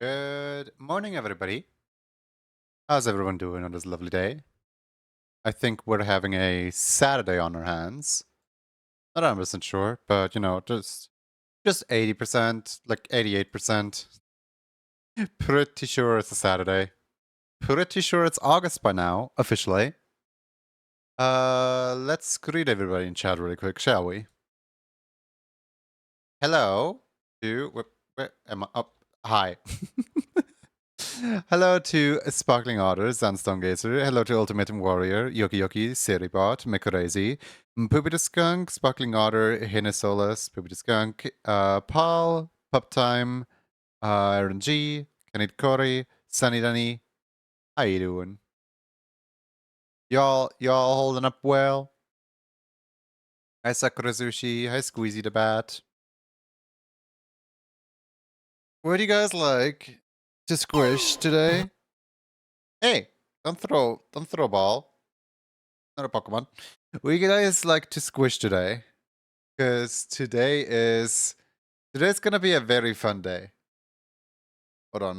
Good morning, everybody. How's everyone doing on this lovely day? I think we're having a Saturday on our hands. Not 100% sure, but just 80%, like 88%. Pretty sure it's a Saturday. Pretty sure it's August by now, officially. Let's greet everybody in chat really quick, shall we? Hello to where am I? Oh, hi. Hello to Sparkling Otter, Sandstone Gazer. Hello to Ultimatum Warrior, Yoki Yoki, Seribot, Mikorezi, Poopy the Skunk, Sparkling Otter, Hinesolas, Poopy the Skunk, Paul, Pup Time, Aaron G, Kanit Kori, Sunny Dunny. How you doing? Y'all holding up well? Hi Sakura Sushi, hi Squeezy the Bat. What do you guys like to squish today? Hey, don't throw a ball. Not a Pokemon. What do you guys like to squish today? Because today's gonna be a very fun day. Hold on,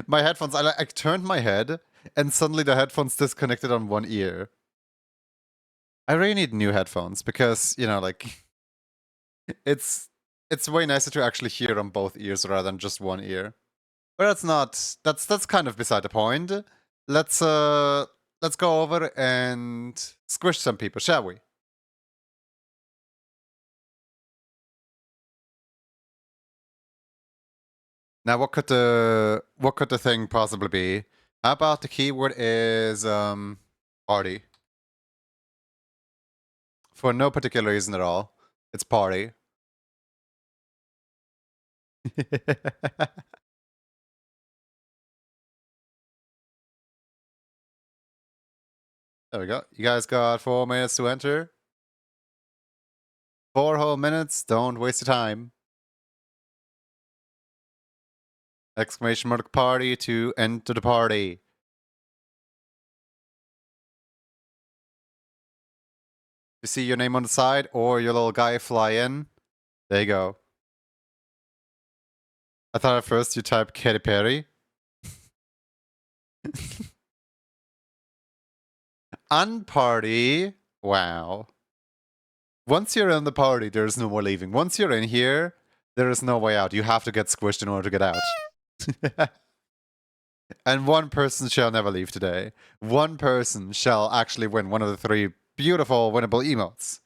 my headphones. I turned my head and suddenly the headphones disconnected on one ear. I really need new headphones because like it's it's way nicer to actually hear on both ears rather than just one ear. But that's not that's kind of beside the point. Let's uh let's go over and squish some people, shall we? Now, what could the thing possibly be? How about the keyword is party for no particular reason at all? It's party. There we go. You guys got 4 minutes to enter. 4 whole minutes. Don't waste your time. Exclamation mark party to enter the party. You see your name on the side or your little guy fly in. There you go. I thought at first you typed Katy Perry. Unparty. Wow. Once you're in the party, there's no more leaving. Once you're in here, there is no way out. You have to get squished in order to get out. And one person shall never leave today. One person shall actually win one of the 3 beautiful winnable emotes.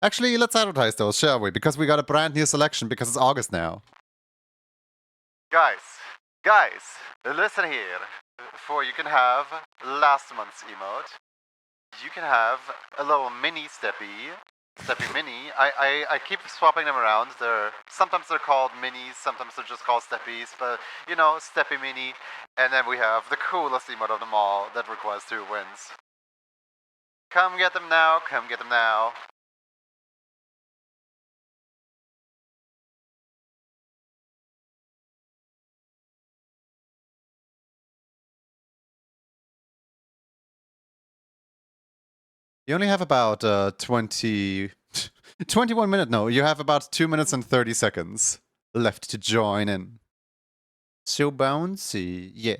Actually, let's advertise those, shall we? Because we got a brand new selection because it's August now. Guys, listen here. For you can have last month's emote. You can have a little mini Steppy Mini. I keep swapping them around. Sometimes they're called minis, sometimes they're just called Steppies, but Steppy Mini. And then we have the coolest emote of them all that requires 2 wins. Come get them now, come get them now. You only have about 21 minutes. No, you have about 2 minutes and 30 seconds left to join in. So bouncy, yeah.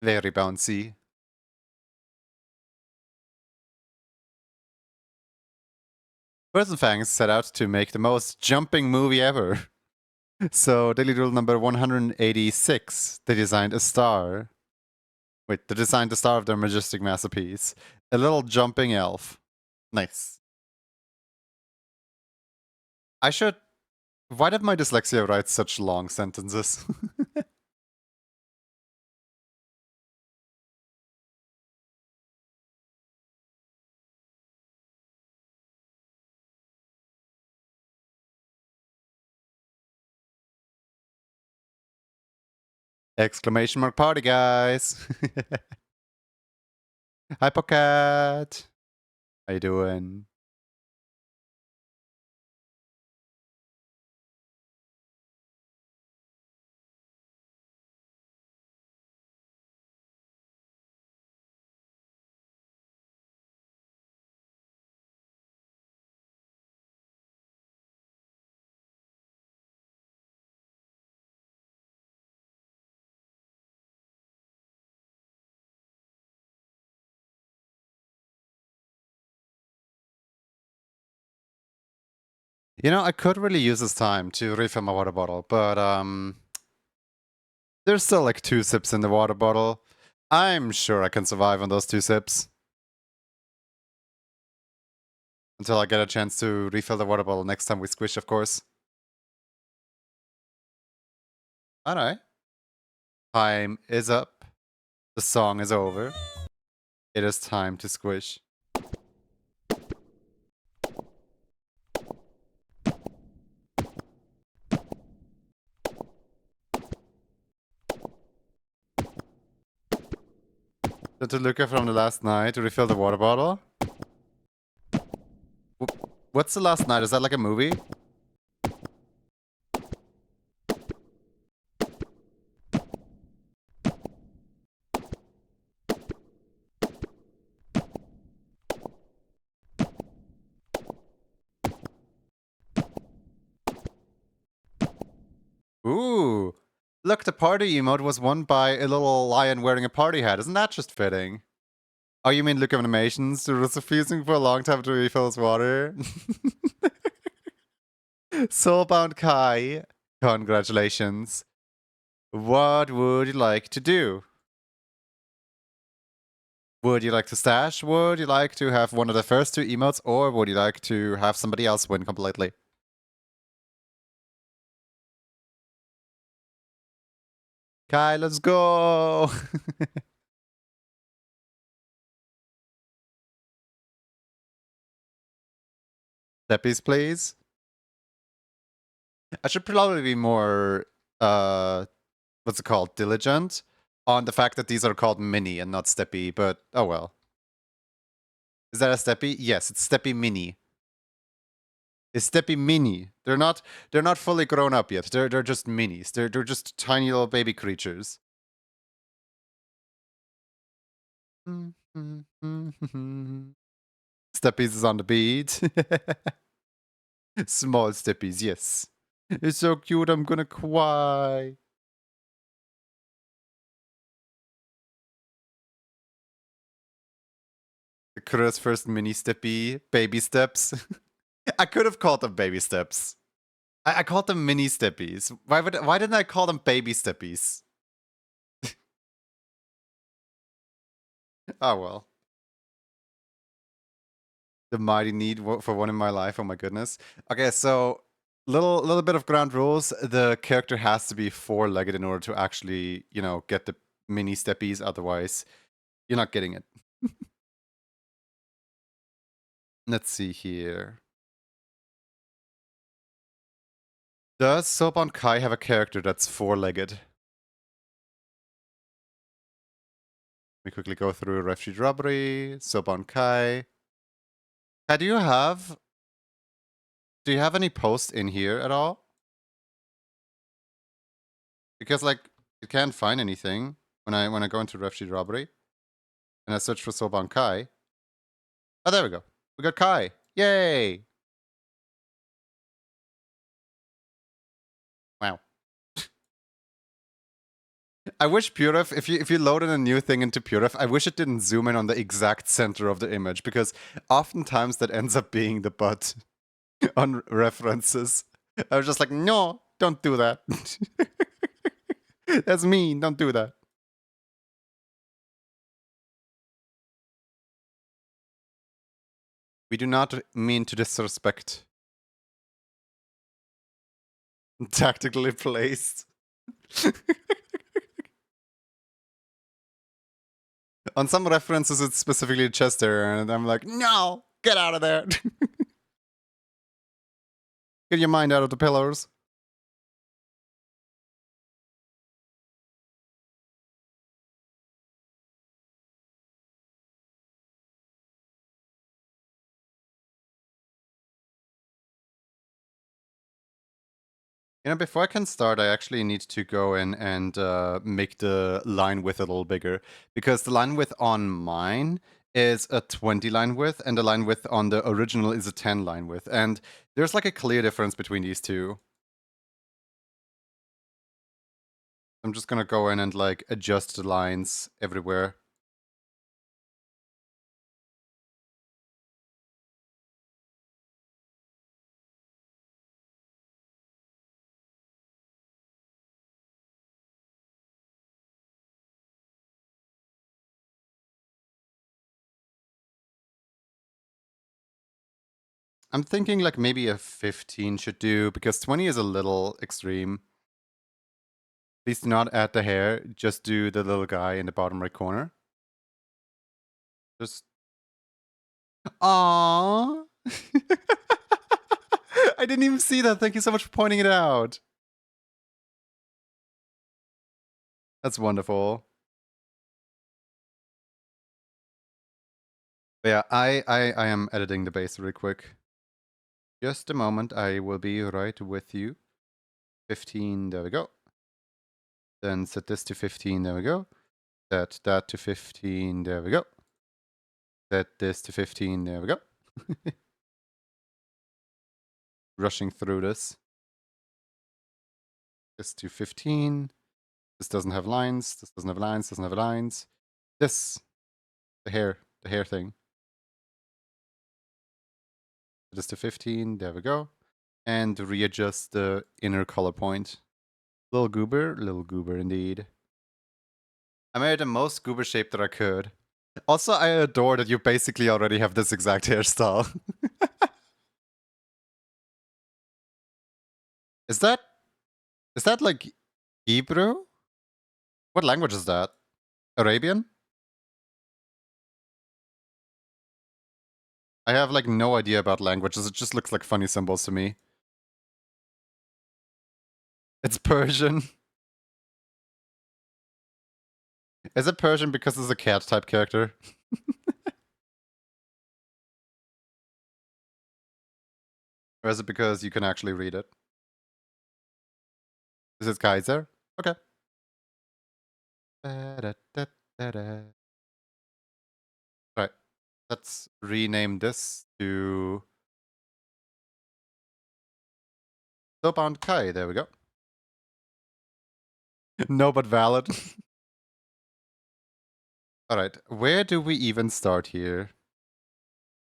Very bouncy. Person Fangs set out to make the most jumping movie ever. So, Daily Doodle number 186, they designed a star. Wait, they designed the star of their majestic masterpiece. A little jumping elf. Nice. I should. Why did my dyslexia write such long sentences? Exclamation mark party, guys. Hi, Pocket. How you doing? You know, I could really use this time to refill my water bottle, but there's still like 2 sips in the water bottle. I'm sure I can survive on those 2 sips. Until I get a chance to refill the water bottle next time we squish, of course. Alright. Time is up. The song is over. It is time to squish. To Luca from the last night to refill the water bottle. What's the last night? Is that like a movie? Ooh. Look, the party emote was won by a little lion wearing a party hat. Isn't that just fitting? Oh, you mean look of animations? Who was refusing for a long time to refill his water? Soulbound Kai, congratulations. What would you like to do? Would you like to stash? Would you like to have one of the first 2 emotes? Or would you like to have somebody else win completely? Kai, let's go! Steppies, please. I should probably be more, what's it called? Diligent on the fact that these are called mini and not steppy, but oh well. Is that a steppy? Yes, it's steppy mini. It's steppy mini. They're not fully grown up yet. They're just minis. They're just tiny little baby creatures. Steppies is on the beat. Small steppies, yes. It's so cute, I'm gonna cry. Kura's first mini steppy, baby steps. I could have called them baby steps. I called them mini steppies. Why didn't I call them baby steppies? Oh well. The mighty need for one in my life. Oh my goodness. Okay, so little bit of ground rules. The character has to be 4-legged in order to actually, you know, get the mini steppies. Otherwise, you're not getting it. Let's see here. Does Soban Kai have a character that's 4-legged? We quickly go through Refuge Robbery, Soban Kai. Kai, do you have any posts in here at all? Because like you can't find anything when I go into Refuge Robbery and I search for Soban Kai. Oh, there we go. We got Kai. Yay! Wow. I wish Purif, if you load in a new thing into Purif, I wish it didn't zoom in on the exact center of the image, because oftentimes that ends up being the butt on references. I was just like, no, don't do that. That's mean, don't do that. We do not mean to disrespect. Tactically placed. On some references, it's specifically Chester, and I'm like, no, get out of there. Get your mind out of the pillars. You know, before I can start, I actually need to go in and make the line width a little bigger, because the line width on mine is a 20 line width, and the line width on the original is a 10 line width, and there's like a clear difference between these two. I'm just gonna go in and like adjust the lines everywhere. I'm thinking like maybe a 15 should do, because 20 is a little extreme. Please do not add the hair, just do the little guy in the bottom right corner. Just... Aww! I didn't even see that, thank you so much for pointing it out. That's wonderful. But yeah, I am editing the base really quick. Just a moment, I will be right with you. 15, there we go. Then set this to 15, there we go. Set that to 15, there we go. Set this to 15, there we go. Rushing through this. This to 15. This doesn't have lines, this doesn't have lines, doesn't have lines. This, the hair thing. This to 15, there we go. And readjust the inner color point. Little goober indeed. I made the most goober shape that I could. Also, I adore that you basically already have this exact hairstyle. Is that like Hebrew? What language is that? Arabian? I have like no idea about languages, it just looks like funny symbols to me. It's Persian. Is it Persian because it's a cat type character? Or is it because you can actually read it? Is it Kaiser? Okay. Right. Let's rename this to Sobound Kai. There we go. No, but valid. Alright, where do we even start here?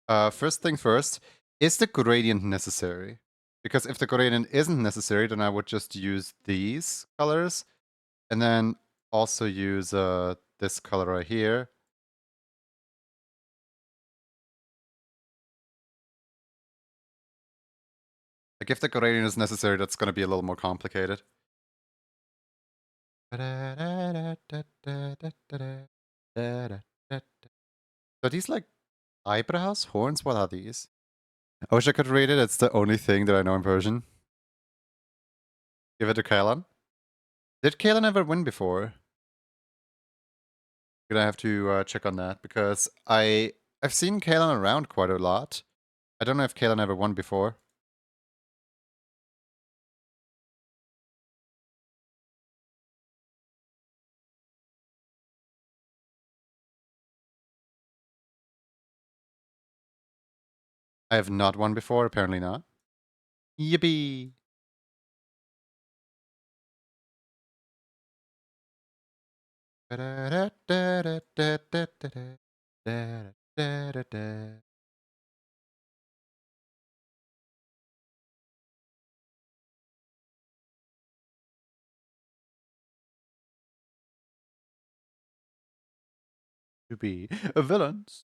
First thing first, is the gradient necessary? Because if the gradient isn't necessary, then I would just use these colors, and then also use this color right here. Like if the gradient is necessary, that's going to be a little more complicated. So these like eyebrows, horns, what are these? I wish I could read it, it's the only thing that I know in Persian. Give it to Kaelan. Did Kaelan ever win before? Gonna have to check on that, because I've seen Kaelan around quite a lot. I don't know if Kaelan ever won before. I have not won before, apparently not. Yippee! To be villains.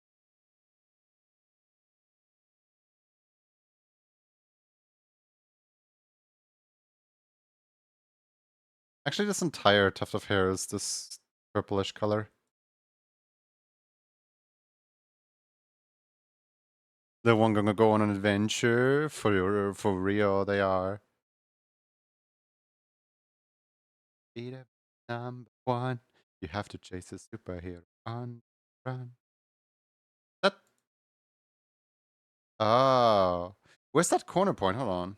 Actually, this entire tuft of hair is this purplish color. The one gonna go on an adventure for real. They are. Be the number one. You have to chase a superhero on run. That. Oh, where's that corner point? Hold on.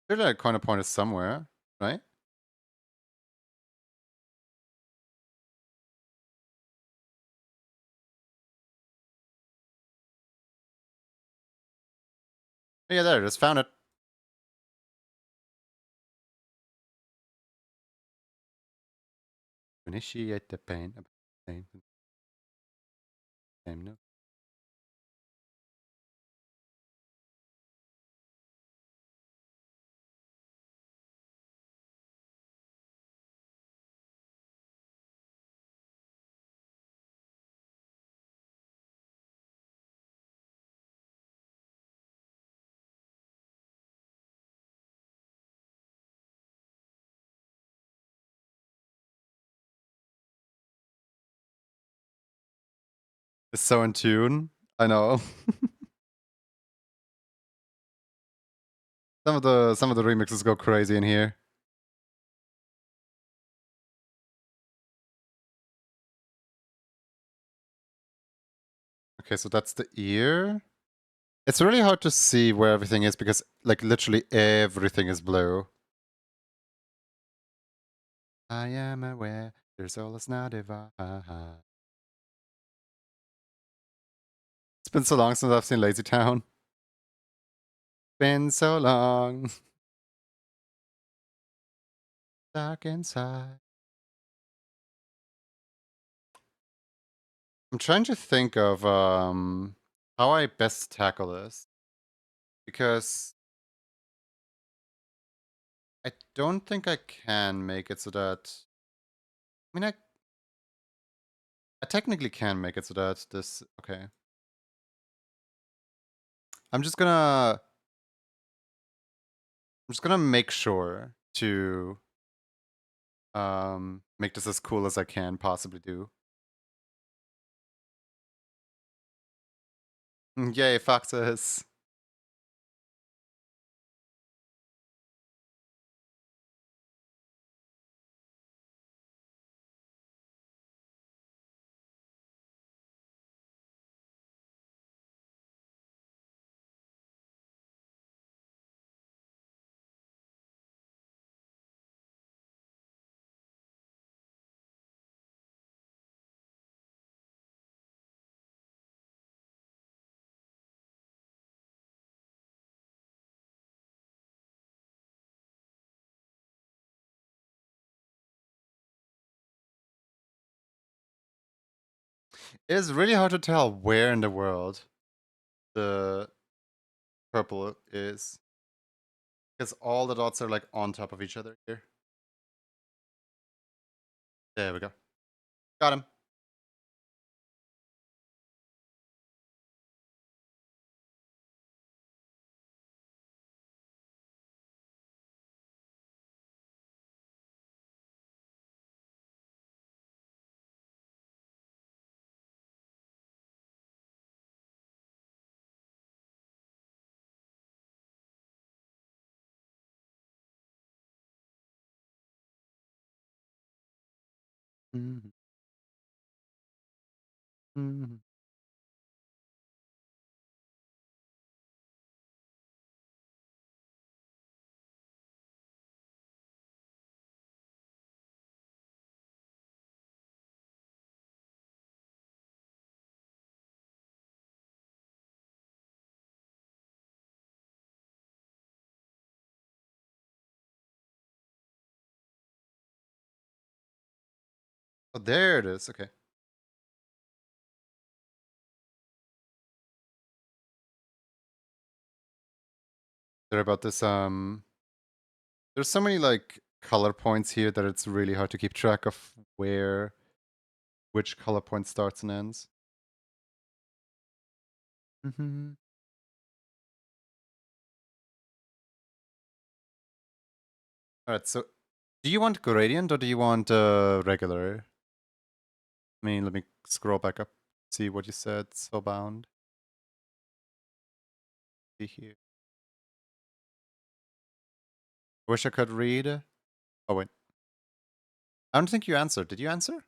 Surely that corner point is somewhere, right? Yeah, there it is. Found it. Initiate the pain. No. It's so in tune. I know. Some of the remixes go crazy in here. Okay, so that's the ear. It's really hard to see where everything is because like literally everything is blue. I am aware there's always now divine. It's been so long since I've seen Lazy Town. Been so long. Dark inside. I'm trying to think of how I best tackle this. Because I don't think I can make it so that I mean I technically can make it so that this okay. I'm just gonna make sure to make this as cool as I can possibly do. Yay, foxes. It's really hard to tell where in the world the purple is. Because all the dots are like on top of each other here. There we go. Got him. Mhm, mhm. Oh, there it is. Okay. Sorry about this. There's so many like color points here that it's really hard to keep track of where which color point starts and ends. Mm-hmm. All right. So, do you want gradient or do you want regular? I mean, let me scroll back up, see what you said. So bound. See here. Wish I could read. Oh wait, I don't think you answered. Did you answer?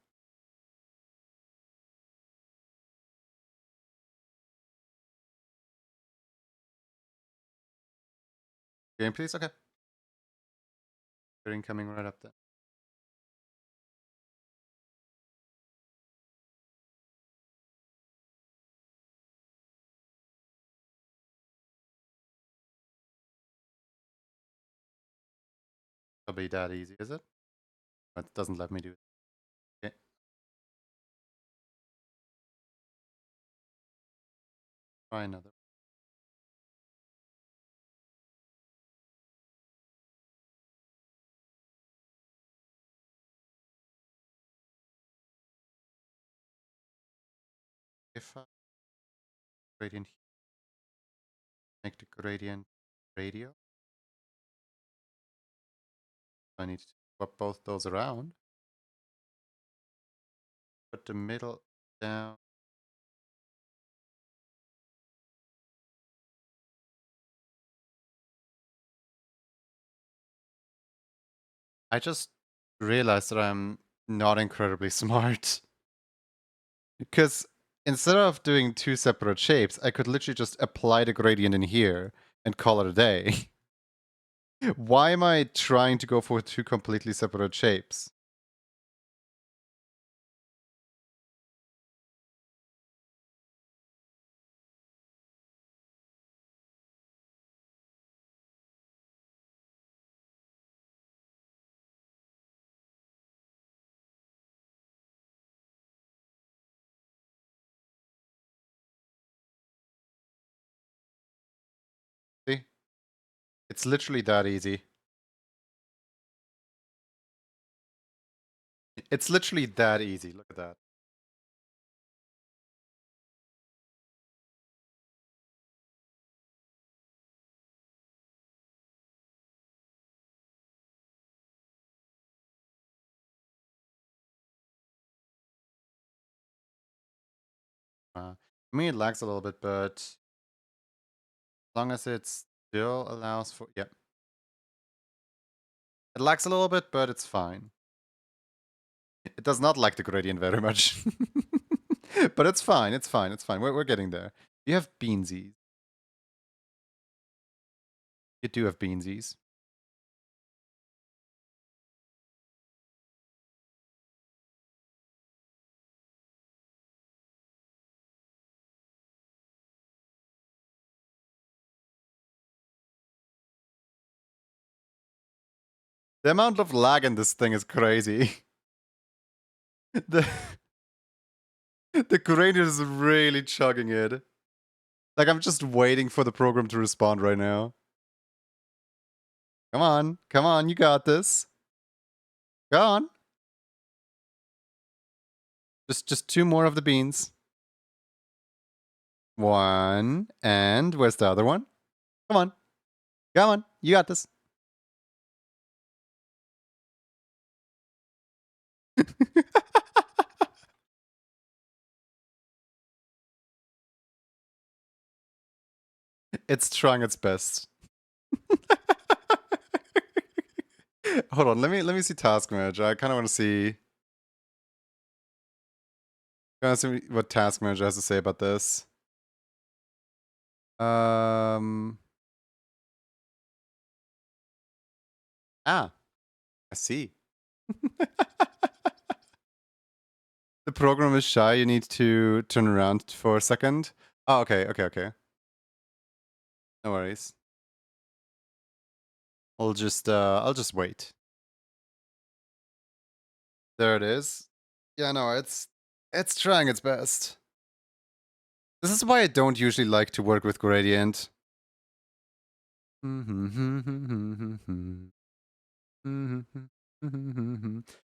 Game, please. Okay. Gradient coming right up there. It'll be that easy, is it? But it doesn't let me do it. Okay. Try another. If I gradient here, make the gradient radio, I need to swap both those around. Put the middle down. I just realized that I'm not incredibly smart. Because instead of doing two separate shapes, I could literally just apply the gradient in here and call it a day. Why am I trying to go for two completely separate shapes? See? It's literally that easy. It's literally that easy. Look at that. I mean, it lags a little bit, but as long as it still allows for... Yeah. It lags a little bit, but it's fine. It does not like the gradient very much. But it's fine, it's fine, it's fine. We're getting there. You have beansies. You do have beansies. The amount of lag in this thing is crazy. the the gradient is really chugging it. Like, I'm just waiting for the program to respond right now. Come on, you got this. Go on. Just two more of the beans. One, and where's the other one? Come on. Come on, you got this. It's trying its best. Hold on, let me see Task Manager. I kind of want to see what Task Manager has to say about this. Ah, I see. The program is shy. You need to turn around for a second. Oh, okay, okay, okay. No worries. I'll just wait. There it is. Yeah, no, it's trying its best. This is why I don't usually like to work with gradient. For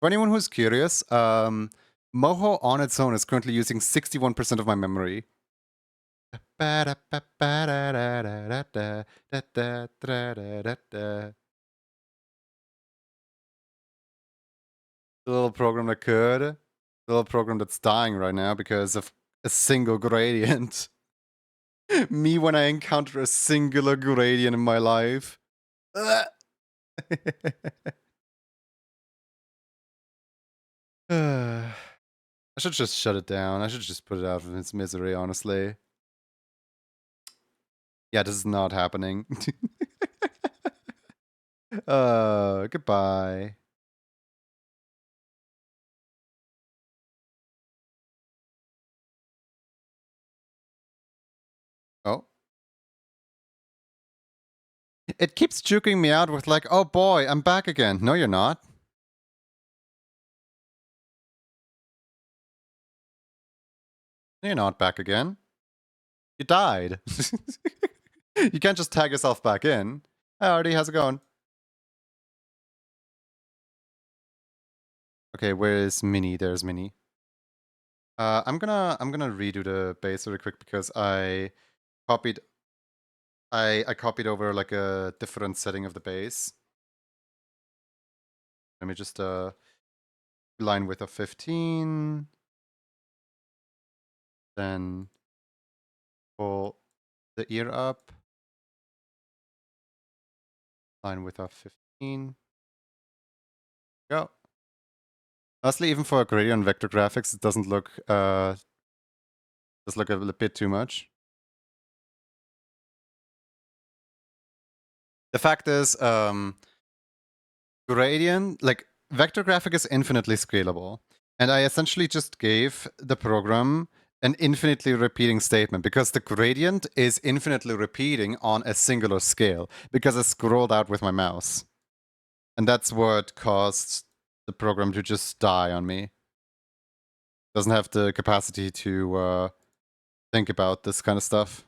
anyone who's curious, Moho on its own is currently using 61% of my memory. The little program that could. The little program that's dying right now because of a single gradient. Me when I encounter a singular gradient in my life. I should just shut it down. I should just put it out of its misery, honestly. Yeah, this is not happening. Goodbye. Oh. It keeps juking me out with like, oh boy, I'm back again. No, you're not. No, you're not back again. You died. You can't just tag yourself back in. Hi, Artie, how's it going? Okay, where is Minnie? There's Minnie. I'm gonna redo the base really quick because copied I copied over like a different setting of the base. Let me just line width of 15. Then pull the ear up. Line width of 15. Honestly, even for gradient vector graphics, it does look a bit too much. The fact is, gradient, like vector graphic is infinitely scalable. And I essentially just gave the program an infinitely repeating statement because the gradient is infinitely repeating on a singular scale because I scrolled out with my mouse. And that's what caused the program to just die on me. Doesn't have the capacity to think about this kind of stuff.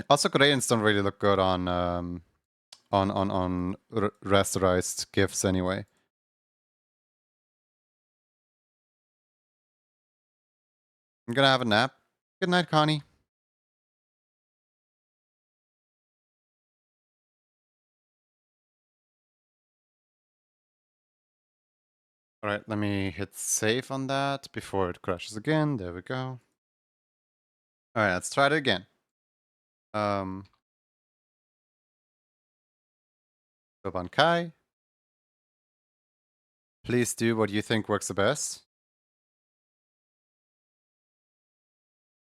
Also, gradients don't really look good on rasterized GIFs anyway. I'm gonna have a nap. Good night, Connie. All right, let me hit save on that before it crashes again. There we go. All right, let's try it again. Kai, please do what you think works the best.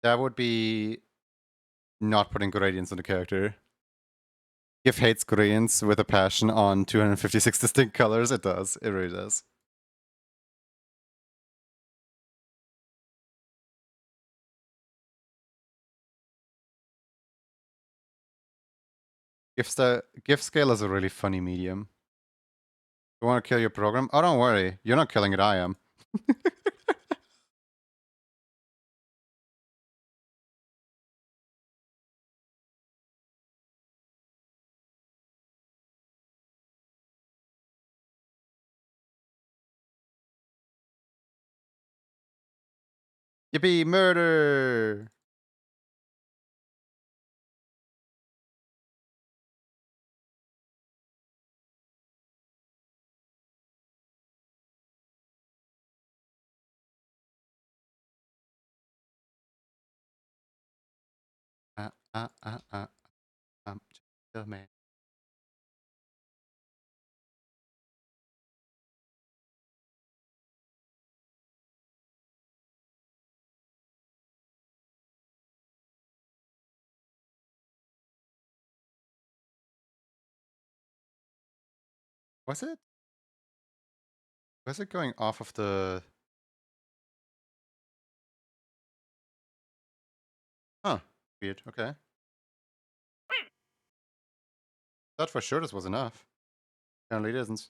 That would be not putting gradients on the character. GIF hates gradients with a passion on 256 distinct colors. It does. It really does. GIF scale is a really funny medium. You want to kill your program? Oh, don't worry. You're not killing it, I am. Yippee, murder! Uh, uh, uh, uh, just a man. Was it? Was it going off of the... Huh. Weird. Okay. Thought for sure this was enough. Apparently it isn't.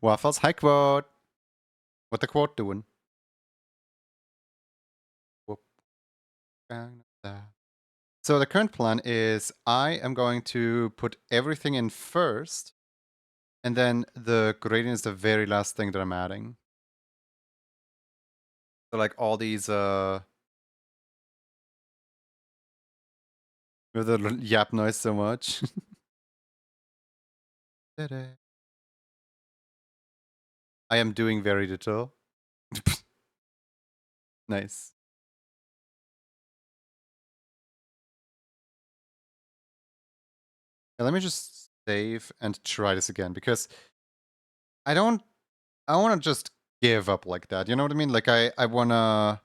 Waffles, high quote. What the quote doing? Whoop. So the current plan is I am going to put everything in first, and then the gradient is the very last thing that I'm adding. So like all these with the yap noise so much. I am doing very little. Nice. Now, let me just save and try this again because I don't I want to just give up like that. You know what I mean? Like I want to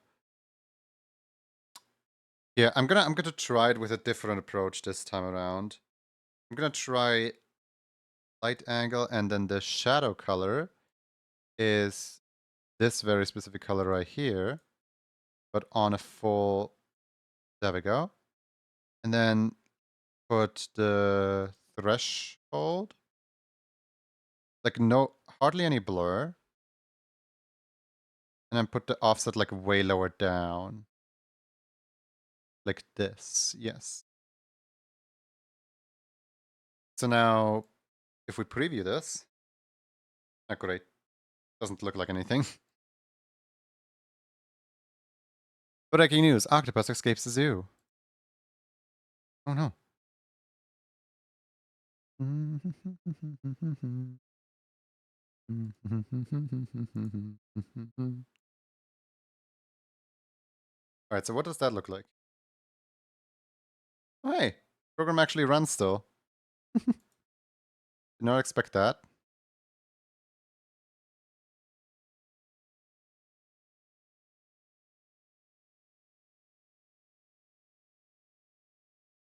yeah, I'm going to try it with a different approach this time around. I'm going to try light angle, and then the shadow color is this very specific color right here, but on a full, there we go. And then put the threshold, like no, hardly any blur. And then put the offset like way lower down. Like this, yes. So now, if we preview this, not great. Doesn't look like anything. Breaking news, octopus escapes the zoo. Oh no. Alright, so what does that look like? Oh, hey, program actually runs still. Did not expect that.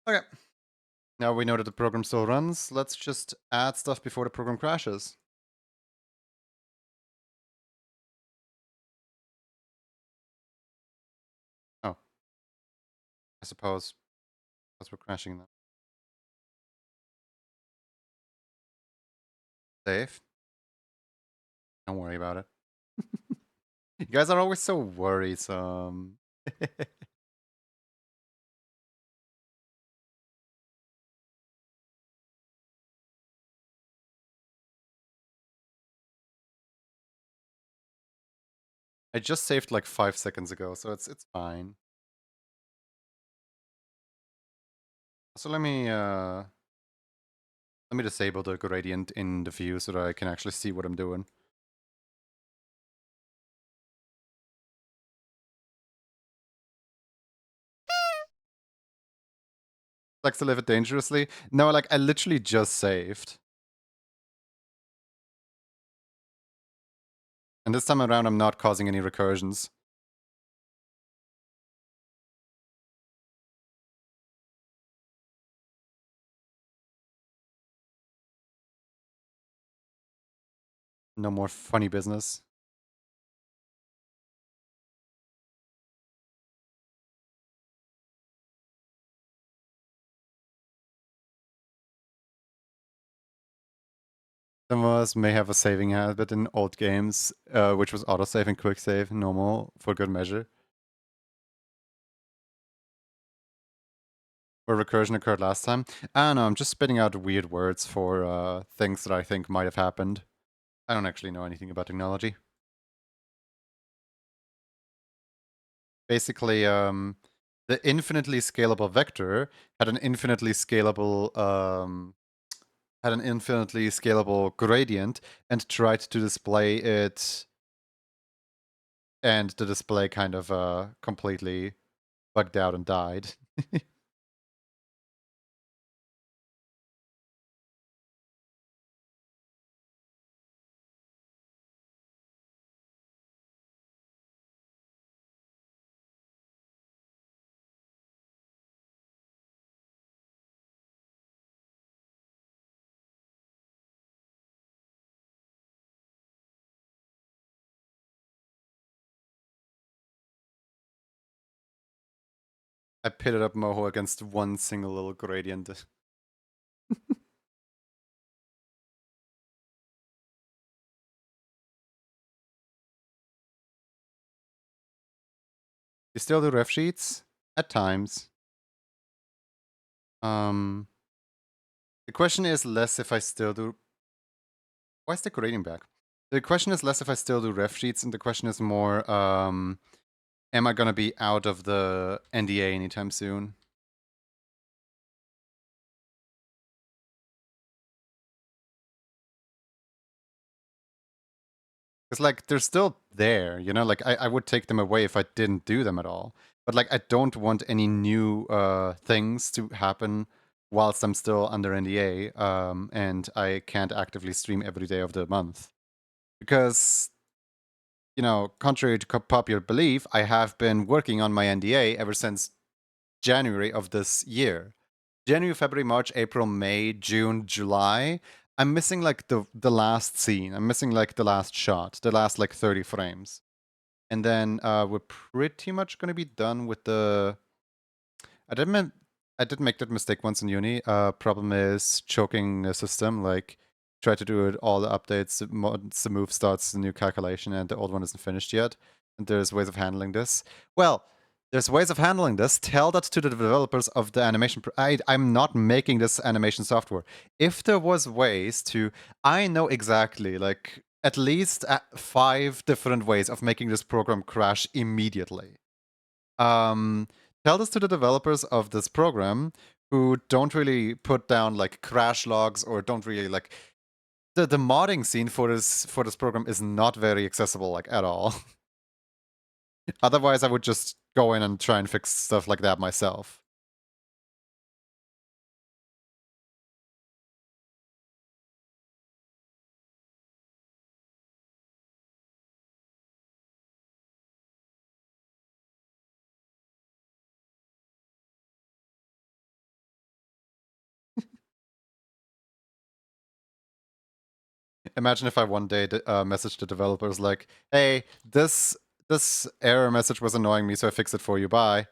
Okay. Now we know that the program still runs. Let's just add stuff before the program crashes. Oh, I suppose. Because we're crashing now. Save. Don't worry about it. You guys are always so worrisome. I just saved like 5 seconds ago, so it's fine. So let me disable the gradient in the view so that I can actually see what I'm doing. Likes to live it dangerously. No, like I literally just saved. And this time around I'm not causing any recursions. No more funny business. Some of us may have a saving habit in old games, which was autosave and quick save, normal, for good measure. Where recursion occurred last time. I don't know, I'm just spitting out weird words for things that I think might have happened. I don't actually know anything about technology. Basically, the infinitely scalable vector had an infinitely scalable gradient and tried to display it, and the display kind of completely bugged out and died. I pitted up Moho against one single little gradient. You still do ref sheets? At times. The question is less if I still do... Why is the gradient back? The question is less if I still do ref sheets, and the question is more, am I gonna be out of the NDA anytime soon? Because, like, they're still there, you know? Like, I would take them away if I didn't do them at all. But, like, I don't want any new things to happen whilst I'm still under NDA, and I can't actively stream every day of the month. Because, you know, contrary to popular belief, I have been working on my NDA ever since January of this year. January, February, March, April, May, June, July. I'm missing like the last scene. I'm missing like the last shot, the last like 30 frames. And then we're pretty much gonna be done with the... I did make that mistake once in uni. Problem is choking the system. Like, try to do it all the updates. Once the move starts the new calculation, and the old one isn't finished yet. And there's ways of handling this. Well, there's ways of handling this. Tell that to the developers of the animation. I'm not making this animation software. If there was ways to, I know exactly, like, at least 5 different ways of making this program crash immediately. Tell this to the developers of this program who don't really put down like crash logs or don't really like the modding scene for this program is not very accessible like at all. Otherwise, I would just go in and try and fix stuff like that myself. Imagine if I one day messaged the developers like, "Hey, this error message was annoying me, so I fixed it for you. Bye."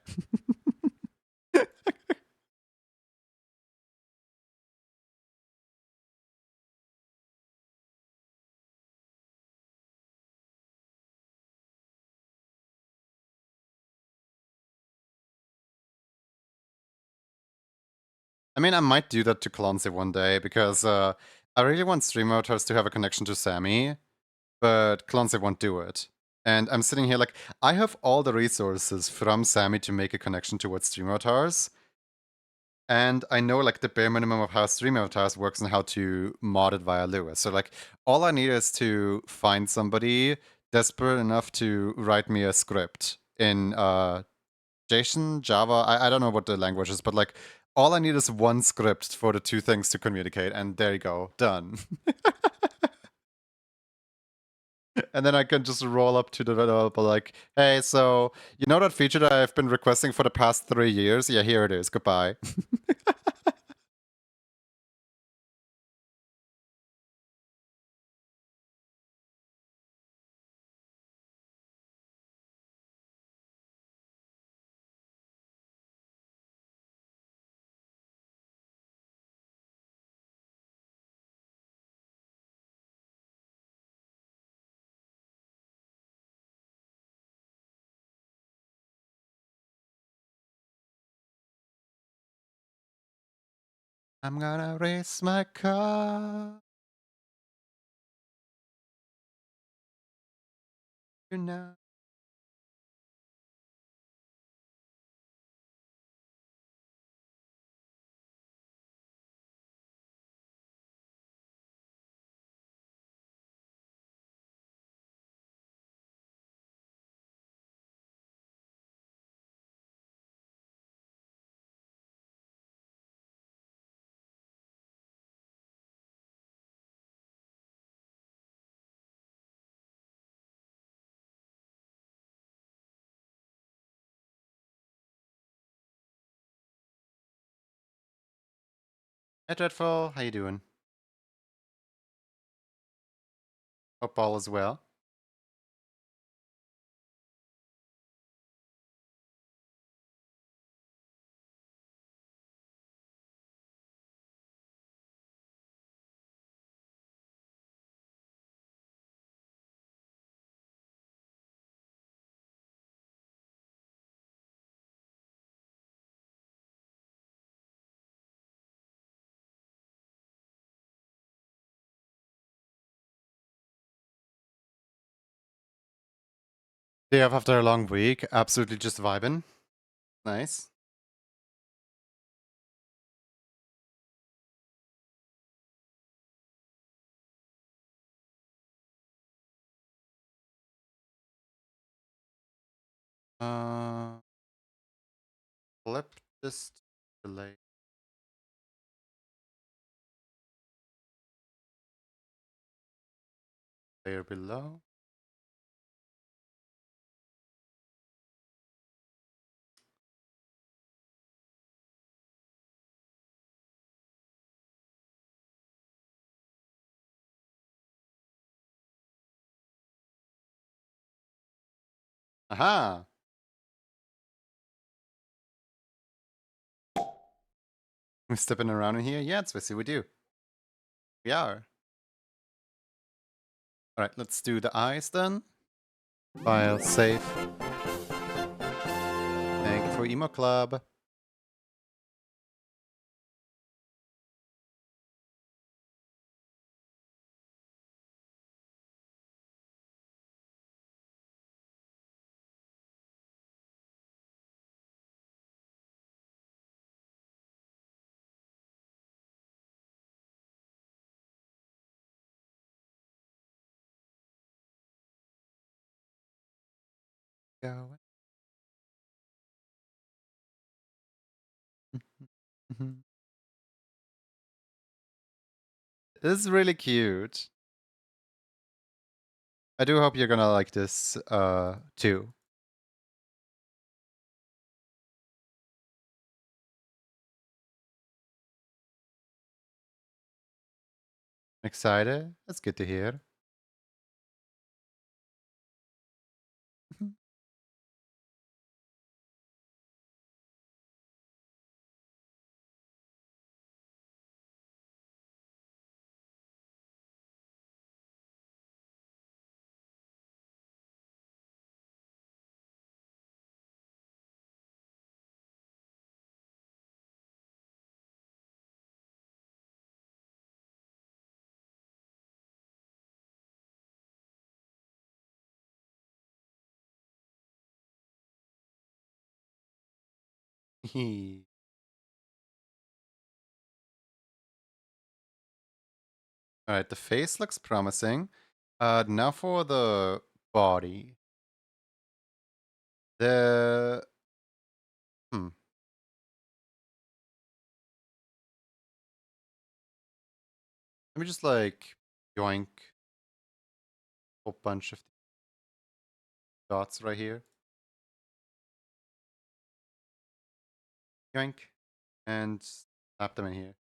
I mean, I might do that to Clancy one day because I really want stream motors to have a connection to Sammy, but Clancy won't do it. And I'm sitting here like, I have all the resources from Sammy to make a connection towards stream avatars. And I know like the bare minimum of how stream avatars works and how to mod it via Lewis. So like all I need is to find somebody desperate enough to write me a script in JSON, Java. I don't know what the language is, but like all I need is one script for the two things to communicate, and there you go, done. And then I can just roll up to the developer like, hey, so you know that feature that I've been requesting for the past 3 years? Yeah, here it is. Goodbye. I'm gonna race my car. You know. Hey, Dreadful, how you doing? Hope all is well. Day off after a long week, absolutely just vibing. Nice. Uh, flip this delay layer below. Aha! We're stepping around in here? Yeah, it's Swissy, we do. We are. Alright, let's do the eyes then. File, save. Thank you for Emo Club. Go. This is really cute. I do hope you're gonna like this too. Excited? That's good to hear. Alright, the face looks promising. Now for the body. The hmm. Let me just like yoink a whole bunch of dots right here. Yoink. And snap them in here.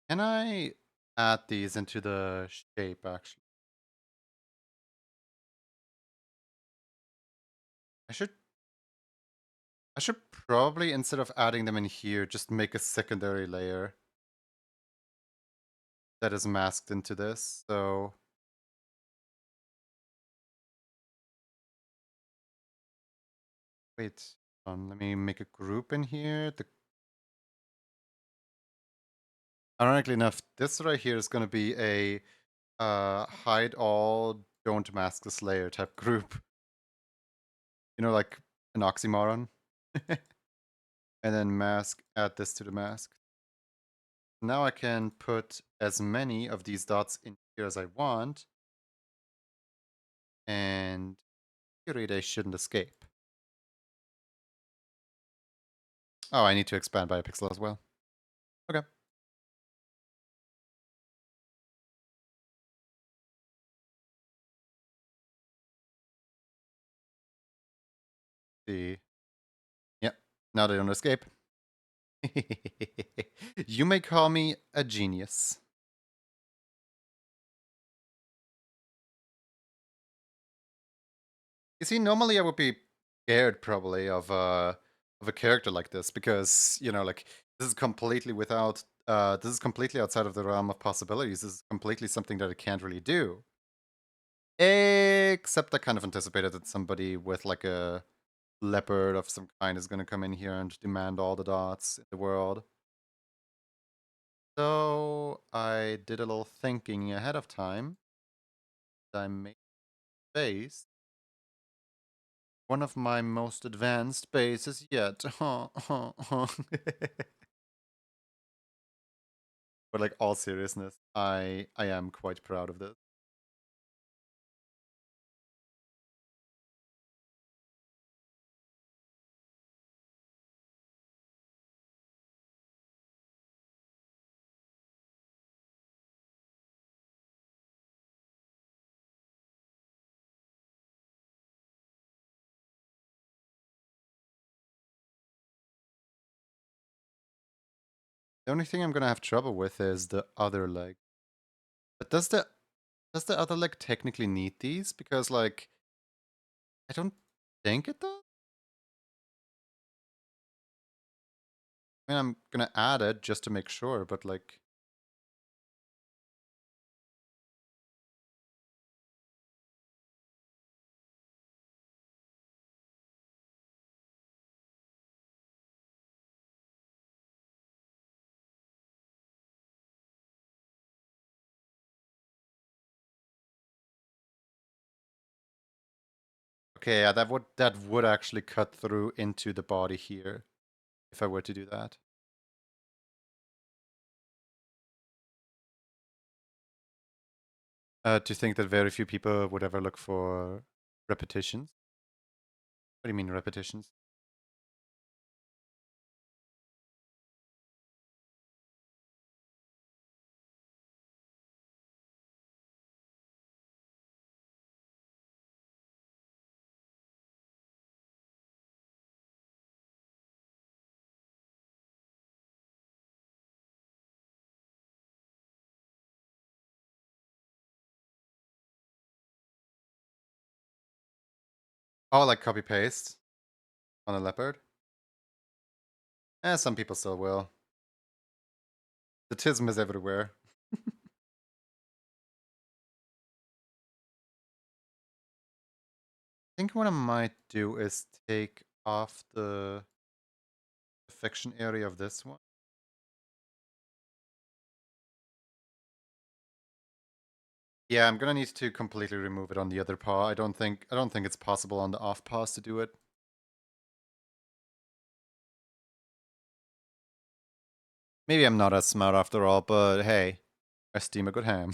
Can I add these into the shape actually? I should I should probably, instead of adding them in here, just make a secondary layer that is masked into this. So wait, let me make a group in here. Ironically enough, this right here is going to be a hide all, don't mask this layer type group. You know, like an oxymoron. And then mask, add this to the mask. Now I can put as many of these dots in here as I want. And theory they shouldn't escape. Oh, I need to expand by a pixel as well. Okay. See. Yep. Now they don't escape. You may call me a genius. You see, normally I would be scared probably of a character like this because, you know, like this is completely without this is completely outside of the realm of possibilities. This is completely something that it can't really do. Except I kind of anticipated that somebody with like a leopard of some kind is gonna come in here and demand all the dots in the world. So I did a little thinking ahead of time. I made base one of my most advanced bases yet. But like all seriousness, I am quite proud of this. The only thing I'm gonna have trouble with is the other leg. But does the other leg technically need these? Because like I don't think it does. I mean, I'm gonna add it just to make sure, but like okay, yeah, that would actually cut through into the body here if I were to do that. To think that very few people would ever look for repetitions. What do you mean repetitions? Oh, like copy paste on a leopard? Some people still will. The tism is everywhere. I think what I might do is take off the fiction area of this one. Yeah, I'm gonna need to completely remove it on the other paw. I don't think it's possible on the off paws to do it. Maybe I'm not as smart after all, but hey, I steam a good ham.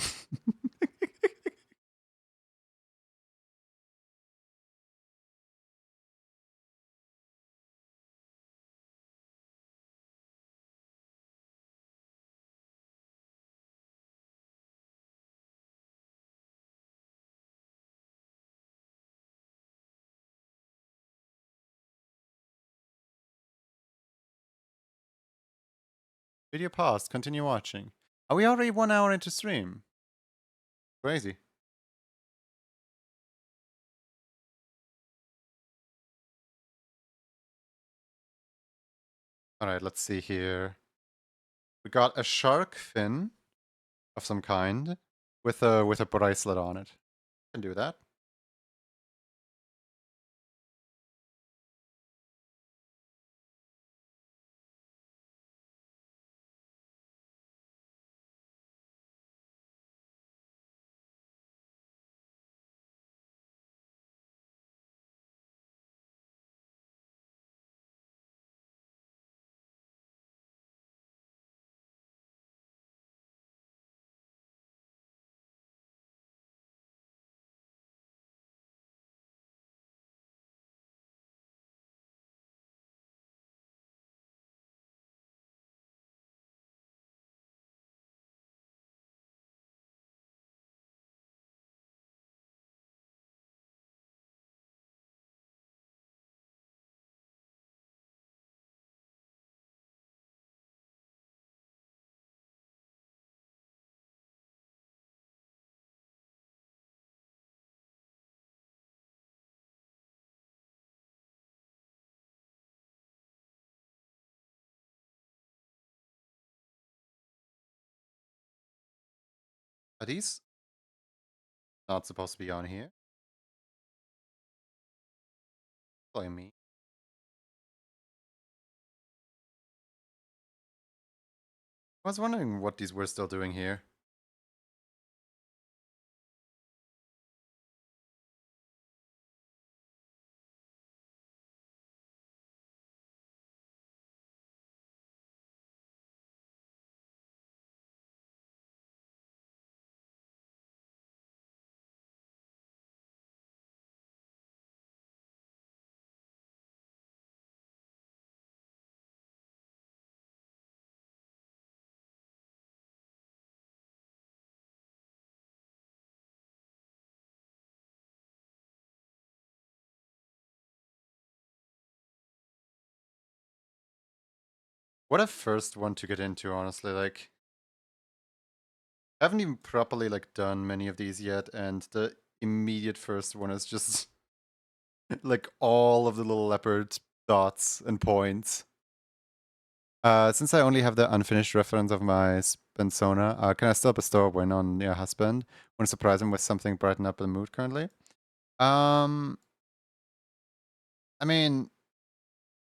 Video paused. Continue watching. Are we already 1 hour into stream? Crazy. Alright, let's see here. We got a shark fin of some kind with a bracelet on it. Can do that. Are these not supposed to be on here? Blame me. I was wondering what these were still doing here. What a first one to get into, honestly. Like, I haven't even properly like done many of these yet, and the immediate first one is just like all of the little leopard dots and points. Since I only have the unfinished reference of my Spensona, can I still bestow a win on your husband? Want to surprise him with something brighten up the mood currently? Um, I mean,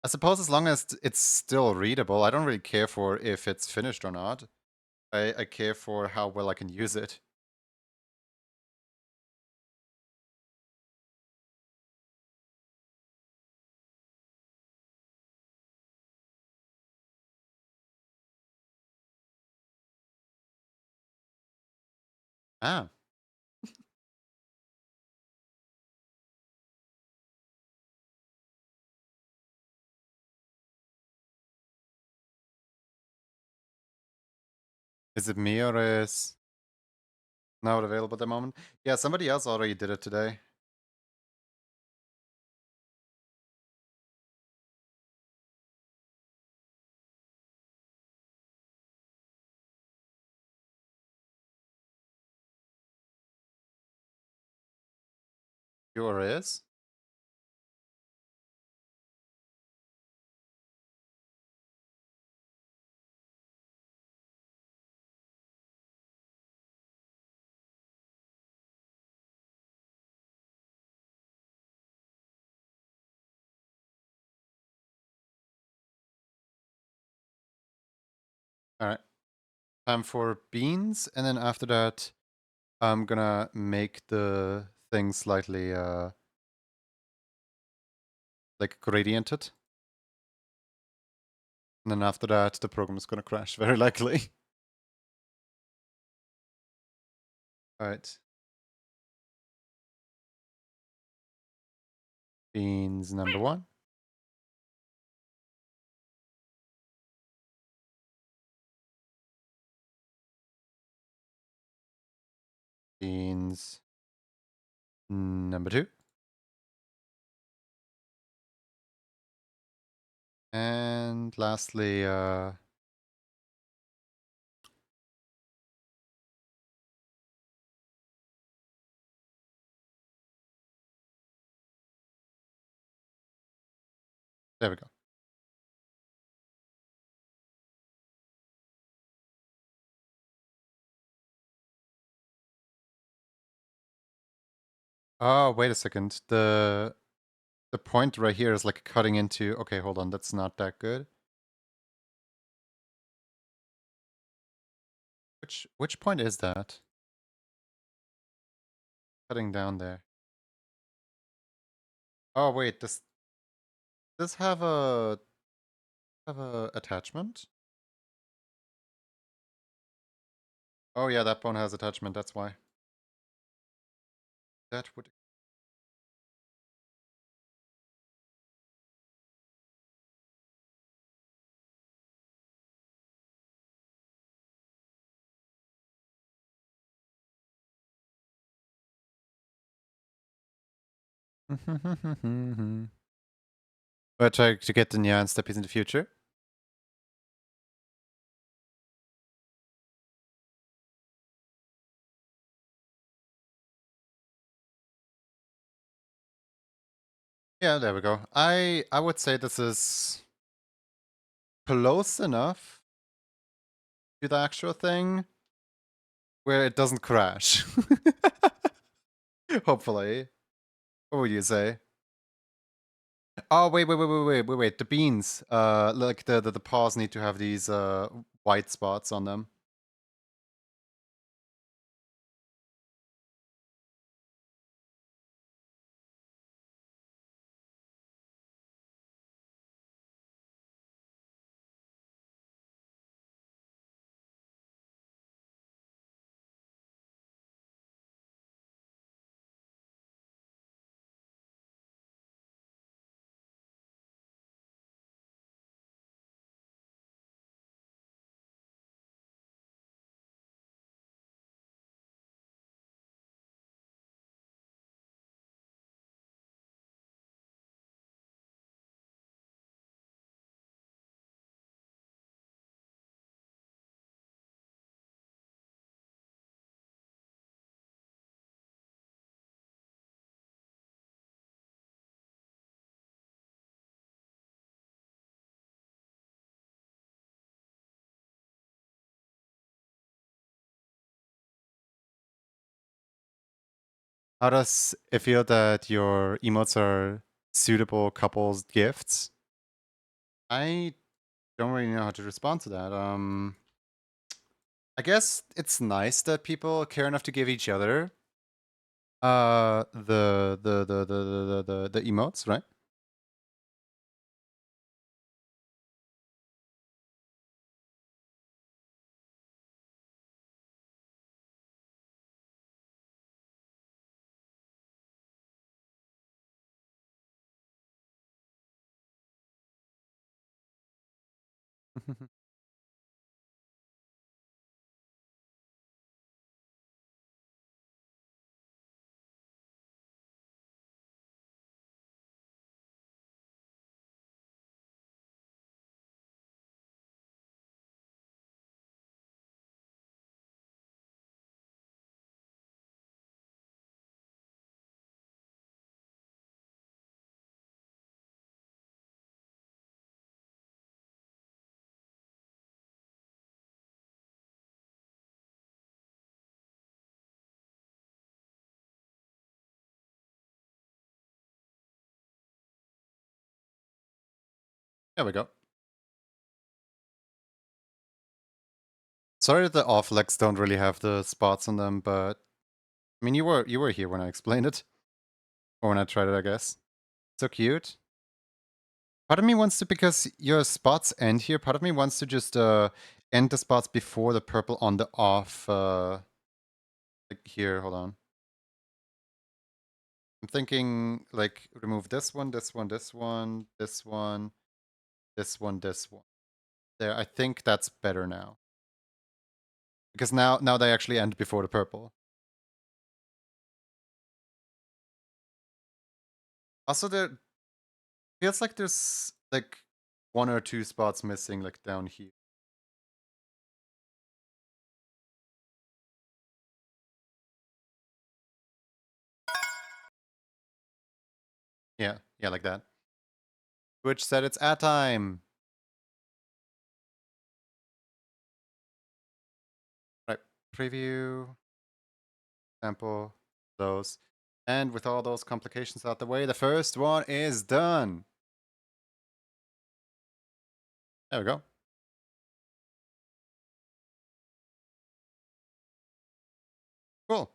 I suppose as long as it's still readable, I don't really care for if it's finished or not. I care for how well I can use it. Ah, is it me or is not available at the moment? Yeah, somebody else already did it today. You or is? time for beans, and then after that, I'm gonna make the thing slightly like gradiented. And then after that, the program is gonna crash, very likely. Alright. Beans number 1. Beans number 2. And lastly, there we go. Oh, wait a second. The point right here is like cutting into... Okay, hold on. That's not that good. Which point is that? Cutting down there. Oh, wait. Does have a attachment? Oh, yeah, that bone has attachment. That's why. That would... We're trying to get the Nyan steppies in the future. Yeah, there we go. I would say this is close enough to the actual thing where it doesn't crash. Hopefully. What would you say? Oh, wait. The beans. Like the paws need to have these white spots on them. How does it feel that your emotes are suitable couples gifts? I don't really know how to respond to that. I guess it's nice that people care enough to give each other the emotes, right? There we go. Sorry that the off legs don't really have the spots on them, but I mean, you were here when I explained it, or when I tried it, I guess. So cute. Part of me wants to, because your spots end here, part of me wants to just end the spots before the purple on the off, like here, hold on. I'm thinking, like, remove this one, this one, this one, this one, this one, this one. There, I think that's better now. Because now they actually end before the purple. Also, there feels like there's, like, one or two spots missing, like, down here. Yeah, yeah, like that. Twitch said it's ad time. Right, preview, sample, those. And with all those complications out the way, the first one is done. There we go. Cool.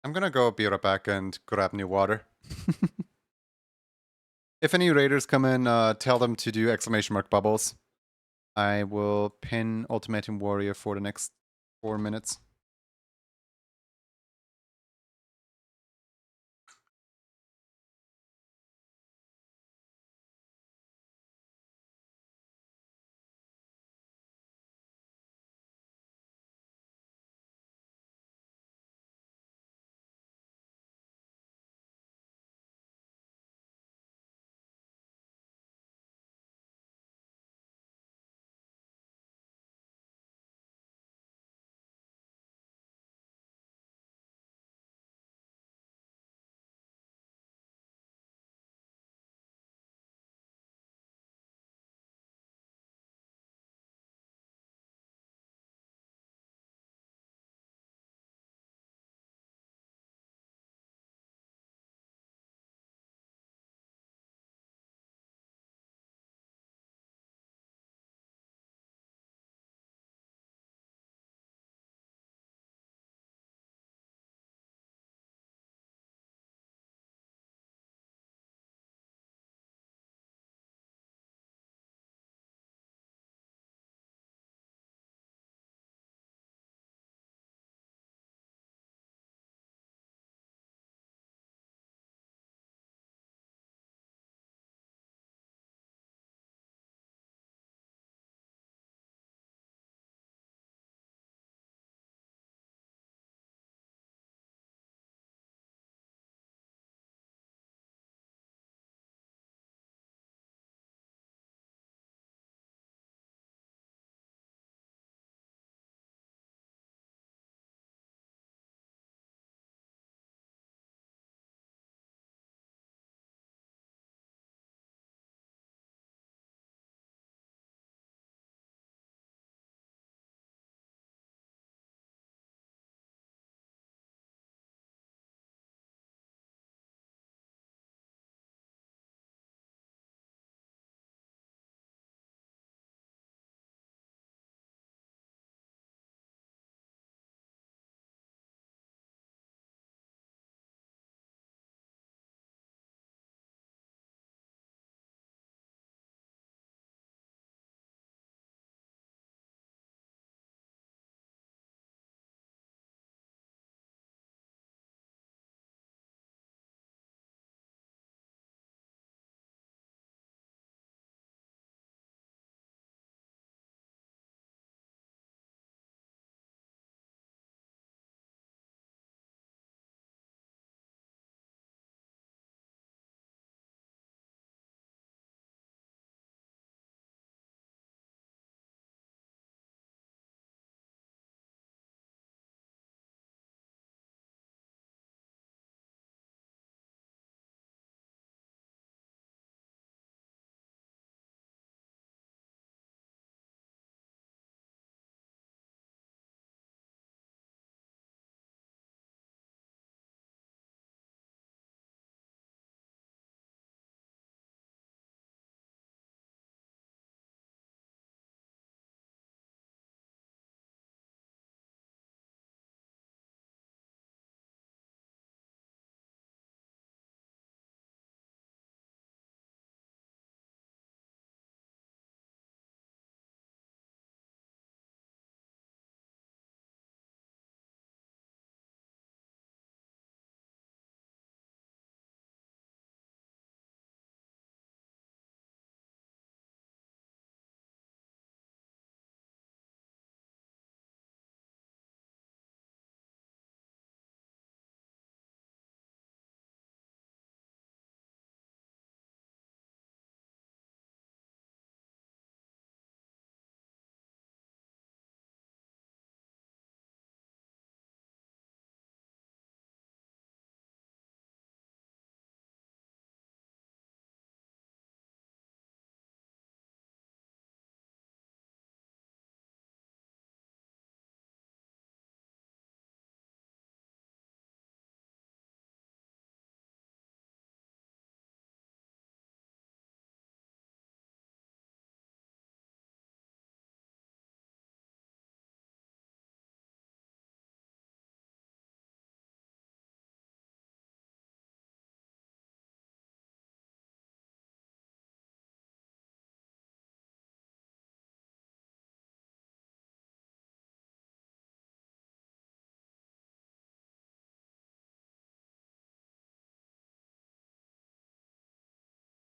I'm gonna go be right back and grab new water. If any raiders come in, tell them to do exclamation mark bubbles. I will pin Ultimatum Warrior for the next 4 minutes.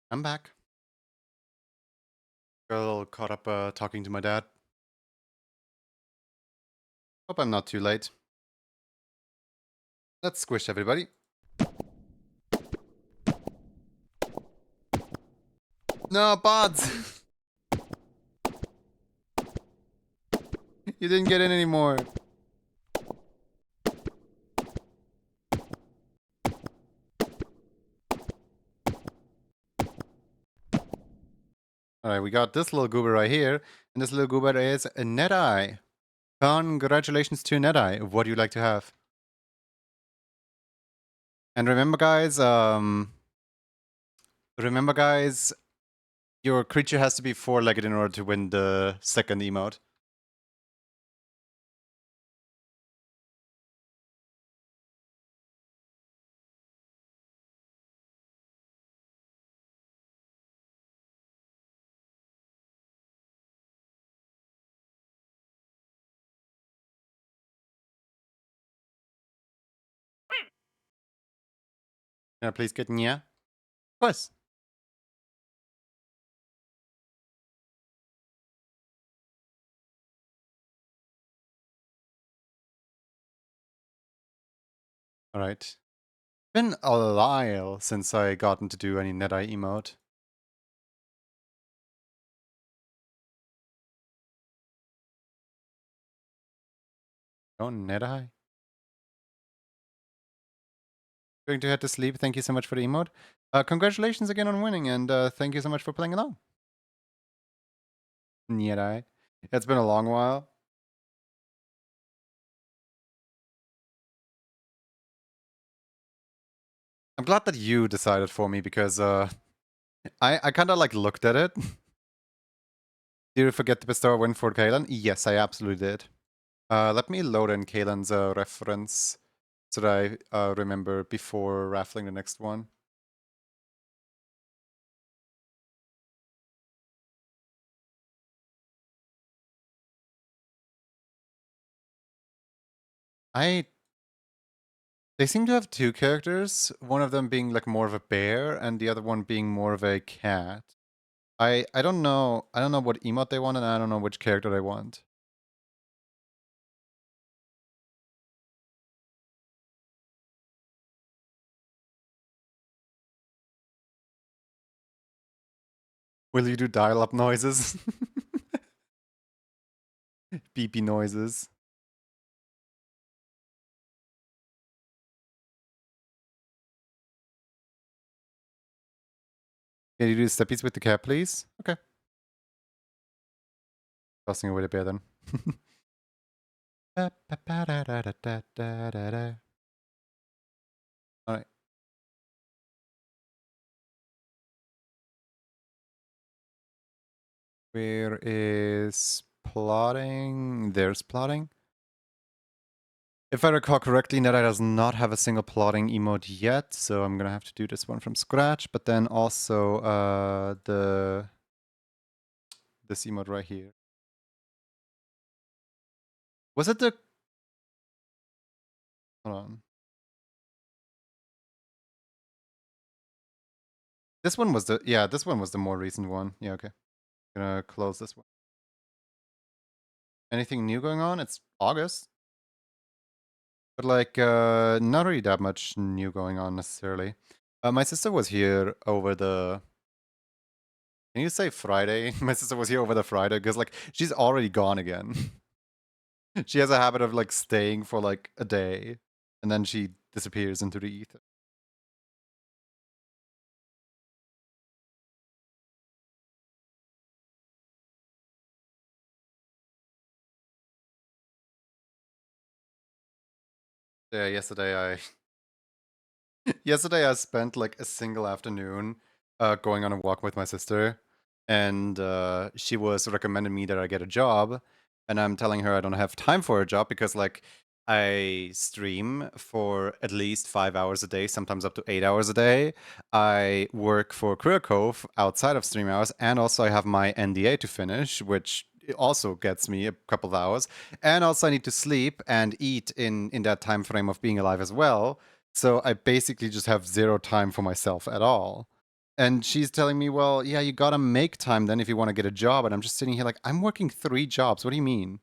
I'm back. Got a little caught up talking to my dad. Hope I'm not too late. Let's squish everybody. No, bots! You didn't get in anymore. Alright, we got this little goober right here, and this little goober is a Neteye. Congratulations to Neteye. What do you like to have? And remember guys, your creature has to be 4-legged in order to win the second emote. Can I please get Nya? Of course. Alright. Been a while since I gotten to do any Neteye emote. Oh, Neteye? Going to head to sleep. Thank you so much for the emote. Congratulations again on winning, and thank you so much for playing along. Neteye. It's been a long while. I'm glad that you decided for me because I kind of like looked at it. Did you forget to bestow a win for Kalen? Yes, I absolutely did. Let me load in Kalen's reference so that I remember before raffling the next one. They seem to have two characters, one of them being like more of a bear and the other one being more of a cat. I don't know what emote they want and I don't know which character they want. Will you do dial-up noises? Beepy noises. Can you do steppies with the cat, please? Okay. Tossing away the bear then. Alright. Where is plotting? There's plotting. If I recall correctly, Neteye does not have a single plotting emote yet, so I'm gonna have to do this one from scratch, but then also this emote right here. Was it the... Hold on. This one was the... Yeah, this one was the more recent one. Yeah, okay. Gonna close this one. Anything new going on? It's August. But like, not really that much new going on necessarily. My sister was here over the... Can you say Friday? My sister was here over the Friday, because like, she's already gone again. She has a habit of like staying for like a day, and then she disappears into the ether. Yeah, yesterday I spent like a single afternoon going on a walk with my sister, and she was recommending me that I get a job, and I'm telling her I don't have time for a job because like I stream for at least 5 hours a day, sometimes up to 8 hours a day. I work for Career Cove outside of stream hours, and also I have my NDA to finish, which also gets me a couple of hours. And also I need to sleep and eat in that time frame of being alive as well. So I basically just have zero time for myself at all. And she's telling me, well, yeah, you gotta make time then if you want to get a job. And I'm just sitting here like, I'm working 3 jobs. What do you mean?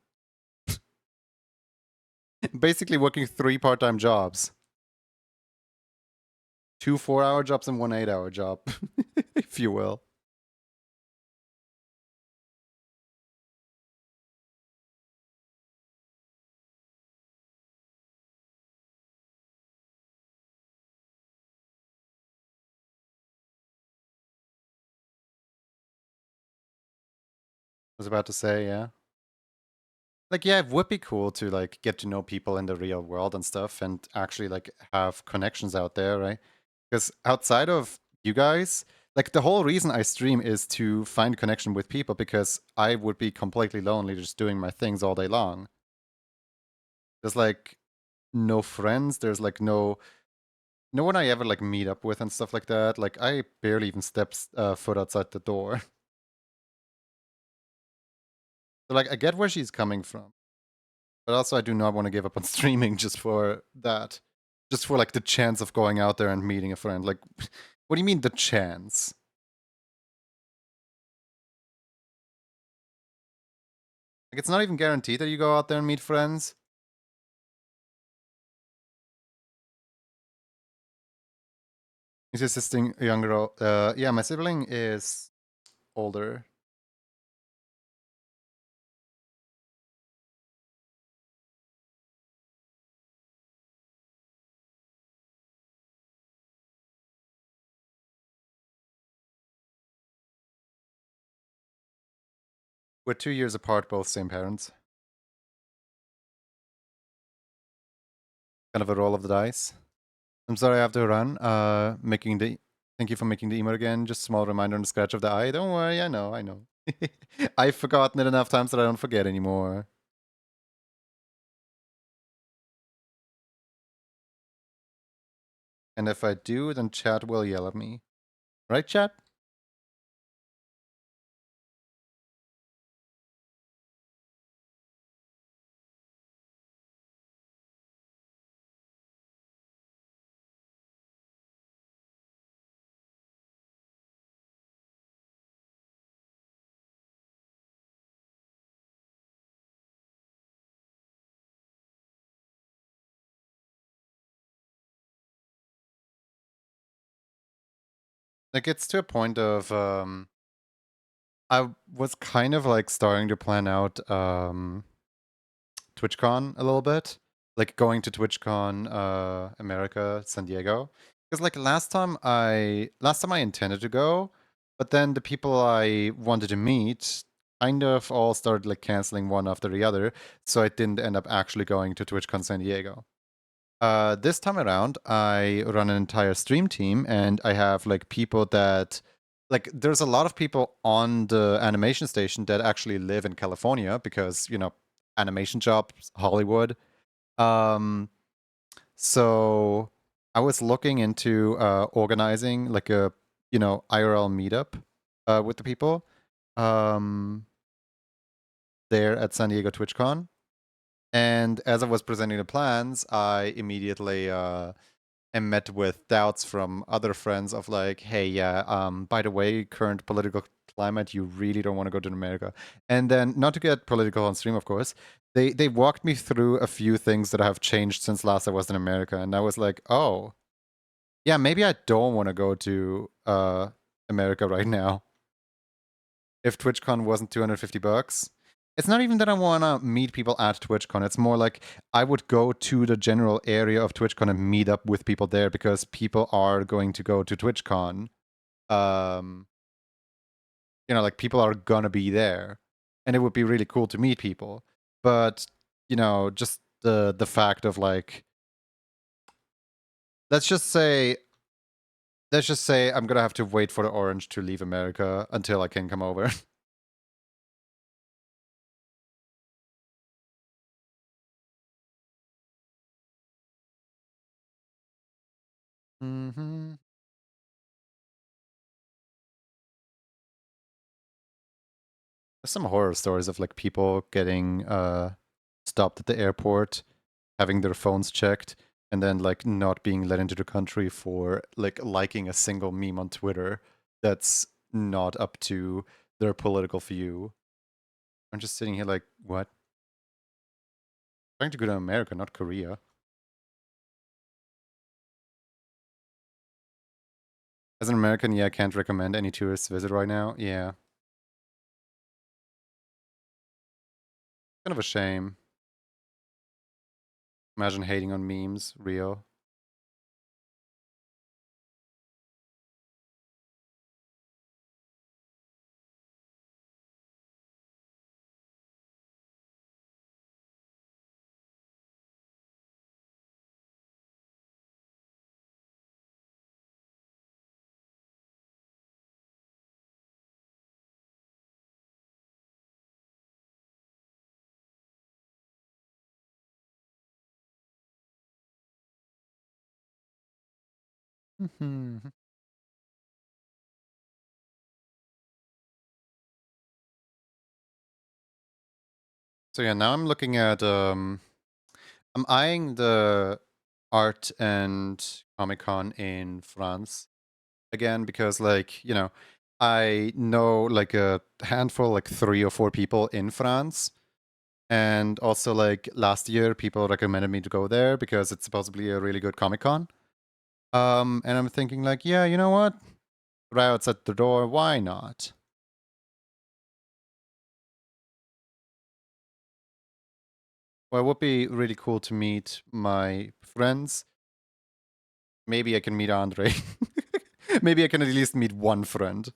Basically working 3 part-time jobs. 2 4-hour jobs and 1 8-hour job, if you will. I was about to say, yeah. Like, yeah, it would be cool to like get to know people in the real world and stuff and actually like have connections out there, right? Because outside of you guys, like the whole reason I stream is to find connection with people because I would be completely lonely just doing my things all day long. There's like no friends, there's like no one I ever like meet up with and stuff like that. Like I barely even step foot outside the door. So like I get where she's coming from. But also, I do not want to give up on streaming just for that. Just for like the chance of going out there and meeting a friend. Like, what do you mean the chance? Like, it's not even guaranteed that you go out there and meet friends. He's assisting a younger. Yeah, my sibling is older. We're 2 years apart, both same parents. Kind of a roll of the dice. I'm sorry I have to run. Thank you for making the emote again. Just a small reminder on the scratch of the eye. Don't worry, I know. I've forgotten it enough times that I don't forget anymore. And if I do, then chat will yell at me. Right, chat? Like, it's to a point of, I was kind of like starting to plan out TwitchCon a little bit. Like going to TwitchCon America, San Diego. Because like last time I intended to go, but then the people I wanted to meet kind of all started like canceling one after the other, so I didn't end up actually going to TwitchCon San Diego. This time around, I run an entire stream team, and I have like people that, like, there's a lot of people on the animation station that actually live in California because animation jobs, Hollywood. Um, so I was looking into organizing like a IRL meetup with the people um, there at San Diego TwitchCon. And as I was presenting the plans, I immediately am met with doubts from other friends of like, hey, yeah, by the way, current political climate, you really don't want to go to America. And then, not to get political on stream, of course, they walked me through a few things that have changed since last I was in America, and I was like, oh, yeah, maybe I don't want to go to America right now. If TwitchCon wasn't $250. It's not even that I want to meet people at TwitchCon. It's more like I would go to the general area of TwitchCon and meet up with people there because people are going to go to TwitchCon. Um, like people are gonna be there, and it would be really cool to meet people. But just the fact of like, let's just say I'm gonna have to wait for the orange to leave America until I can come over. Mm-hmm. There's some horror stories of like people getting stopped at the airport, having their phones checked, and then like not being let into the country for like liking a single meme on Twitter. that's not up to their political view. I'm just sitting here like, what? Trying to go to America, not Korea. As an American, yeah, I can't recommend any tourist visit right now. Yeah. Kind of a shame. Imagine hating on memes, real. So yeah, now I'm looking at I'm eyeing the art and Comic Con in France again because like, you know, I know like a handful, like 3 or 4 people in France. And also like last year people recommended me to go there because it's supposedly a really good Comic Con. And I'm thinking like, yeah, you know what? Routes at the door, why not? Well, it would be really cool to meet my friends. Maybe I can meet Andre. Maybe I can at least meet one friend.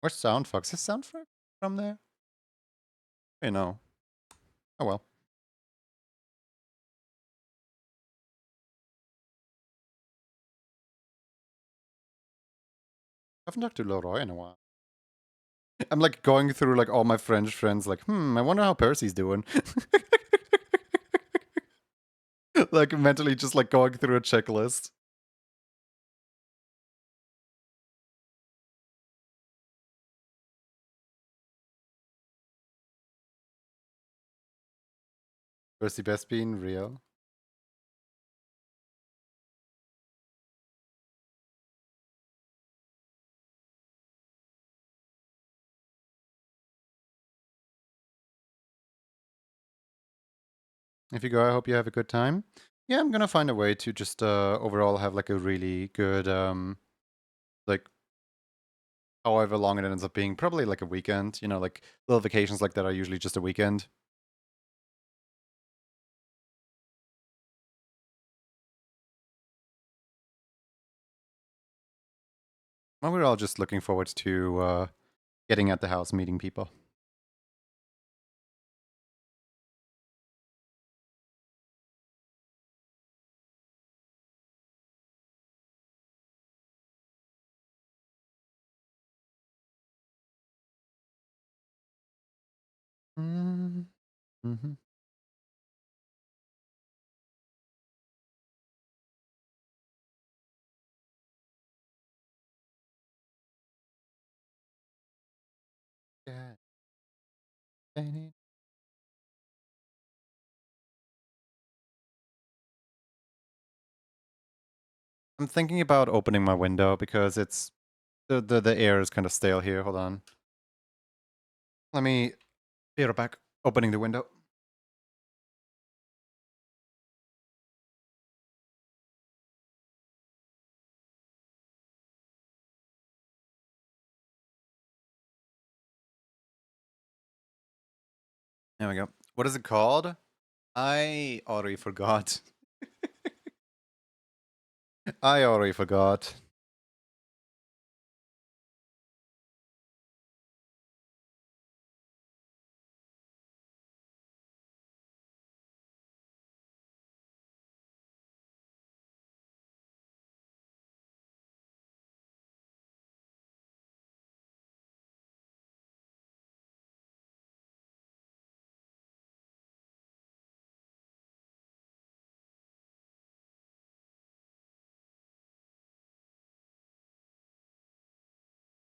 Where's Soundfox? Is Soundfox from there? You know. Oh well. I haven't talked to Leroy in a while. I'm like going through like all my French friends, like, I wonder how Percy's doing. Like mentally just like going through a checklist. Percy best being real. If you go, I hope you have a good time. Yeah, I'm gonna find a way to just overall have like a really good like however long it ends up being, probably like a weekend. You know, like little vacations like that are usually just a weekend. Well, we're all just looking forward to getting at the house, meeting people. Mm-hmm. Yeah. I'm thinking about opening my window because it's the air is kind of stale here. Hold on. Let me be right back. Opening the window. There we go. What is it called? I already forgot. I already forgot.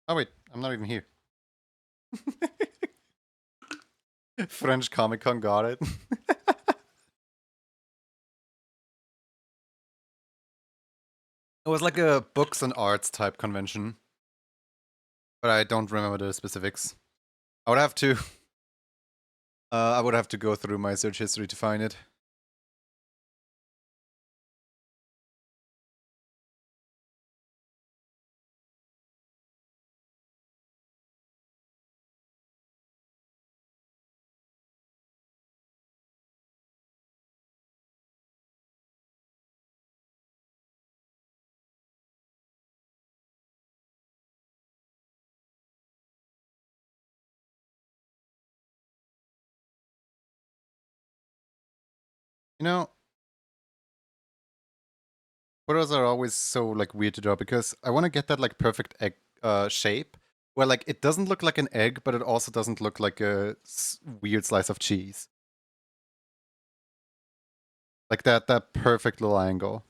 Oh wait, I'm not even here. French Comic Con got it. It was like a books and arts type convention, but I don't remember the specifics. I would have to. I would have to go through my search history to find it. You know, photos are always so like weird to draw because I want to get that like perfect egg shape where like it doesn't look like an egg, but it also doesn't look like a weird slice of cheese. Like that perfect little angle.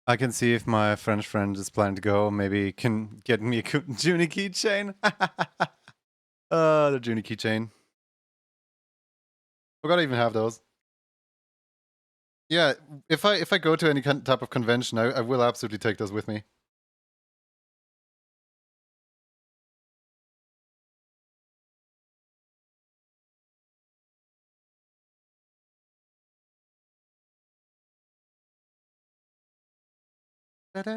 I can see if my French friend is planning to go. Maybe can get me a Junie keychain. The Junie keychain. I gotta even have those. Yeah, if I go to any type of convention, I will absolutely take those with me. Da-da,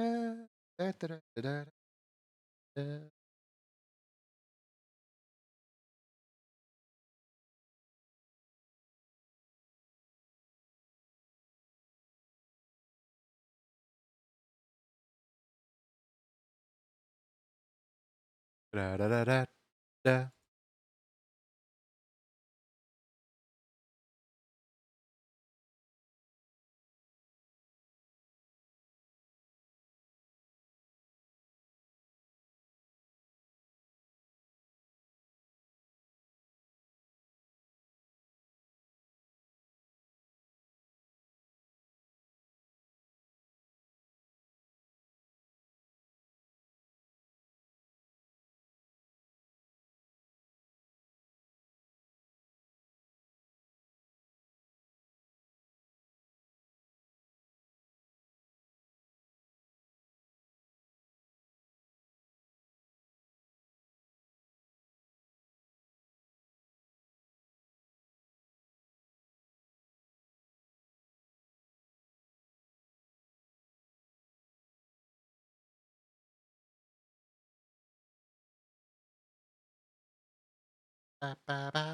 da-da, da-da, da. Da, da, da, da, da. Ba, ba, ba.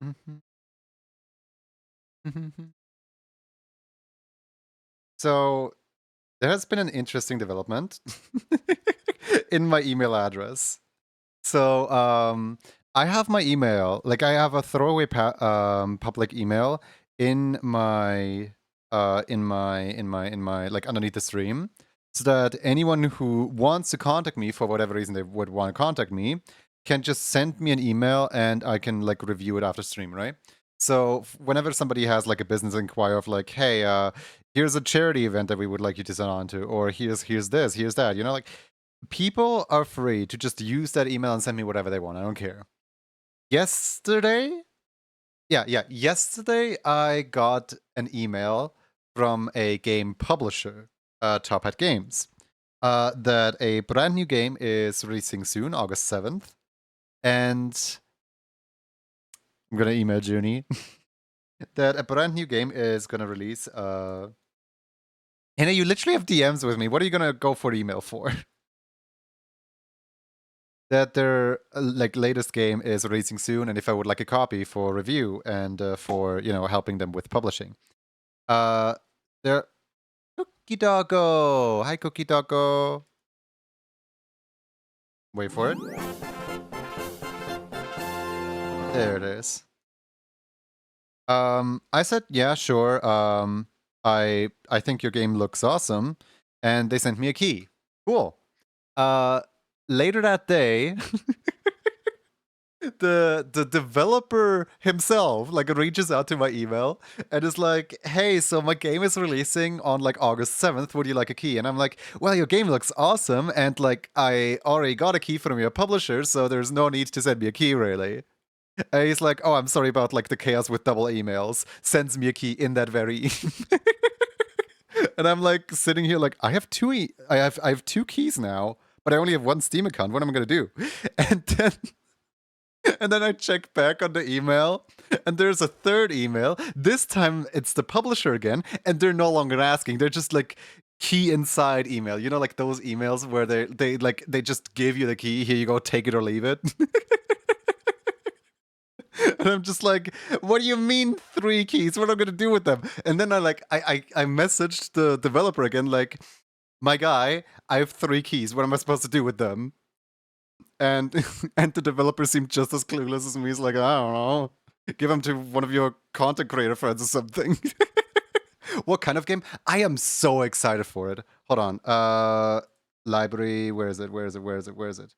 Mhm, mhm, mhm. So there has been an interesting development in my email address. So I have my email, like I have a throwaway public email in my like underneath the stream, so that anyone who wants to contact me for whatever reason they would want to contact me can just send me an email and I can like review it after stream, right? So whenever somebody has like a business inquiry of like, hey, here's a charity event that we would like you to send on to, or here's this, here's that, you know, like people are free to just use that email and send me whatever they want. I don't care. Yesterday, yesterday I got an email from a game publisher, Top Hat Games, that a brand new game is releasing soon, August 7th. And I'm gonna email Junie that a brand new game is gonna release. Hannah, you literally have DMs with me. What are you gonna go for email for? that their like latest game is releasing soon, and if I would like a copy for review and for helping them with publishing. They're Cookie Doggo. Hi, Cookie Doggo. Wait for it. There it is. I said, yeah, sure. I think your game looks awesome, and they sent me a key. Cool. Later that day, the developer himself like reaches out to my email and is like, hey, so my game is releasing on like August 7th, would you like a key? And I'm like, well, your game looks awesome, and like I already got a key from your publisher, so there's no need to send me a key, really. And he's like, oh, I'm sorry about like the chaos with double emails, sends me a key in that very and I'm like sitting here like, I have I have two keys now, but I only have one Steam account. What am I gonna do? And then and then I check back on the email, and there's a third email. This time it's the publisher again, and they're no longer asking. They're just like key inside email. You know, like those emails where they just give you the key. Here you go, take it or leave it. And I'm just like, what do you mean 3 keys? What am I gonna do with them? And then I messaged the developer again, like, my guy, I have 3 keys. What am I supposed to do with them? And and the developer seemed just as clueless as me. He's like, I don't know. Give them to one of your content creator friends or something. What kind of game? I am so excited for it. Hold on. Library, where is it? Where is it? Where is it? Where is it?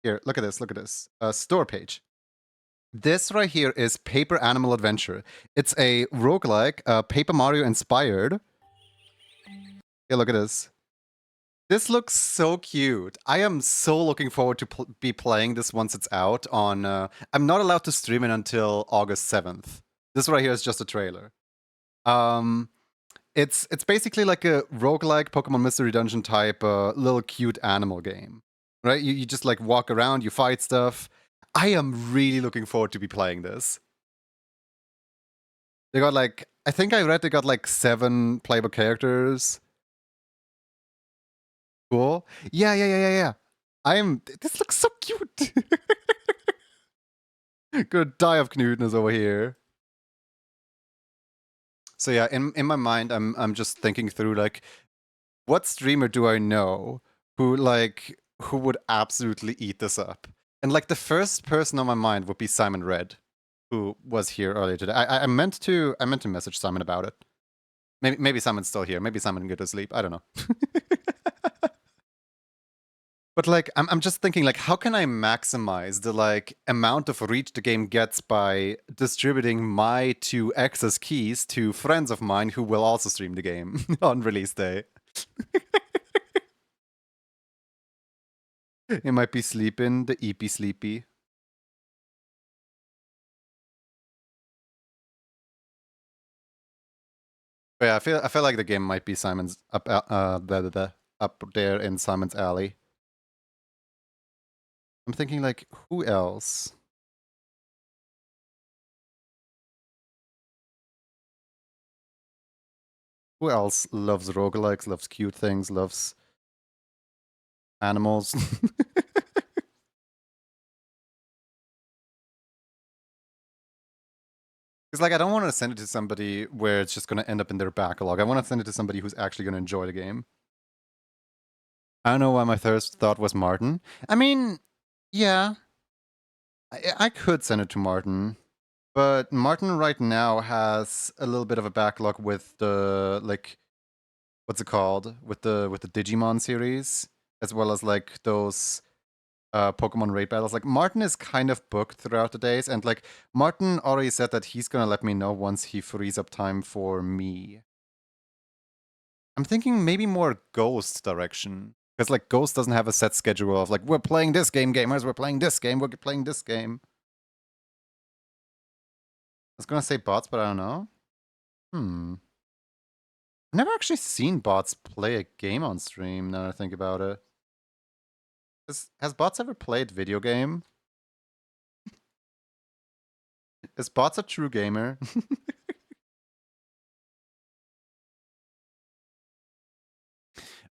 Here, look at this, look at this. Store page. This right here is Paper Animal Adventure. It's a roguelike, Paper Mario inspired. Yeah, look at this. This looks so cute. I am so looking forward to be playing this once it's out on... I'm not allowed to stream it until August 7th. This right here is just a trailer. It's basically like a roguelike Pokemon Mystery Dungeon type little cute animal game. Right? You just like walk around, you fight stuff. I am really looking forward to be playing this. They got like... I think I read they got like 7 playable characters. Cool. Yeah. This looks so cute. Gonna die of Knudness over here. So yeah, in my mind, I'm just thinking through like, what streamer do I know who would absolutely eat this up? And like the first person on my mind would be Simon Red, who was here earlier today. I meant to message Simon about it. Maybe Simon's still here. Maybe Simon can go to sleep. I don't know. But like, I'm just thinking, like, how can I maximize the like amount of reach the game gets by distributing my 2 access keys to friends of mine who will also stream the game on release day? It might be sleeping, the EP sleepy. But yeah, I feel like the game might be Simon's up there in Simon's alley. I'm thinking like, who else? Who else loves roguelikes, loves cute things, loves animals? Because like I don't want to send it to somebody where it's just going to end up in their backlog. I want to send it to somebody who's actually going to enjoy the game. I don't know why my first thought was Martin. I mean, yeah, I could send it to Martin, but Martin right now has a little bit of a backlog with the like, what's it called? With the Digimon series, as well as like those Pokemon raid battles. Like Martin is kind of booked throughout the days, and like Martin already said that he's gonna let me know once he frees up time for me. I'm thinking maybe more Ghost direction. Because like Ghost doesn't have a set schedule of like, we're playing this game, gamers, we're playing this game, we're playing this game. I was gonna say bots, but I don't know. I've never actually seen bots play a game on stream, now that I think about it. Has bots ever played video game? Is bots a true gamer?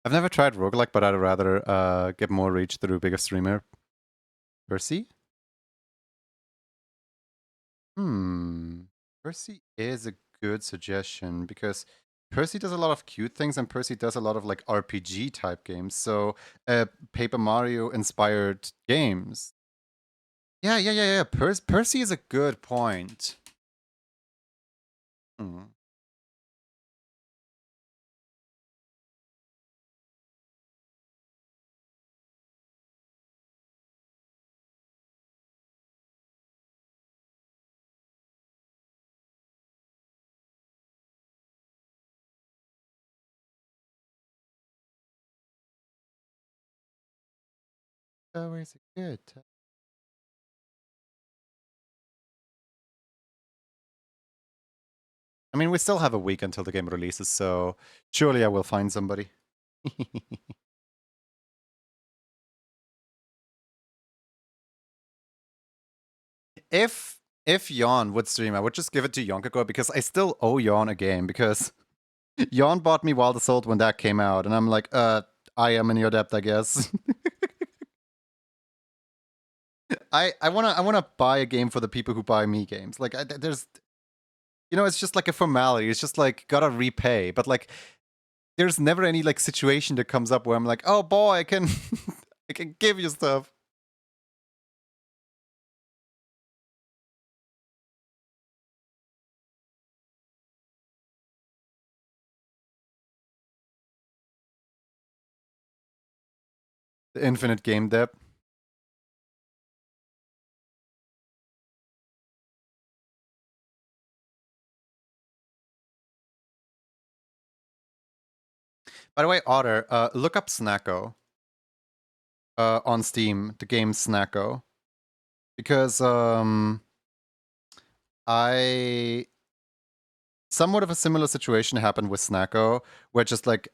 I've never tried roguelike, but I'd rather get more reach through bigger streamer. Percy? Percy is a good suggestion because Percy does a lot of cute things and Percy does a lot of like RPG type games. So, Paper Mario inspired games. Yeah. Percy is a good point. Hmm. Oh, is it good? I mean, we still have a week until the game releases, so surely I will find somebody. if Yon would stream, I would just give it to Yonkako because I still owe Yon a game because Yon bought me Wild Assault when that came out, and I'm like, I am in your debt, I guess. I wanna buy a game for the people who buy me games. Like, there's, it's just like a formality. It's just like gotta repay, but like, there's never any like situation that comes up where I'm like, oh boy, I can, I can give you stuff. The infinite game debt. By the way, Otter, look up Snacko on Steam, the game Snacko, because I somewhat of a similar situation happened with Snacko, where just like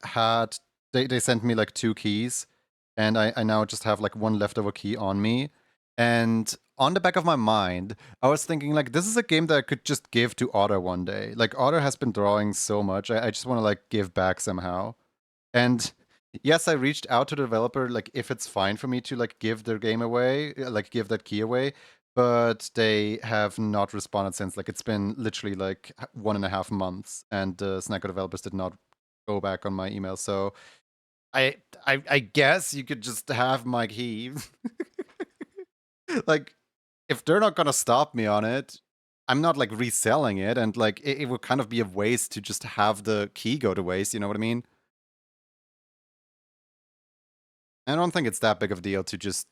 they sent me like 2 keys, and I now just have like one leftover key on me. And on the back of my mind, I was thinking like this is a game that I could just give to Otter one day. Like Otter has been drawing so much, I just want to like give back somehow. And yes, I reached out to the developer, like if it's fine for me to like give their game away, like give that key away, but they have not responded since. Like it's been literally like 1.5 months, and the Snacko developers did not go back on my email. So I guess you could just have my key. Like if they're not gonna stop me on it, I'm not like reselling it, and like it would kind of be a waste to just have the key go to waste. You know what I mean? I don't think it's that big of a deal to just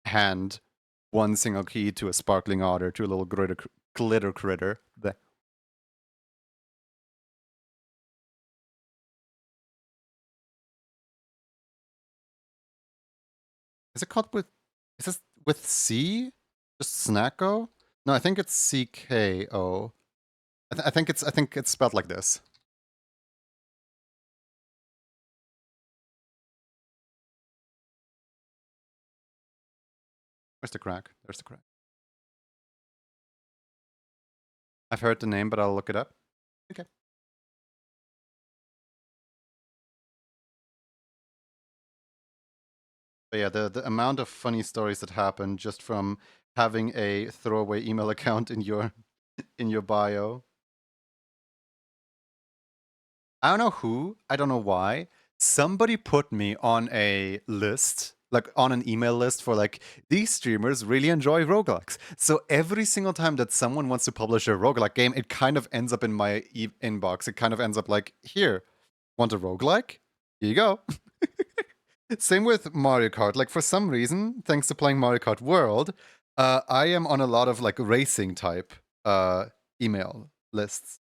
hand one single key to a sparkling otter, to a little glitter critter. Is it called with? Is this with C? Just Snacko? No, I think it's CKO. I think it's spelled like this. Where's the crack? There's the crack. I've heard the name, but I'll look it up. Okay. But yeah, the amount of funny stories that happen just from having a throwaway email account in your bio. I don't know who, I don't know why. Somebody put me on a list, like on an email list for like, these streamers really enjoy roguelikes. So every single time that someone wants to publish a roguelike game, it kind of ends up in my inbox. It kind of ends up like, here, want a roguelike? Here you go. Same with Mario Kart. Like for some reason, thanks to playing Mario Kart World, I am on a lot of like racing type email lists.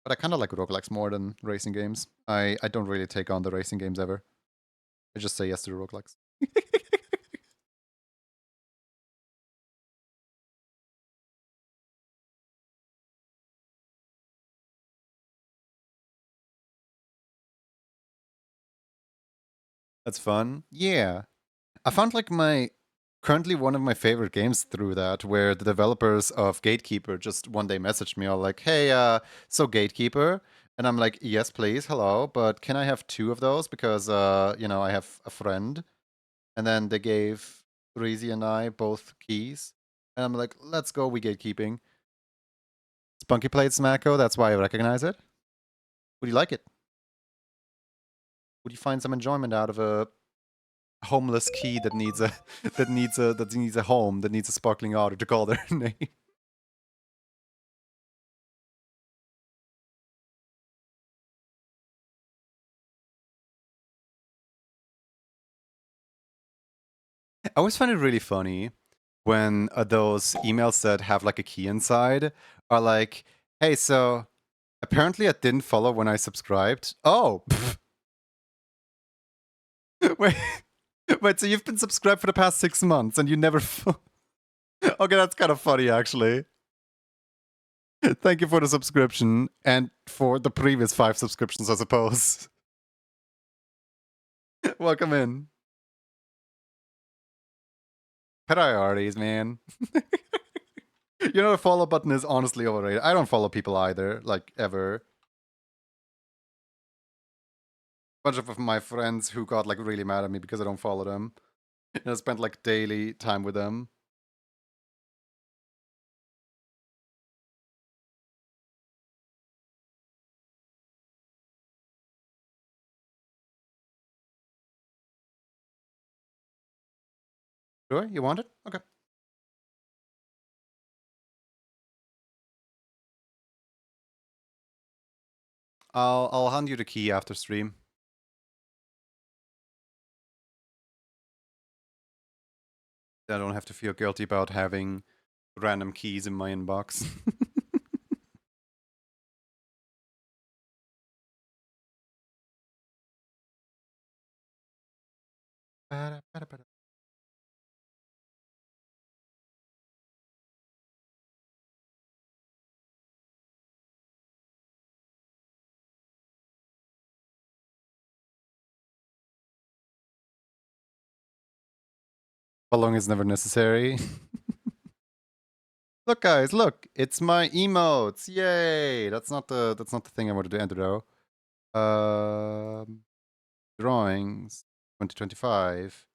But I kind of like roguelikes more than racing games. I don't really take on the racing games ever. I just say yes to the roguelikes. That's fun. Yeah. I found like currently one of my favorite games through that, where the developers of Gatekeeper just one day messaged me all like, hey, so Gatekeeper. And I'm like, yes, please, hello, but can I have 2 of those? Because I have a friend. and then they gave Breezy and I both keys, and I'm like, let's go, we gatekeeping. Spunky played Smacko, that's why I recognize it. Would you like it? Would you find some enjoyment out of a homeless key that needs a that needs a home, that needs a sparkling otter to call their name? I always find it really funny when those emails that have like a key inside are like, hey, so apparently I didn't follow when I subscribed. Oh, wait, wait, so you've been subscribed for the past 6 months and you never. Okay, that's kind of funny actually. Thank you for the subscription and for the previous 5 subscriptions, I suppose. Welcome in. Priorities, man. You know, the follow button is honestly overrated. I don't follow people either, like, ever. Bunch of my friends who got, like, really mad at me because I don't follow them. And I spent, like, daily time with them. Sure, you want it? Okay. I'll hand you the key after stream. I don't have to feel guilty about having random keys in my inbox. Following is never necessary. Look, guys, look! It's my emotes! Yay! That's not the thing I wanted to enter though. Drawings 2025.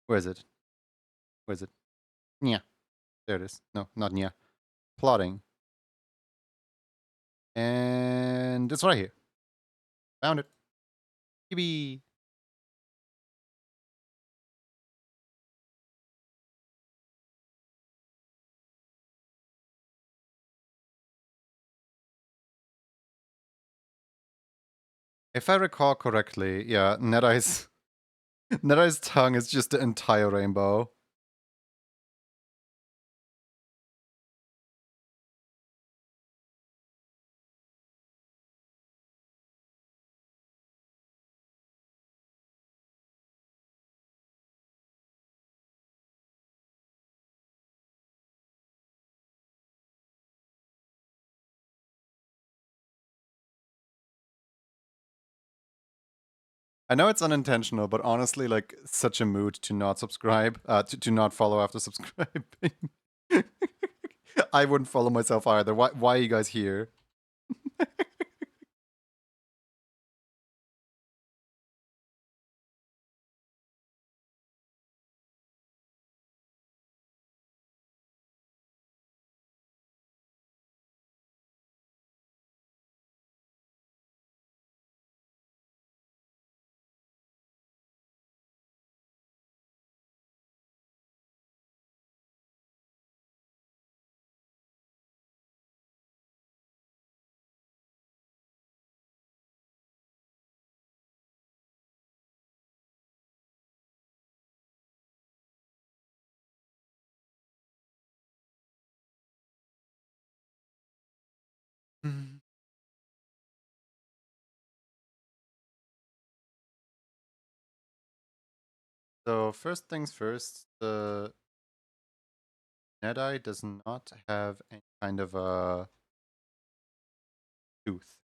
Where is it? Where is it? Yeah, there it is. No, not yeah. Plotting. And it's right here. Found it. Yippee! If I recall correctly, yeah, Neteye's Neteye's tongue is just the entire rainbow. I know it's unintentional, but honestly, like, such a mood to not subscribe, to not follow after subscribing. I wouldn't follow myself either. Why are you guys here? So first things first, the Neteye does not have any kind of a tooth.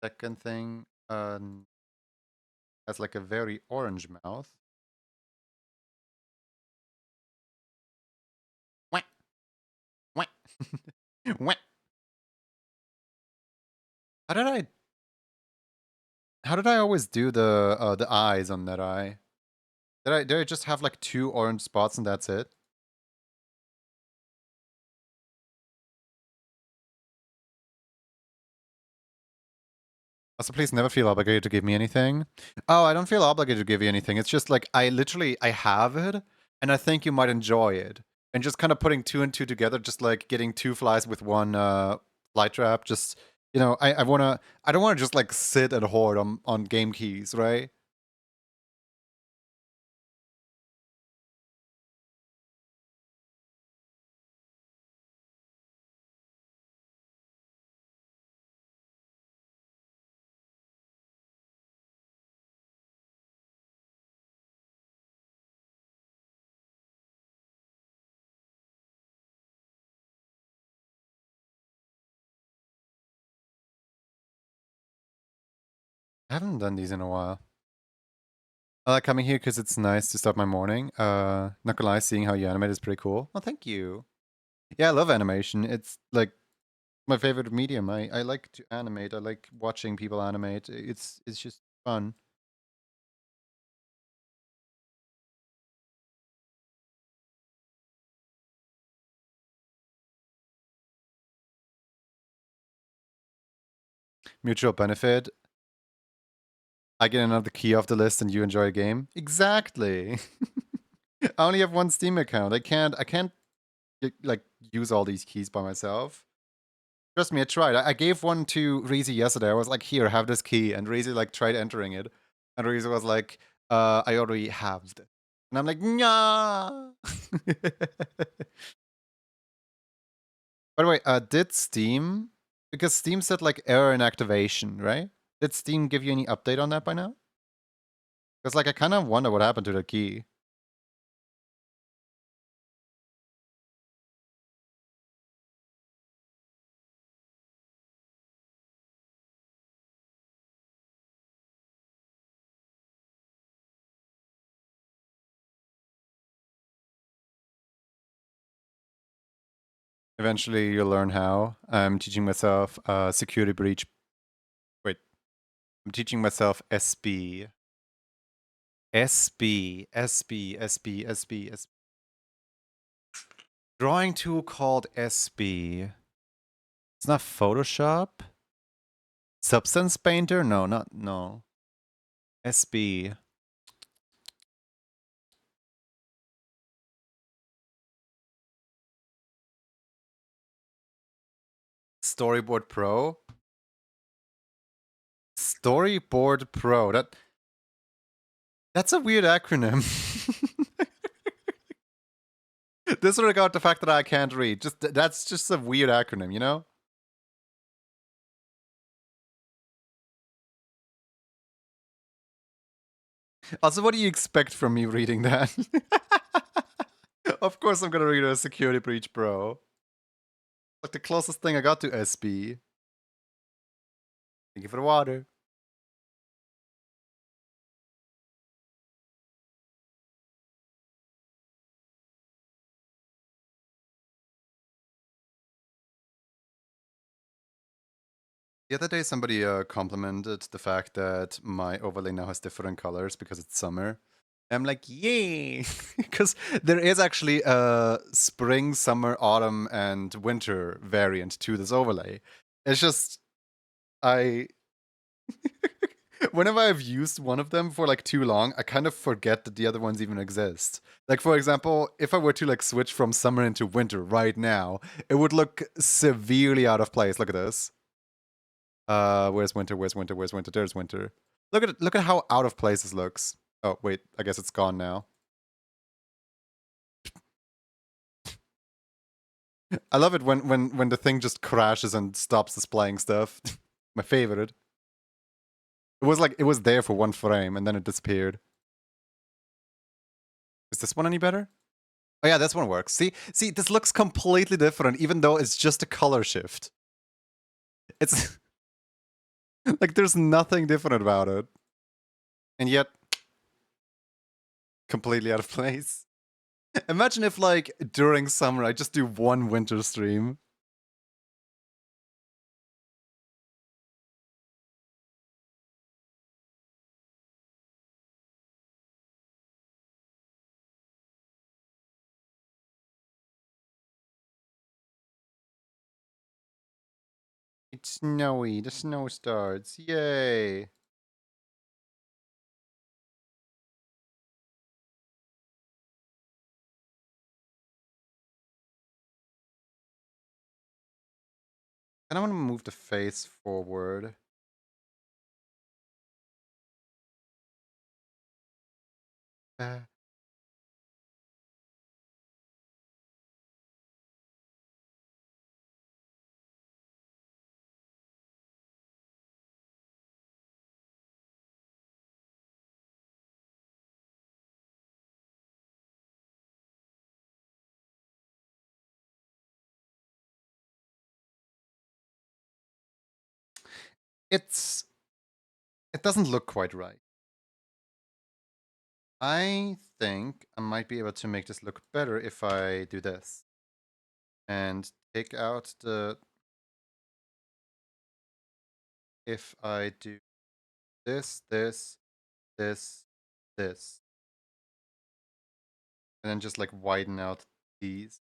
Second thing, has like a very orange mouth. Wah, wah, wah. How did I? How did I always do the eyes on Neteye? Did I just have like 2 orange spots and that's it? Also, please never feel obligated to give me anything. Oh, I don't feel obligated to give you anything. It's just like I have it, and I think you might enjoy it. And just kind of putting 2 and 2 together, just like getting 2 flies with 1 fly trap. Just I don't wanna just like sit and hoard on game keys, right? I haven't done these in a while. I like coming here because it's nice to start my morning. Not gonna lie, seeing how you animate is pretty cool. Well, thank you. Yeah, I love animation. It's like my favorite medium. I like to animate. I like watching people animate. It's just fun. Mutual benefit. I get another key off the list and you enjoy a game. Exactly. I only have 1 Steam account. I can't like use all these keys by myself. Trust me, I tried. I gave one to Reezy yesterday. I was like, here, have this key. And Reezy like tried entering it. And Reezy was like, I already have it. And I'm like, nah. By the way, did Steam, because Steam said like error in activation, right? Did Steam give you any update on that by now? Because like I kind of wonder what happened to the key. Eventually you'll learn how. I'm teaching myself security breach. Wait, I'm teaching myself SB. SB, SB, SB, SB, SB. Drawing tool called SB. It's not Photoshop? Substance Painter? No, no. SB. Storyboard Pro? Storyboard Pro. That's a weird acronym. Disregard the fact that I can't read. That's just a weird acronym, you know? Also, what do you expect from me reading that? Of course I'm gonna read a security breach, bro. Like the closest thing I got to SB. Thank you for the water. The other day, somebody complimented the fact that my overlay now has different colors because it's summer. I'm like, yay! Because there is actually a spring, summer, autumn, and winter variant to this overlay. It's just, I. Whenever I've used one of them for like too long, I kind of forget that the other ones even exist. Like, for example, if I were to like switch from summer into winter right now, it would look severely out of place. Look at this. Where's winter? Where's winter? Where's winter? There's winter. Look at it. Look at how out of place this looks. Oh wait, I guess it's gone now. I love it when the thing just crashes and stops displaying stuff. My favorite. It was like it was there for 1 frame and then it disappeared. Is this one any better? Oh yeah, this one works. See, this looks completely different, even though it's just a color shift. It's like there's nothing different about it, and yet completely out of place. Imagine if, like, during summer, I just do 1 winter stream. It's snowy. The snow starts. Yay! And I want to move the face forward. Uh, it's it doesn't look quite right. I think I might be able to make this look better if I do this. And take out the... If I do this, this, this, this. And then just like widen out these.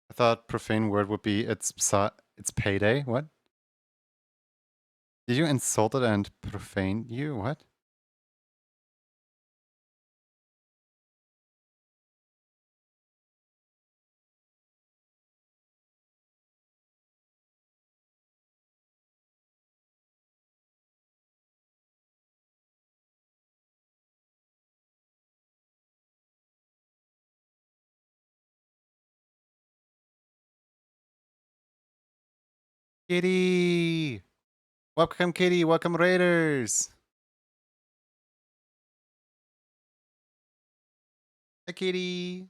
I thought profane word would be it's payday. What? Did you insult it and profane you? What? Kitty! Welcome, Kitty. Welcome, Raiders. Hi, Kitty.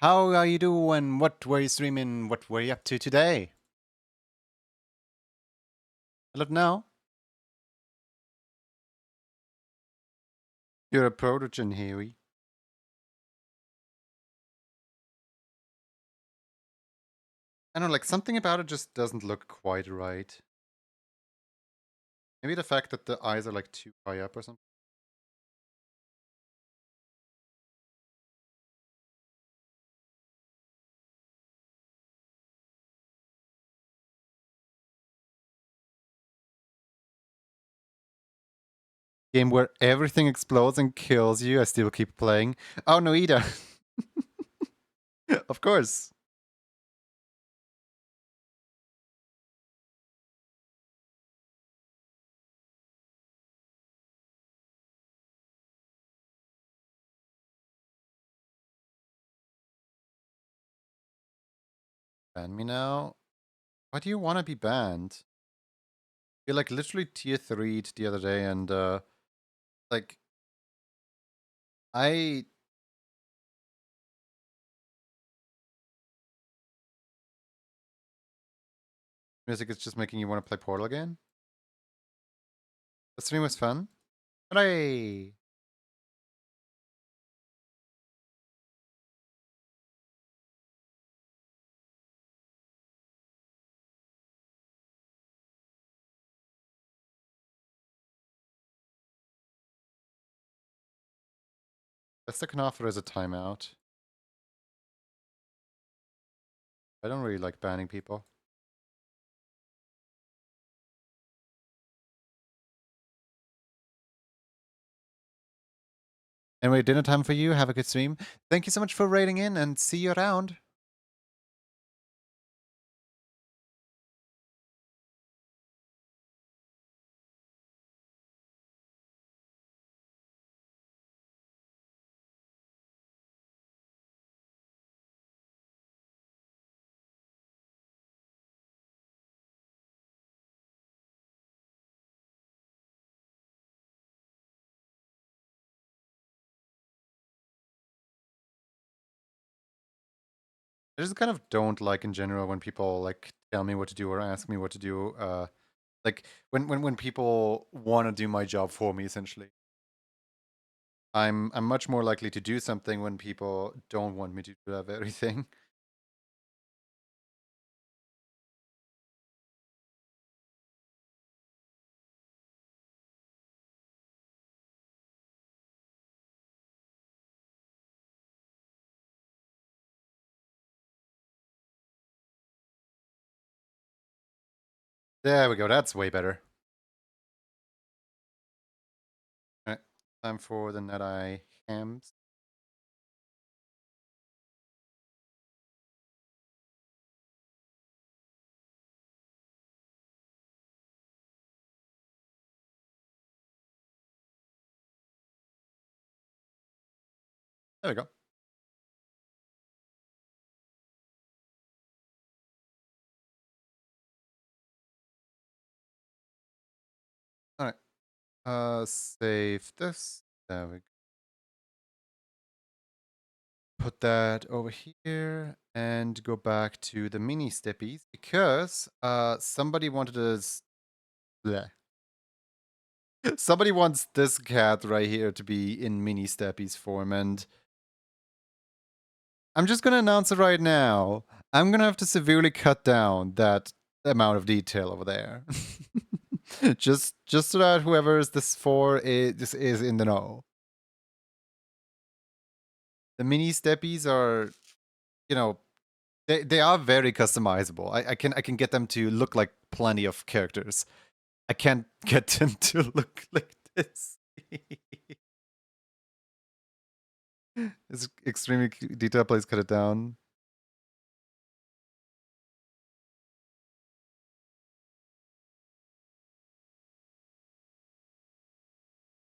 How are you doing? What were you streaming? What were you up to today? I don't know. You're a protogen, Harry. I don't know, like something about it just doesn't look quite right. Maybe the fact that the eyes are like too high up or something. Game where everything explodes and kills you. I still keep playing. Oh, no, Ida. Of course. Ban me now. Why do you want to be banned? You're like literally tier 3'd the other day, and like I music is just making you want to play Portal again. The stream was fun. Hooray! Best I can offer is a timeout. I don't really like banning people. Anyway, dinner time for you. Have a good stream. Thank you so much for raiding in and see you around. I just kind of don't like in general when people like tell me what to do or ask me what to do. Like when people want to do my job for me, essentially. I'm much more likely to do something when people don't want me to do that very thing. There we go. That's way better. All right, time for the net eye hams. There we go. All right. Save this. There we go. Put that over here and go back to the mini steppies because somebody wanted us. Bleh. Somebody wants this cat right here to be in mini steppies form, and I'm just gonna announce it right now. I'm gonna have to severely cut down that amount of detail over there. just so that whoever is this for is in the know. The mini steppies are, you know, they are very customizable. I can get them to look like plenty of characters. I can't get them to look like this. It's extremely detailed. Please cut it down.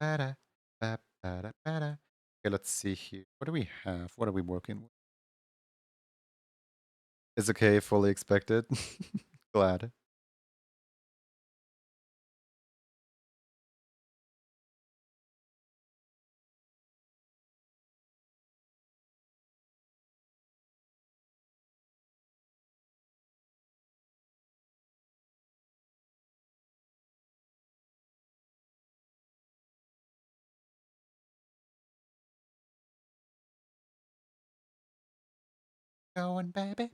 Okay, let's see here. What do we have? What are we working with? It's okay, fully expected. Glad. Going, baby.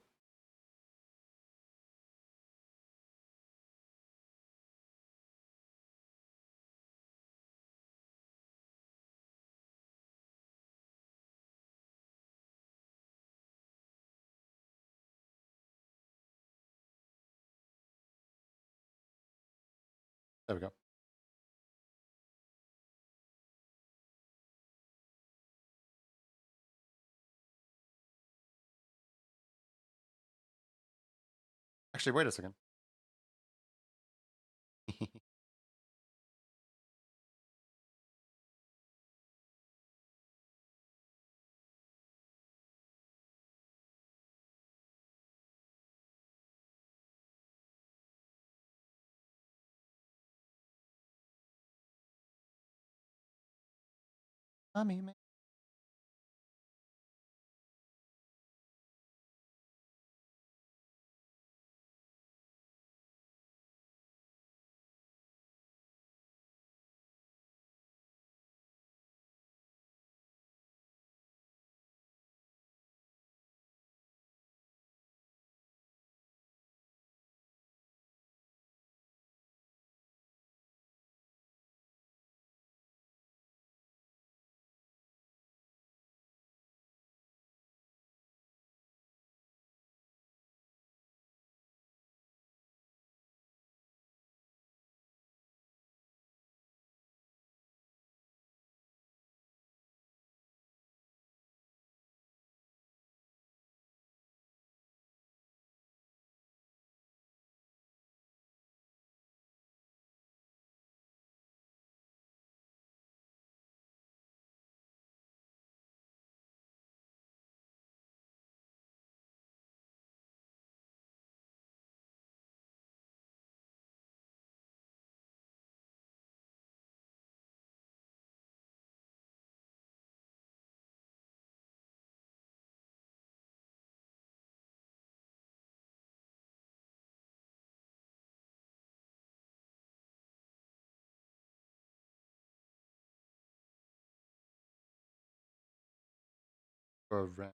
There we go. Actually, wait a second. Mommy, Or ran.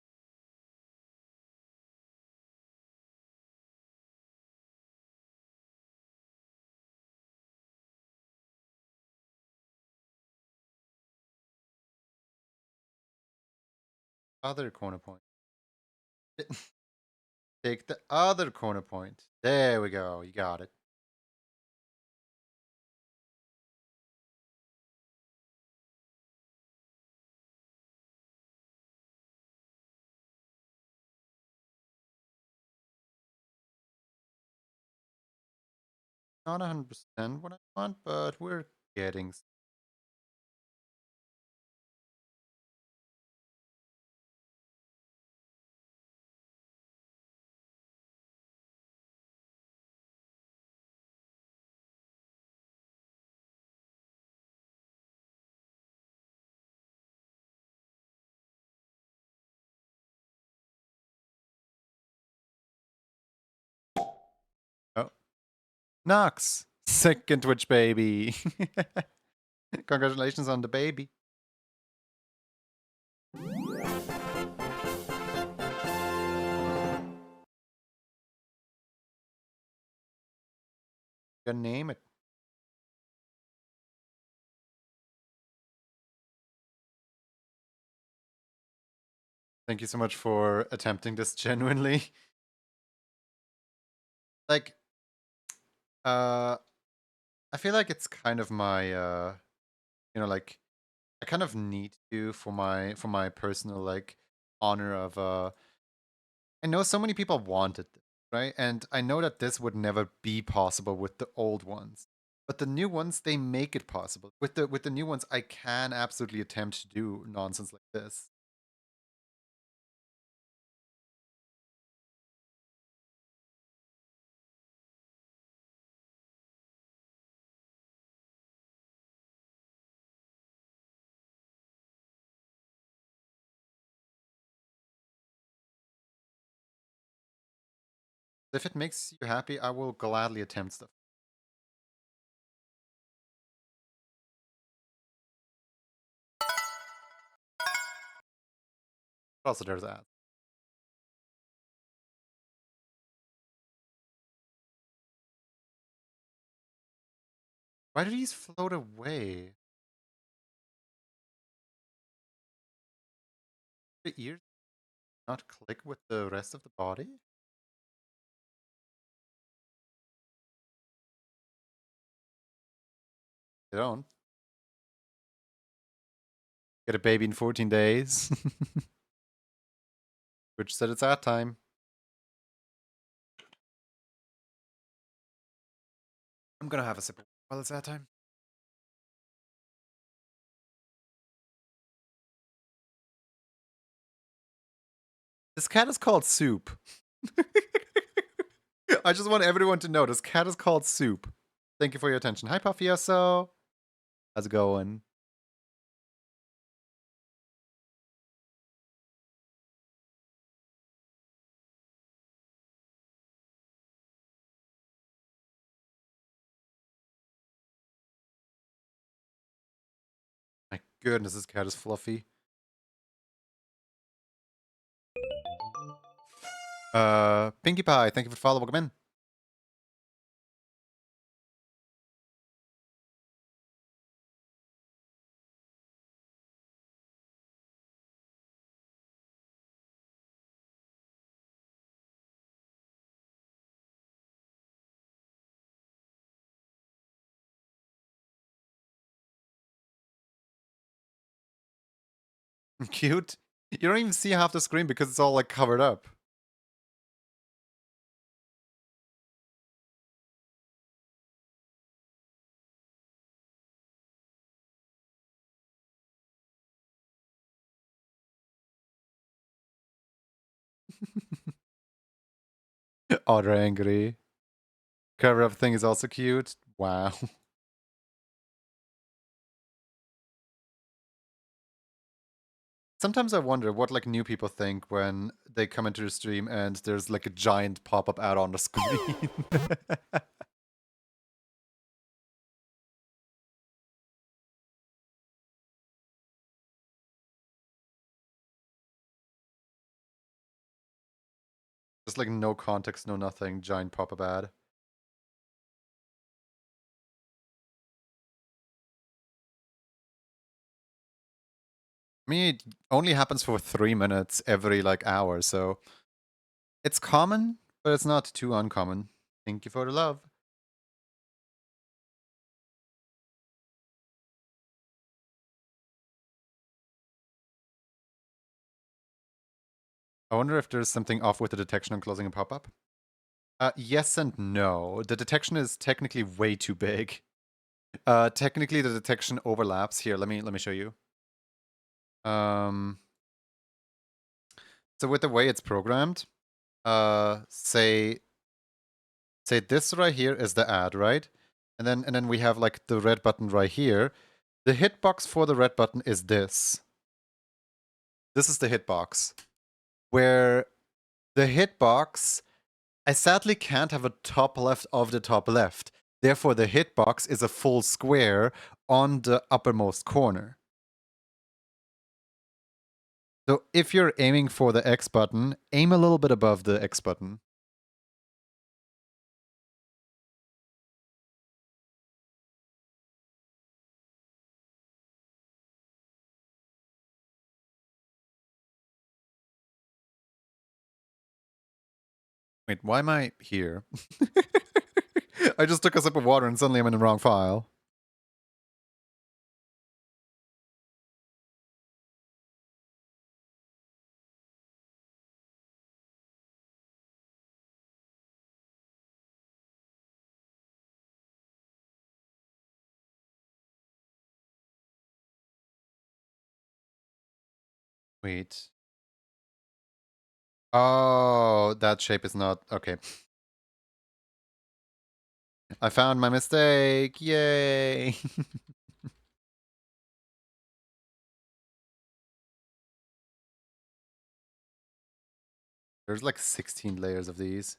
Other corner point. Take the other corner point. There we go. You got it. Not 100% what I want, but we're getting. Oh, Nox! Second Twitch baby! Congratulations on the baby. Gotta name it. Thank you so much for attempting this genuinely. Like, I feel like it's kind of my, like, I kind of need to for my personal, like, honor of, I know so many people wanted this, right? And I know that this would never be possible with the old ones. But the new ones, they make it possible. With the new ones, I can absolutely attempt to do nonsense like this. If it makes you happy, I will gladly attempt stuff. Also, there's that. Why did these float away? The ears not click with the rest of the body? They don't. Get a baby in 14 days. Which said it's that time. I'm gonna have a sip while it's that time. This cat is called Soup. I just want everyone to know this cat is called Soup. Thank you for your attention. Hi, Puffioso. How's it going? My goodness, this cat is fluffy. Pinkie Pie, thank you for the follow. Welcome in. Cute. You don't even see half the screen because it's all like covered up. Otter angry. Cover up thing is also cute. Wow. Sometimes I wonder what like new people think when they come into the stream and there's like a giant pop-up ad on the screen. Just like no context, no nothing, giant pop-up ad. I mean, it only happens for 3 minutes every like hour, so it's common, but it's not too uncommon. Thank you for the love. I wonder if there's something off with the detection on closing a pop-up. Yes and no. The detection is technically way too big. Technically the detection overlaps. Here, let me show you. So with the way it's programmed, say this right here is the ad, right? And then we have like the red button right here. The hitbox for the red button is this. This is the hitbox. Where the hitbox, I sadly can't have a top left of the top left. Therefore, the hitbox is a full square on the uppermost corner. So if you're aiming for the X button, aim a little bit above the X button. Wait, why am I here? I just took a sip of water and suddenly I'm in the wrong file. Wait. Oh, that shape is not... Okay. I found my mistake. Yay. There's like 16 layers of these.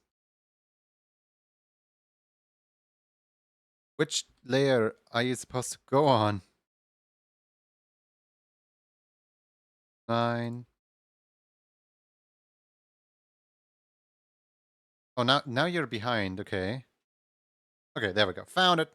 Which layer are you supposed to go on? 9. Oh, now you're behind. Okay. Okay, there we go. Found it.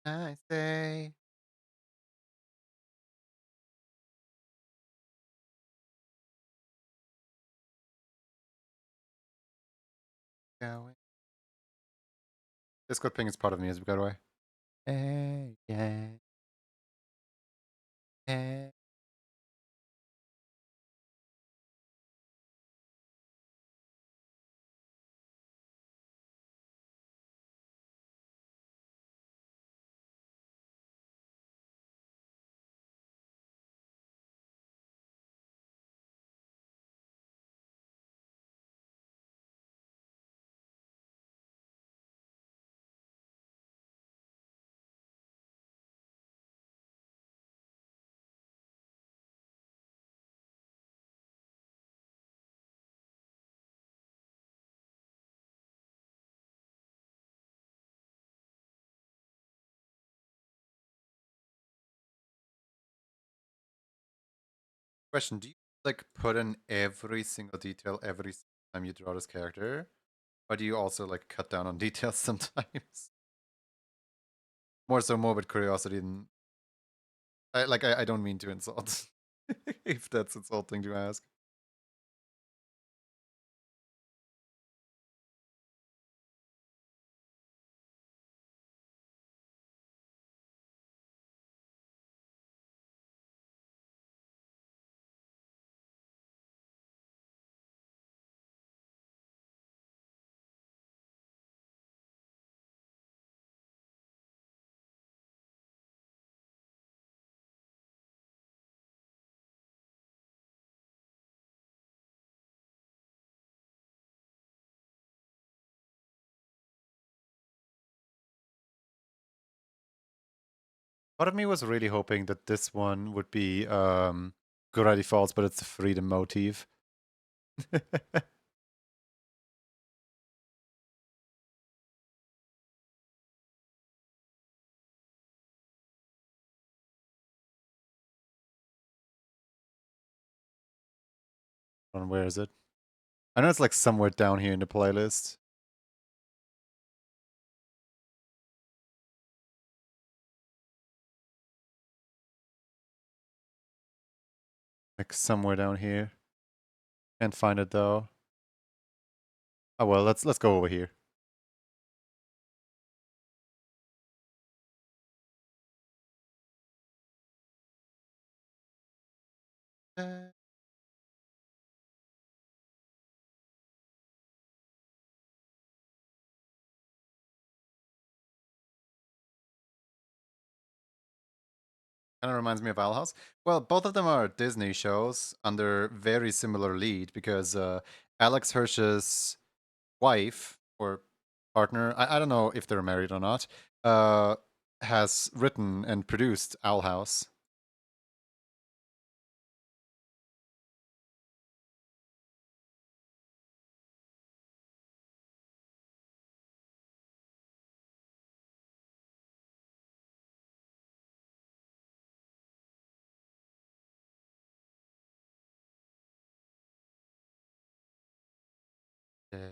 I say. Going. Discord ping is part of the music, by the way. Hey, yeah. Hey. Question: do you like put in every single detail every time you draw this character? Or do you also like cut down on details sometimes? More so morbid curiosity than I don't mean to insult. If that's insulting to ask. Part of me was really hoping that this one would be Gravity Falls, but it's the freedom motif. And where is it? I know it's like somewhere down here in the playlist. Like somewhere down here. Can't find it though. Oh well, let's go over here. Kind of reminds me of Owl House. Well, both of them are Disney shows under very similar lead because Alex Hirsch's wife or partner, I don't know if they're married or not, uh, has written and produced Owl House. Yeah.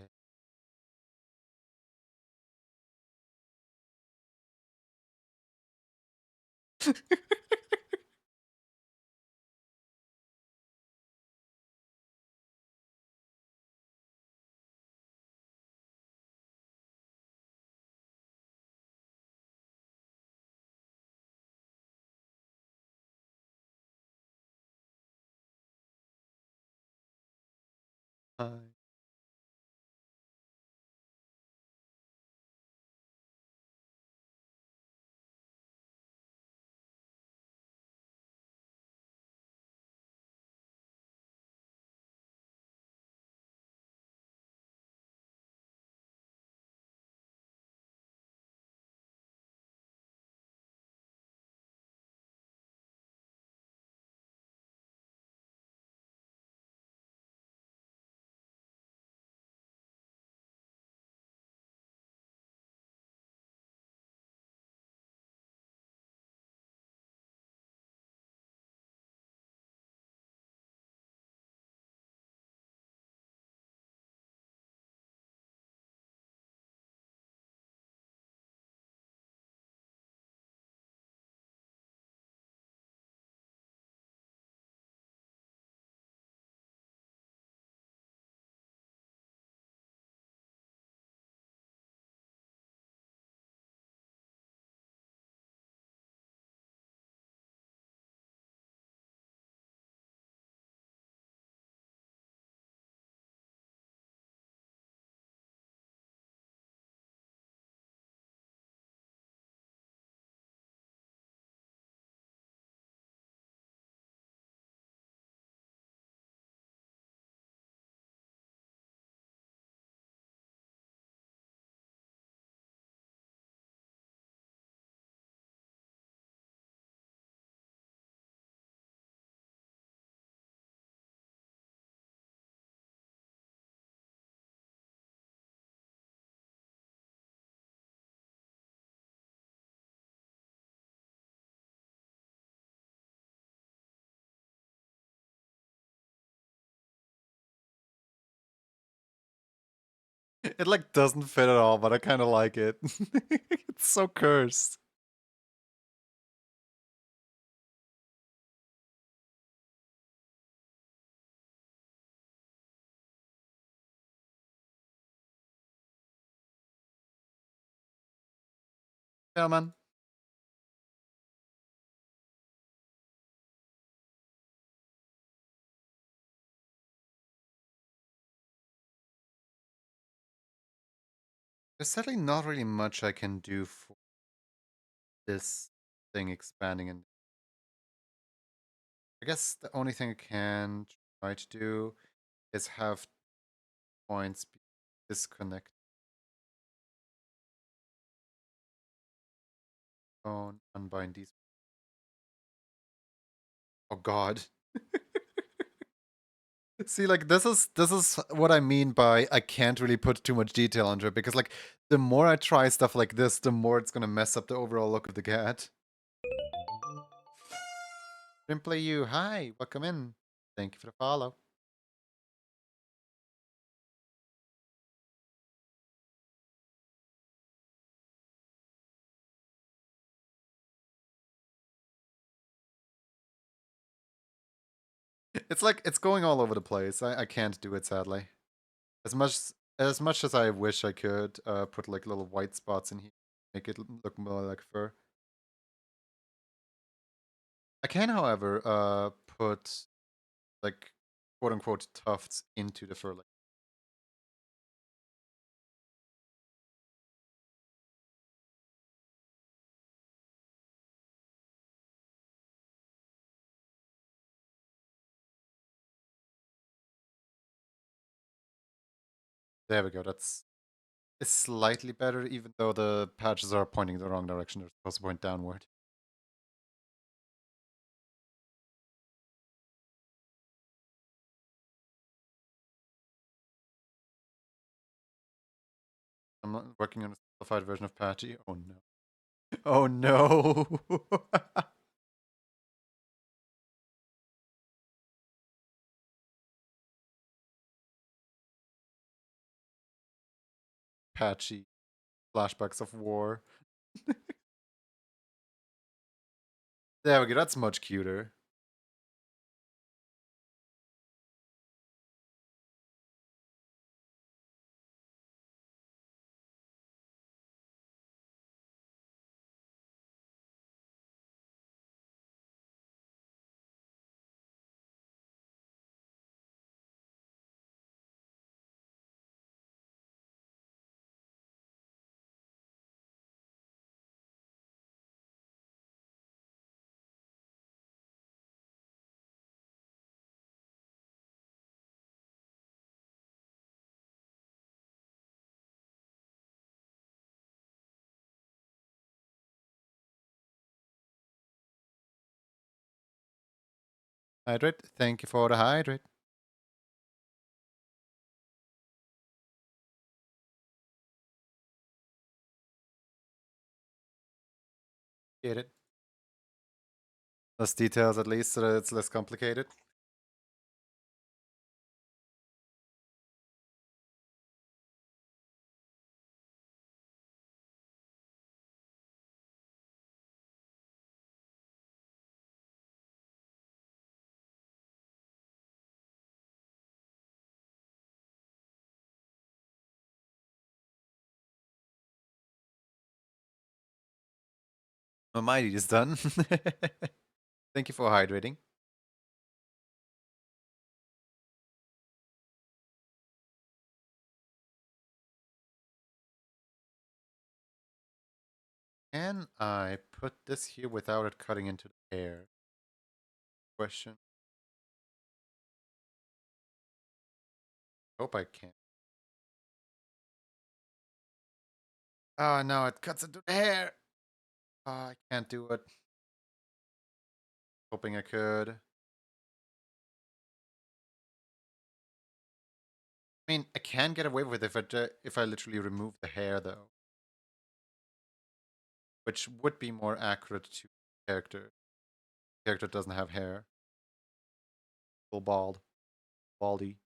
It like doesn't fit at all, but I kind of like it. It's so cursed. Yeah, man. There's sadly not really much I can do for this thing expanding, and I guess the only thing I can try to do is have points be disconnect phone, unbind these. Oh god. See, like this is what I mean by I can't really put too much detail into it because like the more I try stuff like this, the more it's gonna mess up the overall look of the cat. Simply you, hi, welcome in. Thank you for the follow. It's like it's going all over the place. I can't do it sadly. As much as much as I wish I could put like little white spots in here, make it look more like fur. I can, however, put like quote unquote tufts into the fur. Like, there we go. That's it's slightly better, even though the patches are pointing the wrong direction. They're supposed to point downward. I'm not working on a simplified version of Patchy. Oh no. Oh no. Patchy flashbacks of war. There we go. That's much cuter. Hydrate. Thank you for the hydrate. Get it. Less details at least so that it's less complicated. My mighty is done. Thank you for hydrating. Can I put this here without it cutting into the hair? Question. Hope I can. Oh no, it cuts into the hair. Oh, I can't do it. Hoping I could. I mean, I can get away with it if I literally remove the hair though, which would be more accurate to the character. The character doesn't have hair. Full bald. Baldy.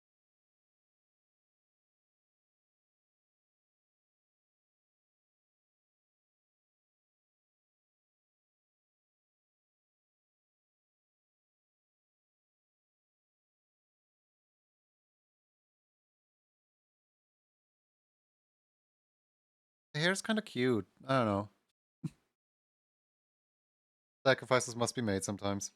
The hair's kind of cute. I don't know. Sacrifices must be made sometimes.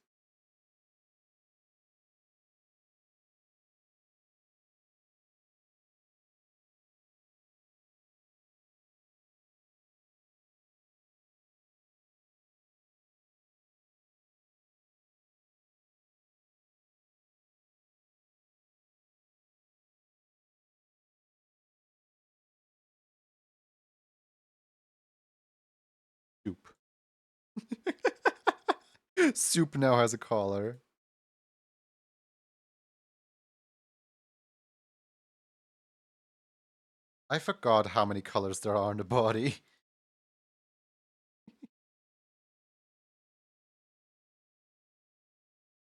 Soup. Soup now has a collar. I forgot how many colors there are in the body.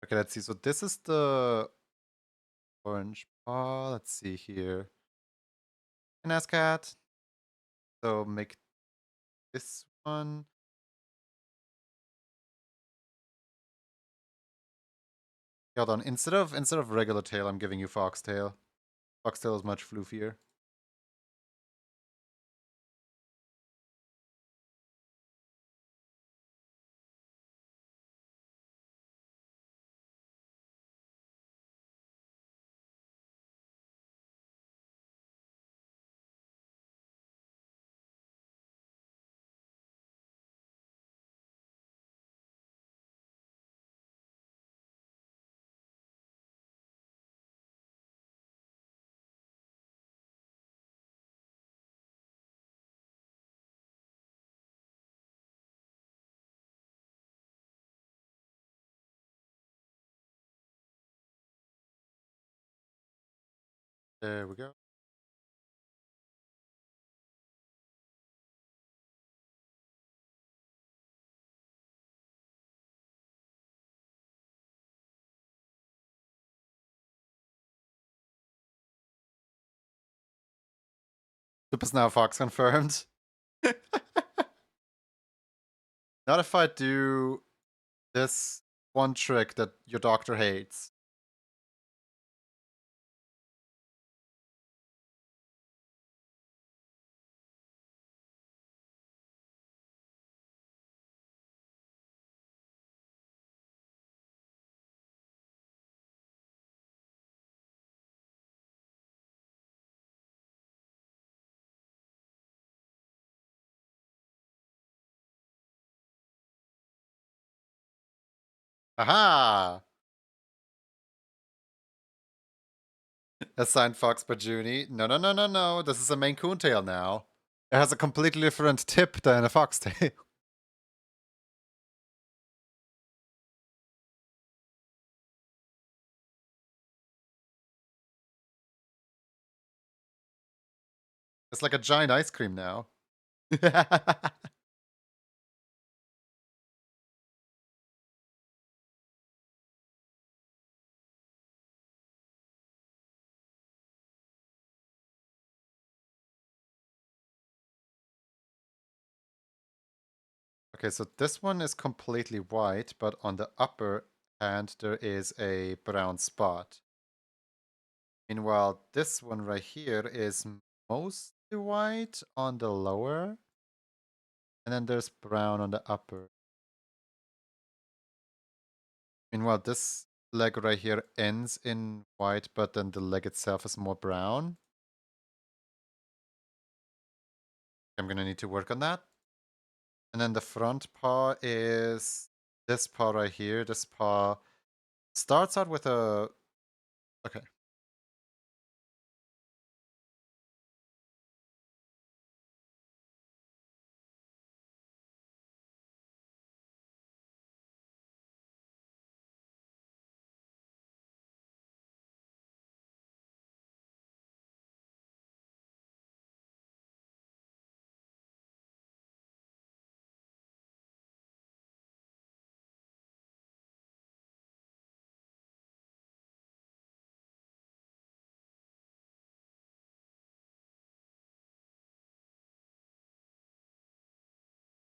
Okay, let's see. So this is the orange paw. Let's see here. An ass cat. So make this one. Hold on. Instead of regular tail, I'm giving you foxtail. Foxtail is much floofier. There we go. Soup is now fox confirmed. Not if I do this one trick that your doctor hates. Aha! Assigned fox by Junie. No, no, no, no, no. This is a Maine Coon tail now. It has a completely different tip than a foxtail. It's like a giant ice cream now. Okay, so this one is completely white, but on the upper hand there is a brown spot. Meanwhile, this one right here is mostly white on the lower, and then there's brown on the upper. Meanwhile, this leg right here ends in white, but then the leg itself is more brown. I'm gonna need to work on that. And then the front paw is this paw right here. This paw starts out with a... Okay.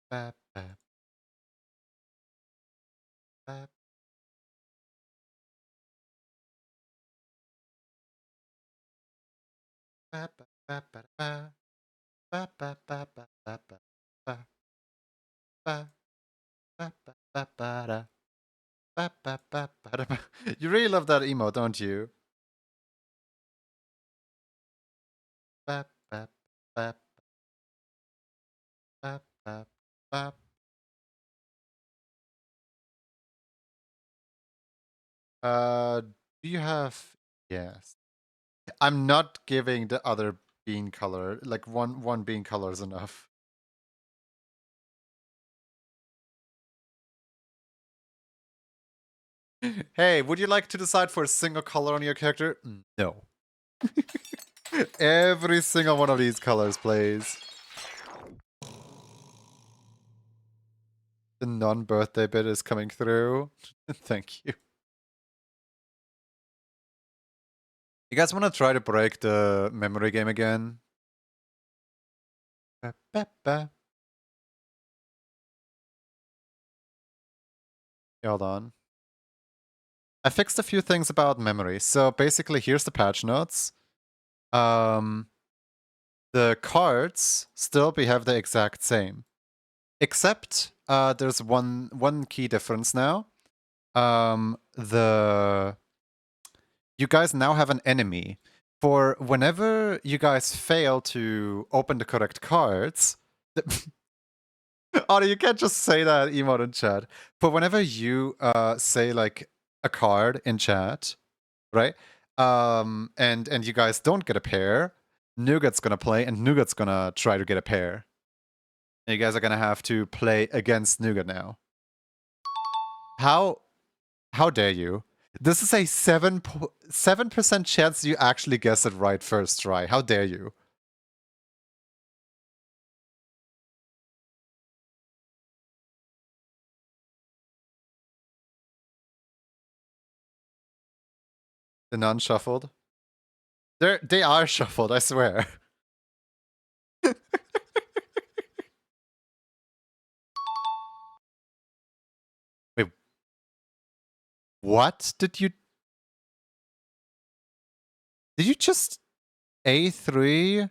Ba, ba, ba, ba, ba, ba, ba, ba, ba, ba, ba, ba, ba, ba, ba, ba, ba, ba, ba, ba, da. Ba, ba, ba, ba, da, ba. You really love that emote, don't you? Ba, ba, ba, ba, ba, ba. Do you have... Yes. I'm not giving the other bean color. Like one bean color is enough. Hey, would you like to decide for a single color on your character? No. Every single one of these colors, please. The non-birthday bit is coming through. Thank you. You guys want to try to break the memory game again? Ba, ba, ba. Hold on. I fixed a few things about memory. So basically, here's the patch notes. The cards still behave the exact same, except there's one key difference now. You guys now have an enemy. For whenever you guys fail to open the correct cards, oh, you can't just say that emote in chat. For whenever you say like a card in chat, right? And you guys don't get a pair, Nougat's gonna play, and Nougat's gonna try to get a pair. And you guys are gonna have to play against Nougat now. How dare you? This is a 7% chance you actually guess it right first try. How dare you? The non-shuffled? They are shuffled, I swear. Wait. What did you... Did you just... A3?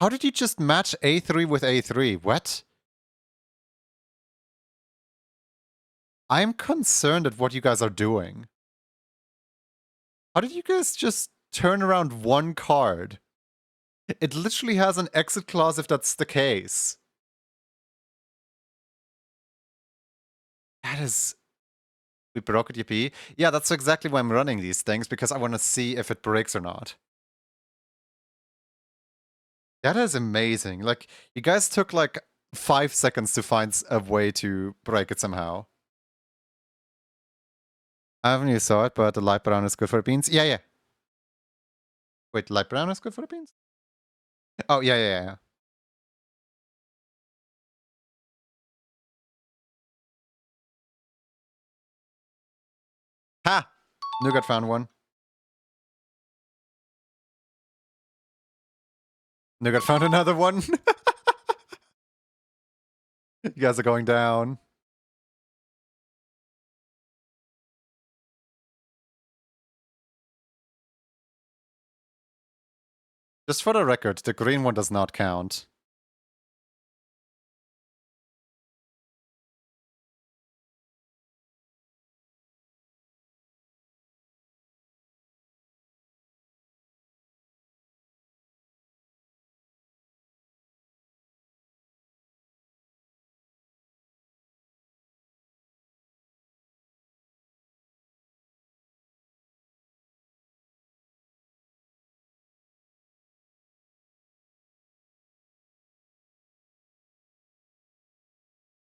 How did you just match A3 with A3? What? I'm concerned at what you guys are doing. How did you guys just turn around one card? It literally has an exit clause if that's the case. That is... We broke it, yippee. Yeah, that's exactly why I'm running these things, because I want to see if it breaks or not. That is amazing. Like, you guys took like 5 seconds to find a way to break it somehow. I haven't you saw it, but the light brown is good for the beans. Yeah, yeah. Wait, light brown is good for the beans? Oh, yeah, yeah, yeah. Ha! Nougat found one. Nougat found another one. You guys are going down. Just for the record, the green one does not count.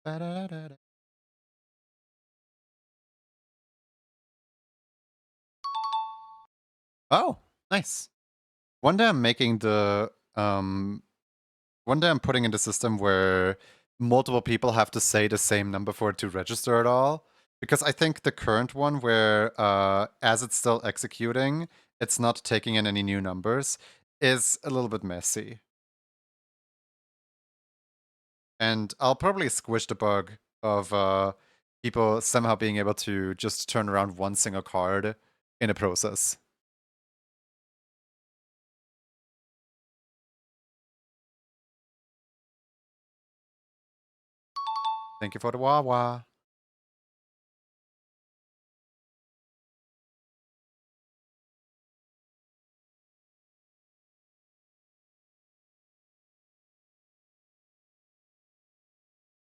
Ba-da-da-da. Oh, nice. One day I'm making the one day I'm putting in the system where multiple people have to say the same number for it to register at all. Because I think the current one where as it's still executing, it's not taking in any new numbers, is a little bit messy. And I'll probably squish the bug of people somehow being able to just turn around one single card in a process. Thank you for the Wawa.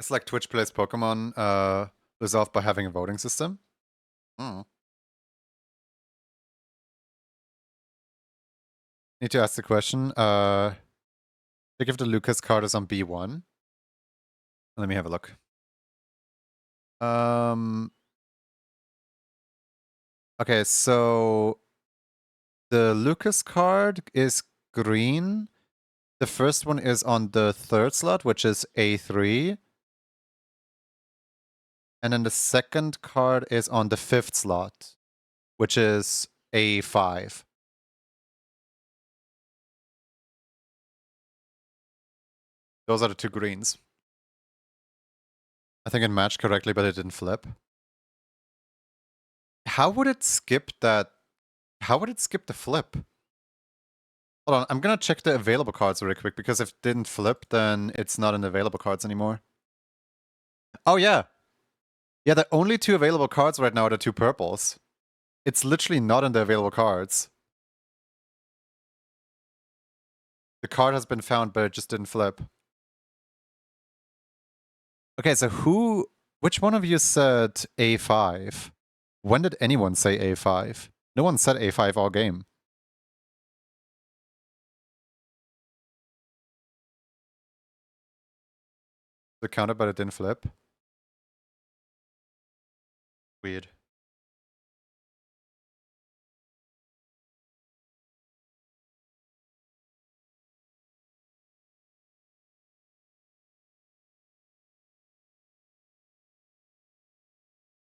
It's like Twitch plays Pokemon resolved by having a voting system. Mm. Need to ask the question. Think if the Lucas card is on B1. Let me have a look. Okay, so The Lucas card is green. The first one is on the third slot, which is A3. And then the second card is on the fifth slot, which is A5. Those are the two greens. I think it matched correctly, but it didn't flip. How would it skip that? How would it skip the flip? Hold on, I'm gonna check the available cards really quick, because if it didn't flip, then it's not in the available cards anymore. Oh yeah. Yeah, the only two available cards right now are the two purples. It's literally not in the available cards. The card has been found, but it just didn't flip. Okay, so which one of you said A5? When did anyone say A5? No one said A5 all game. The counter, but it didn't flip. Weird.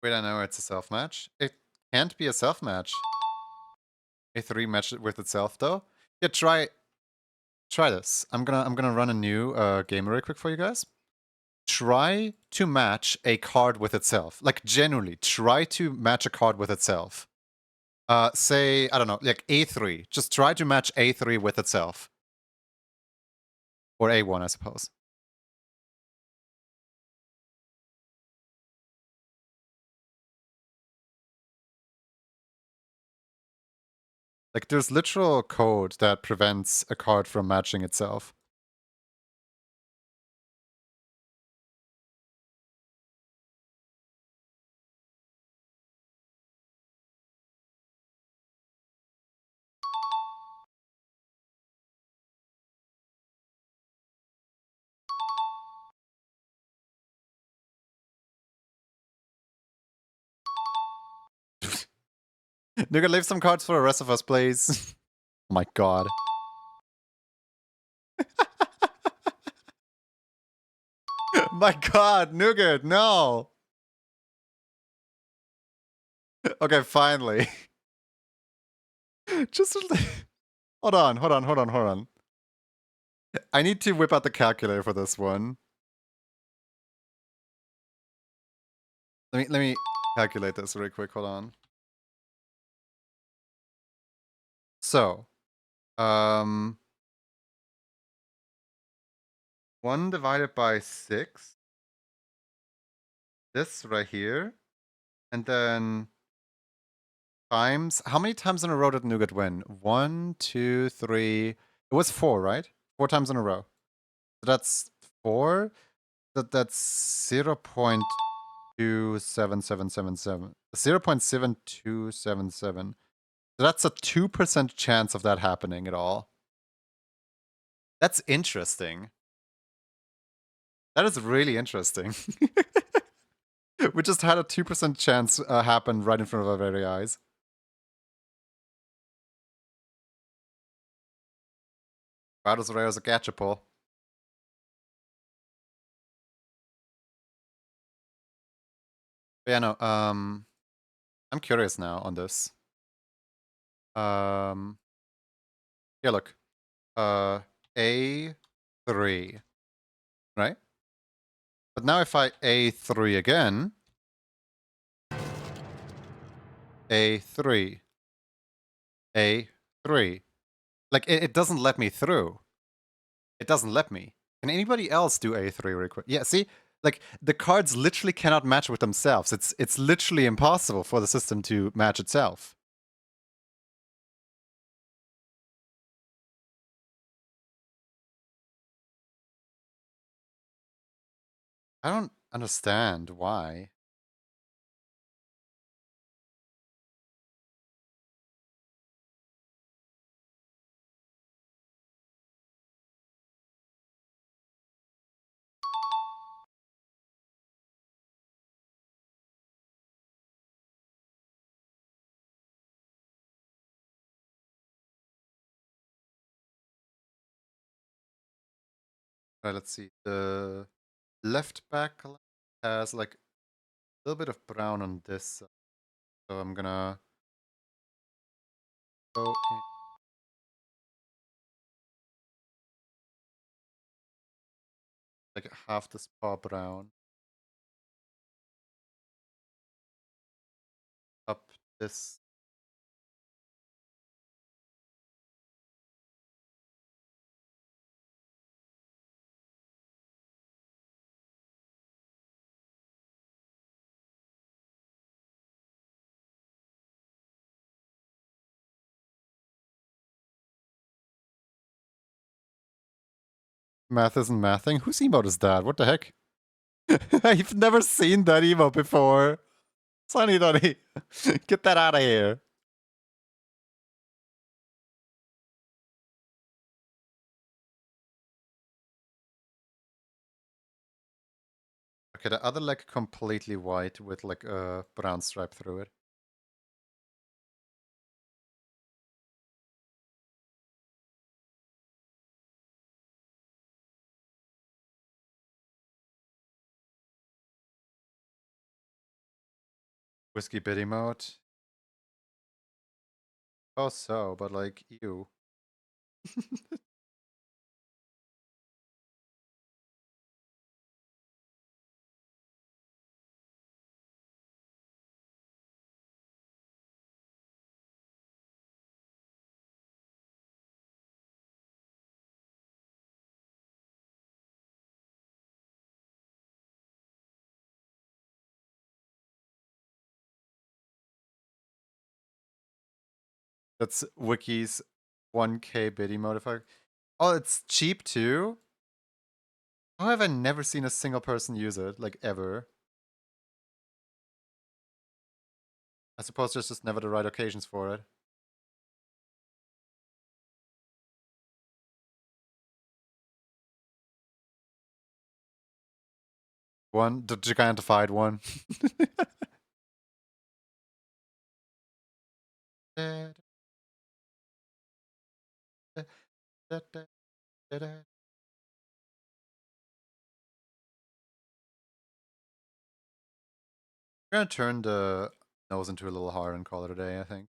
Wait, I know it's a self-match. It can't be a self-match. A3 matched it with itself though. Yeah, try this. I'm gonna run a new game really quick for you guys. Try to match a card with itself. Like genuinely, try to match a card with itself. Say, I don't know, like A3. Just try to match A3 with itself. Or A1, I suppose. Like, there's literal code that prevents a card from matching itself. Nigga, leave some cards for the rest of us, please. Oh my god. My god, Nougat, no! Okay, finally. Just hold on. I need to whip out the calculator for this one. Let me calculate this really quick, hold on. So, 1 divided by 6. This right here. And then times, how many times in a row did Nougat win? 1, 2, 3. It was 4, right? 4 times in a row. So that's 4. That's 0.2777. 0.7277. So that's a 2% chance of that happening at all. That's interesting. That is really interesting. We just had a 2% chance happen right in front of our very eyes. About as rare as a catchapole. But yeah, no, I'm curious now on this. Yeah, look. A3. Right? But now if I A3 again. A3. A3. Like, it doesn't let me through. It doesn't let me. Can anybody else do A3 really quick? Yeah, see? Like, the cards literally cannot match with themselves. It's literally impossible for the system to match itself. I don't understand why. Right, let's see. The left back has like a little bit of brown on this side. So I'm gonna go in like half this paw brown up this. Math isn't mathing. Whose emote is that? What the heck? I've never seen that emote before. Sunny Donny, get that out of here. Okay, the other leg completely white with like a brown stripe through it. Whiskey bit emote. Oh, so, but like, ew. That's Wiki's 1K bit emote. If I... Oh, it's cheap too? How have I never seen a single person use it, like ever? I suppose there's just never the right occasions for it. One, the gigantified one. I'm gonna turn the nose into a little hard and call it a day, I think.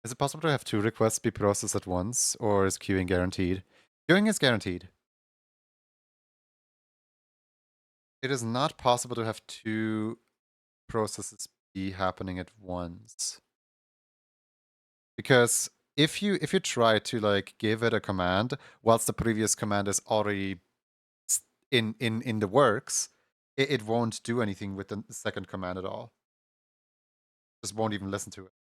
Is it possible to have two requests be processed at once, or is queuing guaranteed? Queuing is guaranteed. It is not possible to have two processes be happening at once. Because if you try to like give it a command whilst the previous command is already in the works, it won't do anything with the second command at all. Just won't even listen to it.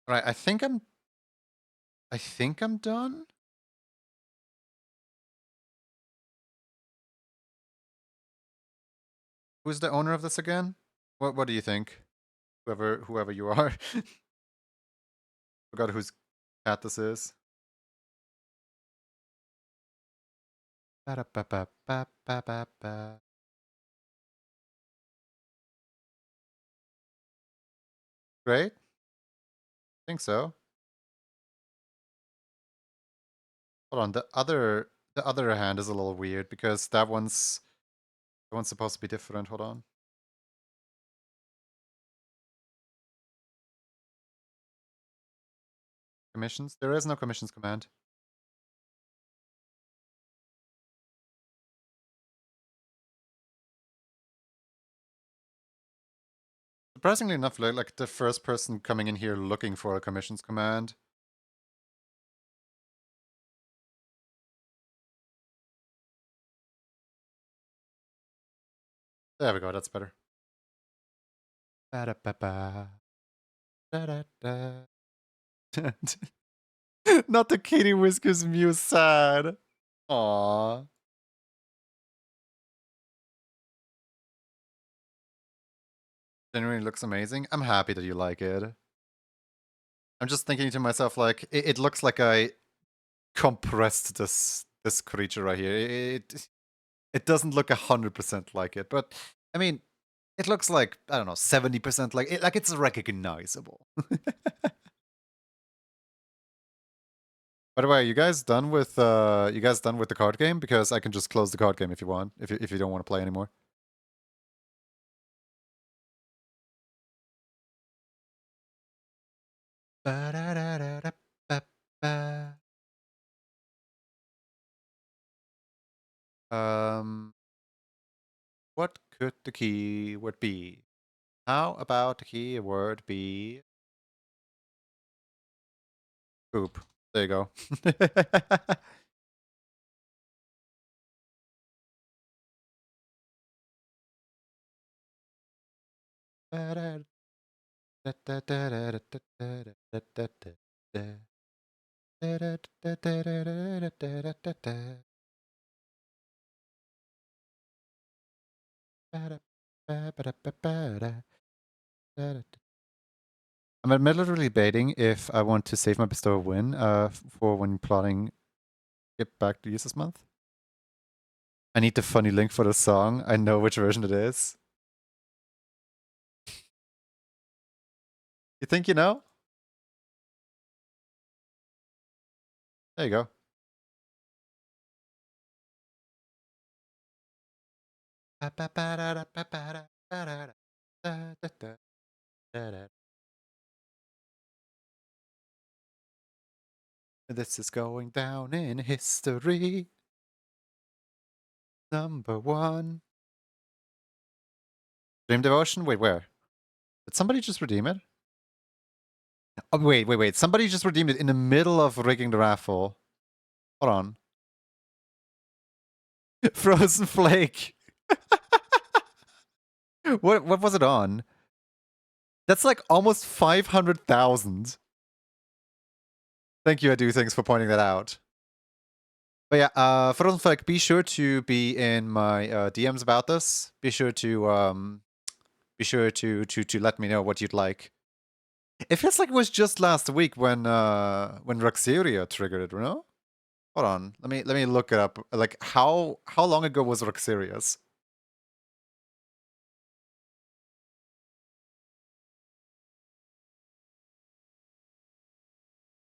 Right, I think I'm done. Who's the owner of this again? What do you think? Whoever you are. Forgot whose cat this is. Ba-da-ba-ba-ba-ba-ba-ba. Great. Think so. Hold on, the other hand is a little weird because that one's supposed to be different. Hold on. Commissions? There is no commissions command. Surprisingly enough, like the first person coming in here looking for a commissions command There we go, that's better. Ba-da-ba-ba. Da-da-da. Not the Kitty Whiskers Muse sad. Aww. Genuinely looks amazing. I'm happy that you like it. I'm just thinking to myself, like, it looks like I compressed this creature right here. It doesn't look 100% like it, but I mean, it looks like, I don't know, 70% like it, like it's recognizable. By the way, you guys done with the card game? Because I can just close the card game if you want, if you don't want to play anymore. What could the keyword be? How about the keyword be poop? There you go. I'm admittedly debating if I want to save my bestow win for when plotting Get Back to Use this month. I need the funny link for the song. I know which version it is. You think you know? There you go. This is going down in history. Number 1. Dream Devotion? Wait, where? Did somebody just redeem it? Oh, wait. Somebody just redeemed it in the middle of rigging the raffle. Hold on. Frozen Flake. What was it on? That's like almost 500,000. Thank you, I do. Thanks for pointing that out. But yeah, Frozen Flake, be sure to be in my DMs about this. Be sure to let me know what you'd like. It feels like it was just last week when Roxeria triggered it, you know? Hold on, let me look it up. Like how long ago was Roxeria's?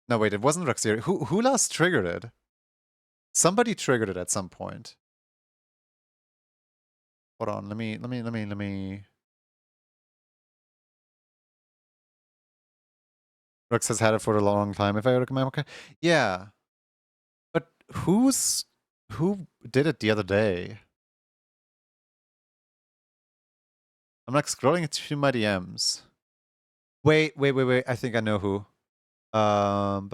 No, wait, it wasn't Roxeria. Who last triggered it? Somebody triggered it at some point. Hold on, let me. Rox has had it for a long time, if I remember. Okay. Yeah. But who did it the other day? I'm like scrolling through my DMs. Wait. I think I know who. Where's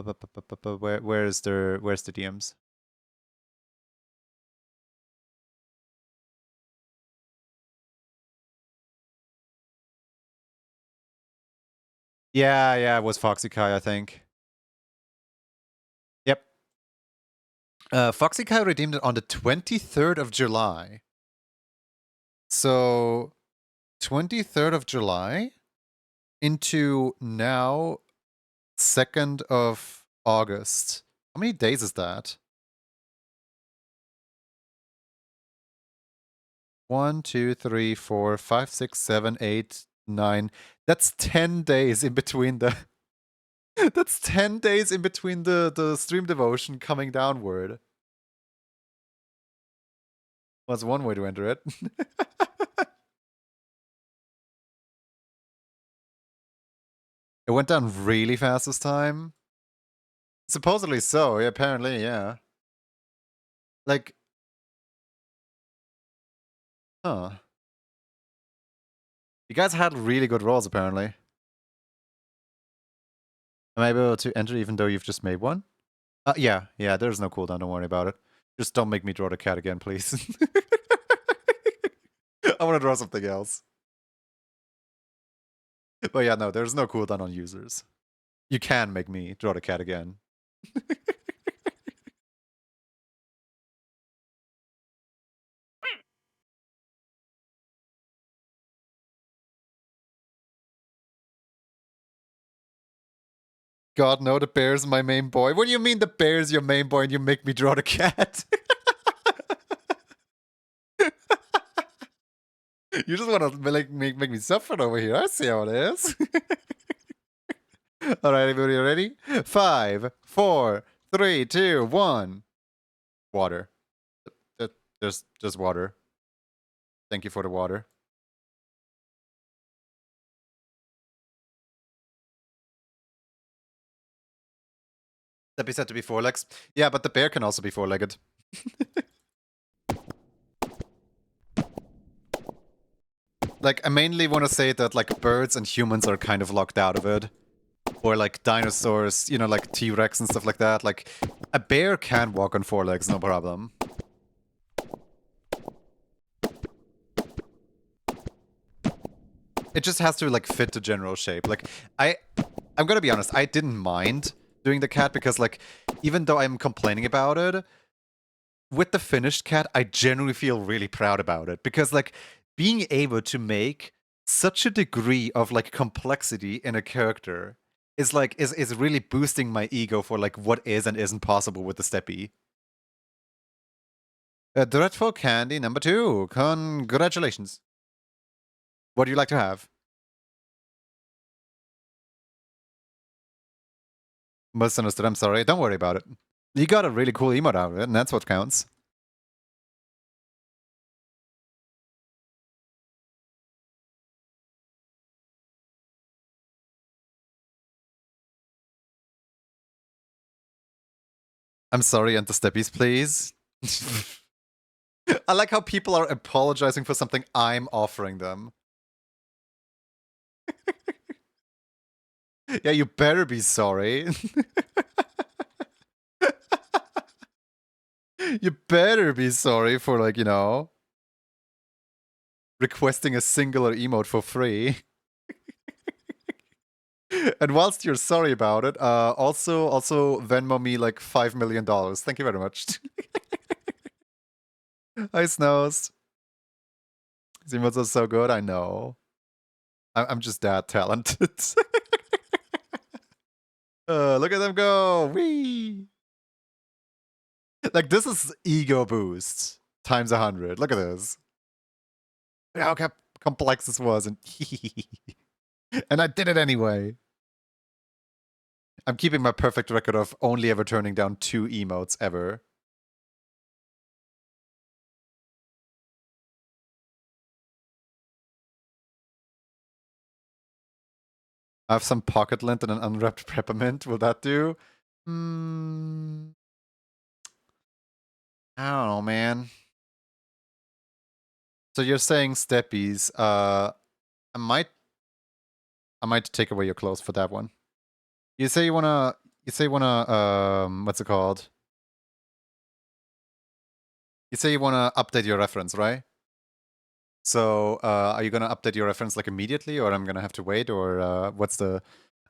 the DMs? Yeah, it was Foxy Kai, I think. Yep. Foxy Kai redeemed it on the 23rd of July. So 23rd of July into now 2nd of August. How many days is that? 1, 2, 3, 4, 5, 6, 7, 8, 9. That's 10 days in between the that's 10 days in between the stream devotion coming downward. That's one way to enter it. It went down really fast this time. Supposedly so, yeah, apparently, yeah. Like, huh. You guys had really good rolls, apparently. Am I able to enter even though you've just made one? Yeah, there's no cooldown, don't worry about it. Just don't make me draw the cat again, please. I want to draw something else. But yeah, no, there's no cooldown on users. You can make me draw the cat again. God, no, the bear's my main boy. What do you mean the bear's your main boy and you make me draw the cat? You just want to like make me suffer over here. I see how it is. All right, everybody ready? 5, 4, 3, 2, 1. Water. Just water. Thank you for the water. That be said to be 4 legs. Yeah, but the bear can also be 4-legged. Like, I mainly want to say that, like, birds and humans are kind of locked out of it. Or, like, dinosaurs, you know, like T-Rex and stuff like that. Like, a bear can walk on 4 legs, no problem. It just has to, like, fit the general shape. Like, I'm gonna be honest, I didn't mind doing the cat because, like, even though I'm complaining about it, with the finished cat, I genuinely feel really proud about it. Because, like, being able to make such a degree of, like, complexity in a character is, like, is really boosting my ego for, like, what is and isn't possible with the Steppy. Dreadful Candy number 2. Congratulations. What do you like to have? Misunderstood, I'm sorry. Don't worry about it. You got a really cool emote out of it, and that's what counts. I'm sorry, enter steppies, please. I like how people are apologizing for something I'm offering them. Yeah, you better be sorry. You better be sorry for, like, you know, requesting a singular emote for free. And whilst you're sorry about it, also Venmo me like $5 million. Thank you very much. Hi, Snows. These emotes are so good, I know. I'm just that talented. Look at them go! Whee! Like, this is ego boost times 100. Look at this. Look how complex this was, and and I did it anyway. I'm keeping my perfect record of only ever turning down 2 emotes ever. I have some pocket lint and an unwrapped peppermint. Will that do? I don't know, man. So you're saying steppies. I might take away your clothes for that one. You say you wanna what's it called? You say you wanna update your reference, right? So are you gonna update your reference like immediately, or I'm gonna have to wait, or what's the?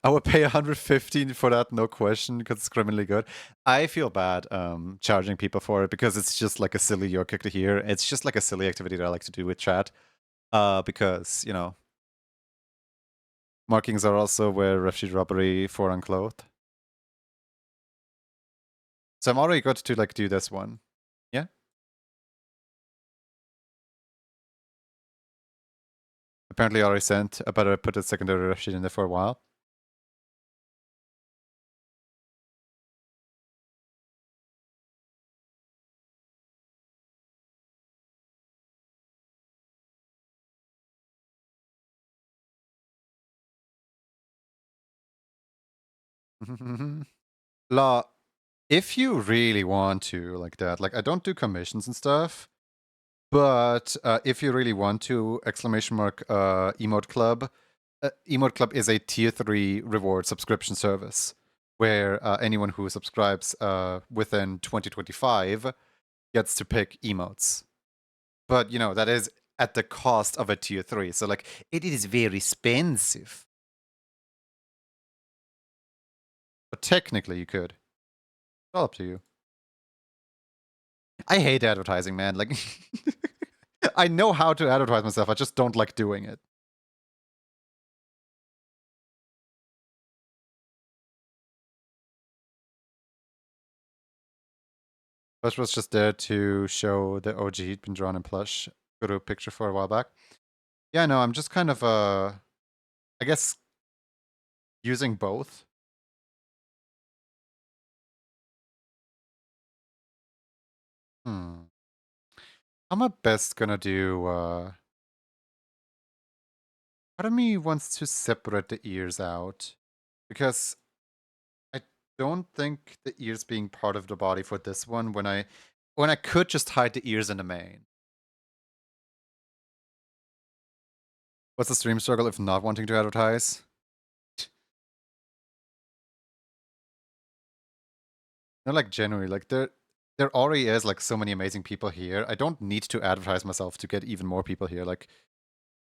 I would pay 115 for that, no question, because it's criminally good. I feel bad charging people for it because it's just like a silly your kick to hear. It's just like a silly activity that I like to do with chat. Because, you know, markings are also where refugee robbery for unclothed. So I'm already good to like do this one. Yeah? Apparently already sent, but I put a secondary refugee in there for a while. Law, if you really want to like that, like I don't do commissions and stuff, but if you really want to, exclamation mark emote club. Emote club is a tier 3 reward subscription service where anyone who subscribes within 2025 gets to pick emotes. But you know, that is at the cost of a tier 3. So like it is very expensive. But technically you could. It's all up to you. I hate advertising, man. Like I know how to advertise myself, I just don't like doing it. Plush was just there to show the OG he'd been drawn in plush. Go to a picture for a while back. Yeah, no, I'm just kind of I guess using both. How am I best gonna do part of me wants to separate the ears out. Because I don't think the ears being part of the body for this one when I could just hide the ears in the main. What's the stream struggle if not wanting to advertise? No, like genuinely, like there already is like so many amazing people here. I don't need to advertise myself to get even more people here. Like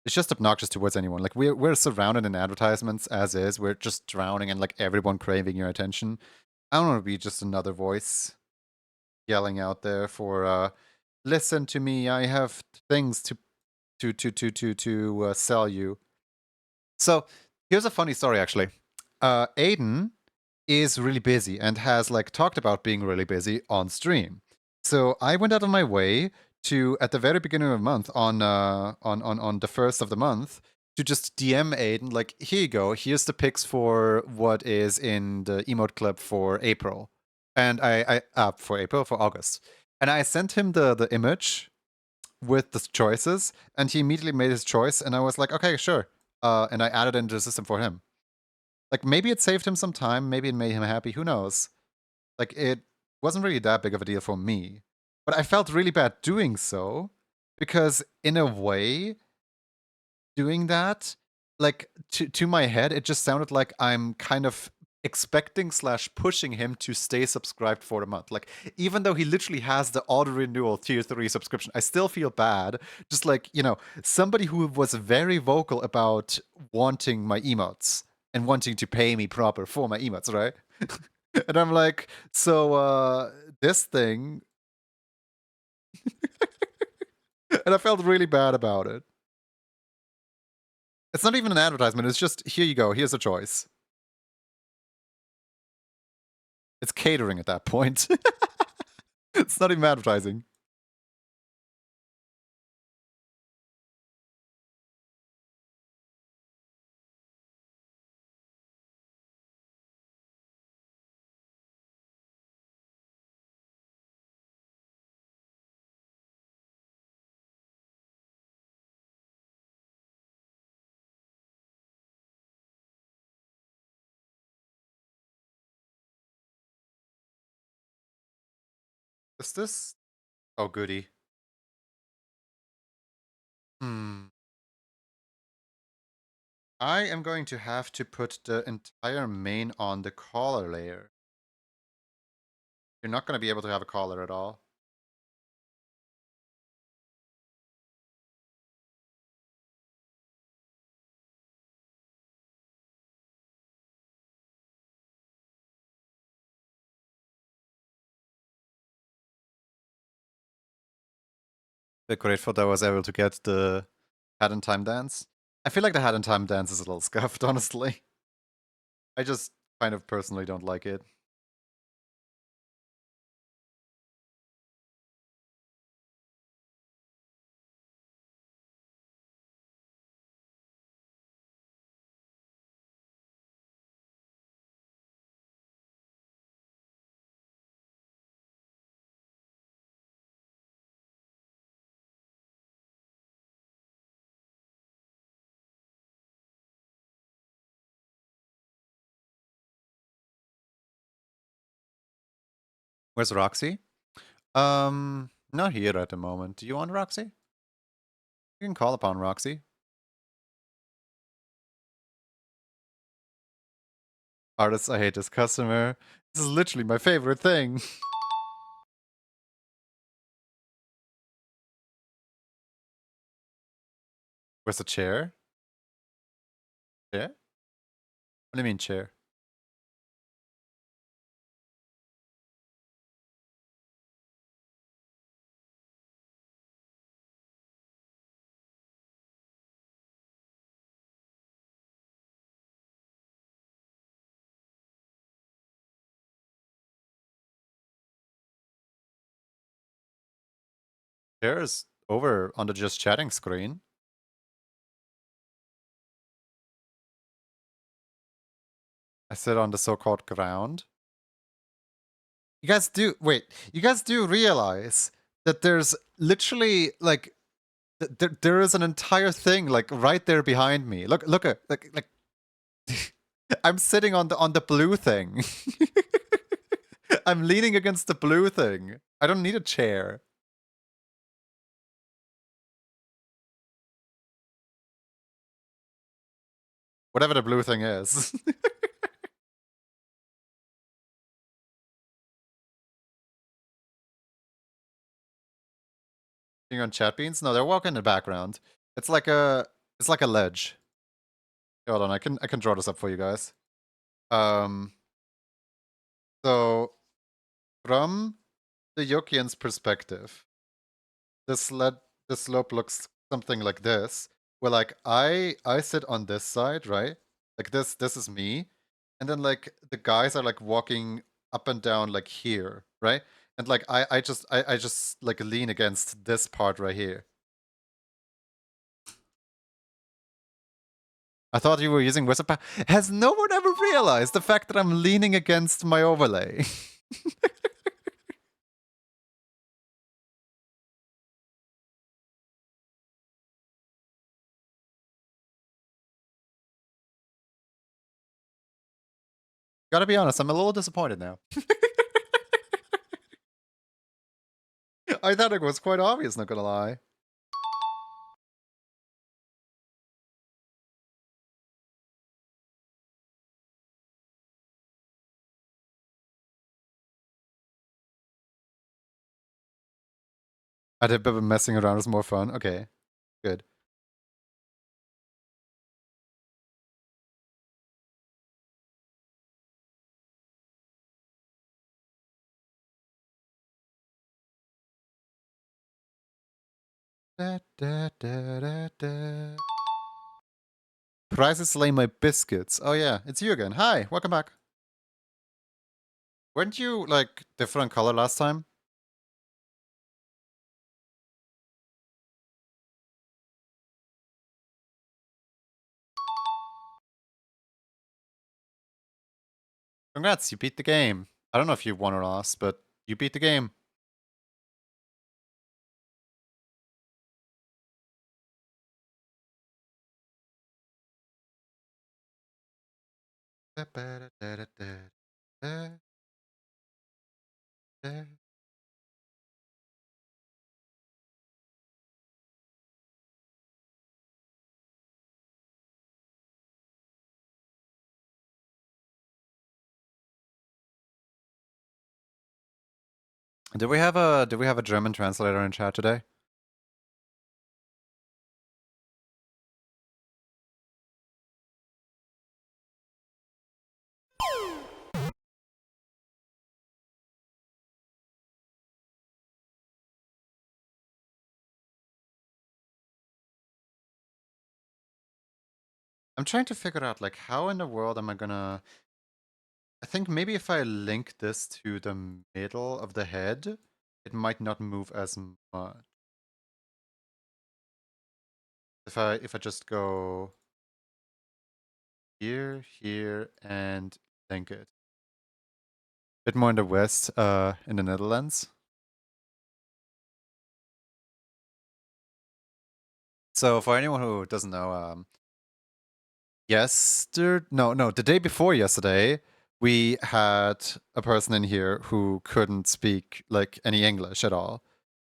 it's just obnoxious towards anyone. Like we're surrounded in advertisements as is. We're just drowning in like everyone craving your attention. I don't want to be just another voice yelling out there for listen to me. I have things to sell you. So here's a funny story actually. Aiden is really busy and has like talked about being really busy on stream. So I went out of my way to at the very beginning of the month on the first of the month to just DM Aiden like, here you go, here's the pics for what is in the emote club for April. And I for April, for August. And I sent him the image with the choices, and he immediately made his choice, and I was like, okay, sure. And I added it into the system for him. Like, maybe it saved him some time, maybe it made him happy, who knows? Like, it wasn't really that big of a deal for me. But I felt really bad doing so, because in a way, doing that, like, to my head, it just sounded like I'm kind of expecting slash pushing him to stay subscribed for the month. Like, even though he literally has the auto renewal tier 3 subscription, I still feel bad. Just like, you know, somebody who was very vocal about wanting my emotes and wanting to pay me proper for my emotes, right? And I'm like, so this thing and I felt really bad about it. It's not even an advertisement, it's just here you go, here's a choice. It's catering at that point. It's not even advertising. Is this? Oh, goody. I am going to have to put the entire main on the collar layer. You're not going to be able to have a collar at all. Bit grateful that I was able to get the hat and time dance. I feel like the hat and time dance is a little scuffed, honestly. I just kind of personally don't like it. Where's Roxy? Not here at the moment. Do you want Roxy? You can call upon Roxy. Artists, I hate this customer. This is literally my favorite thing. Where's the chair? Chair? What do you mean chair? Chair is over on the just chatting screen. I sit on the so-called ground. You guys do you guys do realize that there's literally like there is an entire thing like right there behind me. Look at like I'm sitting on the blue thing. I'm leaning against the blue thing. I don't need a chair. Whatever the blue thing is. Being on chat beans? No, they're walking in the background. It's like a ledge. Hold on, I can draw this up for you guys. So from the Yokian's perspective, this slope looks something like this. Where like I sit on this side, right? Like this is me. And then like the guys are like walking up and down like here, right? And like I just like lean against this part right here. I thought you were using wizard power. Has no one ever realized the fact that I'm leaning against my overlay? Gotta be honest, I'm a little disappointed now. I thought it was quite obvious, not gonna lie. I did a bit of messing around was more fun. Okay, good. Da, da, da, da, da. Prizes slay my biscuits. Oh yeah, it's you again. Hi, welcome back. Weren't you like different color last time? Congrats, you beat the game. I don't know if you won or lost, but you beat the game. Da, da, da, da, da, da, da. Did we have a German translator in chat today? I'm trying to figure out like how in the world am I gonna I think maybe if I link this to the middle of the head, it might not move as much. If I just go here, here, and link it. A bit more in the west, in the Netherlands. So for anyone who doesn't know, the day before yesterday, we had a person in here who couldn't speak like any English at all.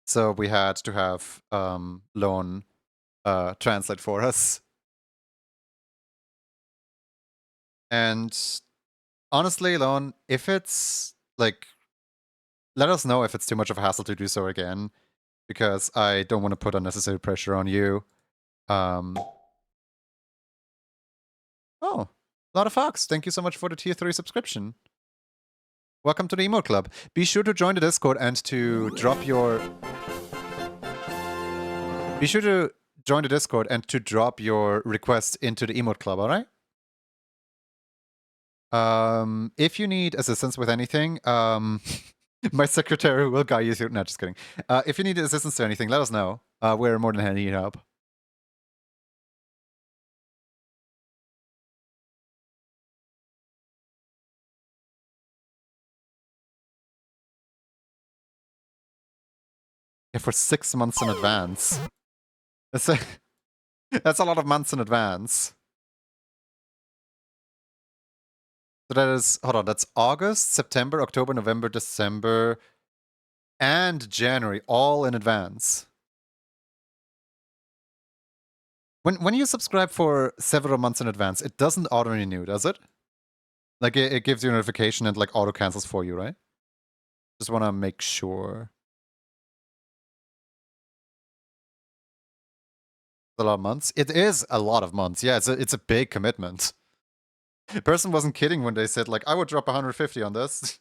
So we had to have Lone translate for us. And honestly, Lone, if it's like, let us know if it's too much of a hassle to do so again, because I don't want to put unnecessary pressure on you. Oh, a lot of Fox. Thank you so much for the tier 3 subscription. Welcome to the Emote Club. Be sure to join the Discord and to drop your... Be sure to join the Discord and to drop your request into the Emote Club, alright? If you need assistance with anything, my secretary will guide you through... No, just kidding. If you need assistance to anything, let us know. We're more than happy to help. Yeah, for 6 months in advance. That's a lot of months in advance. So that is, hold on, that's August, September, October, November, December, and January, all in advance. When you subscribe for several months in advance, it doesn't auto-renew, does it? Like, it gives you a notification and, like, auto-cancels for you, right? Just want to make sure. A lot of months? It is a lot of months. Yeah, it's a big commitment. The person wasn't kidding when they said, like, I would drop 150 on this.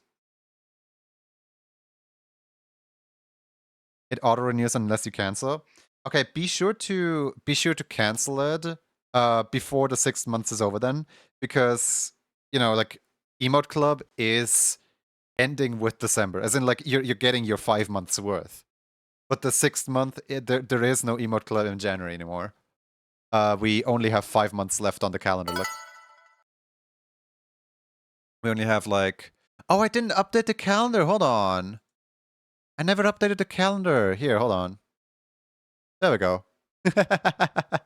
It auto-renews unless you cancel. Okay, be sure to cancel it before the 6 months is over then, because, you know, like, Emote Club is ending with December, as in, like, you're getting your 5 months worth. But the 6th month, there is no Emote Club in January anymore. We only have 5 months left on the calendar. Look, we only have, like... Oh, I didn't update the calendar. Hold on. I never updated the calendar. Here, hold on. There we go. But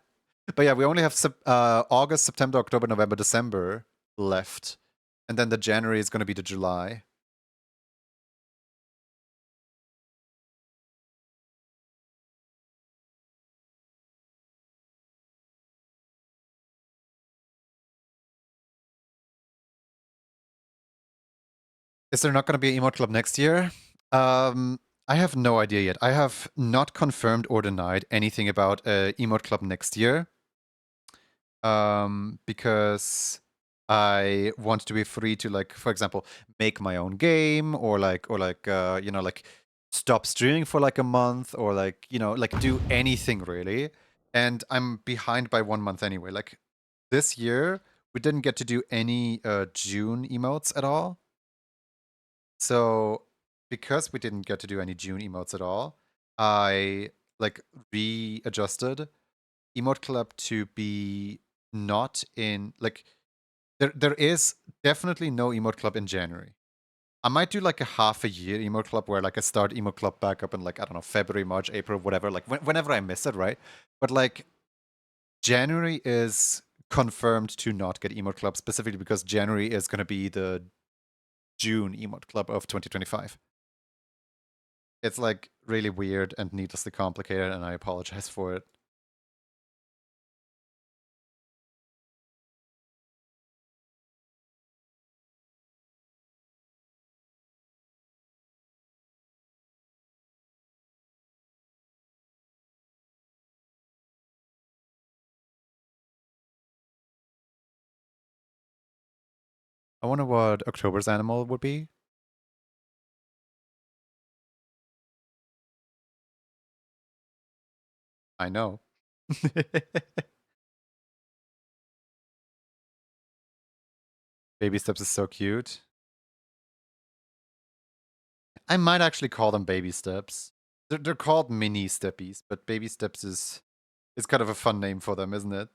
yeah, we only have August, September, October, November, December left. And then the January is going to be the July. Is there not going to be an Emote Club next year? I have no idea yet. I have not confirmed or denied anything about Emote Club next year. Because I want to be free to, like, for example, make my own game, or you know, like, stop streaming for like a month, or like, you know, like, do anything really. And I'm behind by 1 month anyway. Like, this year we didn't get to do any June emotes at all. So because we didn't get to do any June emotes at all, I, like, readjusted Emote Club to be not in, like, there is definitely no Emote Club in January. I might do, like, a half a year Emote Club where, like, I start Emote Club back up in, like, I don't know, February, March, April, whatever, like, whenever I miss it, right? But, like, January is confirmed to not get Emote Club, specifically because January is going to be the June Emote Club of 2025. It's, like, really weird and needlessly complicated, and I apologize for it. I wonder what October's animal would be. I know. Baby steps is so cute. I might actually call them baby steps. They're called mini steppies, but baby steps is kind of a fun name for them, isn't it?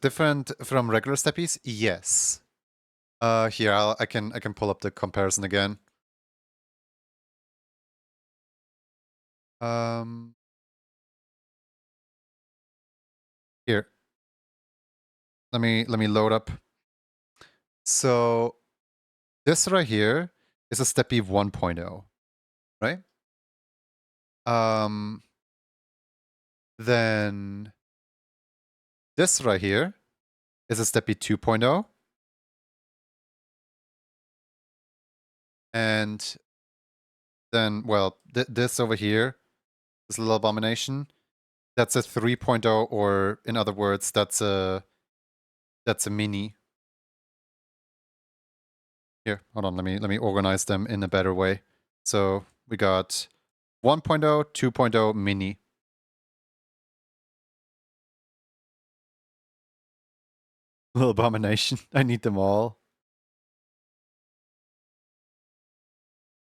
Different from regular steppies? Yes. Here I can pull up the comparison again. Here. Let me load up. So this right here is a steppy 1.0, right? Then this right here is a steppy 2.0. And then, well, this over here, this little abomination, that's a 3.0, or in other words, that's a mini. Here, hold on, let me organize them in a better way. So we got 1.0, 2.0, mini. Little abomination. I need them all.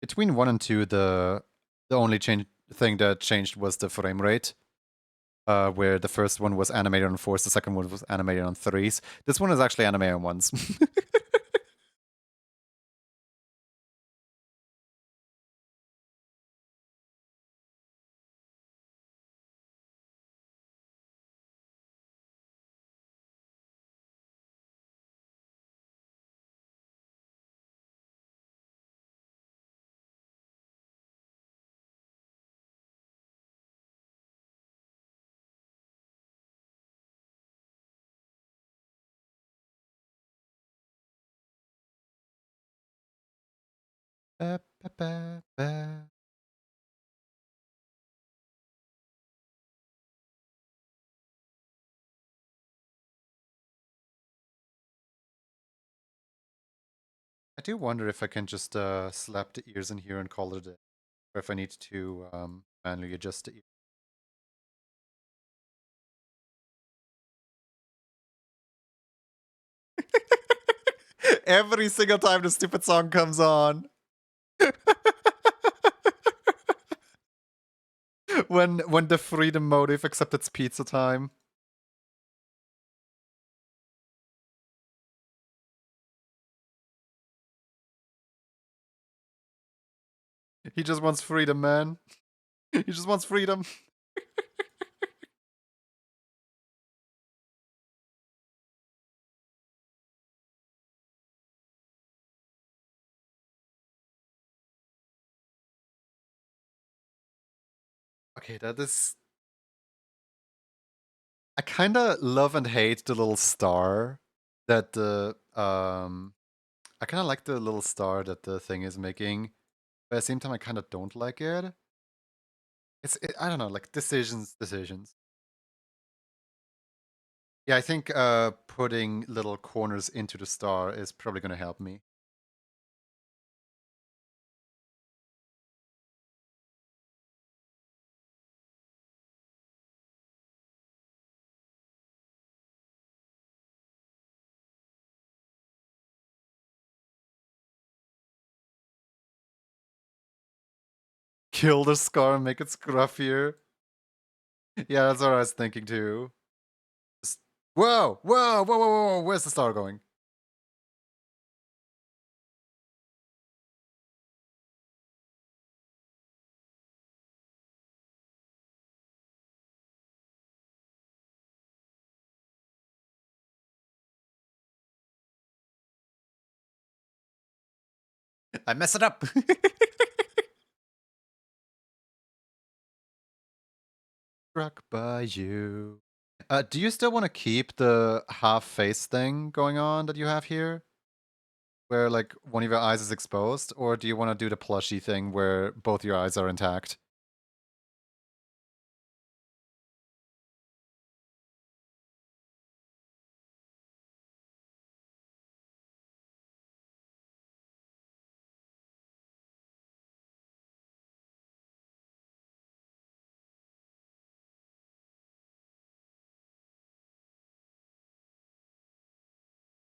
Between 1 and 2, the only thing that changed was the frame rate. Where the first one was animated on 4s, the second one was animated on 3s. This one is actually animated on 1s. Ba, ba, ba, ba. I do wonder if I can just slap the ears in here and call it a day, or if I need to manually adjust the ears. Every single time the stupid song comes on. when the freedom motive except it's pizza time. He just wants freedom, man. He just wants freedom. Okay, that is... I kinda love and hate the little star that the I kinda like the little star that the thing is making, but at the same time I kinda don't like it. I don't know, like decisions. Yeah, I think putting little corners into the star is probably gonna help me. Kill the scar and make it scruffier. Yeah, that's what I was thinking too. Just, whoa, whoa, whoa, whoa, whoa, where's the star going? I mess it up. Struck by you. Do you still want to keep the half face thing going on that you have here? Where like one of your eyes is exposed? Or do you want to do the plushy thing where both your eyes are intact?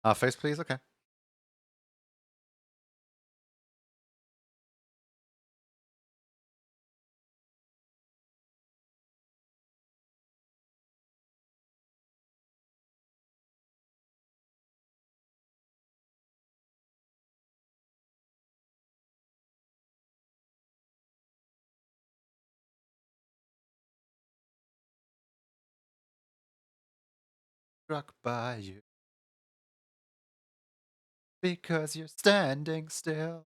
Half face, please? Okay. Struck by you. Because you're standing still.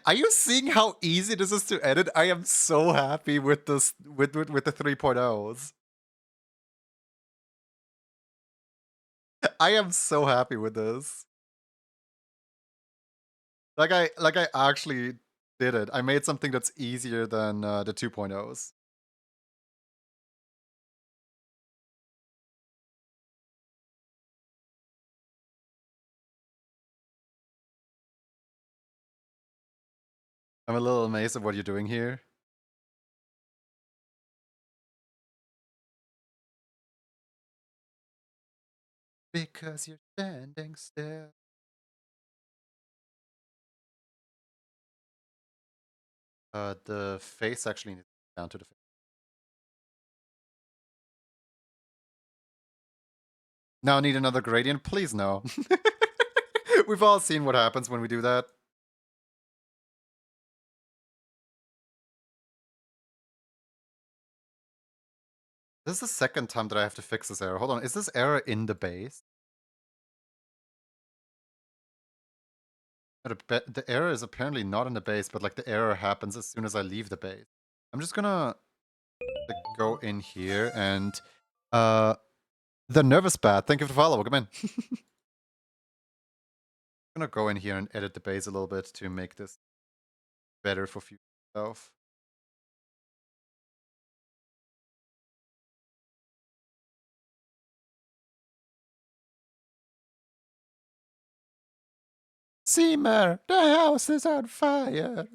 Are you seeing how easy this is to edit? I am so happy with this with the 3.0s. I am so happy with this. Like I actually did it. I made something that's easier than the 2.0s. I'm a little amazed at what you're doing here. Because you're standing still. The face actually needs to go down to the face. Now I need another gradient? Please no. We've all seen what happens when we do that. This is the second time that I have to fix this error. Hold on, is this error in the base? The error is apparently not in the base, but like the error happens as soon as I leave the base. I'm just gonna like, go in here and the nervous bat. Thank you for the follow. Come in. I'm gonna go in here and edit the base a little bit to make this better for future stuff. Seamer, the house is on fire.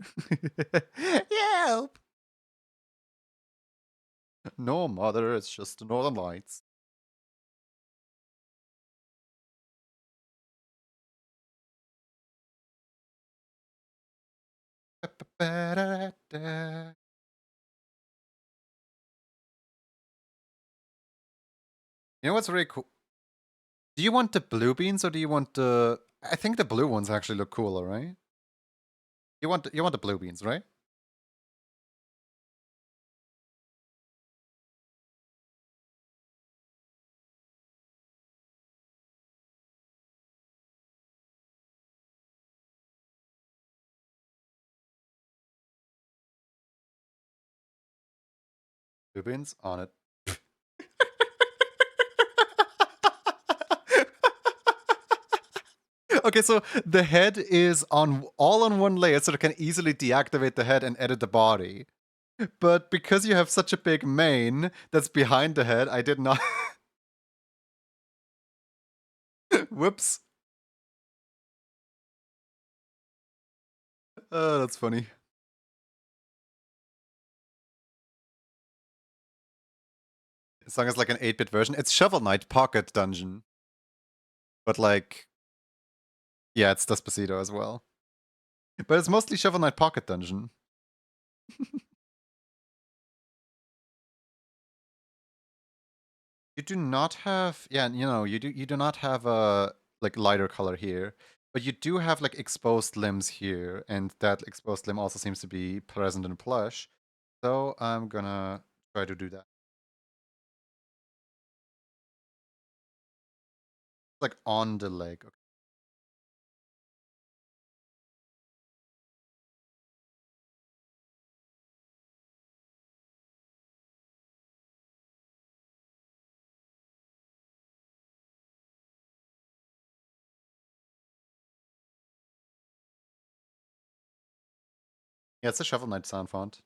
Help! No, mother, it's just the Northern Lights. You know what's really cool? Do you want the blue beans or do you want the... I think the blue ones actually look cooler, right? You want the blue beans, right? Blue beans on it. Okay, so the head is on all on one layer, so it can easily deactivate the head and edit the body. But because you have such a big mane that's behind the head, I did not. Whoops. Oh, that's funny. As long as like an 8-bit version. It's Shovel Knight Pocket Dungeon. But like, yeah, it's Despacito as well. But it's mostly Shovel Knight Pocket Dungeon. You do not have, yeah, you do not have a like lighter color here, but you do have like exposed limbs here, and that exposed limb also seems to be present in plush. So I'm gonna try to do that. Like on the leg. Okay. Yeah, it's a Shovel Knight sound font.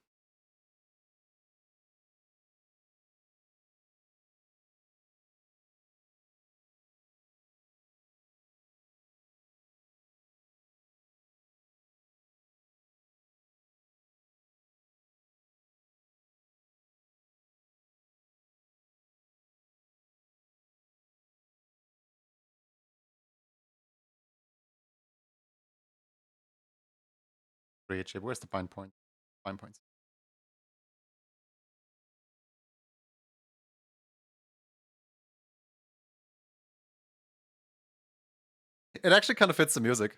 Create shape. Where's the bind point? Bind points. It actually kind of fits the music.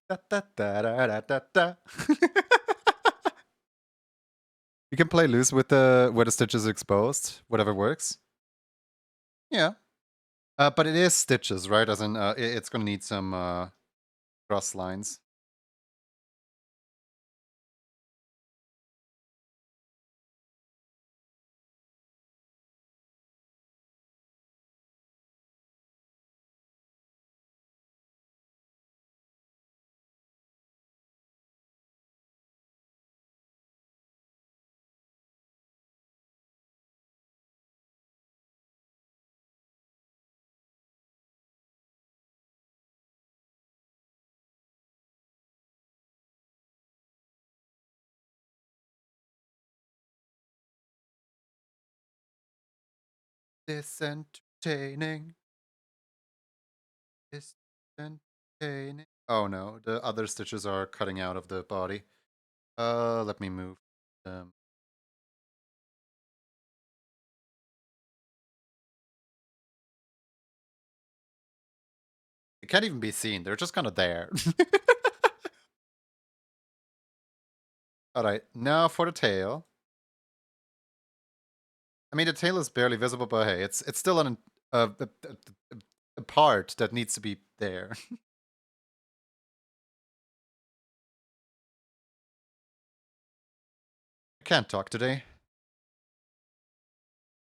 Da, da, da, da, da, da, da. You can play loose with the where the stitch is exposed, whatever works. Yeah. But it is stitches, right? As in, it's gonna need some cross lines. This entertaining. This entertaining. Oh no, the other stitches are cutting out of the body. Let me move them. They can't even be seen. They're just kind of there. All right, now for the tail. I mean, the tail is barely visible, but hey, it's still a part that needs to be there. I can't talk today,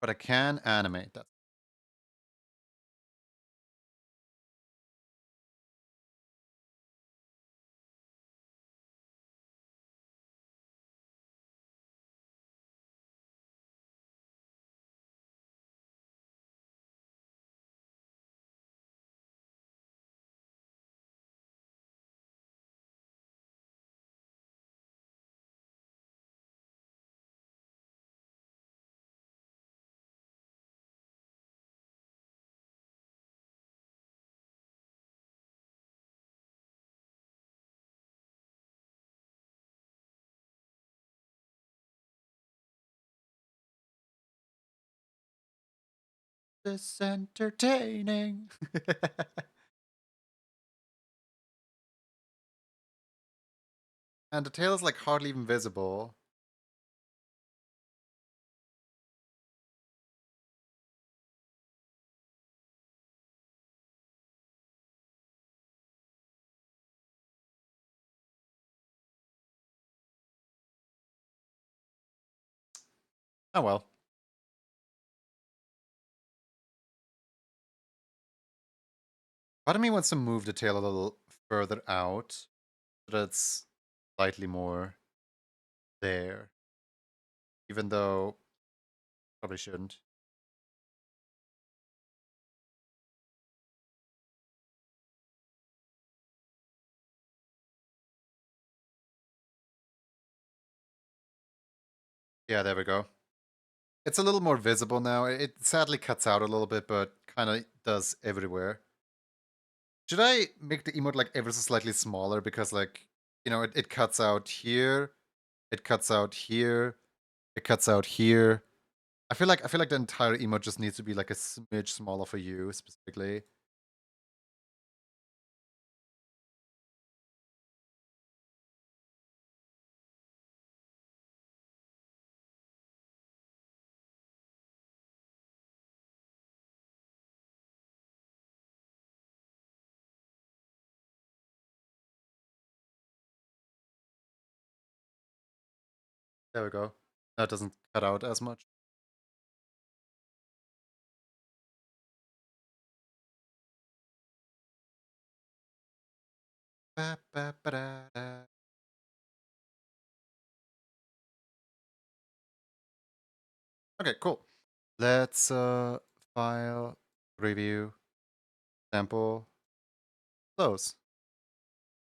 but I can animate that. This entertaining. And the tail is like hardly even visible. Oh well. Part of me wants to move the tail a little further out so that it's slightly more there. Even though probably shouldn't. Yeah, there we go. It's a little more visible now. It sadly cuts out a little bit, but kind of does everywhere. Should I make the emote like ever so slightly smaller? Because like, you know, it cuts out here, it cuts out here, it cuts out here. I feel like the entire emote just needs to be like a smidge smaller for you specifically. There we go. That doesn't cut out as much. Ba, ba, ba, da, da. Okay, cool. Let's file, review, sample, close,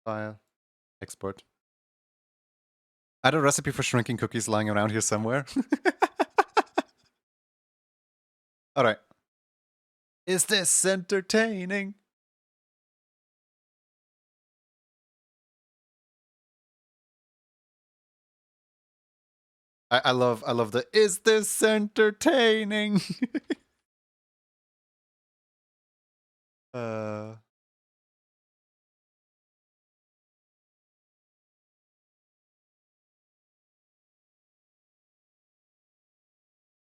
file, export. I had a recipe for shrinking cookies lying around here somewhere. All right. Is this entertaining? I love the is this entertaining? uh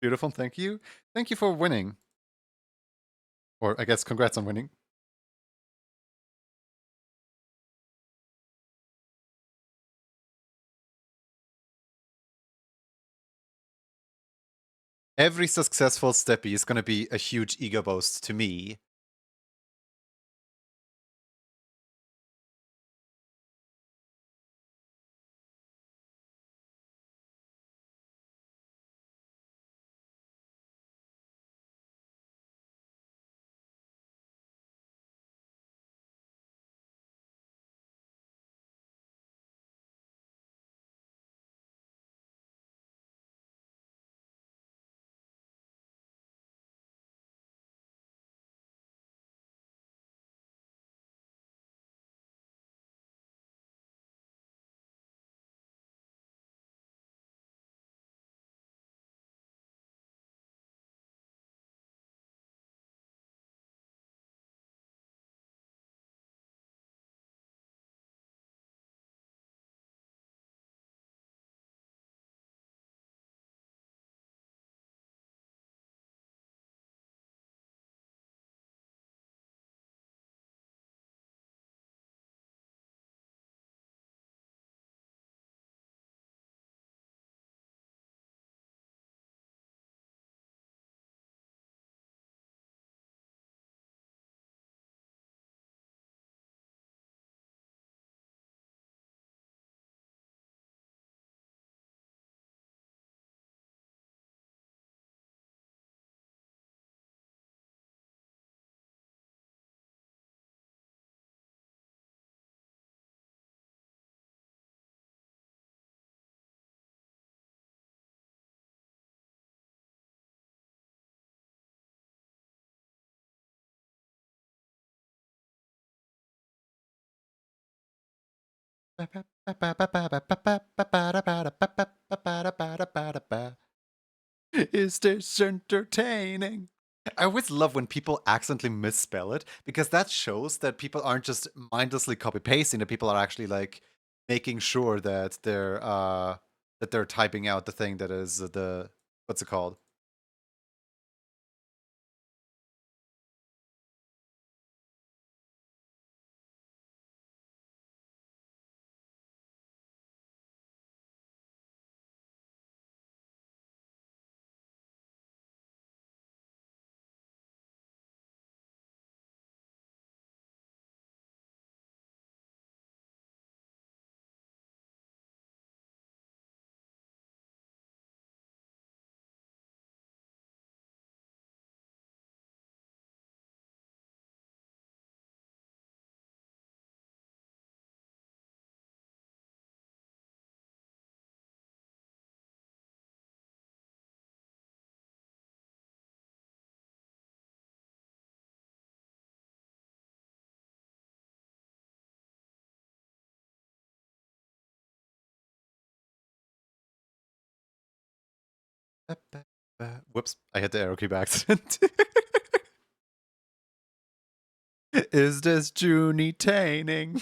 Beautiful, thank you. Thank you for winning. Or I guess congrats on winning. Every successful steppy is gonna be a huge ego boost to me. Is this entertaining? I always love when people accidentally misspell it because that shows that people aren't just mindlessly copy pasting, that people are actually like making sure that they're typing out the thing that is the what's it called? Whoops, I hit the arrow key by accident. Is this Junie taining?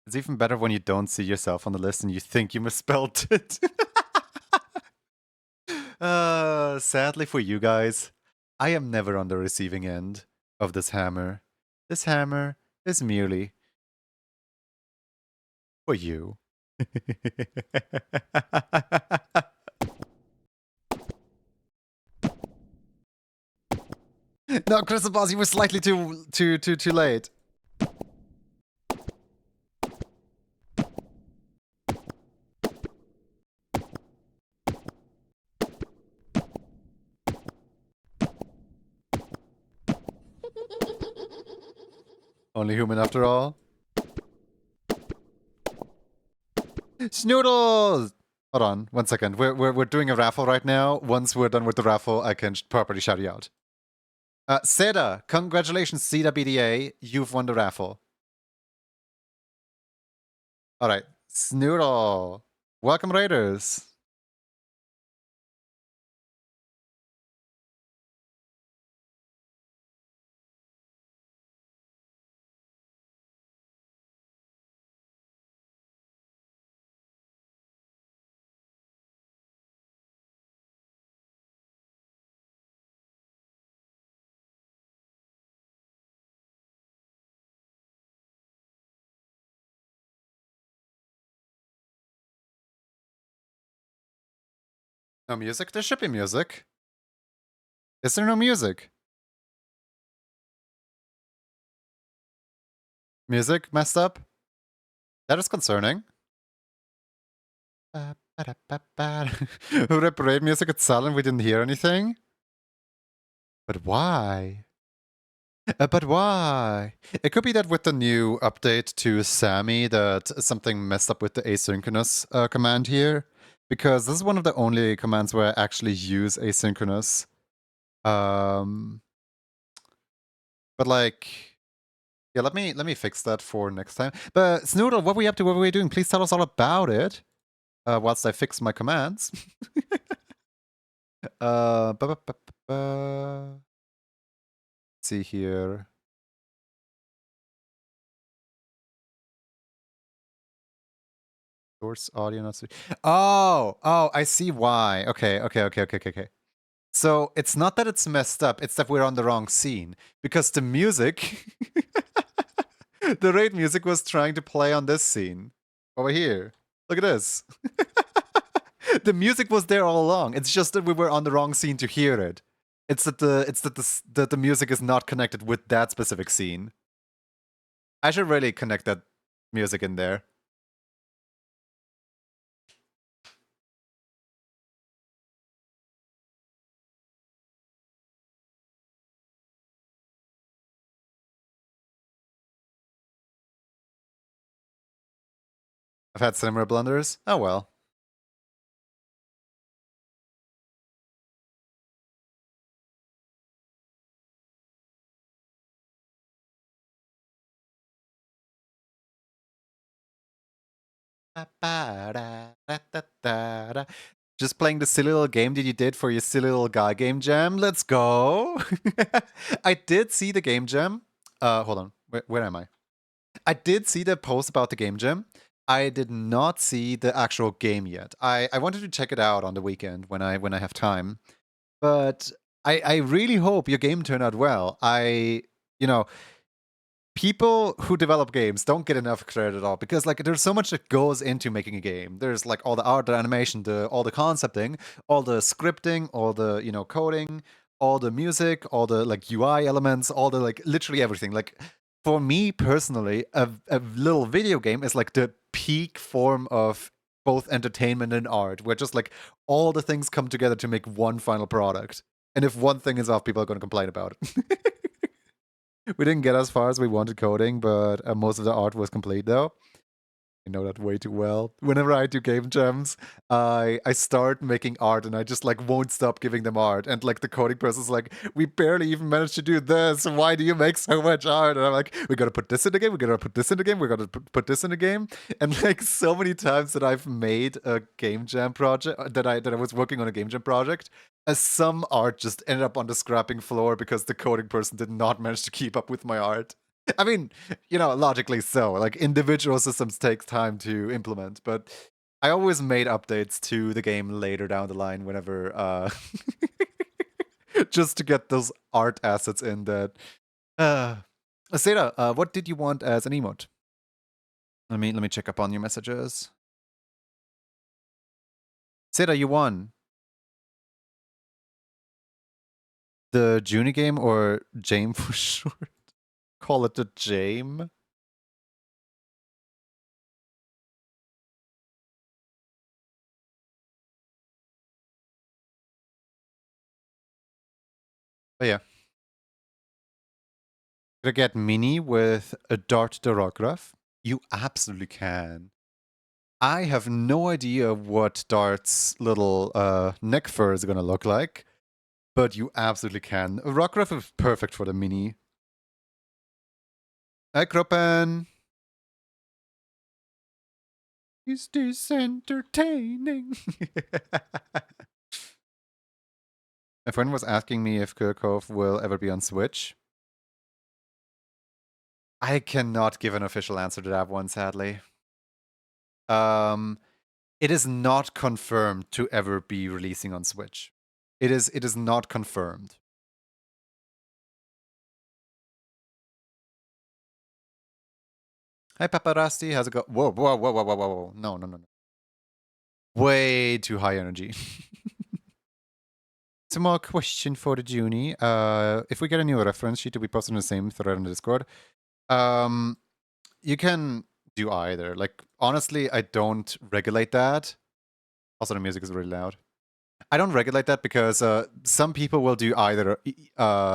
It's even better when you don't see yourself on the list and you think you misspelled it. Sadly for you guys, I am never on the receiving end of this hammer. This hammer is merely for you. No, Crystal Balls, you were slightly too late. Only human after all. Snoodles! Hold on, 1 second. We're doing a raffle right now. Once we're done with the raffle, I can properly shout you out. Seda, congratulations, Seda BDA. You've won the raffle. All right. Snoodle. Welcome, Raiders. No music? There should be music. Is there no music? Music messed up? That is concerning. The parade music is silent, we didn't hear anything? But why? But why? It could be that with the new update to Sammy that something messed up with the asynchronous command here. Because this is one of the only commands where I actually use asynchronous. But like, yeah, let me fix that for next time. But Snoodle, what were we up to? What were we doing? Please tell us all about it. Whilst I fix my commands. Let's see here. Source audio, not oh, I see why. Okay. So it's not that it's messed up, it's that we're on the wrong scene. Because the music, the raid music was trying to play on this scene. Over here. Look at this. The music was there all along. It's just that we were on the wrong scene to hear it. It's that the music is not connected with that specific scene. I should really connect that music in there. I've had similar blunders. Oh well. Just playing the silly little game that you did for your silly little guy game jam. Let's go. I did see the game jam. Hold on. Where am I? I did see the post about the game jam. I did not see the actual game yet. I wanted to check it out on the weekend when I have time. But I really hope your game turned out well. You know, people who develop games don't get enough credit at all because like there's so much that goes into making a game. There's like all the art, the animation, all the concepting, all the scripting, all the coding, all the music, all the like UI elements, all the like literally everything. Like for me personally, a little video game is like the peak form of both entertainment and art, where just like all the things come together to make one final product. And if one thing is off, people are going to complain about it. We didn't get as far as we wanted coding, but most of the art was complete though. I know that way too well. Whenever I do game jams, I start making art and I just like won't stop giving them art. And like the coding person's like, we barely even managed to do this. Why do you make so much art? And I'm like, we gotta put this in the game. We gotta put this in the game. We gotta put this in the game. And like so many times that I've made a game jam project that I was working on a game jam project, some art just ended up on the scrapping floor because the coding person did not manage to keep up with my art. I mean, logically so. Like individual systems take time to implement, but I always made updates to the game later down the line whenever just to get those art assets in that Seda, what did you want as an emote? Let me check up on your messages. Seda, you won. The Junie game or Jame for short? Call it the Jame. Oh yeah. Could I get Mini with a Dart Derograph? You absolutely can. I have no idea what Dart's little neck fur is gonna look like, but you absolutely can. Rockruff is perfect for the Mini. Hi, Kroppen. Is this entertaining? A friend was asking me if Kirchhoff will ever be on Switch. I cannot give an official answer to that one, sadly. It is not confirmed to ever be releasing on Switch. It is not confirmed. Hi, Paparazzi. How's it go? Whoa, whoa, whoa, whoa, whoa, whoa. No, no, no, no. Way too high energy. Some more question for the Junie. If we get a new reference sheet to be posted in the same thread on the Discord, you can do either. Like, honestly, I don't regulate that. Also, the music is really loud. I don't regulate that because some people will do either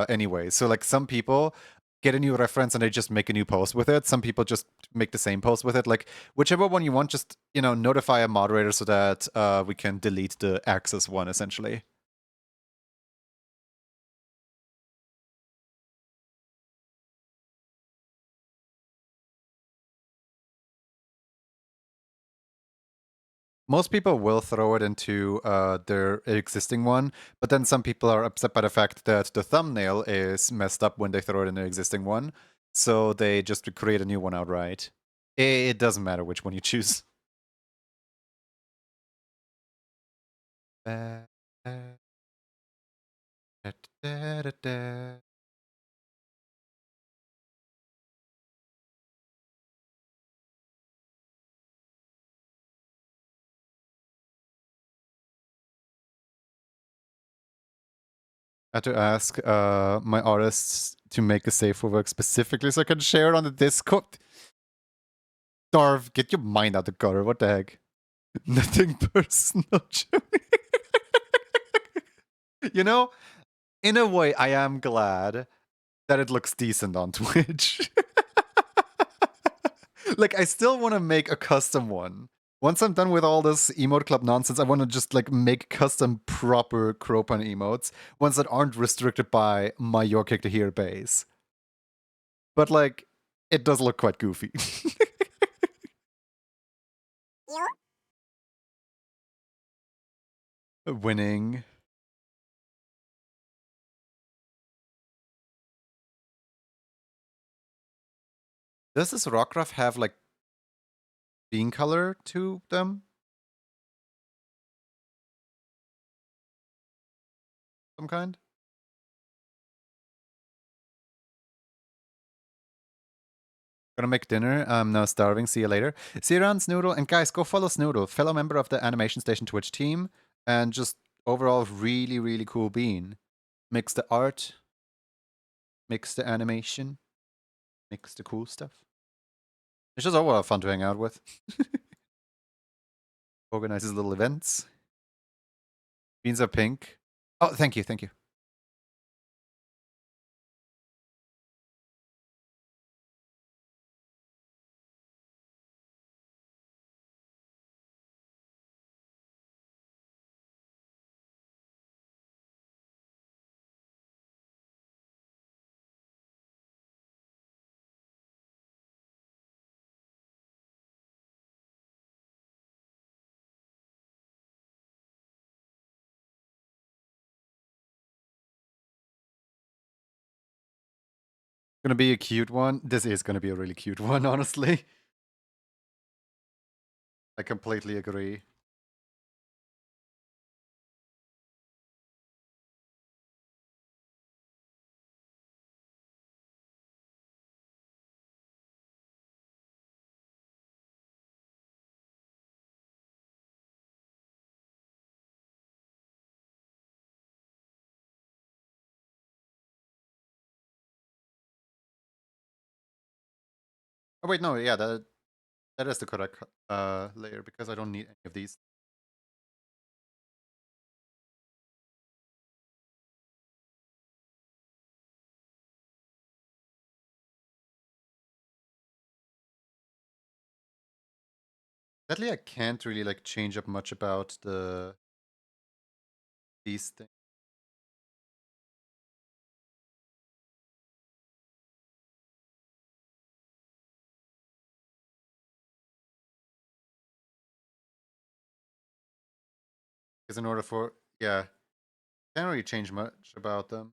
anyway. So, like, some people get a new reference and they just make a new post with it. Some people just make the same post with it. Like, whichever one you want, just, notify a moderator so that we can delete the access one, essentially. Most people will throw it into their existing one, but then some people are upset by the fact that the thumbnail is messed up when they throw it in their existing one, so they just create a new one outright. It doesn't matter which one you choose. I had to ask my artists to make a save for work specifically so I can share it on the Discord. Darv, get your mind out the gutter. What the heck? Nothing personal. In a way, I am glad that it looks decent on Twitch. Like, I still want to make a custom one. Once I'm done with all this emote club nonsense, I want to just like make custom proper Cropan emotes, ones that aren't restricted by my Your Kick to Here base. But like, it does look quite goofy. Winning. Does this Rockruff have like bean color to them? Some kind? Gonna make dinner. I'm now starving. See you later. See you around, Snoodle. And guys, go follow Snoodle, fellow member of the Animation Station Twitch team, and just overall really, really cool bean. Mix the art, mix the animation, mix the cool stuff. It's just overall fun to hang out with. Organizes little events. Beans are pink. Oh, thank you, thank you. Gonna be a cute one. This is gonna be a really cute one, honestly. I completely agree. Oh wait, no, yeah, that is the correct layer because I don't need any of these. Sadly, I can't really like change up much about these things. Because in order for, yeah, can't really change much about them.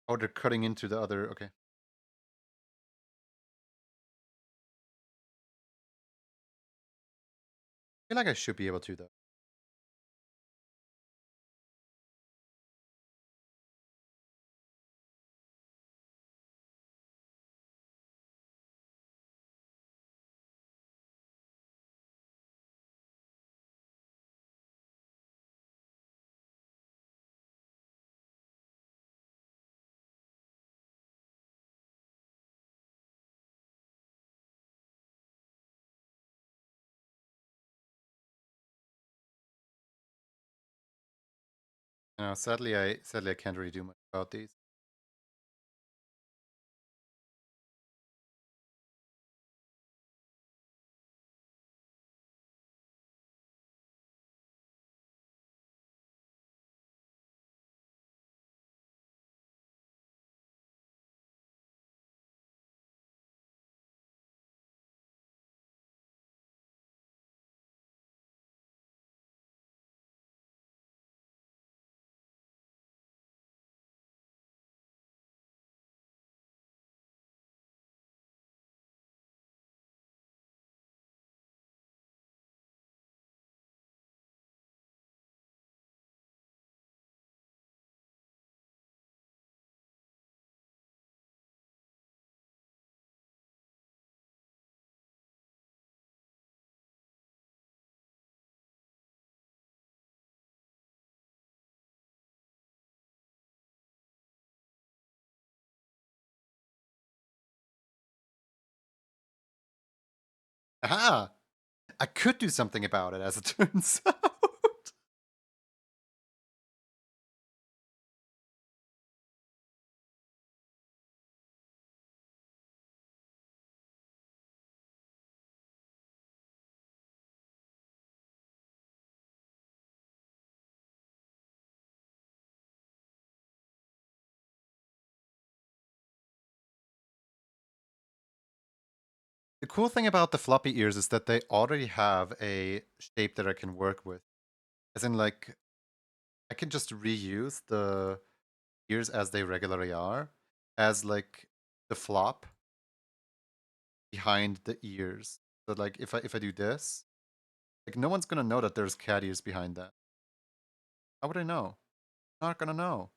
Oh, they're cutting into the other, okay. I feel like I should be able to, though. No, sadly I can't really do much about these. Aha! I could do something about it, as it turns out. The cool thing about the floppy ears is that they already have a shape that I can work with. As in, like, I can just reuse the ears as they regularly are, as, like, the flop behind the ears. So, like, if I do this, like, no one's gonna know that there's cat ears behind that. How would I know? Not gonna know.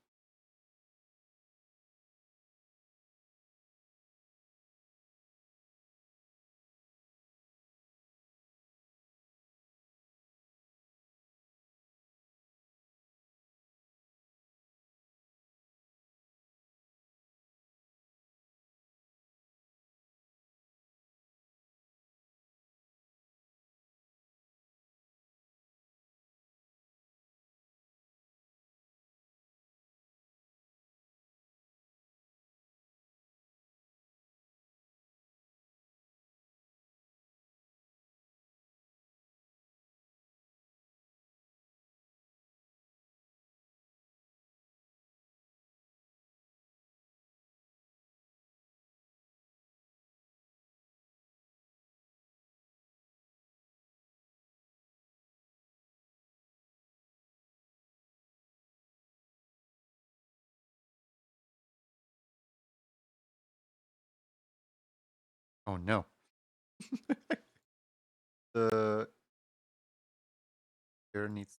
Oh no. The ear needs.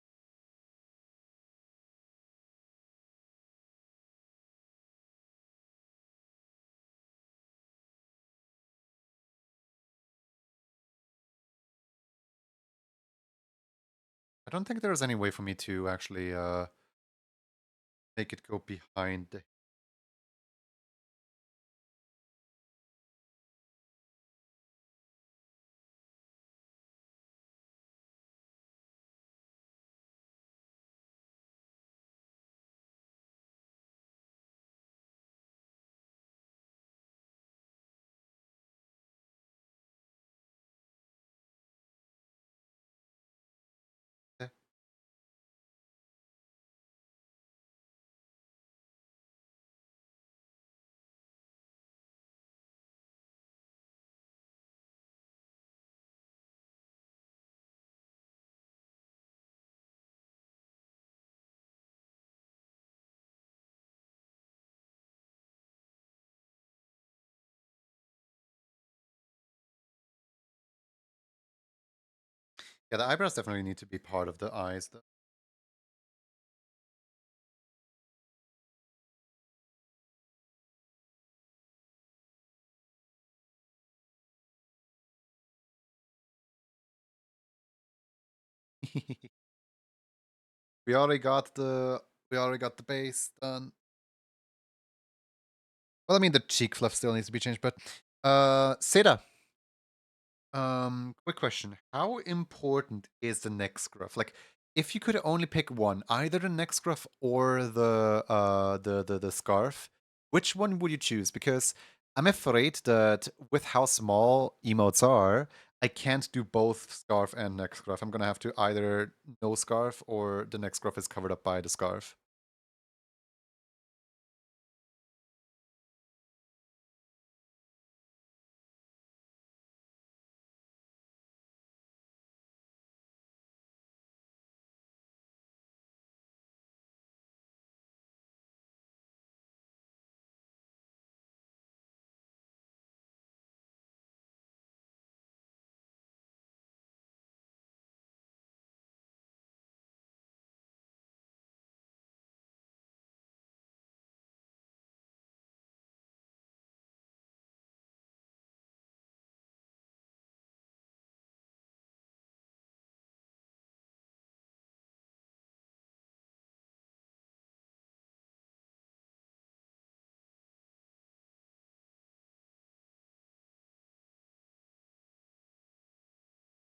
I don't think there's any way for me to actually make it go behind the. Yeah, the eyebrows definitely need to be part of the eyes, though. we already got the we already got the base done. Well, I mean the cheek fluff still needs to be changed, but Seda, quick question. How important is the neck scruff? Like, if you could only pick one, either the neck scruff or the scarf, which one would you choose? Because I'm afraid that with how small emotes are, I can't do both scarf and neck scruff. I'm gonna have to either no scarf or the neck scruff is covered up by the scarf.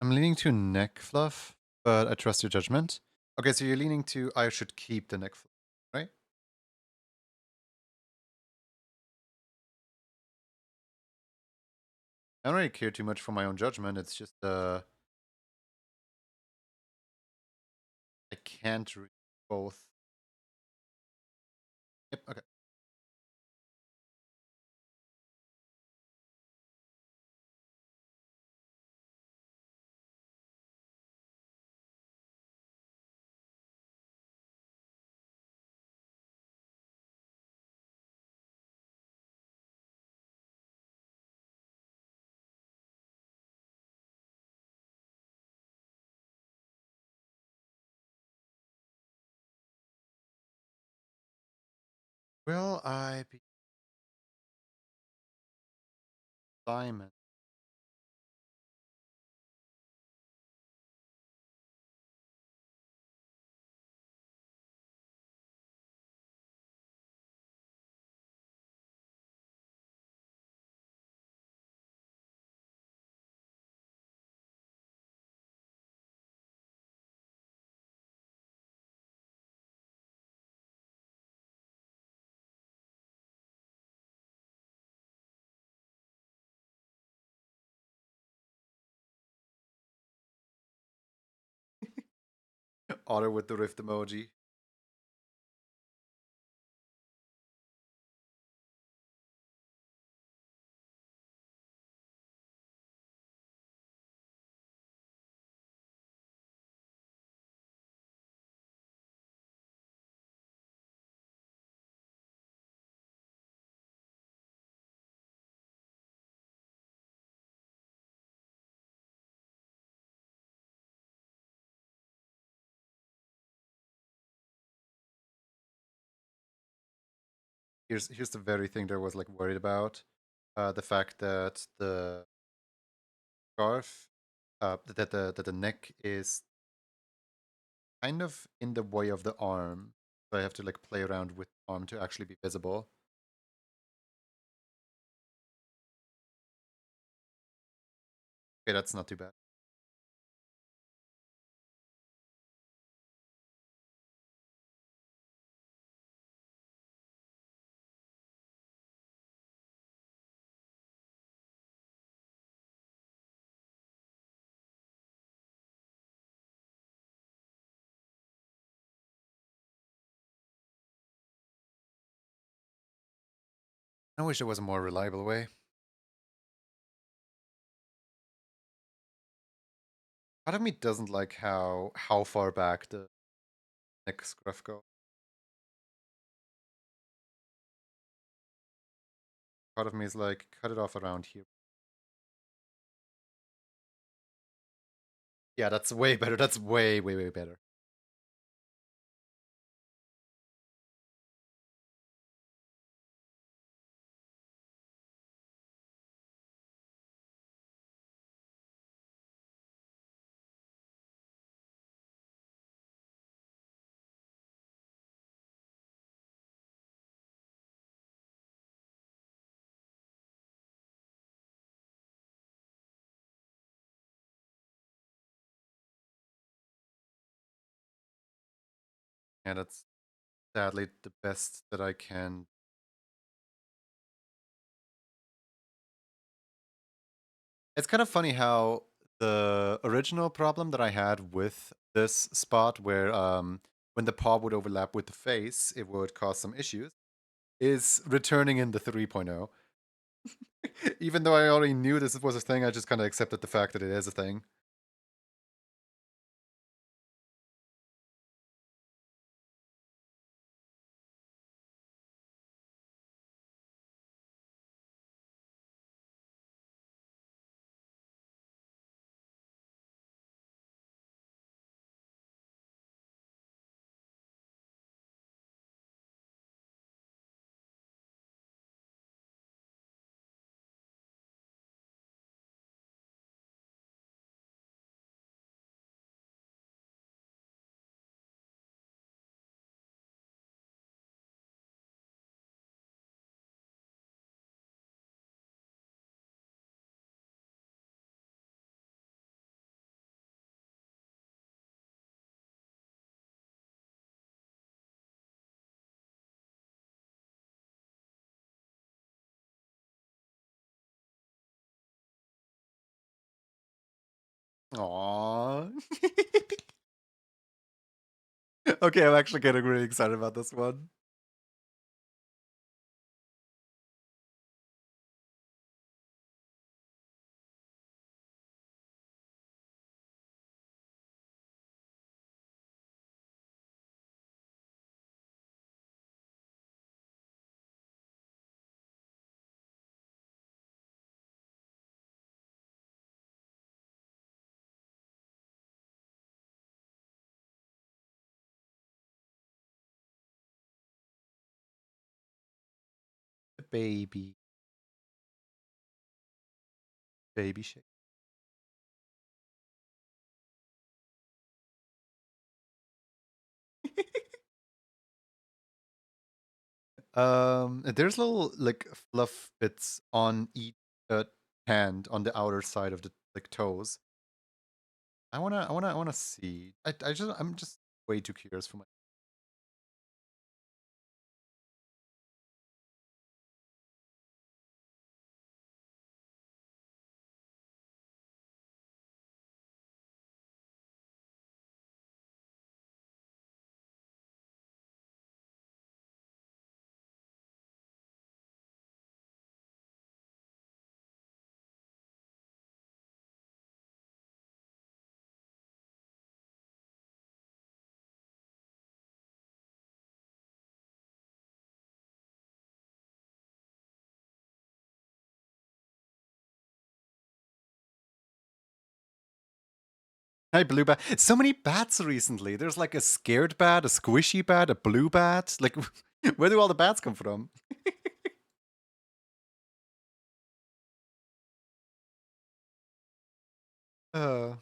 I'm leaning to neck fluff, but I trust your judgment. Okay, so you're leaning to I should keep the neck fluff, right? I don't really care too much for my own judgment. It's just I can't read both. Yep. Okay. Will I be Simon? Otter with the rift emoji. Here's the very thing that I was like worried about. The fact that the scarf, that the neck is kind of in the way of the arm. So I have to like play around with the arm to actually be visible. Okay, that's not too bad. I wish there was a more reliable way. Part of me doesn't like how far back the neck scruff go. Part of me is like cut it off around here. Yeah, that's way better. That's way, way, way better. Yeah, that's sadly the best that I can. It's kind of funny how the original problem that I had with this spot, where when the paw would overlap with the face, it would cause some issues, is returning in the 3.0. Even though I already knew this was a thing, I just kind of accepted the fact that it is a thing. Aww. Okay, I'm actually getting really excited about this one. Baby. Baby shake. There's little like fluff bits on each uh, hand on the outer side of the like toes. I wanna see. I'm just way too curious for my. Hi, blue bat. So many bats recently. There's like a scared bat, a squishy bat, a blue bat. Like, where do all the bats come from? Uh,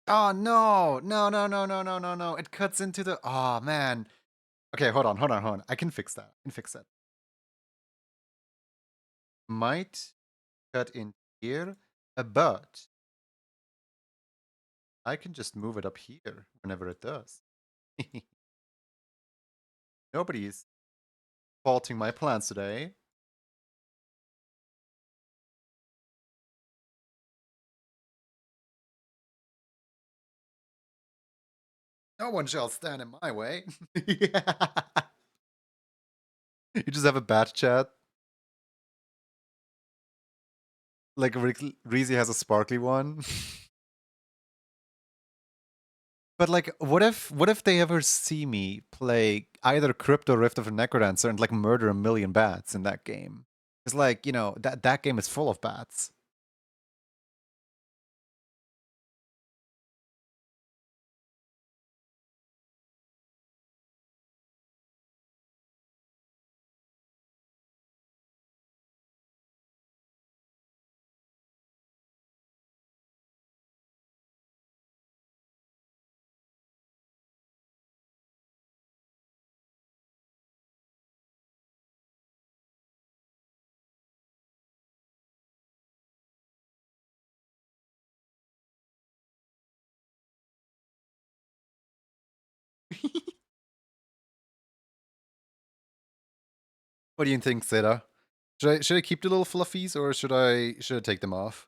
oh no, no, no, no, no, no, no, no! It cuts into the. Oh man. Okay, hold on. I can fix that. I can fix that. Might cut in here, but I can just move it up here whenever it does. Nobody's faulting my plans today. No one shall stand in my way. Yeah. You just have a bat chat. Like Reezy has a sparkly one. But like, what if they ever see me play either Crypto Rift of a Necrodancer and like murder a million bats in that game? It's like, that game is full of bats. What do you think, Zeta? Should I keep the little fluffies or should I take them off?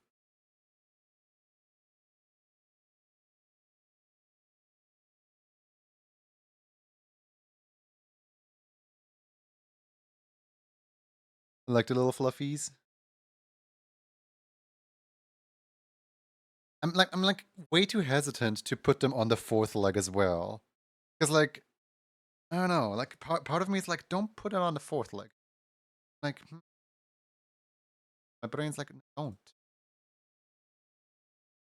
Like the little fluffies? I'm like way too hesitant to put them on the fourth leg as well. Because like, I don't know, like part of me is like, don't put it on the fourth leg. Like, my brain's like, don't.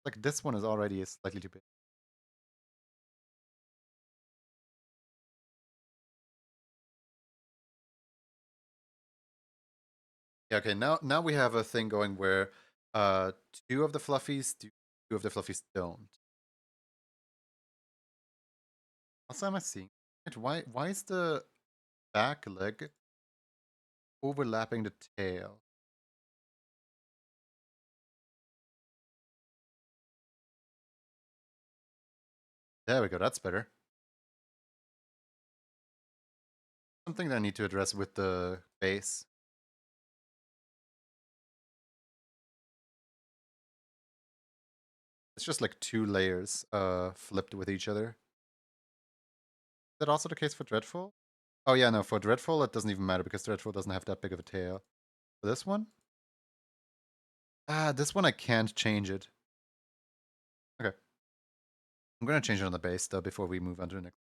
Like this one is already slightly too big. Yeah, okay, now we have a thing going where uh two of the fluffies do, two of the fluffies don't. Also, am I seeing it? Why is the back leg overlapping the tail? There we go, that's better. Something that I need to address with the base. It's just like two layers flipped with each other. Is that also the case for Dreadful? Oh yeah, no, for Dreadful it doesn't even matter because Dreadful doesn't have that big of a tail. For this one? Ah, this one I can't change it. Okay. I'm gonna change it on the base though before we move on to the next.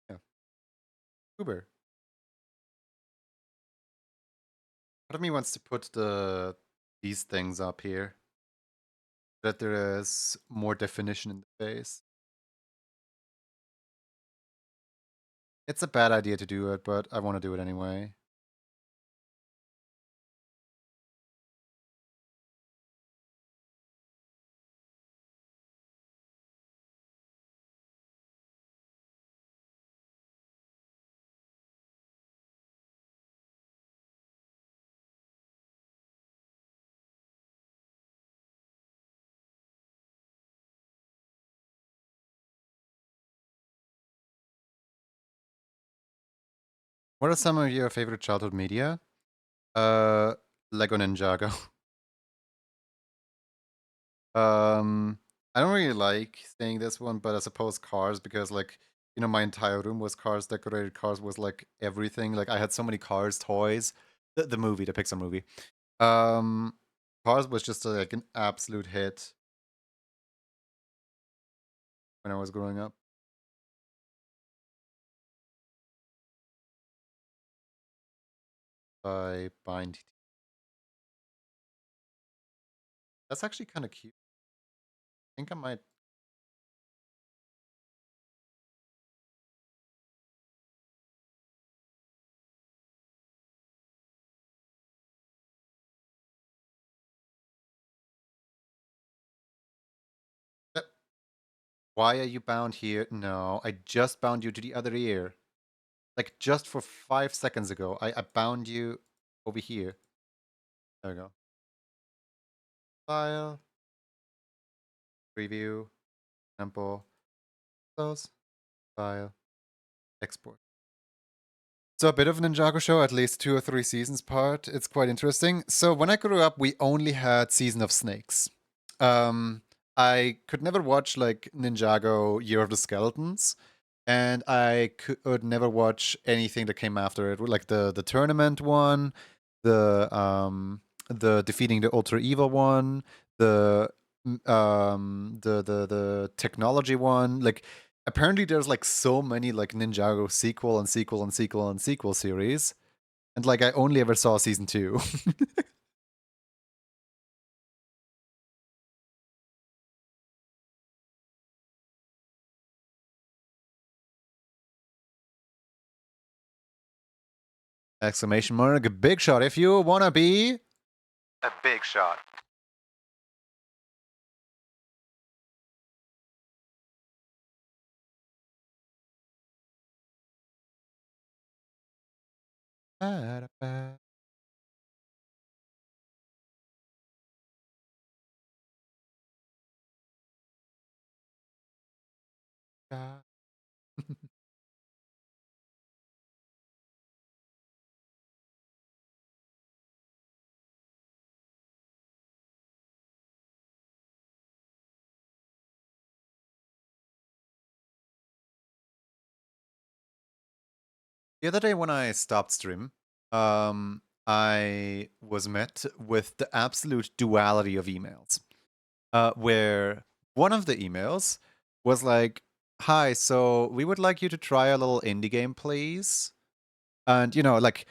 Yeah. Uber. Part of me wants to put these things up here. That there is more definition in the face. It's a bad idea to do it, but I want to do it anyway. What are some of your favorite childhood media? Uh, Lego Ninjago. Um, I don't really like saying this one, but I suppose Cars because like my entire room was Cars decorated. Cars was like everything. Like I had so many Cars toys. The movie, the Pixar movie. Um, Cars was just like an absolute hit when I was growing up. By Bind. That's actually kind of cute. I think I might. Uh, Why are you bound here? No, I just bound you to the other ear. Like just for 5 seconds ago, I bound you over here. There we go. File, preview, sample, close, file, export. So a bit of a Ninjago show, at least 2 or 3 seasons part. It's quite interesting. So when I grew up, we only had Season of Snakes. Um, I could never watch like Ninjago Year of the Skeletons, and I could never watch anything that came after it, like the tournament one, the defeating the ultra evil one, the the technology one. Like apparently there's like so many like Ninjago sequel and sequel and sequel and sequel series, and like I only ever saw season 2. Exclamation mark! A big shot if you wanna be a big shot. Ba-da-ba. The other day when I stopped stream, I was met with the absolute duality of emails. Where one of the emails was like, "Hi, so we would like you to try a little indie game, please." And you know, like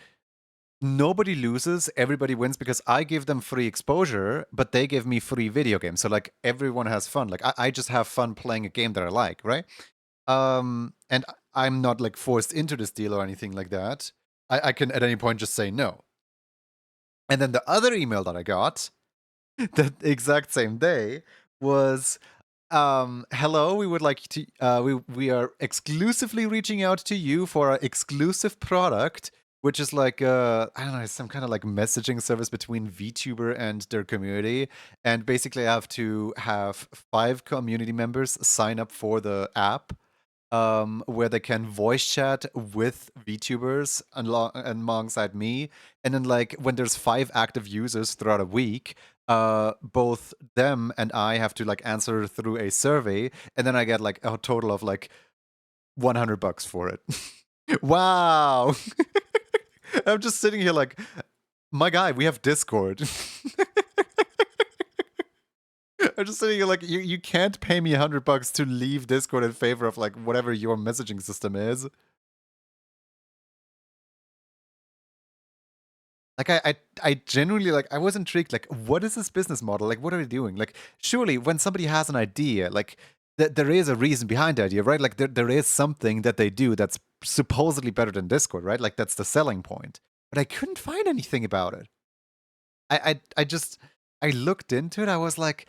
nobody loses, everybody wins because I give them free exposure, but they give me free video games. So like everyone has fun. Like I just have fun playing a game that I like, right? And I'm not like forced into this deal or anything like that. I can at any point just say no. And then the other email that I got the exact same day was hello, we would like to we are exclusively reaching out to you for our exclusive product, which is like I don't know, some kind of like messaging service between VTuber and their community. And basically I have to have 5 community members sign up for the app, where they can voice chat with VTubers alongside me. And then, like, when there's 5 active users throughout a week, both them and I have to like answer through a survey, and then I get like a total of like $100 for it. Wow! I'm just sitting here like, my guy, we have Discord. I'm just sitting here like, you can't pay me $100 to leave Discord in favor of like whatever your messaging system is. Like I genuinely like I was intrigued. Like, what is this business model? Like, what are they doing? Like, surely when somebody has an idea, like there is a reason behind the idea, right? Like there is something that they do that's supposedly better than Discord, right? Like that's the selling point. But I couldn't find anything about it. I just I looked into it. I was like,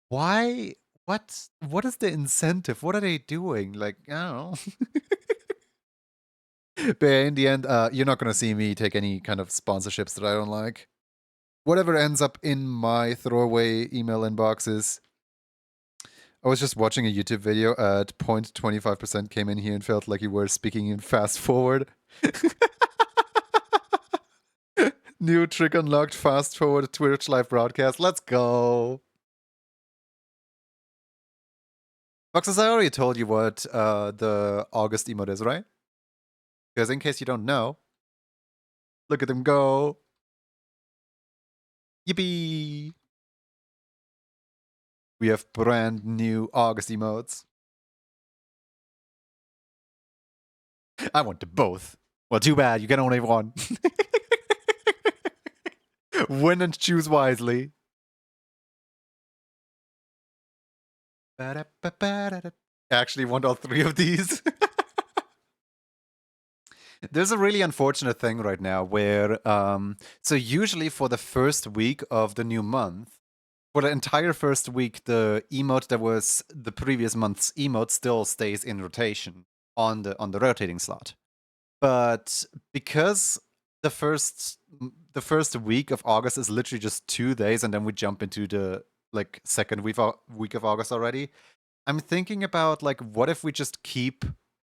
why? What is the incentive? What are they doing? Like, I don't know. But in the end, you're not gonna see me take any kind of sponsorships that I don't like. Whatever ends up in my throwaway email inboxes. I was just watching a YouTube video at 0.25% came in here and felt like you were speaking in fast forward. New trick unlocked, fast forward Twitch live broadcast. Let's go. Foxes, I already told you what the August emote is, right? Because in case you don't know, look at them go. Yippee! We have brand new August emotes. I want to both. Well, too bad. You can only have one. Win and choose wisely. I actually want all 3 of these. There's a really unfortunate thing right now where, so usually for the first week of the new month, for the entire first week, the emote that was the previous month's emote still stays in rotation on the rotating slot. But because the first week of August is literally just 2 days, and then we jump into the like second week of August already. I'm thinking about like, what if we just keep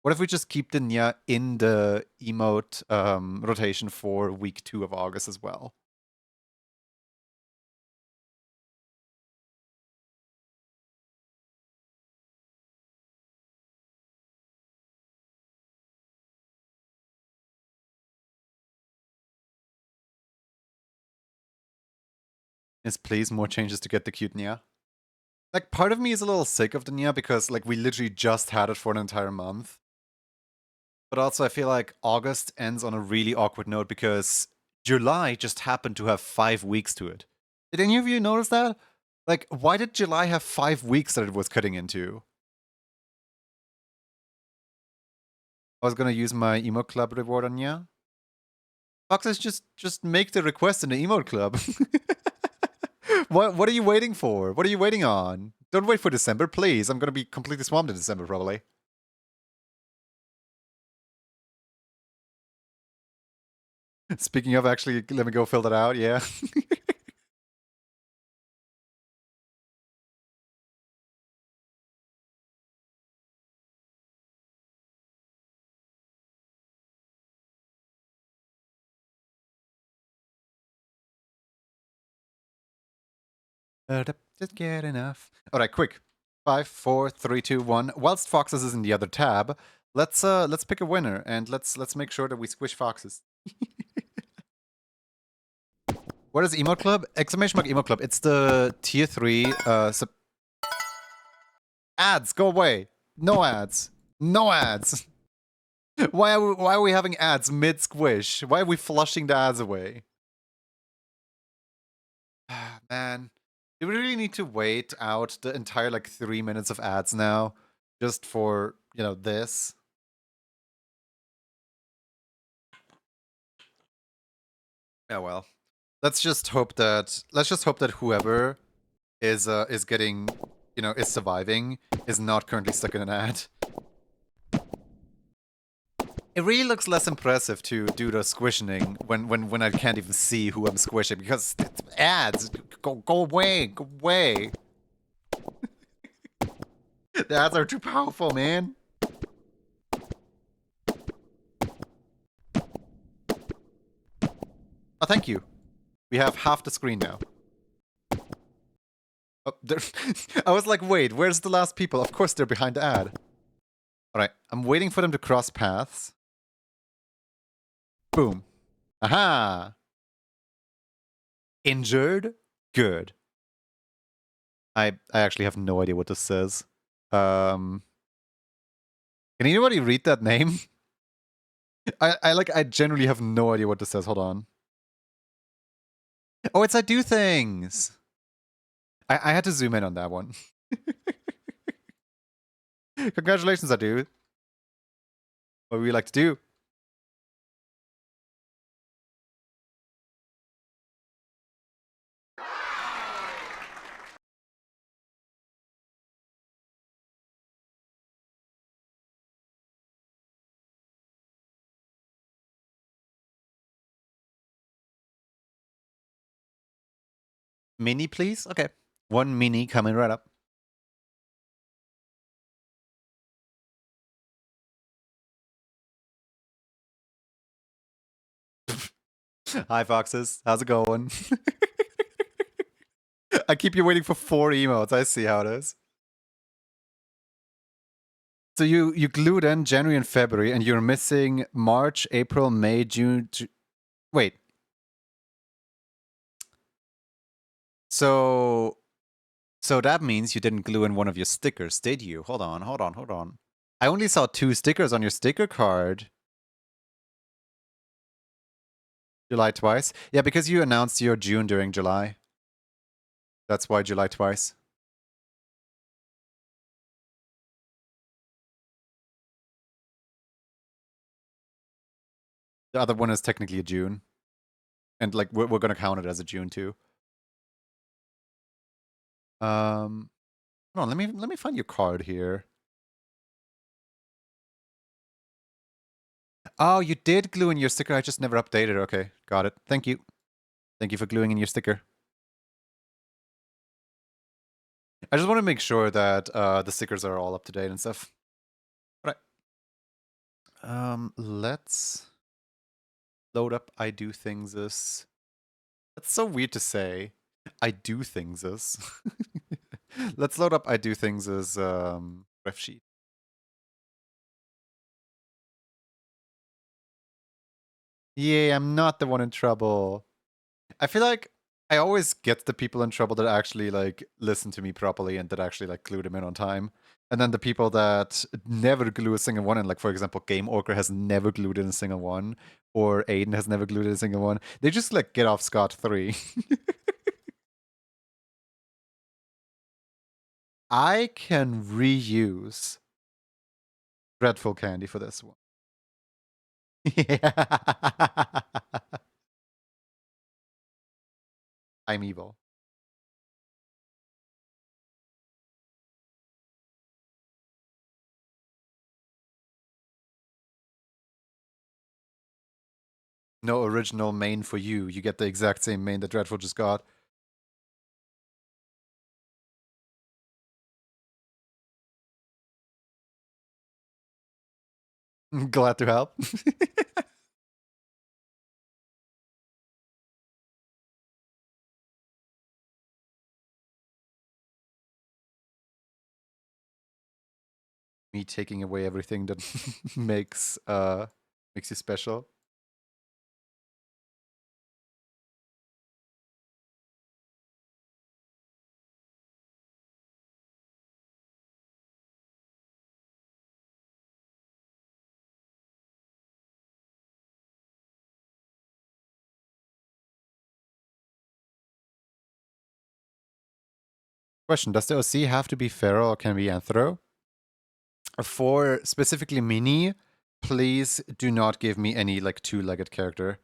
What if we just keep the Nya in the emote rotation for week 2 of August as well? Yes, please, more changes to get the cute Nya. Like, part of me is a little sick of the Nya because, like, we literally just had it for an entire month. But also, I feel like August ends on a really awkward note because July just happened to have 5 weeks to it. Did any of you notice that? Like, why did July have 5 weeks that it was cutting into? I was gonna use my emote club reward on Nya. Foxes, just make the request in the emote club. What are you waiting for? What are you waiting on? Don't wait for December, please. I'm gonna be completely swamped in December, probably. Speaking of, actually, let me go fill that out, yeah. Just get enough. Alright, quick. 5, 4, 3, 2, 1. Whilst Foxes is in the other tab, let's pick a winner and let's make sure that we squish Foxes. What is Emote Club? Exclamation mark Emote Club. It's the tier 3 ads, go away. No ads. No ads. Why are we having ads mid squish? Why are we flushing the ads away? Man, do we really need to wait out the entire like 3 minutes of ads now just for, you know, this? Yeah, well. Let's just hope that whoever is getting, you know, is surviving is not currently stuck in an ad. It really looks less impressive to do the squishing when I can't even see who I'm squishing because it's ads. Go away, go away. The ads are too powerful, man. Oh, thank you. We have half the screen now. Oh, I was like, wait, where's the last people? Of course they're behind the ad. Alright, I'm waiting for them to cross paths. Boom. Aha! Injured? Good. I actually have no idea what this says. Can anybody read that name? I generally have no idea what this says. Hold on. Oh, it's I do things. I had to zoom in on that one. Congratulations, I do. What would we like to do? Mini, please? Okay. One mini coming right up. Hi, Foxes. How's it going? I keep you waiting for 4 emotes. I see how it is. So you glued in January and February, and you're missing March, April, May, June. Wait. So that means you didn't glue in one of your stickers, did you? Hold on, hold on, hold on. I only saw 2 stickers on your sticker card. July twice? Yeah, because you announced your June during July. That's why July twice. The other one is technically a June. And like we're gonna count it as a June too. Hold on, let me find your card here. Oh, you did glue in your sticker. I just never updated. Okay, got it. Thank you. Thank you for gluing in your sticker. I just want to make sure that the stickers are all up to date and stuff. Right. Let's load up I do things is. That's so weird to say. I do things is. Let's load up I do things as ref sheet. Yay, I'm not the one in trouble. I feel like I always get the people in trouble that actually like listen to me properly and that actually like glue them in on time. And then the people that never glue a single one, and like for example, Game Orca has never glued in a single one, or Aiden has never glued in a single one. They just like get off scot-free. I can reuse Dreadful Candy for this one. Yeah. I'm evil. No original main for you. You get the exact same main that Dreadful just got. Glad to help. Me taking away everything that makes you special. Question: does the OC have to be feral or can it be anthro? For specifically Mini, please do not give me any like two-legged character.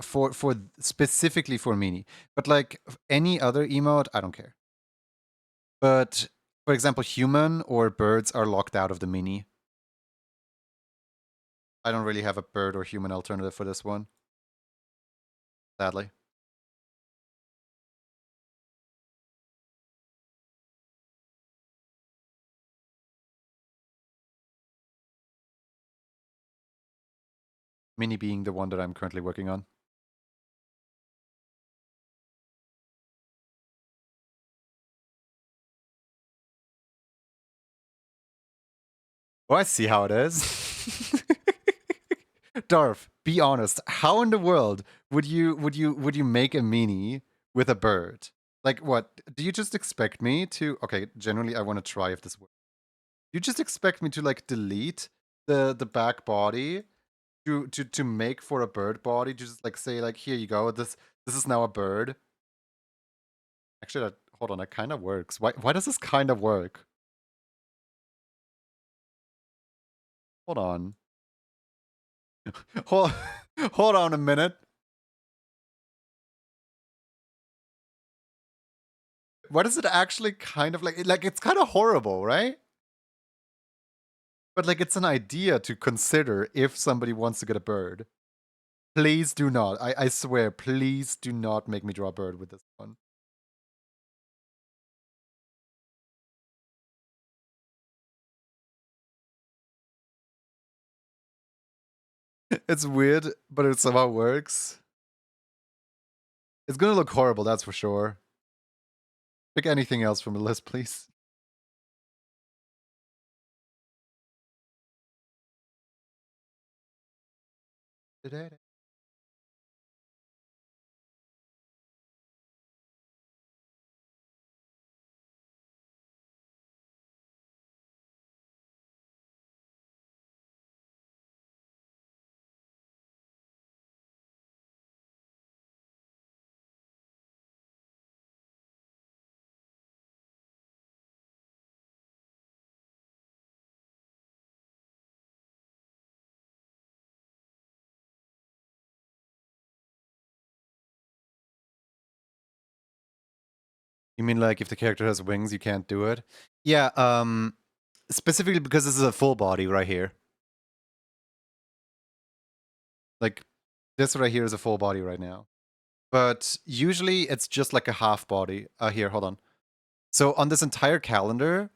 For specifically for Mini, but like any other emote, I don't care. But for example, human or birds are locked out of the Mini. I don't really have a bird or human alternative for this one, sadly. Mini being the one that I'm currently working on. Oh, I see how it is. Darf, be honest. How in the world would you make a mini with a bird? Like what? Do you just expect me to? Okay, generally I want to try if this works. You just expect me to like delete the back body to make for a bird body? Just like say like here you go. This is now a bird. Actually, hold on. That kind of works. Why does this kind of work? Hold on. hold hold on a minute. What is it actually kind of like? Like it's kind of horrible, right? But like it's an idea to consider if somebody wants to get a bird. Please do not. I swear, please do not make me draw a bird with this one. It's weird, but it somehow works. It's gonna look horrible, that's for sure. Pick anything else from the list, please. You mean like if the character has wings, you can't do it? Yeah, specifically because this is a full body right here. Like this right here is a full body right now. But usually it's just like a half body. Here, hold on. So on this entire calendar,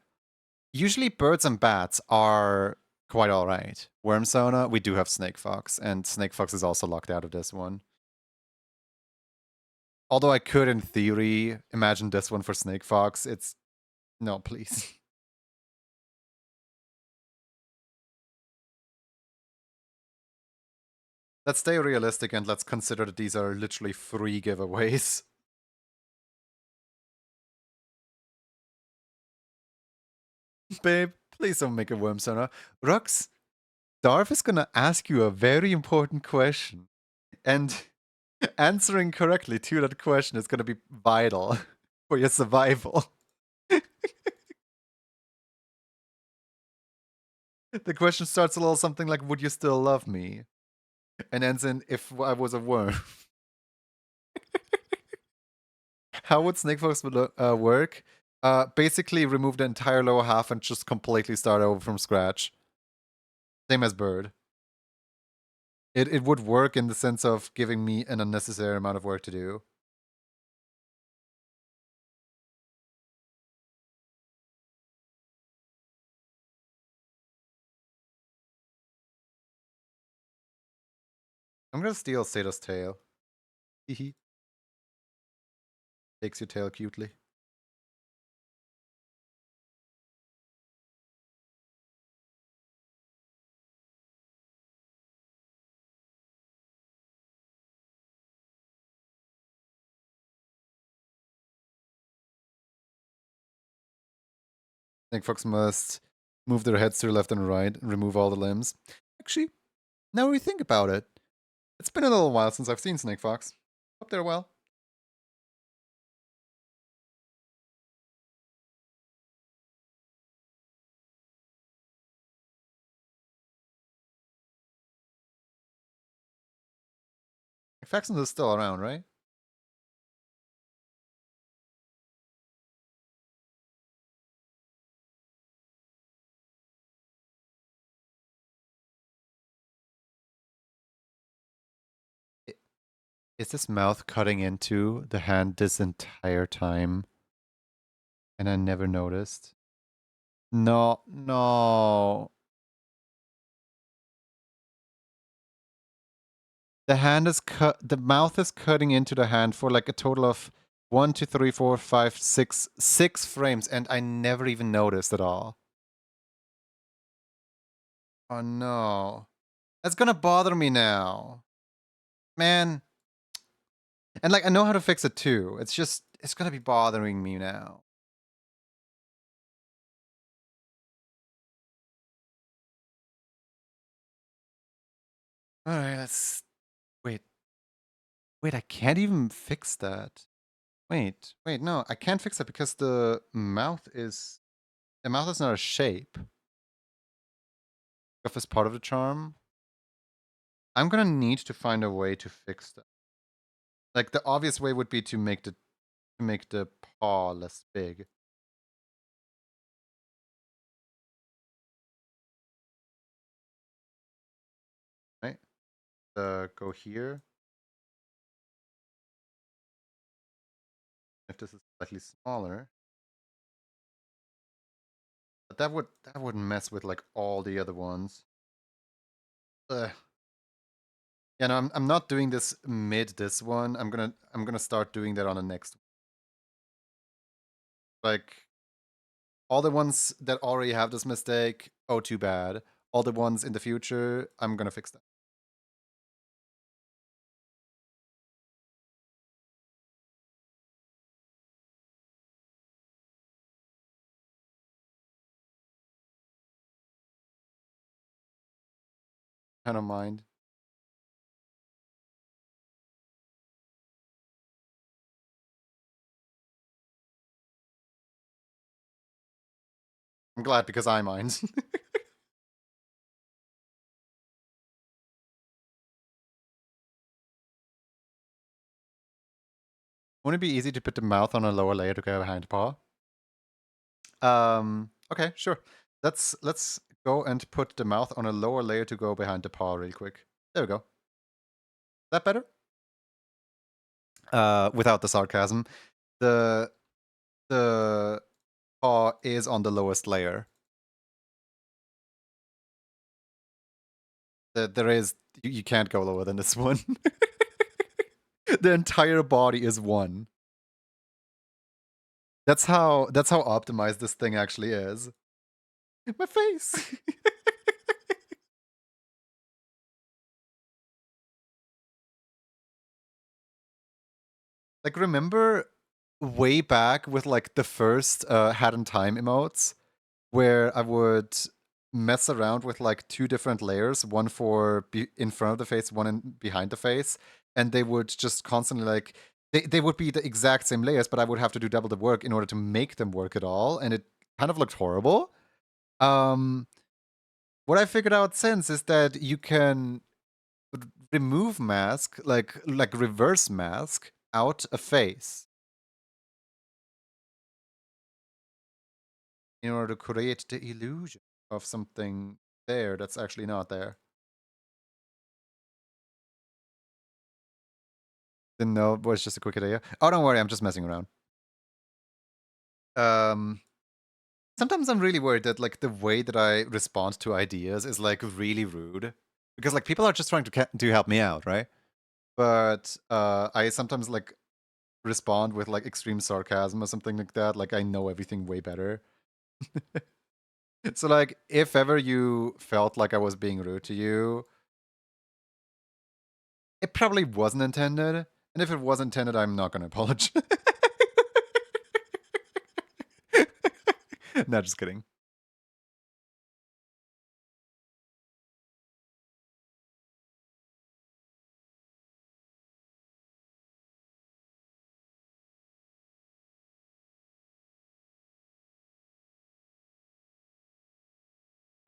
usually birds and bats are quite alright. Worm Sauna, we do have Snake Fox, and Snake Fox is also locked out of this one. Although I could, in theory, imagine this one for Snake Fox. It's... No, please. Let's stay realistic and let's consider that these are literally free giveaways. Babe, please don't make a worm sauna. Rux, Darv is gonna ask you a very important question. And answering correctly to that question is gonna be vital for your survival. The question starts a little something like, would you still love me? And ends in, if I was a worm. How would Snake Fox work? Basically remove the entire lower half and just completely start over from scratch. Same as Bird. It would work in the sense of giving me an unnecessary amount of work to do. I'm gonna steal Sato's tail. Hehe. Takes your tail cutely. Snake Fox must move their heads to the left and right and remove all the limbs. Actually, now we think about it, it's been a little while since I've seen Snake Fox. Hope they're well. Faxon is still around, right? Is this mouth cutting into the hand this entire time? And I never noticed. No, no. The hand is cut. The mouth is cutting into the hand for like a total of 1, 2, 3, 4, 5, 6, 6 frames, and I never even noticed at all. Oh no. That's gonna bother me now. Man. And like, I know how to fix it too. It's just, it's gonna be bothering me now. Alright, let's... Wait. Wait, I can't even fix that. Wait, no, I can't fix that because the mouth is... The mouth is not a shape. If it's part of the charm. I'm gonna need to find a way to fix that. Like, the obvious way would be to make the paw less big. Right? Go here. If this is slightly smaller. But that wouldn't mess with like all the other ones. Ugh. Yeah, no, I'm not doing this mid this one. I'm gonna start doing that on the next one. Like, all the ones that already have this mistake, oh, too bad. All the ones in the future, I'm gonna fix them. I don't mind. I'm glad because I mind. Wouldn't it be easy to put the mouth on a lower layer to go behind the paw? Okay, sure. Let's go and put the mouth on a lower layer to go behind the paw real quick. There we go. Is that better? Without the sarcasm. The paw is on the lowest layer. There is you can't go lower than this one. The entire body is one. That's how optimized this thing actually is. My face. Like, remember way back with like the first Hat in Time emotes, where I would mess around with like two different layers, one for in front of the face, one in behind the face, and they would just constantly like they would be the exact same layers, but I would have to do double the work in order to make them work at all, and it kind of looked horrible. What I figured out since is that you can remove mask, like reverse mask out a face in order to create the illusion of something there that's actually not there. Didn't know it was just a quick idea. Oh, don't worry, I'm just messing around. Um, Sometimes I'm really worried that like the way that I respond to ideas is like really rude, because like people are just trying to help me out, right? But I sometimes like respond with like extreme sarcasm or something like that. Like I know everything way better. So like if ever you felt like I was being rude to you, it probably wasn't intended. And if it was intended, I'm not gonna apologize. No, just kidding.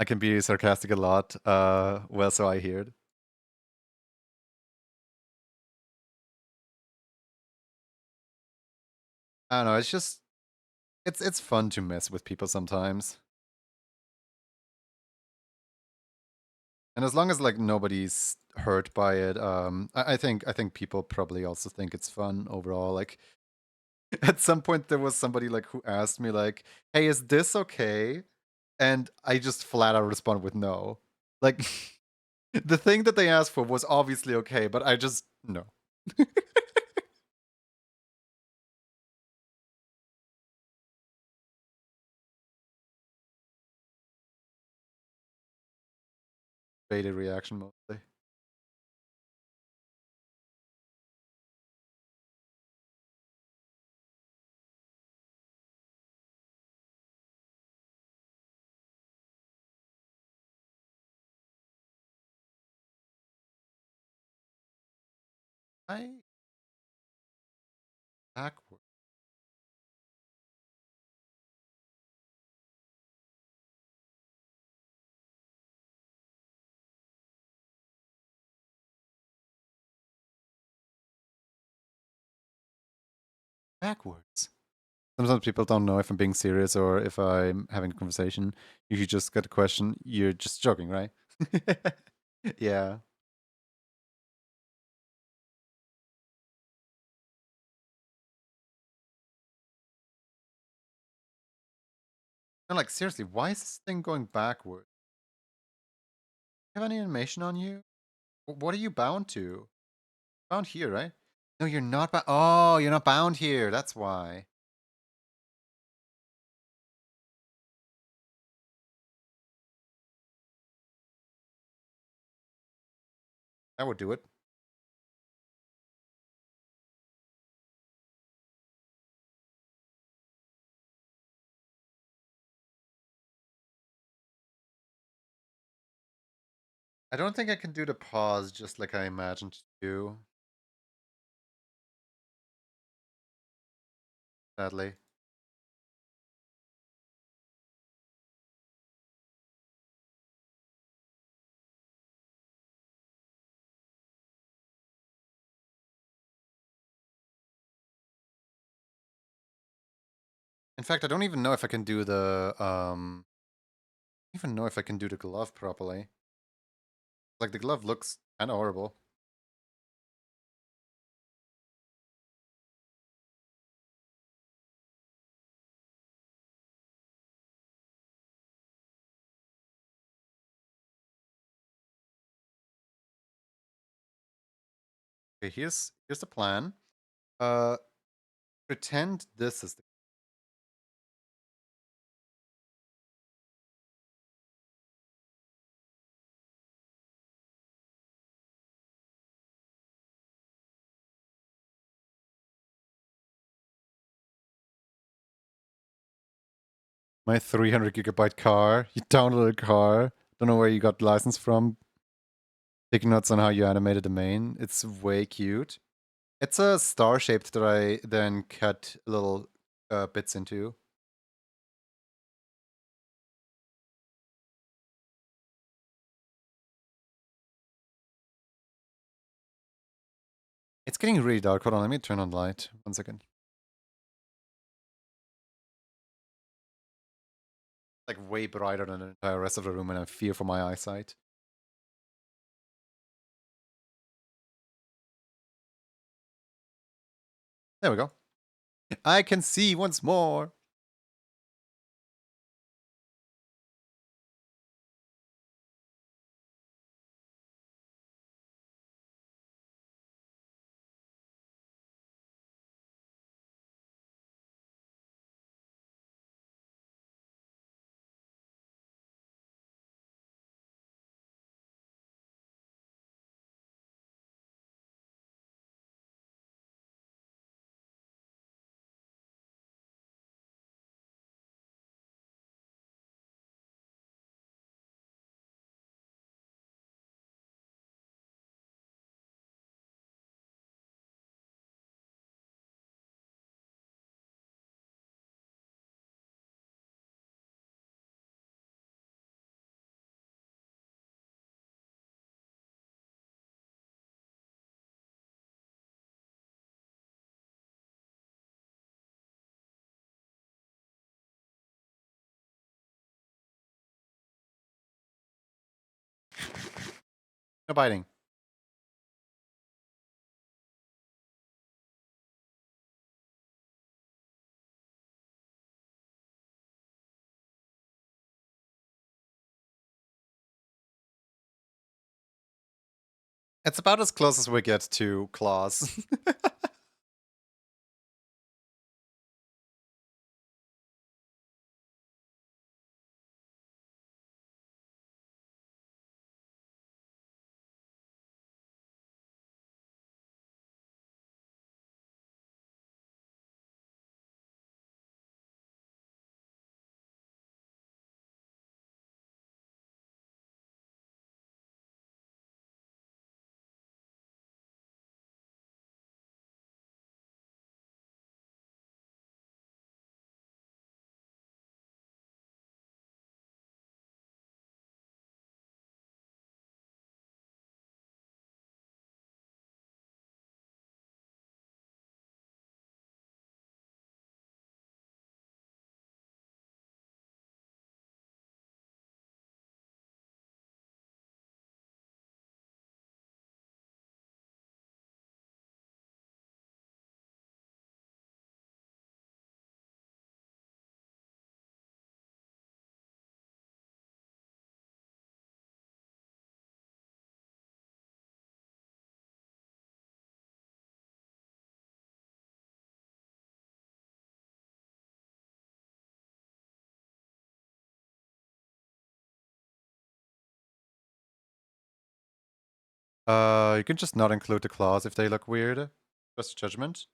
I can be sarcastic a lot. Well, so I heard. I don't know. It's just it's fun to mess with people sometimes, and as long as like nobody's hurt by it, I think people probably also think it's fun overall. Like at some point there was somebody like who asked me like, "Hey, is this okay?" And I just flat out responded with no. Like the thing that they asked for was obviously okay, but I just no. Beta reaction mostly. I backward backwards. Sometimes people don't know if I'm being serious or if I'm having a conversation. You just get a question, you're just joking, right? Yeah. And like seriously, why is this thing going backward? Do you have any animation on you? What are you bound to? Bound here, right? No, you're not bound. Oh, you're not bound here. That's why. That would do it. I don't think I can do the pause just like I imagined to do, sadly. In fact, I don't even know if I can do the even know if I can do the glove properly. Like the glove looks kind of horrible. Okay, here's the plan. Uh, pretend this is the my 300 gigabyte car. You downloaded a car. Don't know where you got the license from. Taking notes on how you animated the main. It's way cute. It's a star shaped that I then cut little bits into. It's getting really dark. Hold on, let me turn on light. 1 second. Like way brighter than the entire rest of the room, and I fear for my eyesight. There we go. I can see once more. No biting. It's about as close as we get to claws. You can just not include the claws if they look weird. Trust judgment.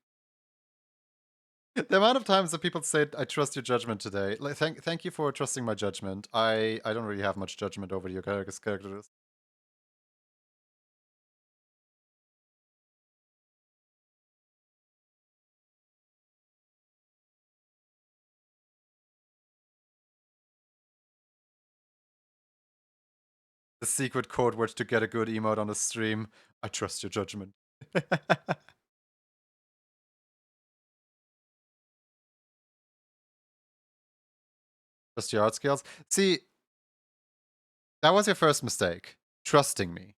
The amount of times that people said, "I trust your judgment" today. Like, thank you for trusting my judgment. I don't really have much judgment over your characters. The secret code word to get a good emote on the stream. I trust your judgment. Trust your art skills. See, that was your first mistake. Trusting me.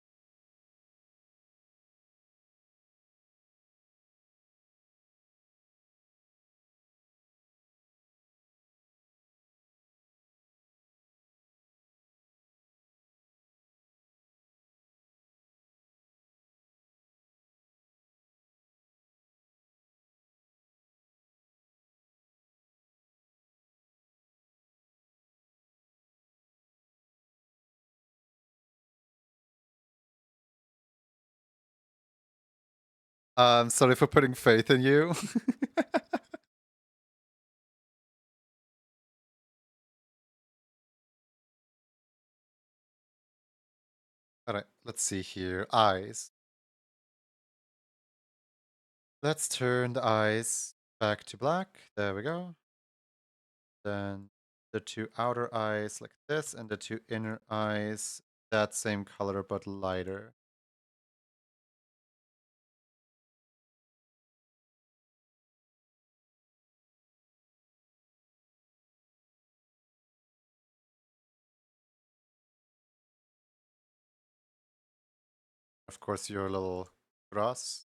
Sorry for putting faith in you. Alright, let's see here. Eyes. Let's turn the eyes back to black. There we go. Then the two outer eyes like this, and the two inner eyes that same color but lighter. Of course, your little grass.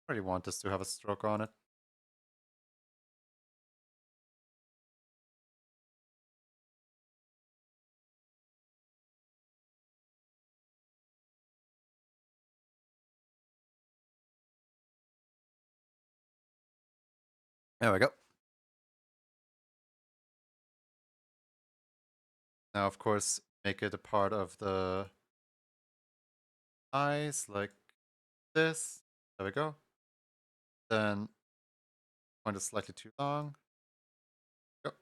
I really want this to have a stroke on it. There we go. Now, of course, make it a part of the eyes like this. There we go. Then point is slightly too long. Go.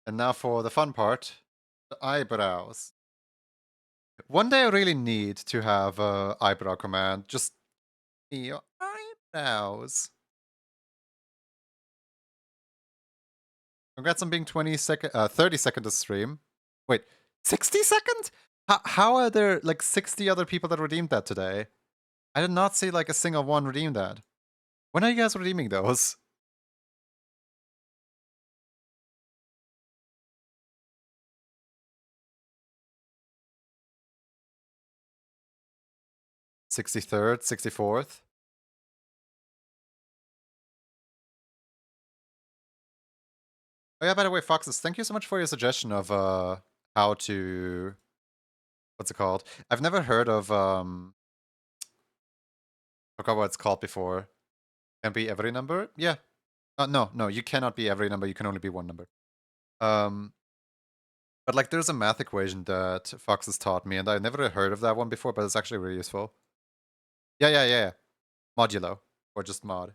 And now for the fun part, the eyebrows. One day I really need to have a eyebrow command. Just your eyebrows. Congrats on being 30 second to stream. Wait, 60 seconds? How are there like 60 other people that redeemed that today? I did not see like a single one redeem that. When are you guys redeeming those? $63rd, $64th? Oh yeah, by the way, Foxes, thank you so much for your suggestion of how to, what's it called? I've never heard of I forgot what it's called before. Can be every number? Yeah. No, you cannot be every number, you can only be one number. But like there's a math equation that Foxes taught me, and I never heard of that one before, but it's actually really useful. Yeah. Modulo. Or just mod.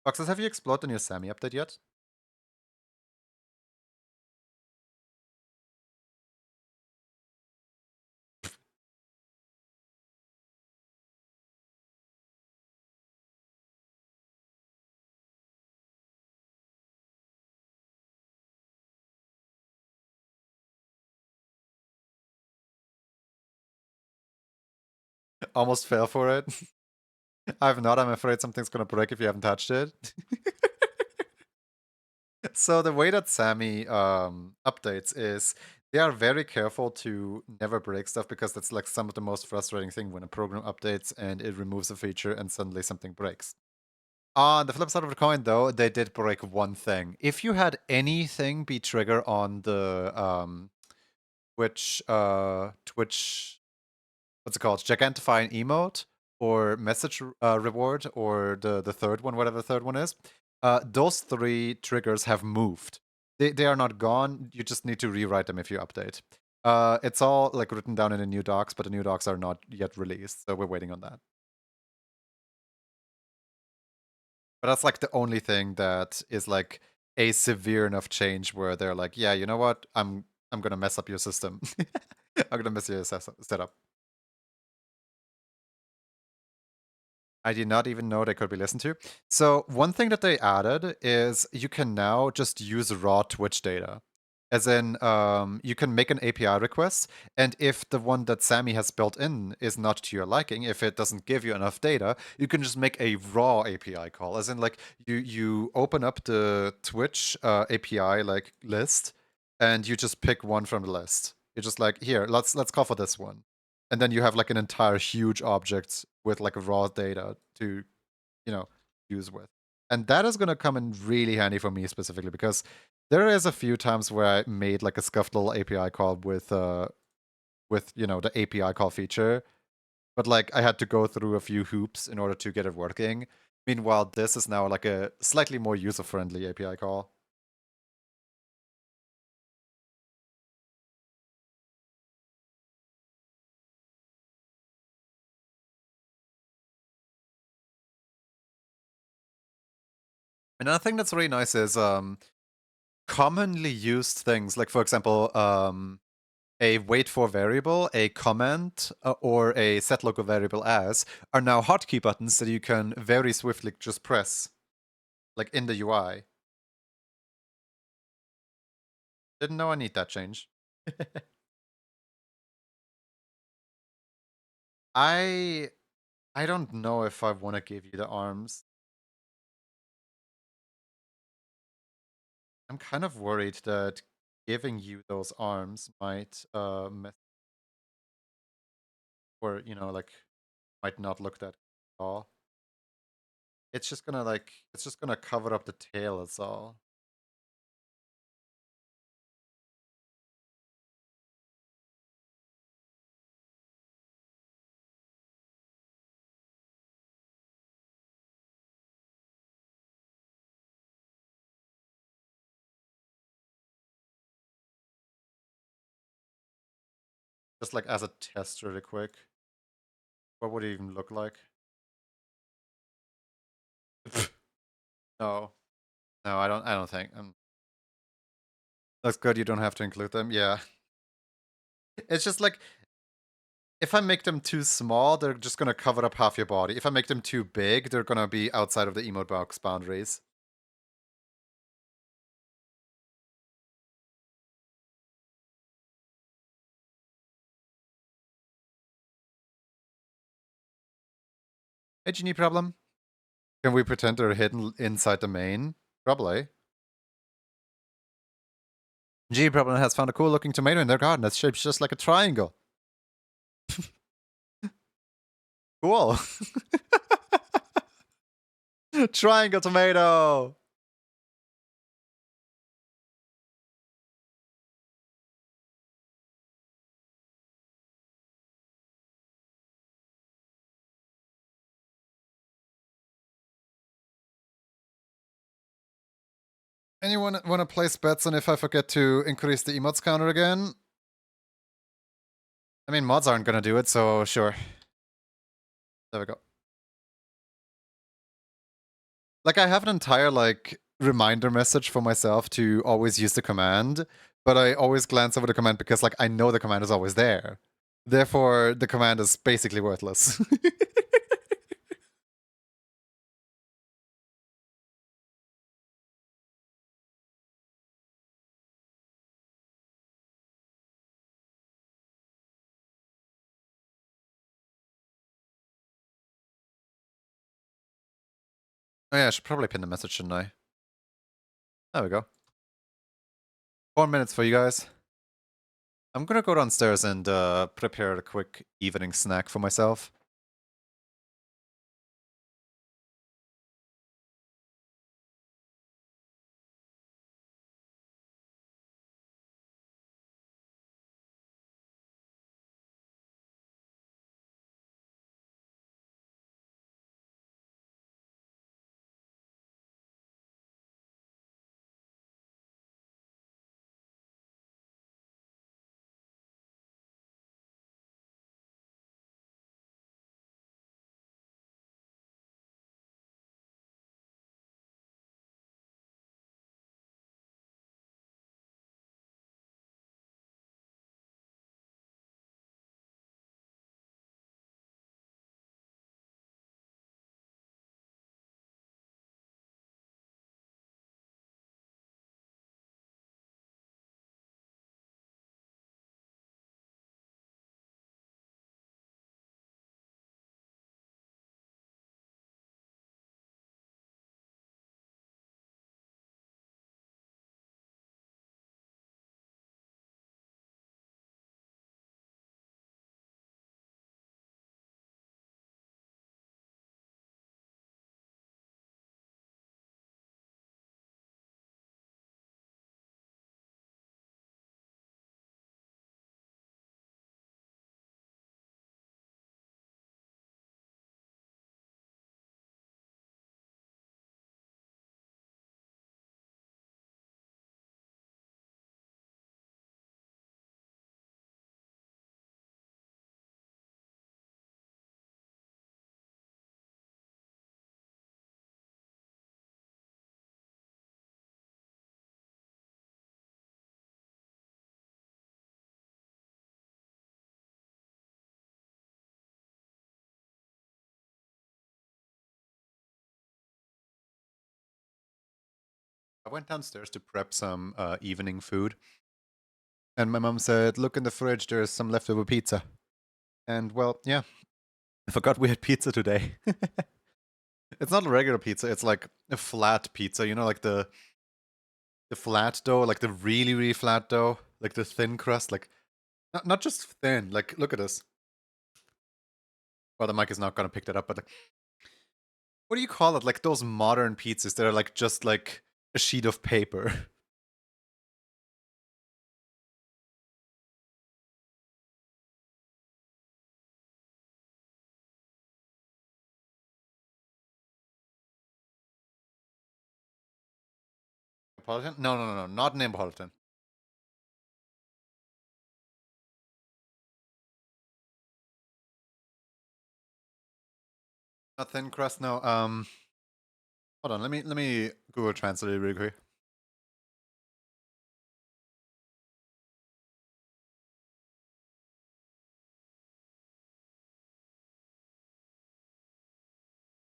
Foxes, have you explored the new Sammy update yet? Almost fell for it. I've not, I'm afraid something's gonna break if you haven't touched it. So the way that Sammy updates is they are very careful to never break stuff, because that's like some of the most frustrating thing when a program updates and it removes a feature and suddenly something breaks. On the flip side of the coin, though, they did break one thing. If you had anything be trigger on the Twitch, what's it called? Gigantifying emote or message reward, or the third one, whatever the third one is. Those three triggers have moved. They are not gone. You just need to rewrite them if you update. It's all like written down in the new docs, but the new docs are not yet released, so we're waiting on that. But that's like the only thing that is like a severe enough change where they're like, yeah, you know what? I'm gonna mess up your system. I'm gonna mess your setup. I did not even know they could be listened to. So one thing that they added is you can now just use raw Twitch data. As in, you can make an API request, and if the one that Sammy has built in is not to your liking, if it doesn't give you enough data, you can just make a raw API call. As in, like you open up the Twitch API like list, and you just pick one from the list. You're just like, here, let's call for this one, and then you have like an entire huge object with like raw data to, use with. And that is going to come in really handy for me specifically, because there is a few times where I made like a scuffed little API call with with, you know, the API call feature. But like I had to go through a few hoops in order to get it working. Meanwhile, this is now like a slightly more user-friendly API call. Another thing that's really nice is commonly used things, like for example, a wait for variable, a comment, or a set local variable as, are now hotkey buttons that you can very swiftly just press, like in the UI. Didn't know I need that change. I I don't know if I want to give you the arms. I'm kind of worried that giving you those arms might mess, or you know, like might not look that good at all. It's just gonna like it's just gonna cover up the tail, that's all. Just like as a test really quick. What would it even look like? No. No, I don't think. That's good, you don't have to include them. Yeah. It's just like if I make them too small, they're just gonna cover up half your body. If I make them too big, they're gonna be outside of the emote box boundaries. Hey, genie problem. Can we pretend they're hidden inside the main? Probably. Genie problem has found a cool looking tomato in their garden that's shaped just like a triangle. Cool. Triangle tomato. Anyone want to place bets on if I forget to increase the emotes counter again? I mean, mods aren't gonna do it, so sure. There we go. Like, I have an entire, like, reminder message for myself to always use the command, but I always glance over the command because, like, I know the command is always there. Therefore, the command is basically worthless. Oh yeah, I should probably pin the message, shouldn't I? There we go. 4 minutes for you guys. I'm gonna go downstairs and prepare a quick evening snack for myself. I went downstairs to prep some evening food, and my mom said, "Look in the fridge. There's some leftover pizza." And well, yeah, I forgot we had pizza today. It's not a regular pizza. It's like a flat pizza. You know, like the flat dough, like the really really flat dough, like the thin crust, like not just thin. Like look at this. Well, the mic is not gonna pick that up, but like, what do you call it? Like those modern pizzas that are like just like a sheet of paper. Neapolitan? No, no, no, no, not Neapolitan. Not thin crust. No. Hold on. Let me Google Translate it really quick.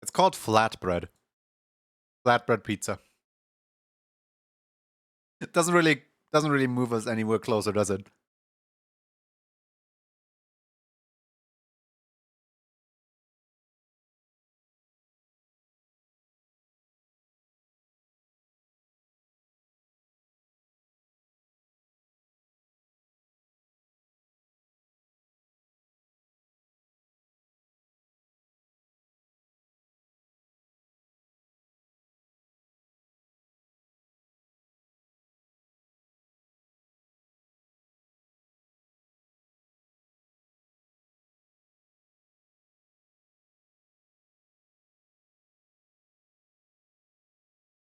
It's called flatbread. Flatbread pizza. It doesn't really move us anywhere closer, does it?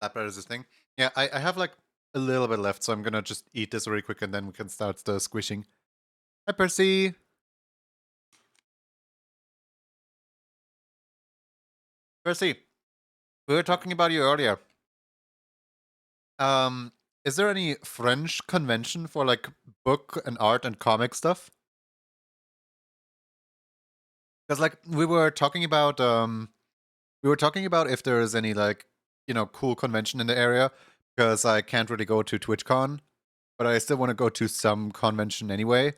Flatbread is this thing. Yeah, I have like a little bit left, so I'm gonna just eat this really quick and then we can start the squishing. Hi, Percy. Percy, we were talking about you earlier. Um, is there any French convention for like book and art and comic stuff? Because like we were talking about if there is any like cool convention in the area. Because I can't really go to TwitchCon, but I still want to go to some convention anyway.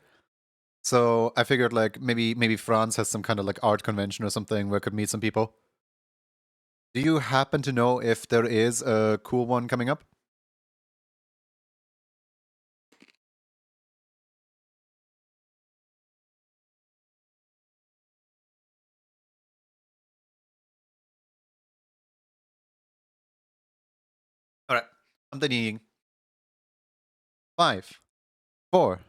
So I figured like maybe France has some kind of like art convention or something where I could meet some people. Do you happen to know if there is a cool one coming up? All right, I'm thinking 5, 4,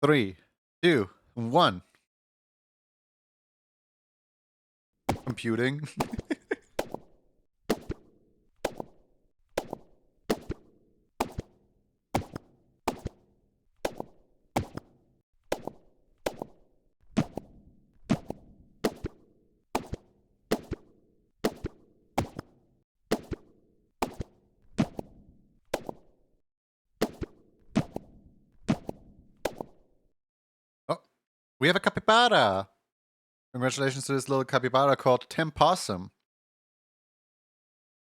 3, 2, 1. Computing. Oh, we have a capybara. Congratulations to this little capybara called Tim Possum.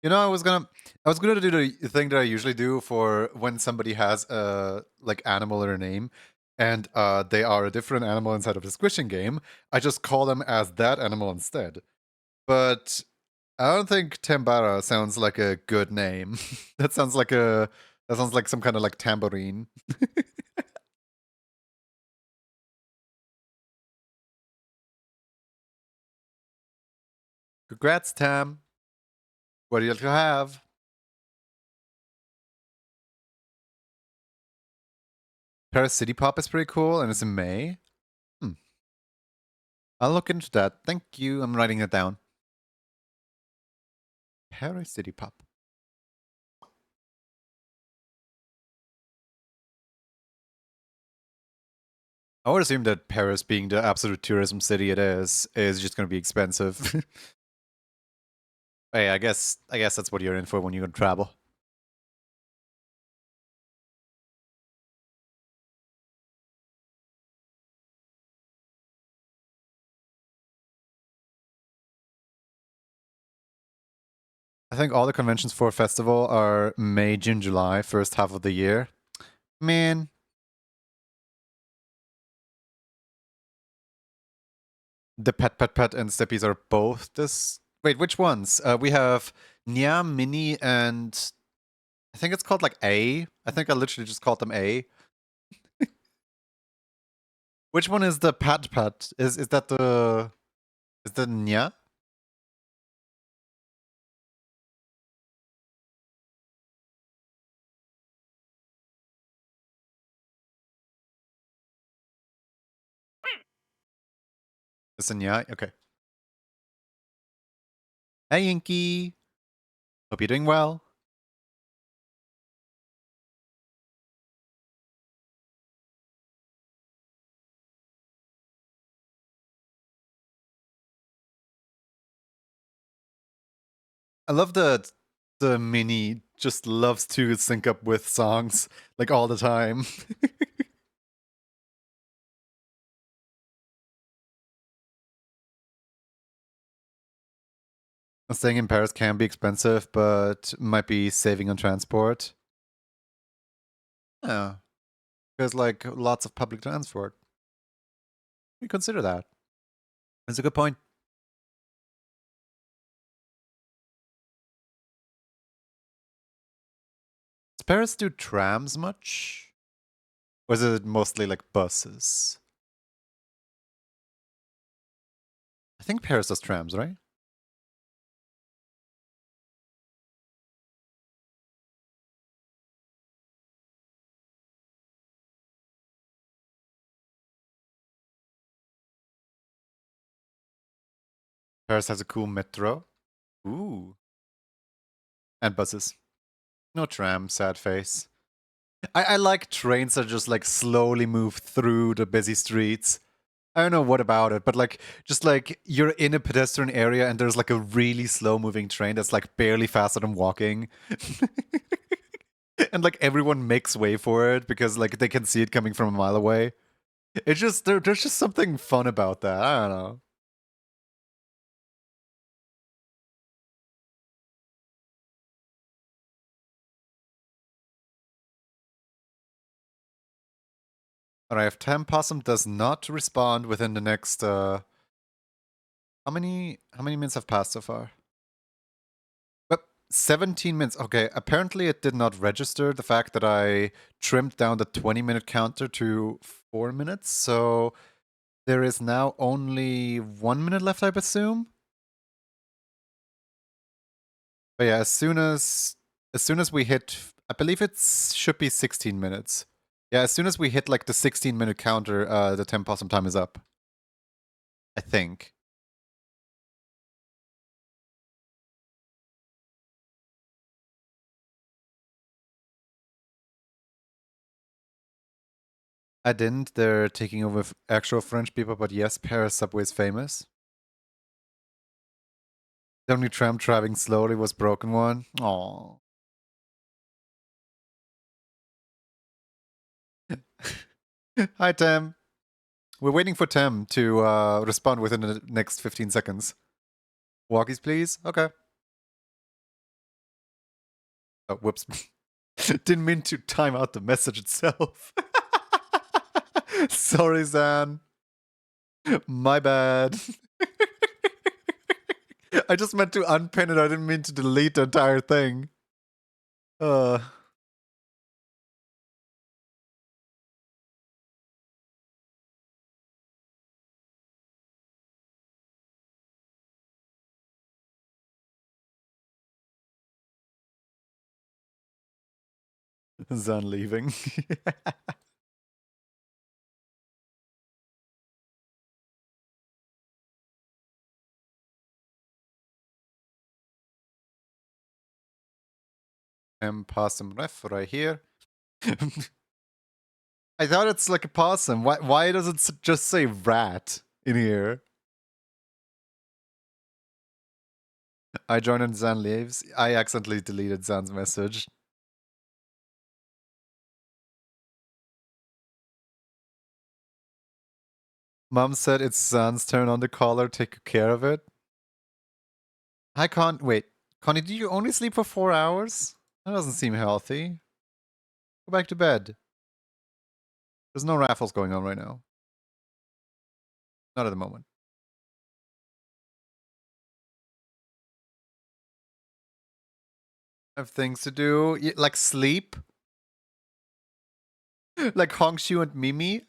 You know, I was gonna do the thing that I usually do for when somebody has a like animal in their name, and they are a different animal inside of the squishing game. I just call them as that animal instead. But I don't think Tambara sounds like a good name. That sounds like some kind of like tambourine. Congrats, Tam. What do you have? Paris City Pop is pretty cool, and it's in May. Hmm. I'll look into that. Thank you. I'm writing it down. Paris City Pop. I would assume that Paris, being the absolute tourism city it is just going to be expensive. Hey, I guess that's what you're in for when you're going to travel. I think all the conventions for festival are May, June, July, first half of the year. Man. The Pet and Steppies are both this. Wait, which ones? We have Nya, Mini, and I think it's called like A. I think I literally just called them A. Which one is the Pet? Is that the Nya? It's a Nya? Okay. Hey Inky. Hope you're doing well. I love that the Mini just loves to sync up with songs like all the time. Staying in Paris can be expensive, but might be saving on transport. Yeah, there's like lots of public transport. We consider that. That's a good point. Does Paris do trams much? Or is it mostly like buses? I think Paris does trams, right? Paris has a cool metro. Ooh. And buses. No tram, sad face. I like trains that just like slowly move through the busy streets. I don't know what about it, but like just like you're in a pedestrian area and there's like a really slow moving train that's like barely faster than walking. And like everyone makes way for it because like they can see it coming from a mile away. It's just there's just something fun about that. I don't know. Alright, if Tam Possum does not respond within the next how many minutes have passed so far? 17 minutes. Okay, apparently it did not register the fact that I trimmed down the 20-minute counter to 4 minutes. So there is now only 1 minute left, I assume. But yeah, as soon as we hit, I believe it should be 16 minutes. Yeah, as soon as we hit like the 16-minute counter, the 10 possum time is up. I think. I didn't. They're taking over actual French people, but yes, Paris subway is famous. The only tram driving slowly was broken one. Aww. Hi, Tam. We're waiting for Tam to respond within the next 15 seconds. Walkies, please. Okay. Oh, whoops. Didn't mean to time out the message itself. Sorry, Zan. My bad. I just meant to unpin it. I didn't mean to delete the entire thing. Zan leaving. Possum ref right here. I thought it's like a possum. Why does it just say rat in here? I joined and Zan leaves. I accidentally deleted Zan's message. Mom said it's Zan's turn on the caller. Take care of it. Hi, Con. Wait. Connie, do you only sleep for 4 hours? That doesn't seem healthy. Go back to bed. There's no raffles going on right now. Not at the moment. I have things to do. Like sleep? Like Hongshu and Mimi?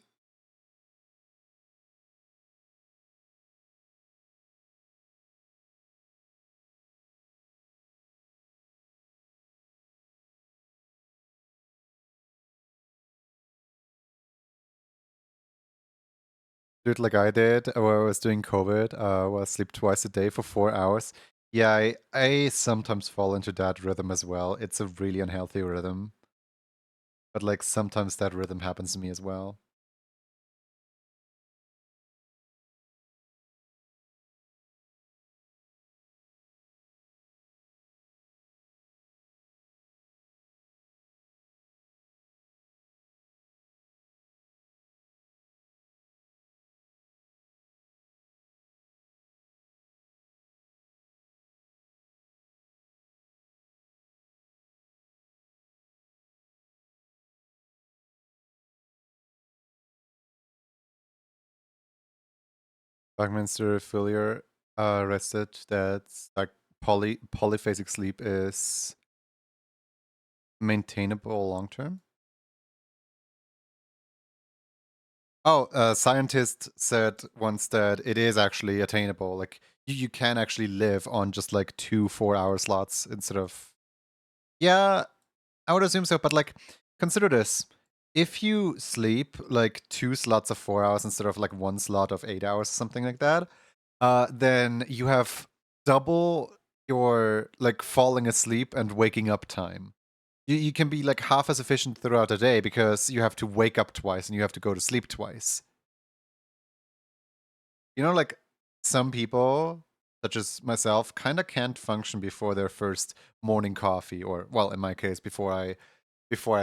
Do it like I did, where I was doing COVID, where I sleep twice a day for 4 hours. Yeah, I sometimes fall into that rhythm as well. It's a really unhealthy rhythm. But like sometimes that rhythm happens to me as well. Buckminster Fuller rested that like polyphasic sleep is maintainable long term. Oh, a scientist said once that it is actually attainable. Like you can actually live on just like 2 4-hour slots instead of. Yeah, I would assume so, but like consider this. If you sleep like 2 slots of 4 hours instead of like 1 slot of 8 hours, something like that, then you have double your like falling asleep and waking up time. You can be like half as efficient throughout the day because you have to wake up twice and you have to go to sleep twice. You know, like some people, such as myself, kind of can't function before their first morning coffee, or well, in my case, before I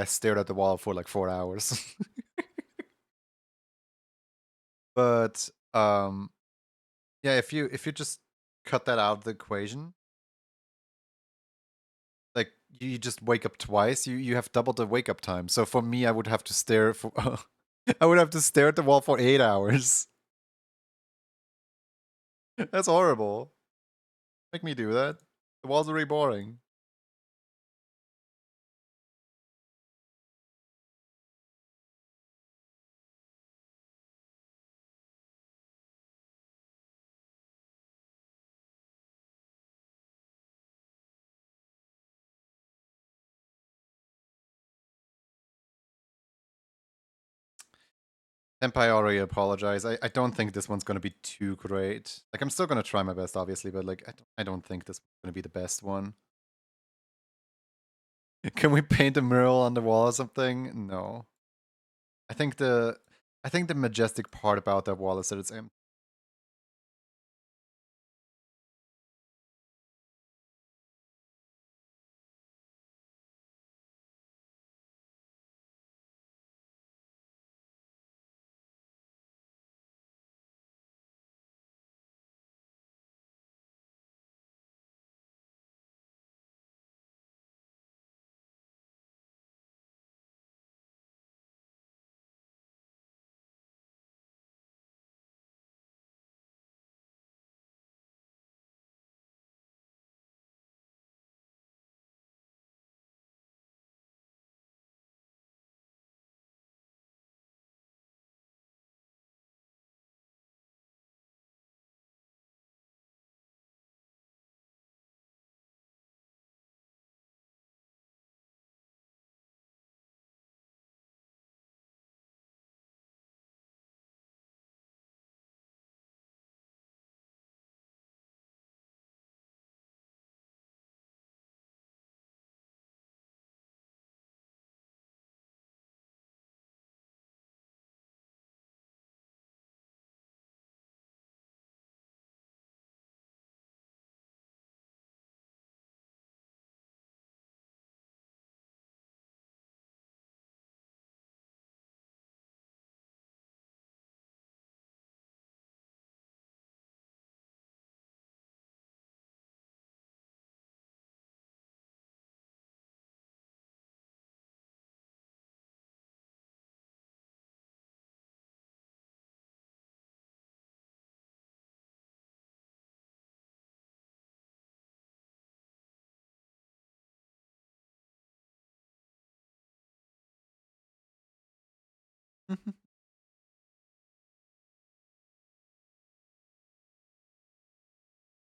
stared at the wall for like 4 hours. But yeah, if you just cut that out of the equation, like you just wake up twice, you have double the wake up time. So for me, I would have to stare for I would have to stare at the wall for 8 hours. That's horrible. Make me do that. The walls are really boring. Senpai already apologized. I don't think this one's gonna be too great. Like I'm still gonna try my best, obviously, but like I don't think this one's gonna be the best one. Can we paint a mural on the wall or something? No. I think the I think the majestic part about that wall is that it's empty.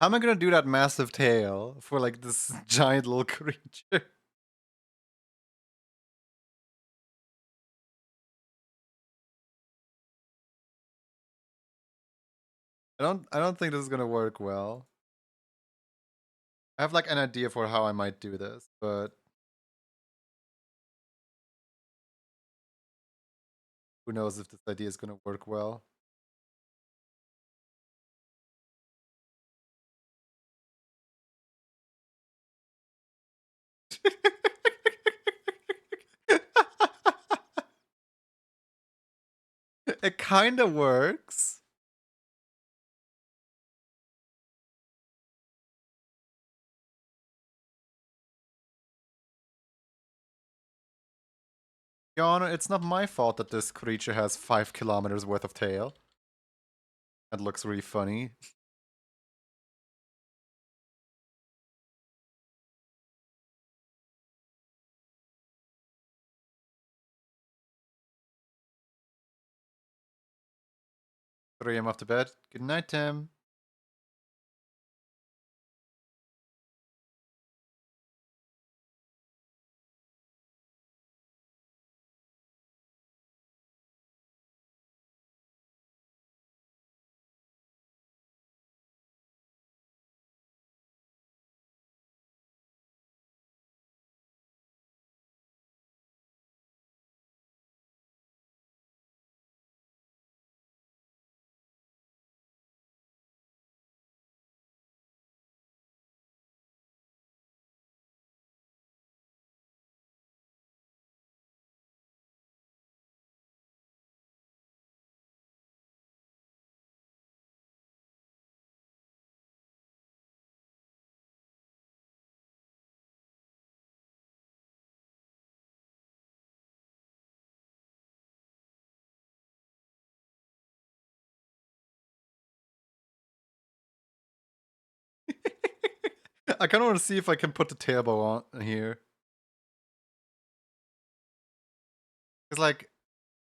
How am I gonna do that massive tail for like this giant little creature? I don't think this is gonna work well. I have like an idea for how I might do this, but who knows if this idea is gonna work well. It kinda works. Your Honor, it's not my fault that this creature has 5 kilometers worth of tail. That looks really funny. Throw him off to bed. Good night, Tim. I kind of want to see if I can put the tail bow on here. It's like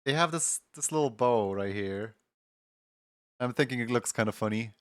they have this little bow right here. I'm thinking it looks kind of funny.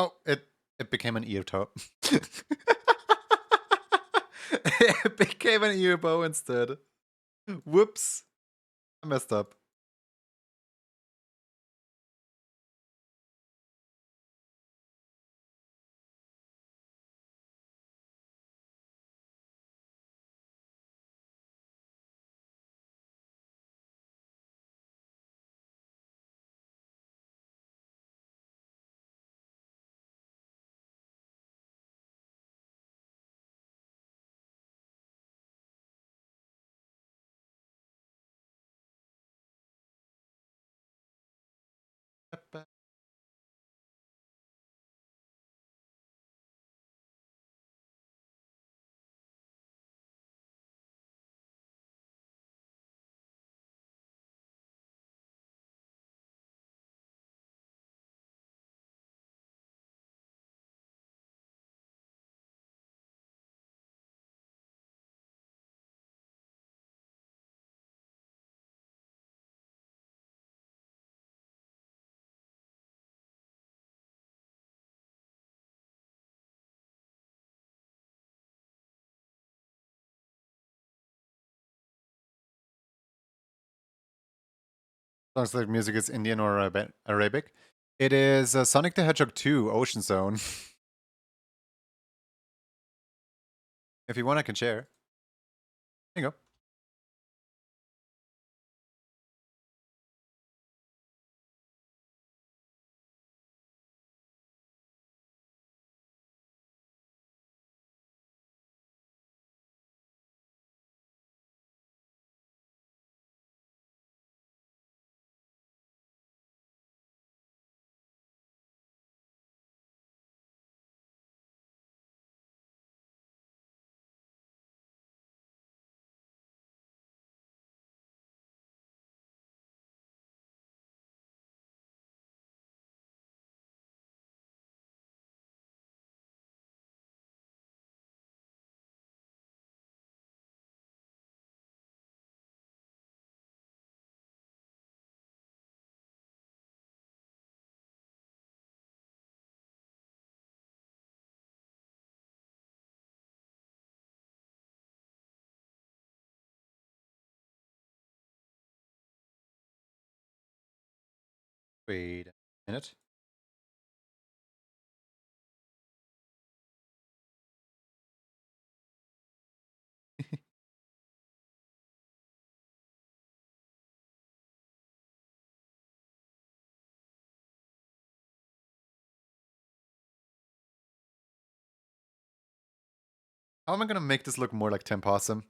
Oh, it became an ear top. It became an ear bow instead. Whoops. I messed up. Sounds like music is Indian or Arabic. It is Sonic the Hedgehog 2 Ocean Zone. If you want, I can share. There you go. Wait a minute. How am I gonna make this look more like Tim Possum?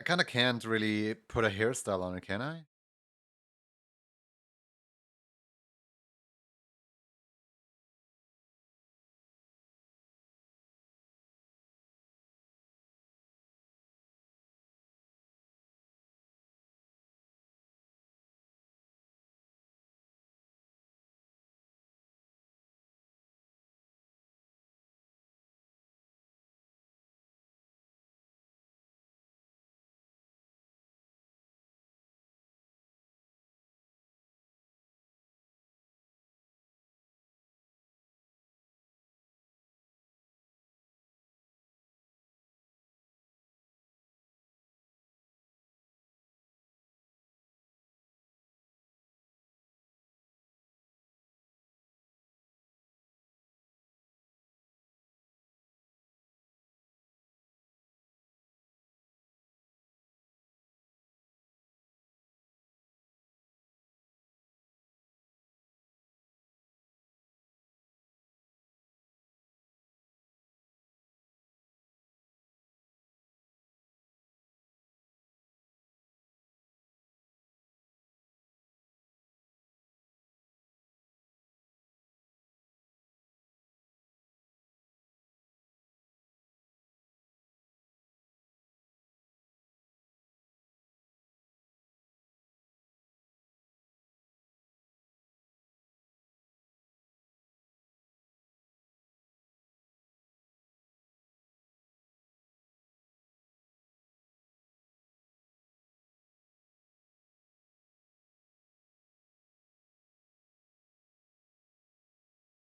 I kinda can't really put a hairstyle on it, can I?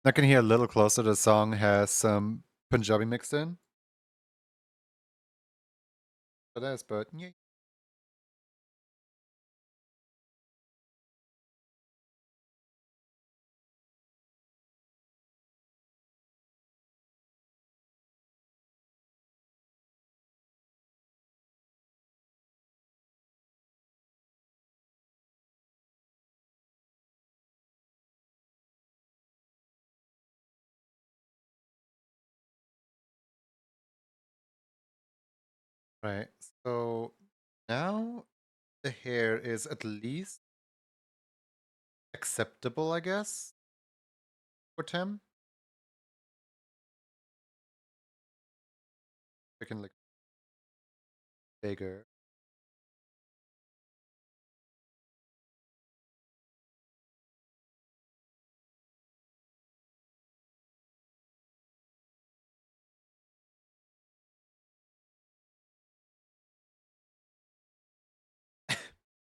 I can hear a little closer. The song has some Punjabi mixed in. It is, but yeah. Right. So now the hair is at least acceptable, I guess, for Tim. We can like bigger.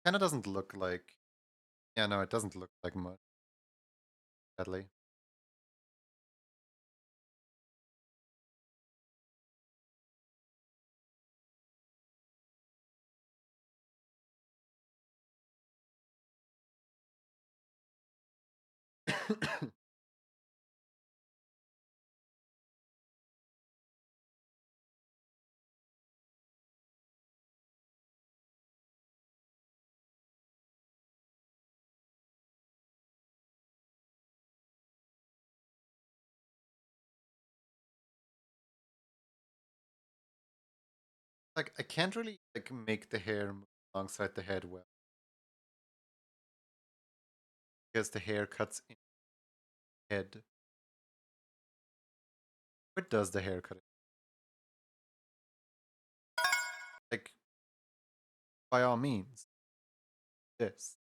Kinda doesn't look like, yeah, no, it doesn't look like much, sadly. Like I can't really like make the hair move alongside the head well because the hair cuts in the head. Where does the hair cut it? Like by all means, this.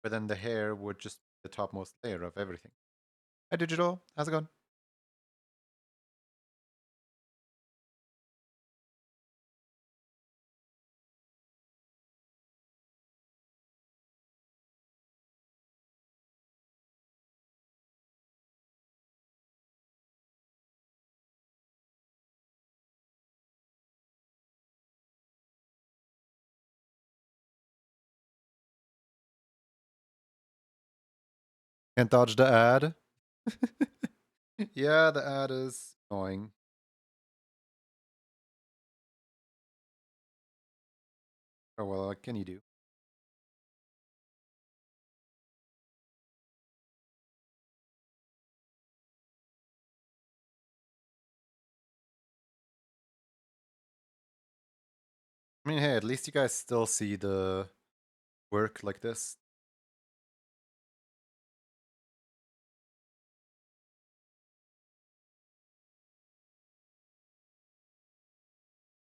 But then the hair would just be the topmost layer of everything. Hi Digital, how's it going? Can't dodge the ad. Yeah, the ad is annoying. Oh well, what can you do? I mean, hey, at least you guys still see the work like this.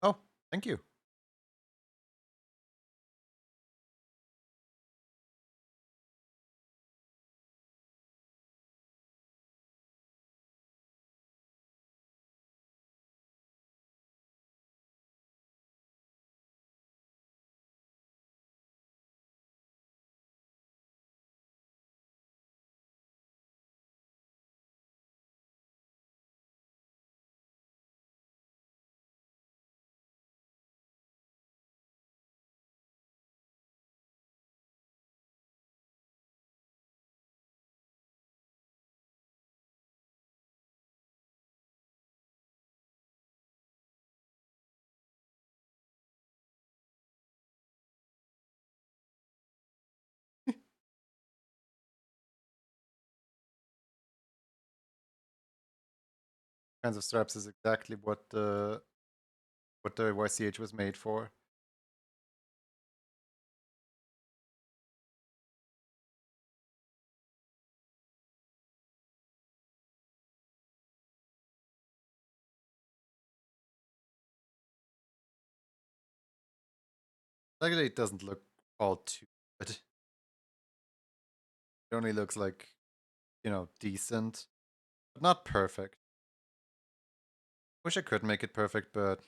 Oh, thank you. Kinds of straps is exactly what the YCH was made for. Luckily, it doesn't look all too good. It only looks like, you know, decent, but not perfect. Wish I could make it perfect, but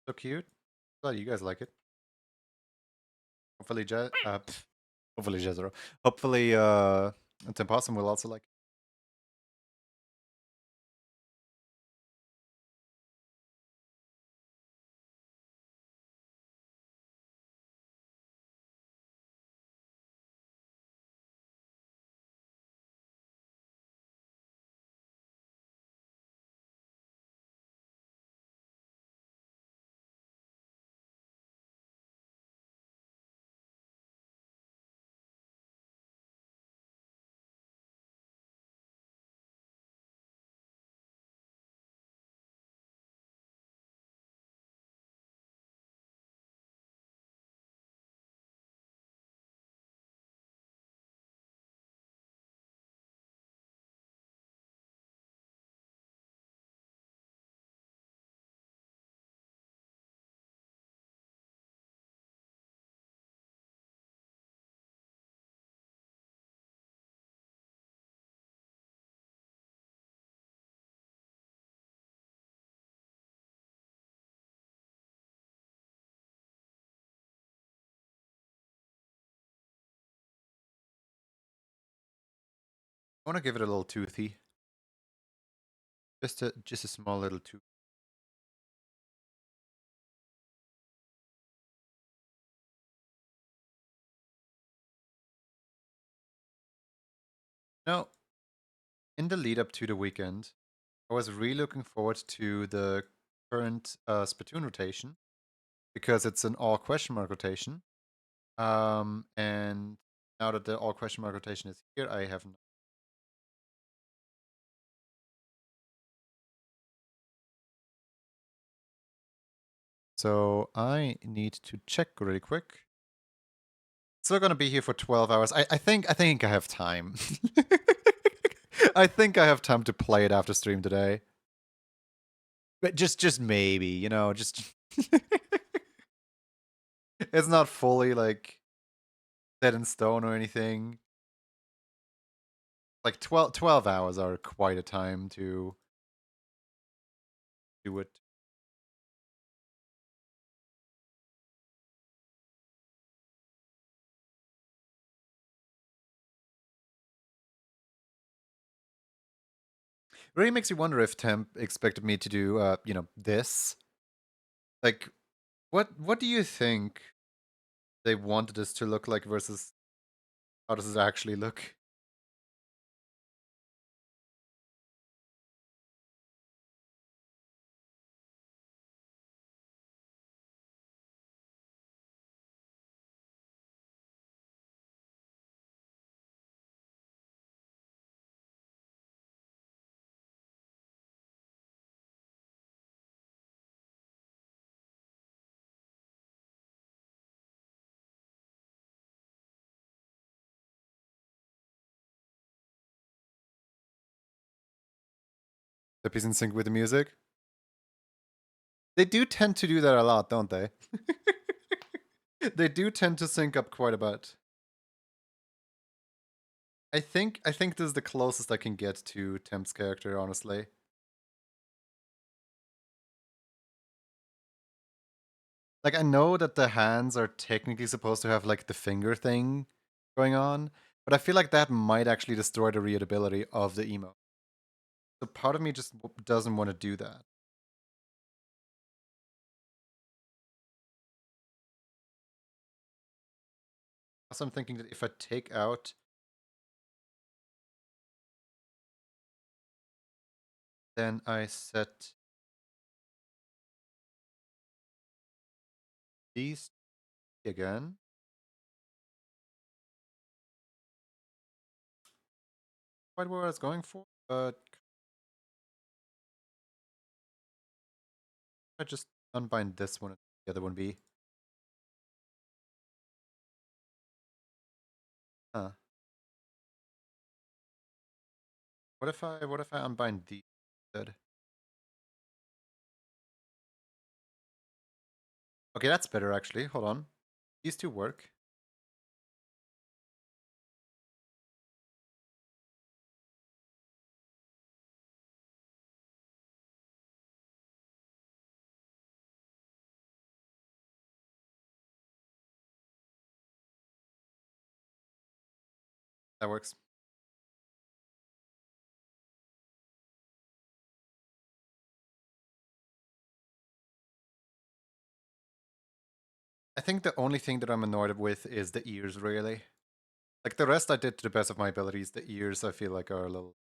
so cute. Glad you guys like it. Hopefully, hopefully Jezero. Hopefully, Tim Possum will also like it. I want to give it a little toothy. Just a small little tooth. Now, in the lead up to the weekend, I was really looking forward to the current Splatoon rotation because it's an all question mark rotation. And now that the all question mark rotation is here, I have so I need to check really quick. Still gonna be here for 12 hours. I think I have time. I think I have time to play it after stream today. But just maybe, you know, just it's not fully like set in stone or anything. Like 12 hours are quite a time to do it. It really makes you wonder if Temp expected me to do, this. Like, what do you think they wanted this to look like versus how does it actually look? The piece in sync with the music? They do tend to do that a lot, don't they? They do tend to sync up quite a bit. I think this is the closest I can get to Temp's character, honestly. Like I know that the hands are technically supposed to have like the finger thing going on, but I feel like that might actually destroy the readability of the emote. So part of me just doesn't want to do that. Also, I'm thinking that if I take out, then I set these again. Quite what I was going for, but I just unbind this one and the other one be. Huh. What if I unbind these instead? Okay, that's better actually. Hold on. These two work. That works. I think the only thing that I'm annoyed with is the ears, really. Like the rest I did to the best of my abilities. The ears I feel like are a little.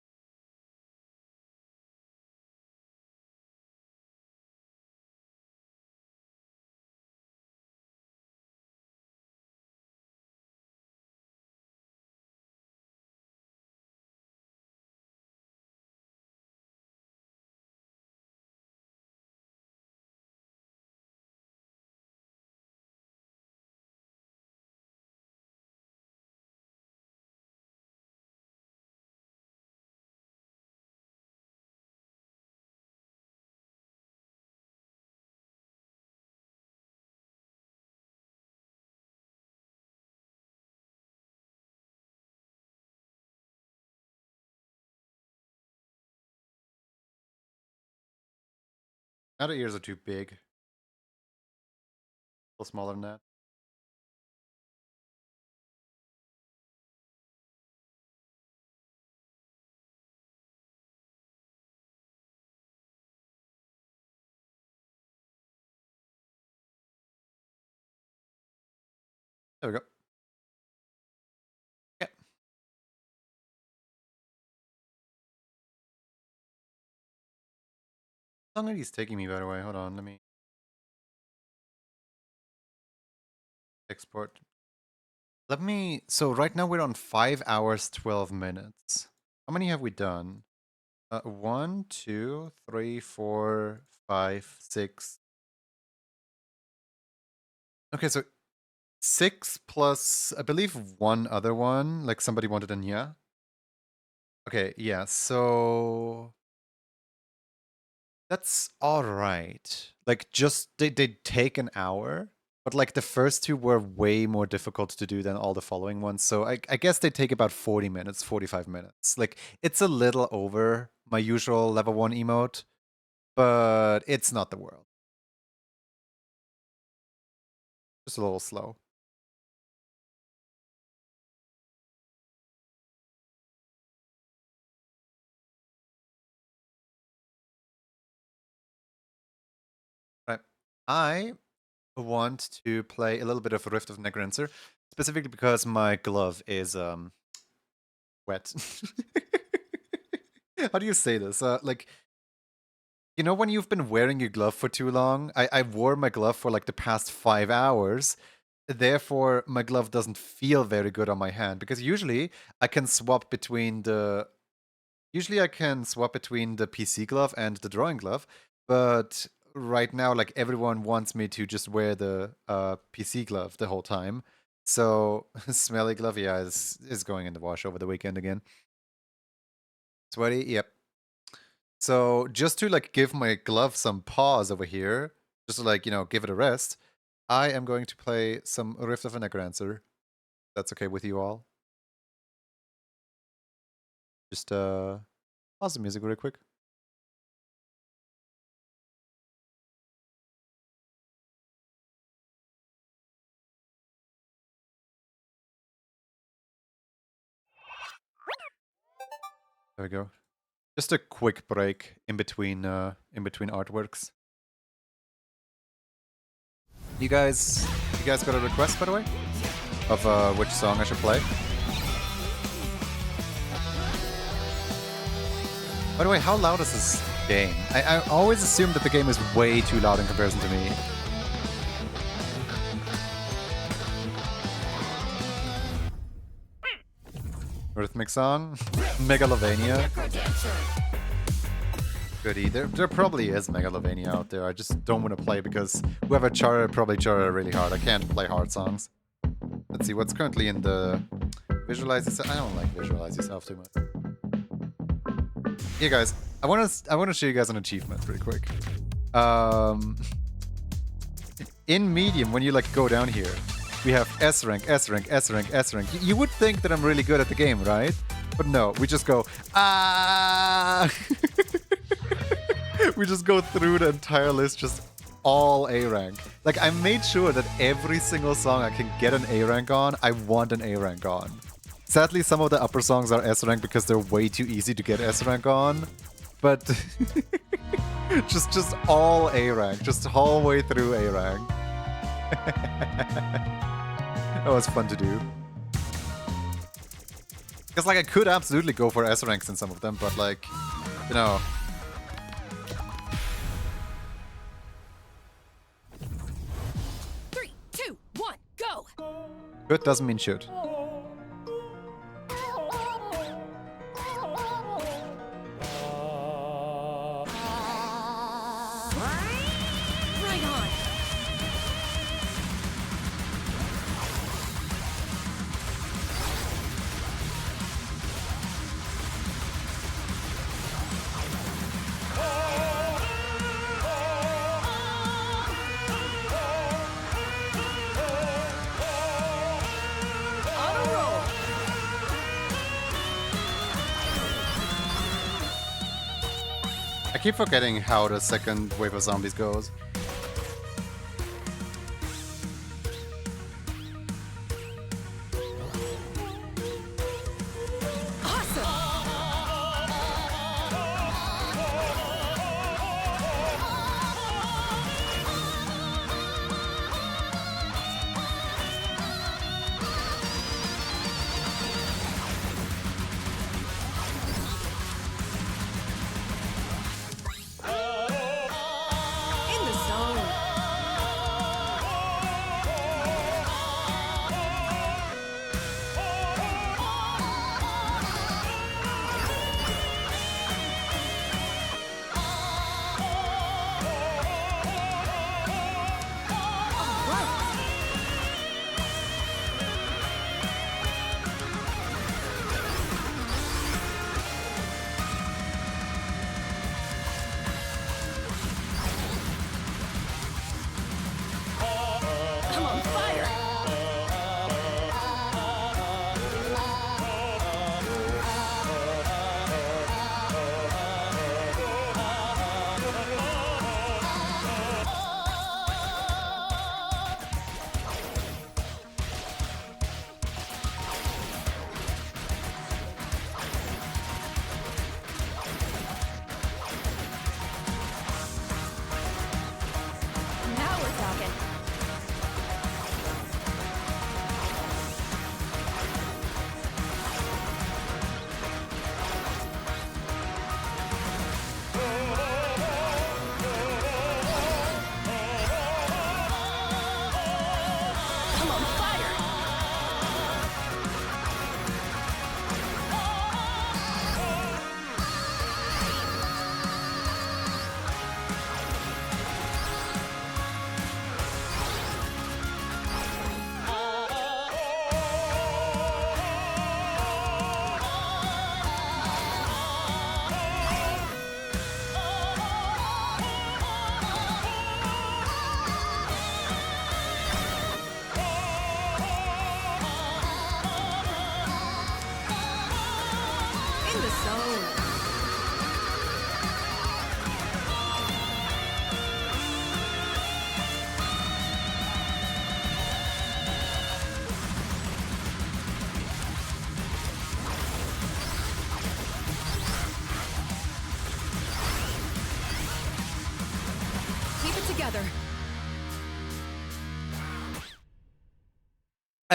Now the ears are too big. A little smaller than that. There we go. Yeah. How long are these taking me, by the way? Hold on, let me export. Let me. So right now we're on 5 hours 12 minutes. How many have we done? 1, 2, 3, 4, 5, 6. Okay, so 6 plus I believe one other one. Like somebody wanted a Nya. Okay, yeah. So that's all right. Like just they take an hour. But like the first two were way more difficult to do than all the following ones. So I guess they take about 40 minutes, 45 minutes. Like it's a little over my usual level 1 emote, but it's not the world. Just a little slow. Right. I want to play a little bit of Rift of Necromancer, specifically because my glove is wet. How do you say this? Like, you know, when you've been wearing your glove for too long, I wore my glove for like the past 5 hours. Therefore, my glove doesn't feel very good on my hand because usually I can swap between the PC glove and the drawing glove, but right now, like everyone wants me to just wear the PC glove the whole time. So smelly glove, yeah, is going in the wash over the weekend again. Sweaty, yep. So just to like give my glove some pause over here, just to like, you know, give it a rest, I am going to play some Rift of a Necromancer. That's okay with you all. Just pause the music really quick. There we go. Just a quick break in between artworks. You guys got a request, by the way, of which song I should play? By the way, how loud is this game? I always assume that the game is way too loud in comparison to me. Rhythmic song? Megalovania? Goody. There probably is Megalovania out there. I just don't want to play because whoever charted probably charted really hard. I can't play hard songs. Let's see what's currently in the visualize yourself. I don't like visualize yourself too much. Here, guys. I want to show you guys an achievement pretty quick. In medium, when you like go down here, we have S rank, S rank, S rank, S rank. You would think that I'm really good at the game, right? But no, we just go ah. We just go through the entire list, just all A rank. Like I made sure that every single song I can get an A rank on, I want an A rank on. Sadly, some of the upper songs are S rank because they're way too easy to get S rank on. But just all A rank, just all the way through A rank. That was fun to do. Because like I could absolutely go for S ranks in some of them, but like, you know. Good doesn't mean should. I keep forgetting how the second wave of zombies goes.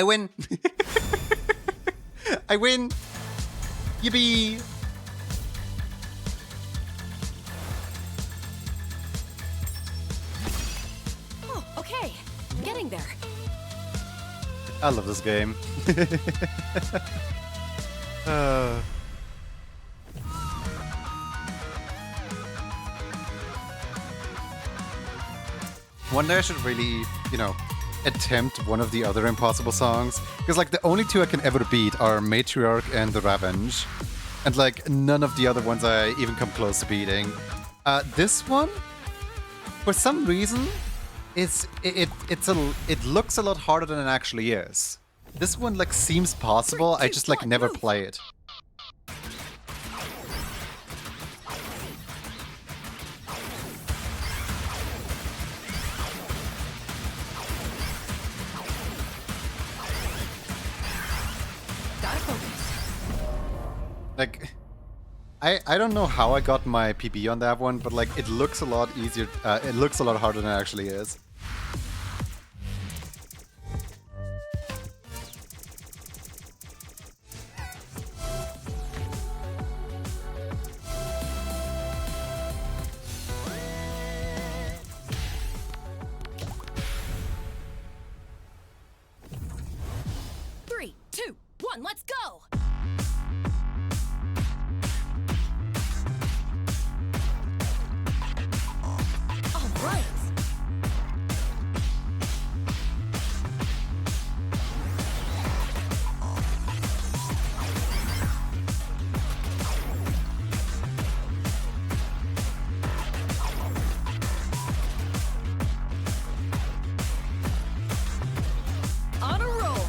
I win! I win! Yippee! Oh, okay. Getting there. I love this game. One day I should really, you know, attempt one of the other Impossible songs. Because, like, the only two I can ever beat are Matriarch and The Revenge. And, like, none of the other ones I even come close to beating. This one, for some reason, it looks a lot harder than it actually is. This one, like, seems possible, I just, like, never play it. Like, I don't know how I got my PB on that one, but like it looks a lot easier. It looks a lot harder than it actually is. Three, two, one, let's go! Right. On a roll.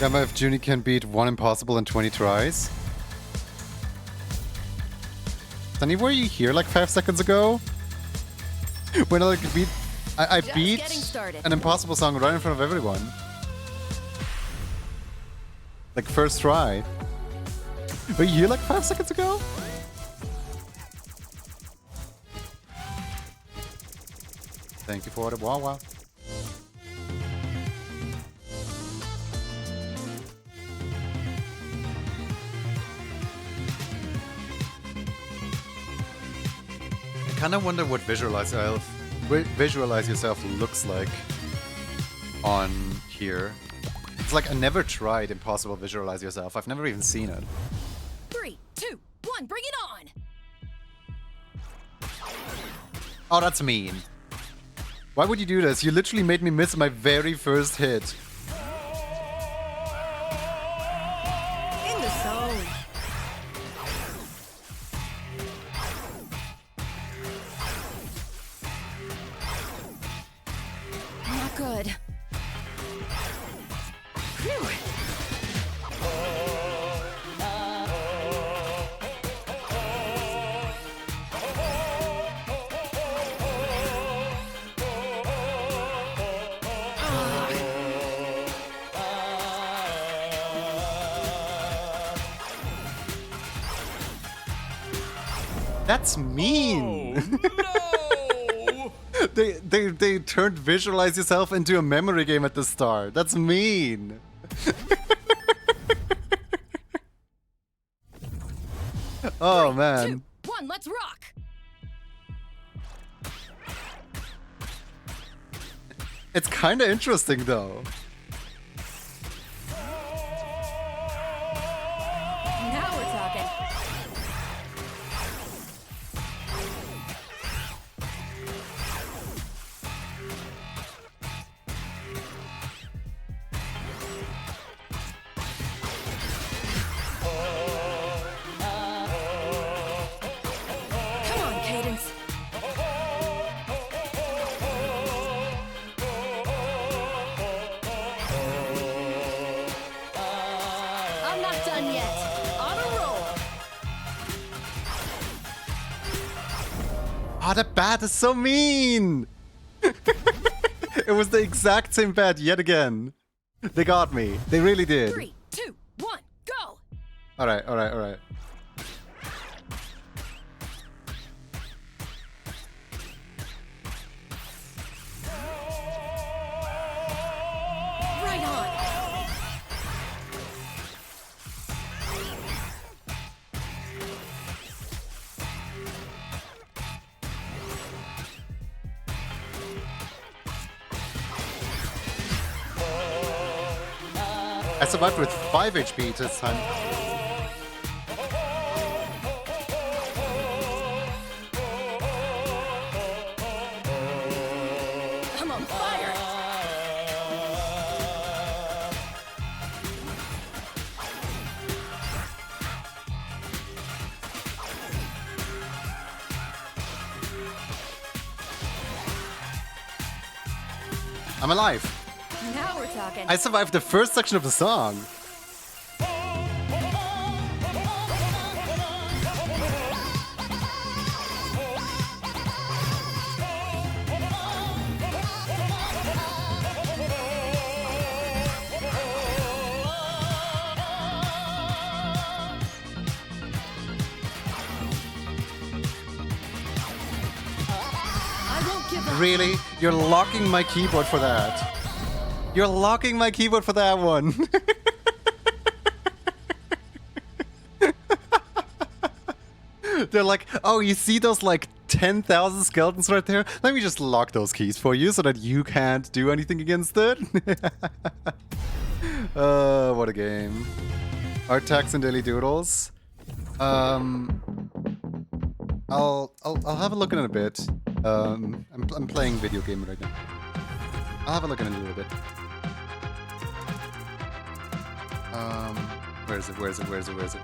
Gamma if Junie can beat one impossible in 20 tries. Sunny, were you here like 5 seconds ago? When I beat... I beat an impossible song right in front of everyone. Like first try. Were you here like 5 seconds ago? Thank you for the Wawa. I kinda wonder what visualize yourself looks like. on here. It's like I never tried Impossible Visualize Yourself. I've never even seen it. 3, 2, 1, bring it on! Oh, that's mean. Why would you do this? You literally made me miss my very first hit. In the zone. Not good. Phew. That's mean. No! They turned Visualize Yourself into a memory game at the start. That's mean. Oh man. 2, 1, let's rock! It's kind of interesting though. Now we're talking. Come on, Cadence. I'm not done yet. On a roll. Oh, that bat is so mean. It was the exact same bat yet again. They got me. They really did. 3, 2, 1, go! Alright, alright, alright. Right on. I survived with 5 HP this time. I'm on fire. I'm alive. Now we're talking. I survived the first section of the song. I won't give up. Really? You're locking my keyboard for that. You're locking my keyboard for that one. They're like, oh, you see those like 10,000 skeletons right there? Let me just lock those keys for you so that you can't do anything against it. What a game. Art Tax and Daily Doodles. I'll have a look in a bit. I'm playing video game right now. I'll have a look in a little bit. Where is it? Where is it? Where is it? Where is it?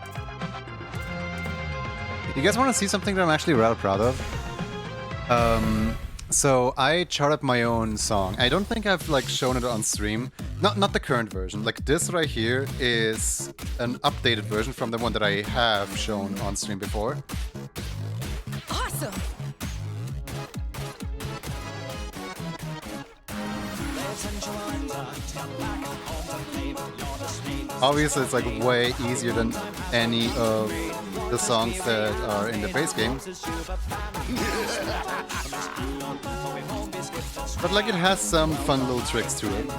You guys want to see something that I'm actually rather proud of? So I charted my own song. I don't think I've like shown it on stream. Not the current version. Like this right here is an updated version from the one that I have shown on stream before. Awesome. Obviously, it's like way easier than any of the songs that are in the base game. But like it has some fun little tricks to it.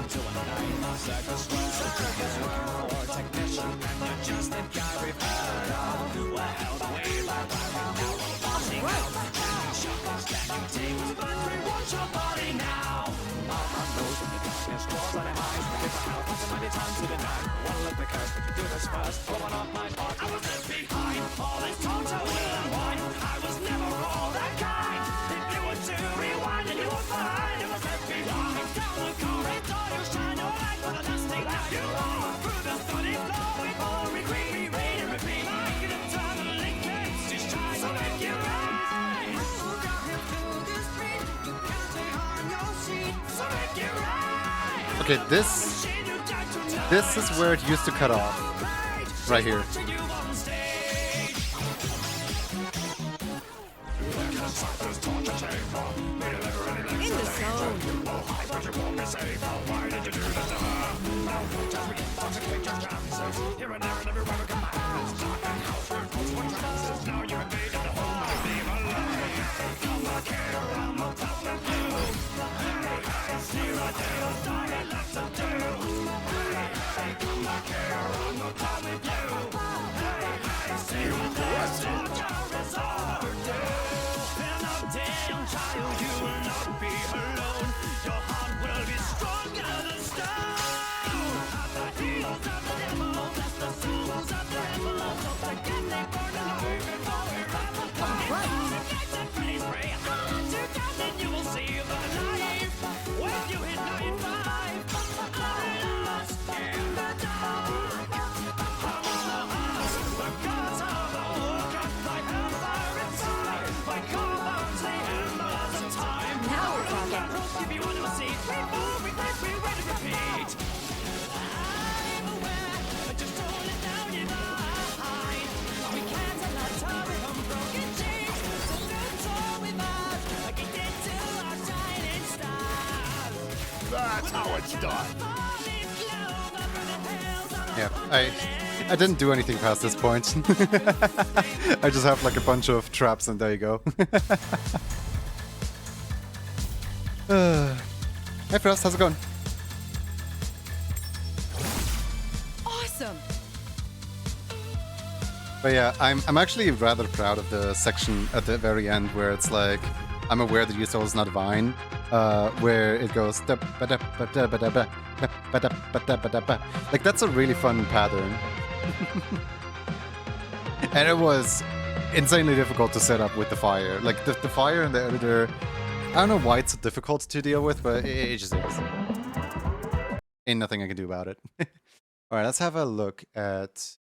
Okay, this is where it used to cut off. Right here. In the zone. That's how it's done. Yeah, I didn't do anything past this point. I just have like a bunch of traps and there you go. Hey Frost, how's it going? Awesome. But yeah, I'm actually rather proud of the section at the very end where it's like, I'm aware that your soul is not divine, where it goes like that's a really fun pattern. And it was insanely difficult to set up with the fire. Like the fire in the editor, I don't know why it's so difficult to deal with, but it just is. Ain't nothing I can do about it. Alright, let's have a look at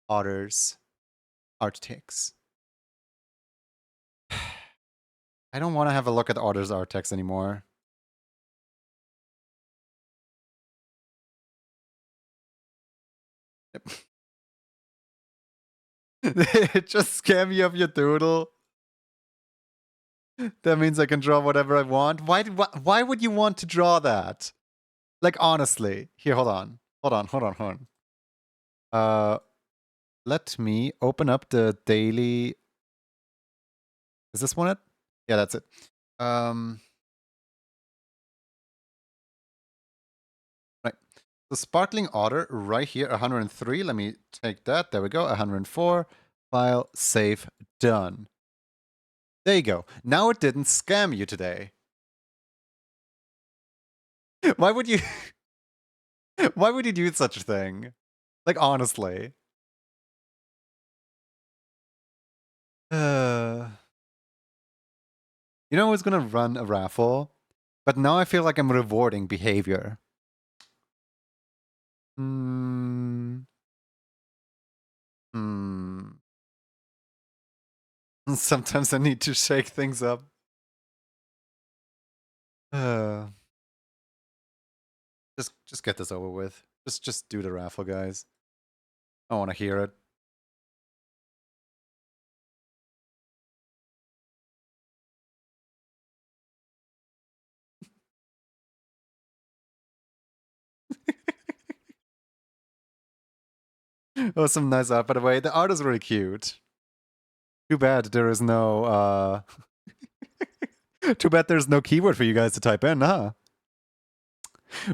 Otter's art text. I don't want to have a look at Otter's art text anymore. Yep. Just scam me of your doodle. That means I can draw whatever I want. Why would you want to draw that? Like, honestly. Here, hold on. Let me open up the daily... Is this one it? Yeah, that's it. Right. The Sparkling Otter right here, 103. Let me take that. There we go. 104. File, save, done. There you go. Now it didn't scam you today. Why would you... Why would you do such a thing? Like, honestly. You know I was gonna run a raffle, but now I feel like I'm rewarding behavior. Sometimes I need to shake things up. Just get this over with. Just do the raffle, guys. I want to hear it. Oh, some nice art, by the way. The art is really cute. Too bad there is no, Too bad there's no keyword for you guys to type in, huh?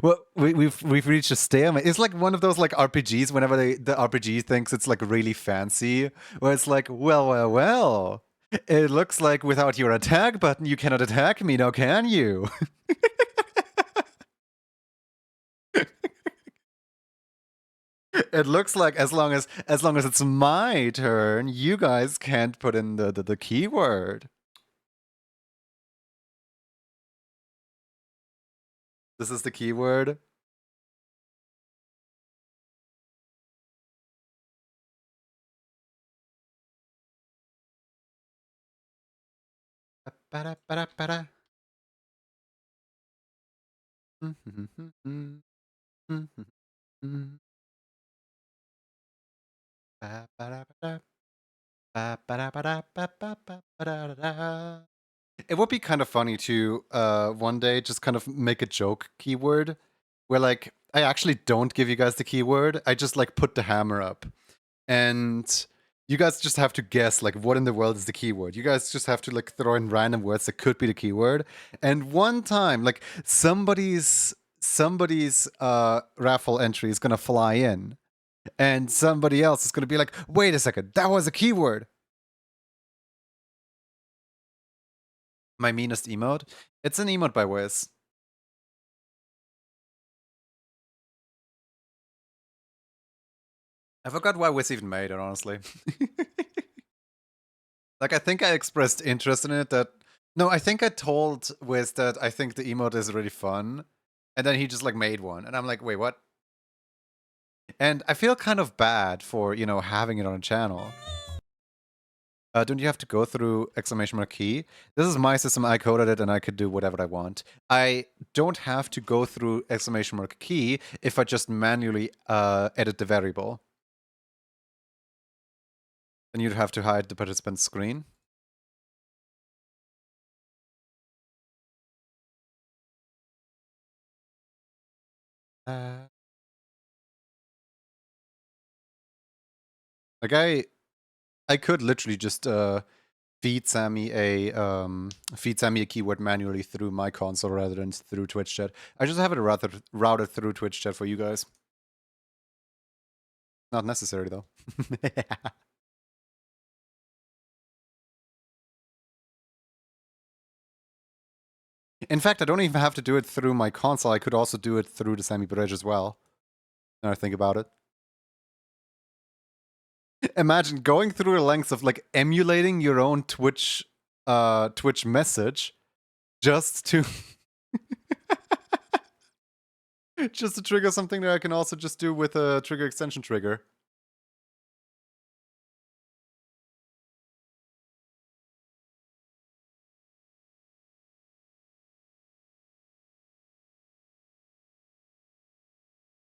Well, we've reached a stalemate. It's like one of those like RPGs whenever the RPG thinks it's like really fancy, where it's like, well. It looks like without your attack button you cannot attack me, now can you? It looks like as long as it's my turn, you guys can't put in the keyword. This is the keyword. Ba-da-ba-da-ba-da. Ba-ba-da-ba-da. Ba-ba-da-ba-da. It would be kind of funny to one day just kind of make a joke keyword where like I actually don't give you guys the keyword. I just like put the hammer up. And you guys just have to guess like what in the world is the keyword. You guys just have to like throw in random words that could be the keyword. And one time like somebody's raffle entry is gonna fly in. And somebody else is gonna be like, wait a second, that was a keyword. My meanest emote? It's an emote by Wiz. I forgot why Wiz even made it, honestly. Like, I think I expressed interest in it that... No, I think I told Wiz that I think the emote is really fun. And then he just, like, made one. And I'm like, wait, what? And I feel kind of bad for, you know, having it on a channel. Don't you have to go through exclamation mark key? This is my system, I coded it, and I could do whatever I want. I don't have to go through exclamation mark key if I just manually edit the variable. Then you'd have to hide the participant's screen. Like I could literally just feed Sammy a keyword manually through my console rather than through Twitch chat. I just have it routed through Twitch chat for you guys. Not necessary though. In fact, I don't even have to do it through my console. I could also do it through the Sammy bridge as well. Now I think about it. Imagine going through the lengths of like emulating your own Twitch message just to just to trigger something that I can also just do with a trigger extension trigger.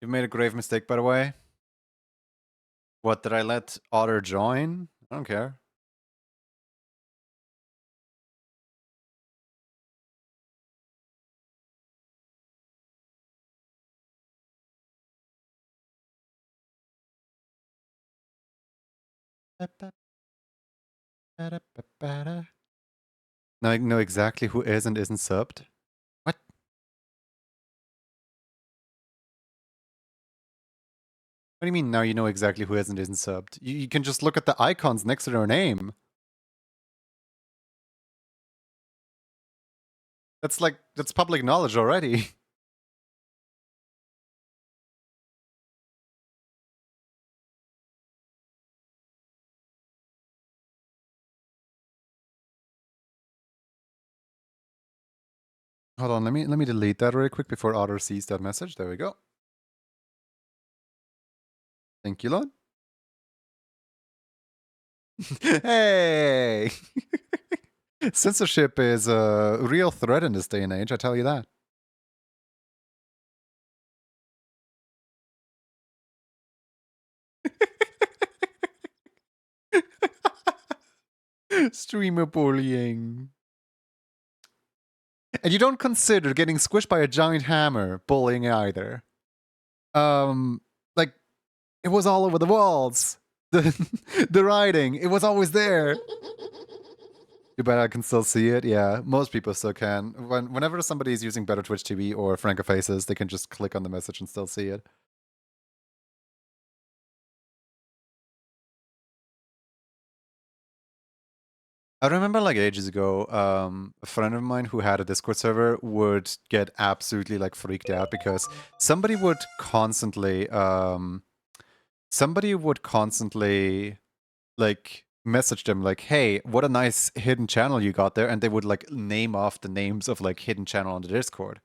You've made a grave mistake, by the way. What, did I let Otter join? I don't care. Now I know exactly who is and isn't subbed. What? What do you mean now you know exactly who is and isn't subbed? You can just look at the icons next to their name. That's public knowledge already. Hold on, let me delete that really quick before Otter sees that message. There we go. Thank you, Lord. Hey! Censorship is a real threat in this day and age, I tell you that. Streamer bullying. And you don't consider getting squished by a giant hammer bullying either. Like, it was all over the walls. The writing, it was always there. You bet I can still see it. Yeah, most people still can. Whenever somebody is using Better Twitch TV or Franco Faces, they can just click on the message and still see it. I remember like ages ago, a friend of mine who had a Discord server would get absolutely like freaked out because somebody would constantly somebody would constantly like message them like, hey, what a nice hidden channel you got there, and they would like name off the names of like hidden channel on the Discord.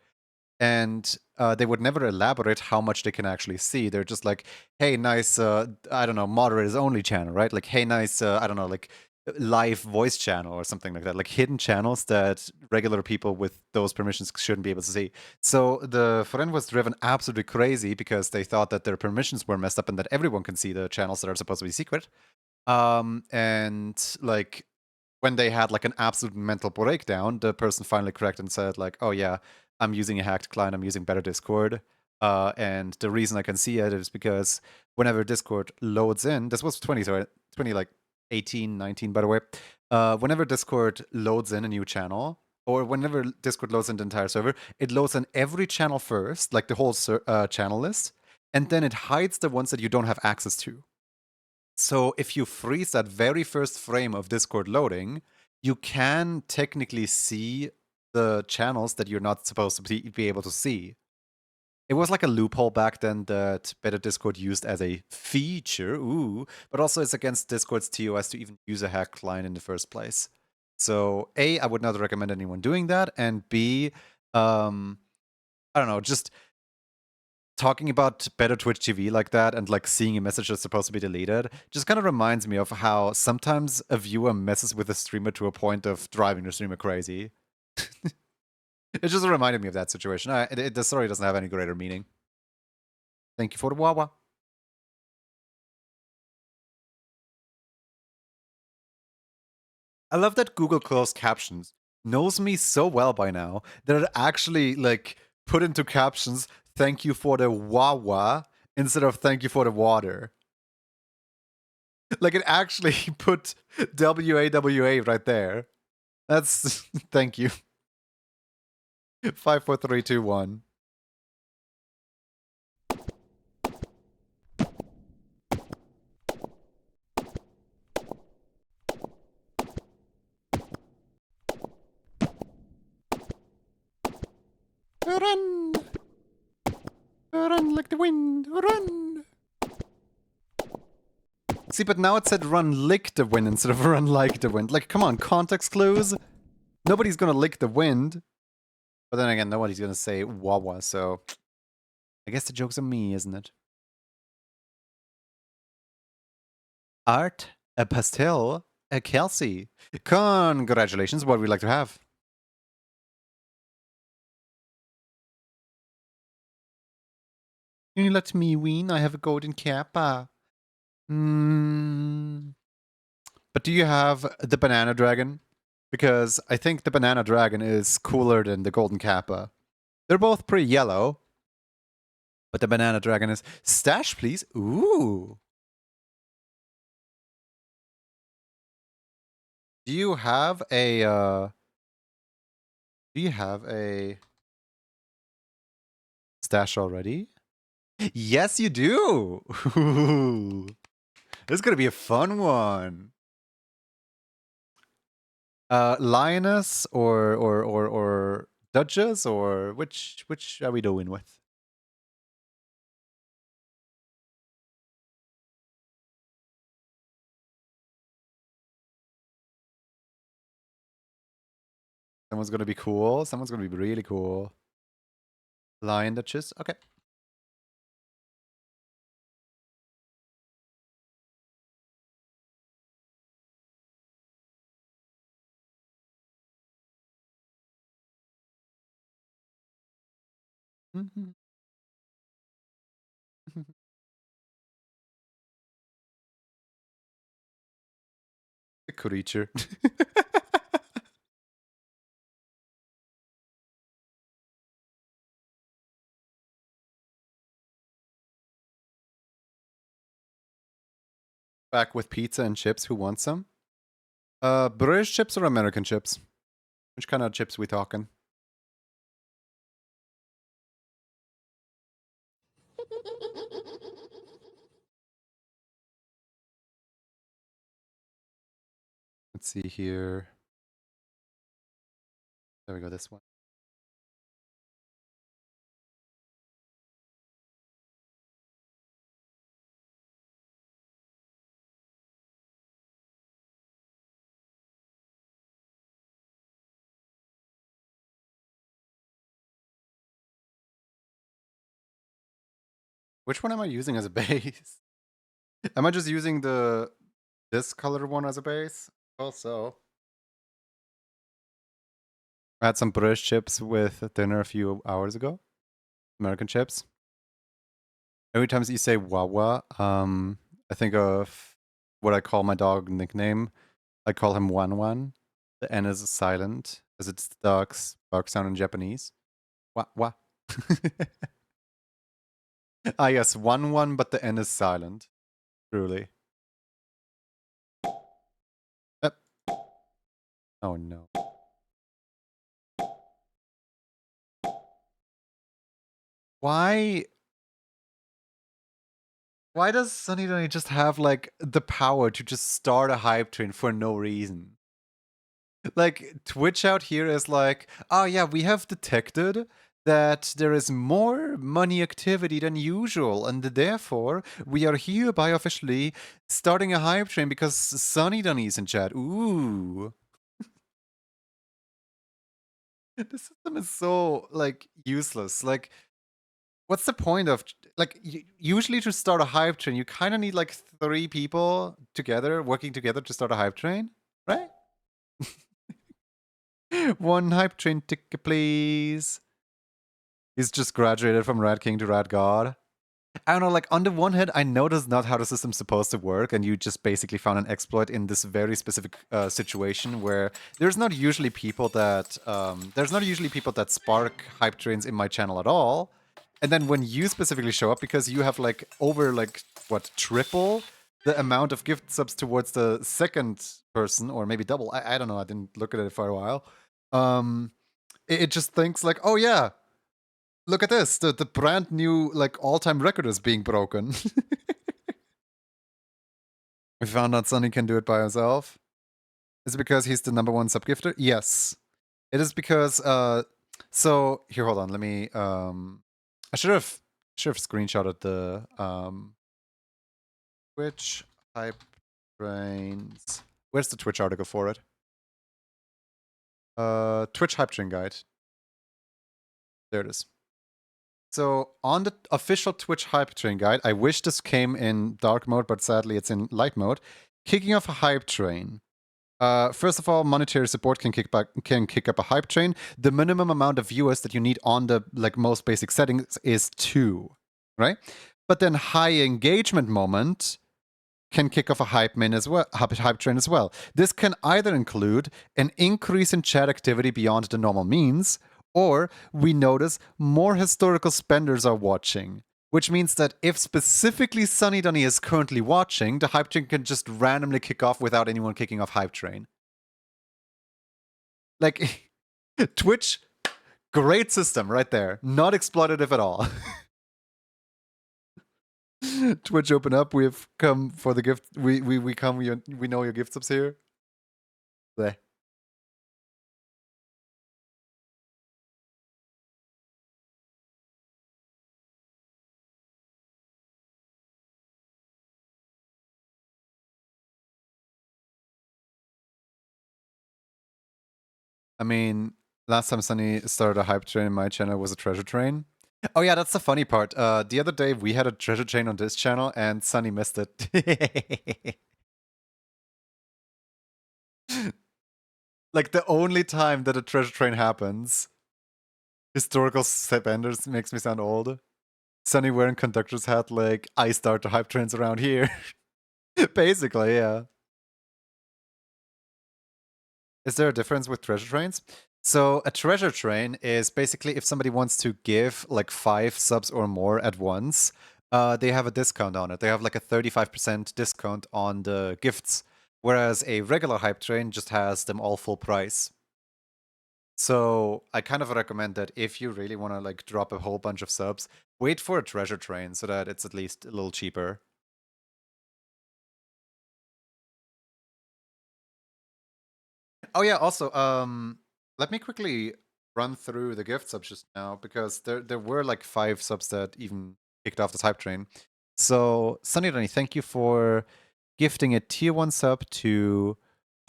And they would never elaborate how much they can actually see. They're just like, hey, nice, I don't know, moderators only channel, right? Like, hey, nice, I don't know, like live voice channel or something like that. Like hidden channels that regular people with those permissions shouldn't be able to see. So the friend was driven absolutely crazy because they thought that their permissions were messed up and that everyone can see the channels that are supposed to be secret. And like when they had like an absolute mental breakdown, the person finally corrected and said like, "Oh yeah, I'm using a hacked client. I'm using Better Discord, and the reason I can see it is because whenever Discord loads in, this was 20 like 18, 19 by the way. Whenever Discord loads in a new channel, or whenever Discord loads in the entire server, it loads in every channel first, like the whole channel list, and then it hides the ones that you don't have access to. So if you freeze that very first frame of Discord loading, you can technically see the channels that you're not supposed to be able to see. It was like a loophole back then that Better Discord used as a feature, but also it's against Discord's TOS to even use a hack client in the first place. So A, I would not recommend anyone doing that, and B, I don't know, just talking about better Twitch TV like that and like seeing a message that's supposed to be deleted just kind of reminds me of how sometimes a viewer messes with a streamer to a point of driving the streamer crazy. It just reminded me of that situation. The story doesn't have any greater meaning. Thank you for the Wawa. I love that Google closed captions knows me so well by now that it actually like put into captions "Thank you for the Wawa" instead of "Thank you for the water." Like it actually put WAWA right there. That's thank you. 5, 4, 3, 2, 1. Run! Run like the wind! Run! See, but now it said run lick the wind instead of run like the wind. Like, come on, context clues? Nobody's gonna lick the wind. But then again, nobody's gonna say Wawa, so I guess the joke's on me, isn't it? Art, a pastel, a Kelsey. Congratulations, what would we like to have? Can you let me win? I have a golden kappa. But do you have the banana dragon? Because I think the banana dragon is cooler than the golden kappa. They're both pretty yellow, but the banana dragon is stash, please. Ooh. Do you have a stash already? Yes, you do. Ooh. This is gonna be a fun one. Lioness or Duchess, or which are we doing with? Someone's gonna be cool. Someone's gonna be really cool. Lion Duchess. Okay. The creature. Back with pizza and chips. Who wants some? British chips or American chips? Which kind of chips we talking? Let's see here. There we go, this one. Which one am I using as a base? Am I just using this color one as a base? Also, I had some British chips with dinner a few hours ago. American chips. Every time you say Wawa, I think of what I call my dog nickname. I call him Wan Wan. The N is silent, as it's the dog's bark sound in Japanese. Wa wa. Ah yes, Wan Wan, but the N is silent. Truly. Yep. Oh no. Why does Sunny Donny just have like the power to just start a hype train for no reason? Like Twitch out here is like, oh yeah, we have detected that there is more money activity than usual, and therefore we are hereby officially starting a hype train because Sunny Donny is in chat. Ooh. The system is so like useless. Like, what's the point of like usually to start a hype train, you kind of need like 3 people together working together to start a hype train, right? One hype train ticket, please. He's just graduated from Rat King to Rat God. I don't know, like, on the one hand, I know that's not how the system's supposed to work, and you just basically found an exploit in this very specific situation where there's not usually people that spark hype trains in my channel at all. And then when you specifically show up, because you have like over like what, triple the amount of gift subs towards the second person, or maybe double. I don't know. I didn't look at it for a while. It just thinks like, oh yeah, look at this. The brand new like all-time record is being broken. We found out Sunny can do it by himself. Is it because he's the #1 subgifter? Yes. It is because so here, hold on, let me I should have screenshotted the Twitch hype trains. Where's the Twitch article for it? Twitch hype train guide. There it is. So on the official Twitch hype train guide, I wish this came in dark mode, but sadly it's in light mode. Kicking off a hype train. First of all, monetary support can kick up a hype train. The minimum amount of viewers that you need on the like most basic settings is 2, right? But then high engagement moment can kick off a hype train as well. This can either include an increase in chat activity beyond the normal means, or we notice more historical spenders are watching. Which means that if specifically Sunny Dunny is currently watching, the hype train can just randomly kick off without anyone kicking off hype train. Like, Twitch, great system right there. Not exploitative at all. Twitch, open up. We have come for the gift. We know your gift subs here. Bleh. I mean, last time Sunny started a hype train in my channel was a treasure train. Oh yeah, that's the funny part. The other day we had a treasure train on this channel and Sunny missed it. Like the only time that a treasure train happens. Historical benders makes me sound old. Sunny wearing conductor's hat like, I start the hype trains around here. Basically, yeah. Is there a difference with treasure trains? So a treasure train is basically if somebody wants to give like 5 subs or more at once, they have a discount on it. They have like a 35% discount on the gifts, whereas a regular hype train just has them all full price. So I kind of recommend that if you really want to like drop a whole bunch of subs, wait for a treasure train so that it's at least a little cheaper. Oh yeah, also, let me quickly run through the gift subs just now because there were like 5 subs that even kicked off this hype train. So Sunny Donny, thank you for gifting a tier 1 sub to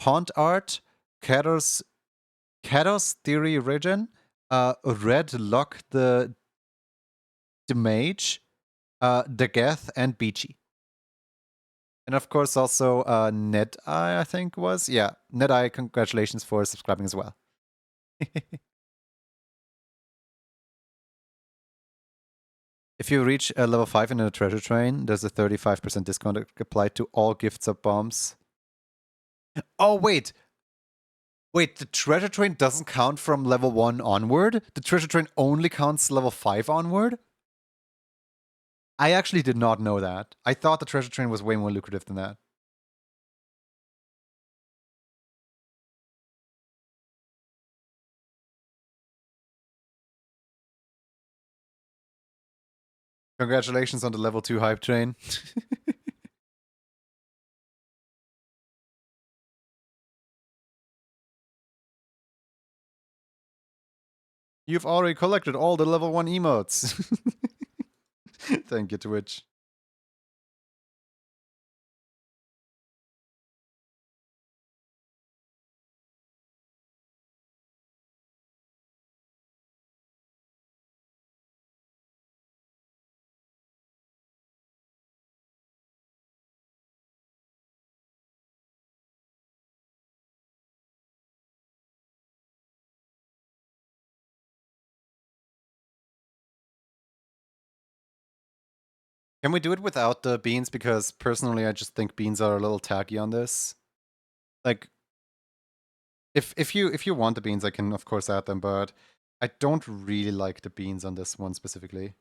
Haunt Art, Kados Theory Regen, Red Lock the Mage, Daggeth and Beachy. And of course, also Ned I think was. Yeah, Ned I, congratulations for subscribing as well. If you reach level 5 in a treasure train, there's a 35% discount applied to all gifts of bombs. Oh, wait. Wait, the treasure train doesn't count from level 1 onward? The treasure train only counts level 5 onward? I actually did not know that. I thought the treasure train was way more lucrative than that. Congratulations on the level 2 hype train. You've already collected all the level 1 emotes. Thank you, Twitch. Can we do it without the beans? Because personally, I just think beans are a little tacky on this. Like, if you want the beans, I can of course add them, but I don't really like the beans on this one specifically.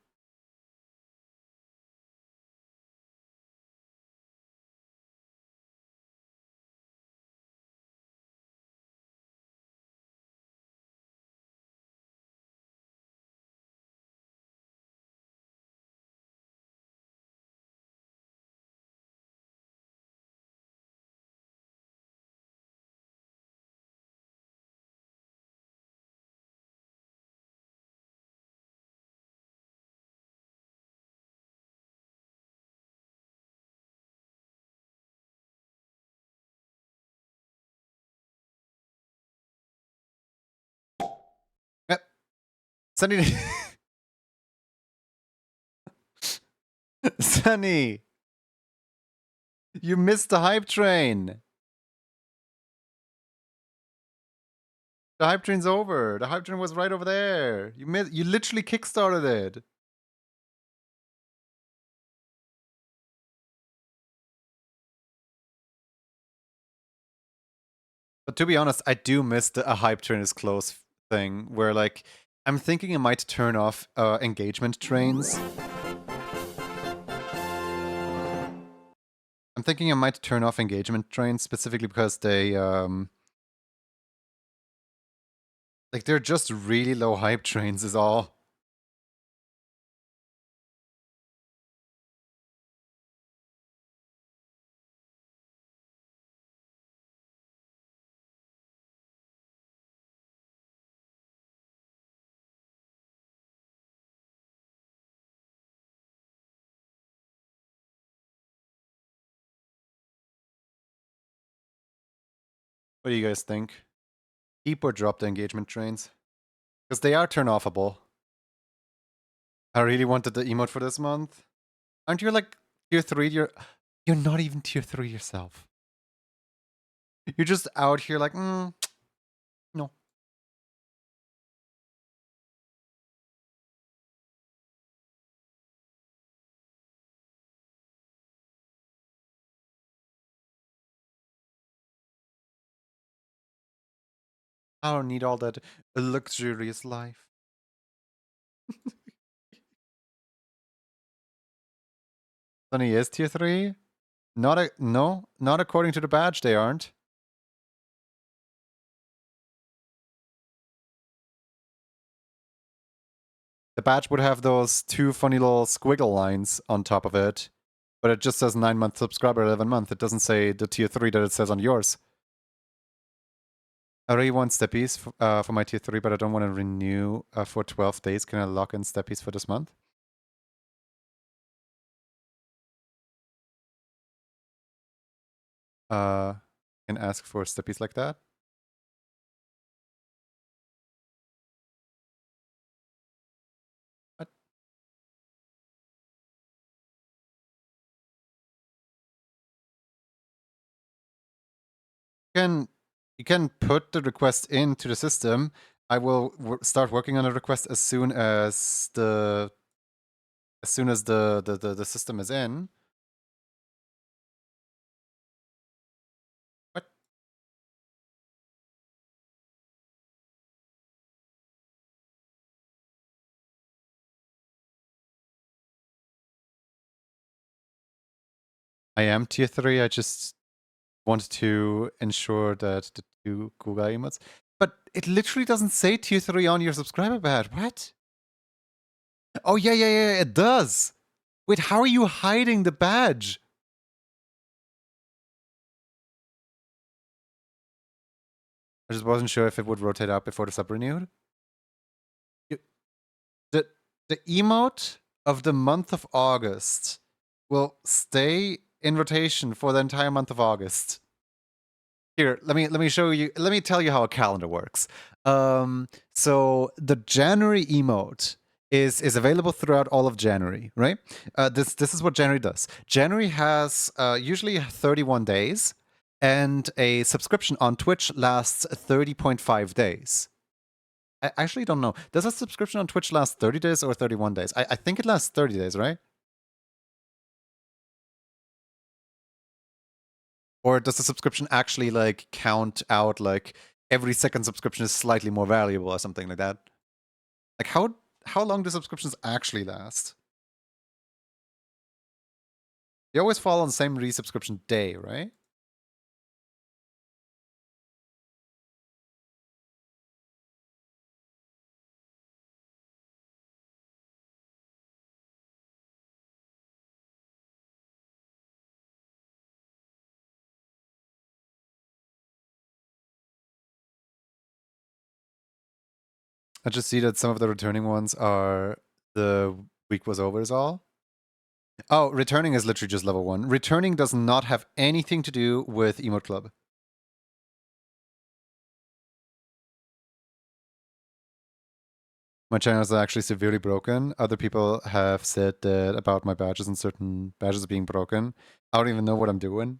Yep. Sunny. Sunny. You missed the hype train. The hype train's over. The hype train was right over there. You literally kickstarted it. But to be honest, I do miss a hype train is close thing where like I'm thinking I might turn off engagement trains. I'm thinking I might turn off engagement trains specifically because they like they're just really low hype trains is all. What do you guys think? Keep or drop the engagement trains? Because they are turn offable. I really wanted the emote for this month. Aren't you like tier 3? You're not even tier 3 yourself. You're just out here like, no. I don't need all that luxurious life. Sunny is tier 3? No, not according to the badge, they aren't. The badge would have those two funny little squiggle lines on top of it, but it just says 9-month subscriber, 11-month. It doesn't say the tier 3 that it says on yours. I really want steppies for my tier 3, but I don't want to renew for 12 days. Can I lock in steppies for this month? Can ask for steppies like that. What? you can put the request into the system. I will start working on a request as soon as the the system is in. What? I am tier 3. I just wanted to ensure that the 2 cool guy emotes. But it literally doesn't say tier 3 on your subscriber badge. What? Oh, yeah, it does. Wait, how are you hiding the badge? I just wasn't sure if it would rotate out before the sub renewed. The, the emote of the month of August will stay in rotation for the entire month of August. Here, let me show you. Let me tell you how a calendar works. So the January emote is available throughout all of January, right? This is what January does. January has usually 31 days, and a subscription on Twitch lasts 30.5 days. I actually don't know. Does a subscription on Twitch last 30 days or 31 days? I think it lasts 30 days, right? Or does the subscription actually like count out like every second subscription is slightly more valuable or something like that? Like how long do subscriptions actually last? They always fall on the same resubscription day, right? I just see that some of the returning ones are the week was over is all. Oh, returning is literally just level 1. Returning does not have anything to do with Emote Club. My channel is actually severely broken. Other people have said that about my badges and certain badges being broken. I don't even know what I'm doing.